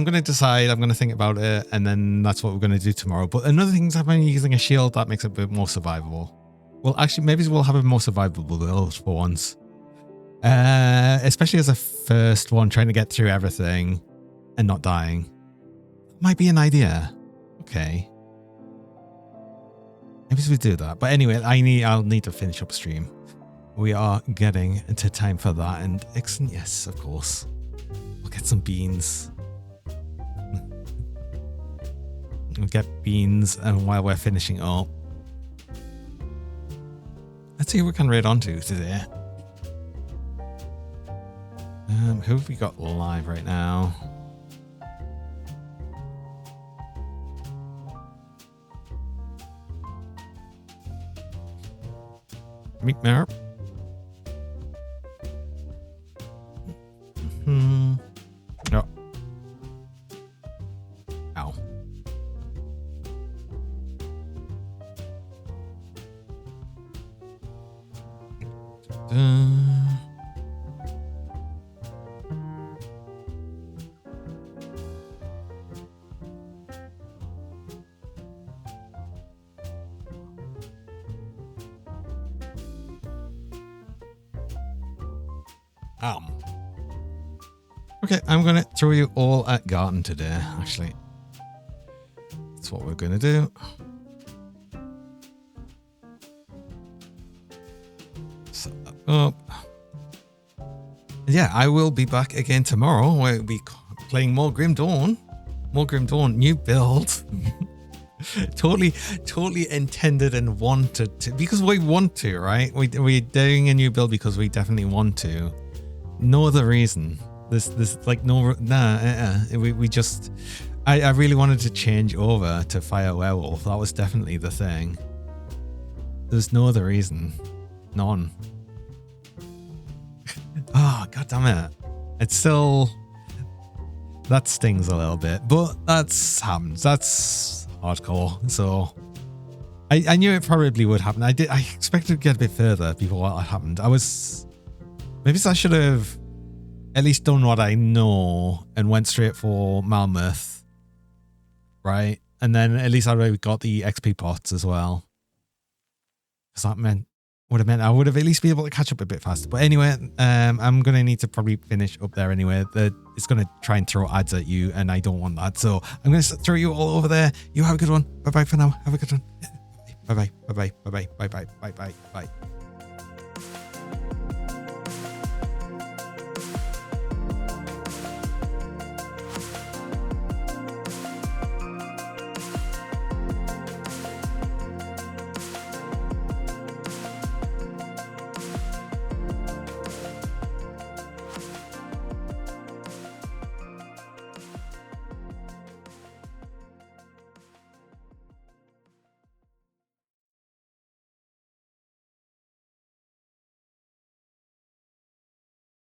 A: gonna decide. I'm gonna think about it, and then that's what we're gonna do tomorrow. But another thing is, I'm using a shield that makes it a bit more survivable. Well, actually, maybe we'll have a more survivable build for once. Especially as a first one, trying to get through everything and not dying. Might be an idea. Okay. Maybe we do that. But anyway, I'll need to finish up stream. We are getting into time for that. And excellent, yes, of course. We'll get some beans. We'll get beans, and while we're finishing up, let's see who we can raid onto today. Who have we got live right now? Meet Merp. No. Ow. Okay, I'm going to throw you all at Garden today, actually. That's what we're going to do. Set that up. Yeah, I will be back again tomorrow. We'll be playing more Grim Dawn. More Grim Dawn, new build. totally intended and wanted to, because we want to, right? We're doing a new build because we definitely want to. No other reason. This like no, we just, I really wanted to change over to Fire Werewolf. That was definitely the thing. There's no other reason. None. Oh, god damn it. It's still, that stings a little bit, but that's happens. That's hardcore. So I knew it probably would happen. I expected to get a bit further before that happened. Maybe I should have at least done what I know and went straight for Malmouth, right? And then at least I already got the XP pots as well. Because that would have meant I would have at least been able to catch up a bit faster. But anyway, I'm going to need to probably finish up there anyway. It's going to try and throw ads at you, and I don't want that. So I'm going to throw you all over there. You have a good one. Bye-bye for now. Have a good one. Bye-bye. Bye-bye. Bye-bye. Bye-bye. Bye-bye. Bye.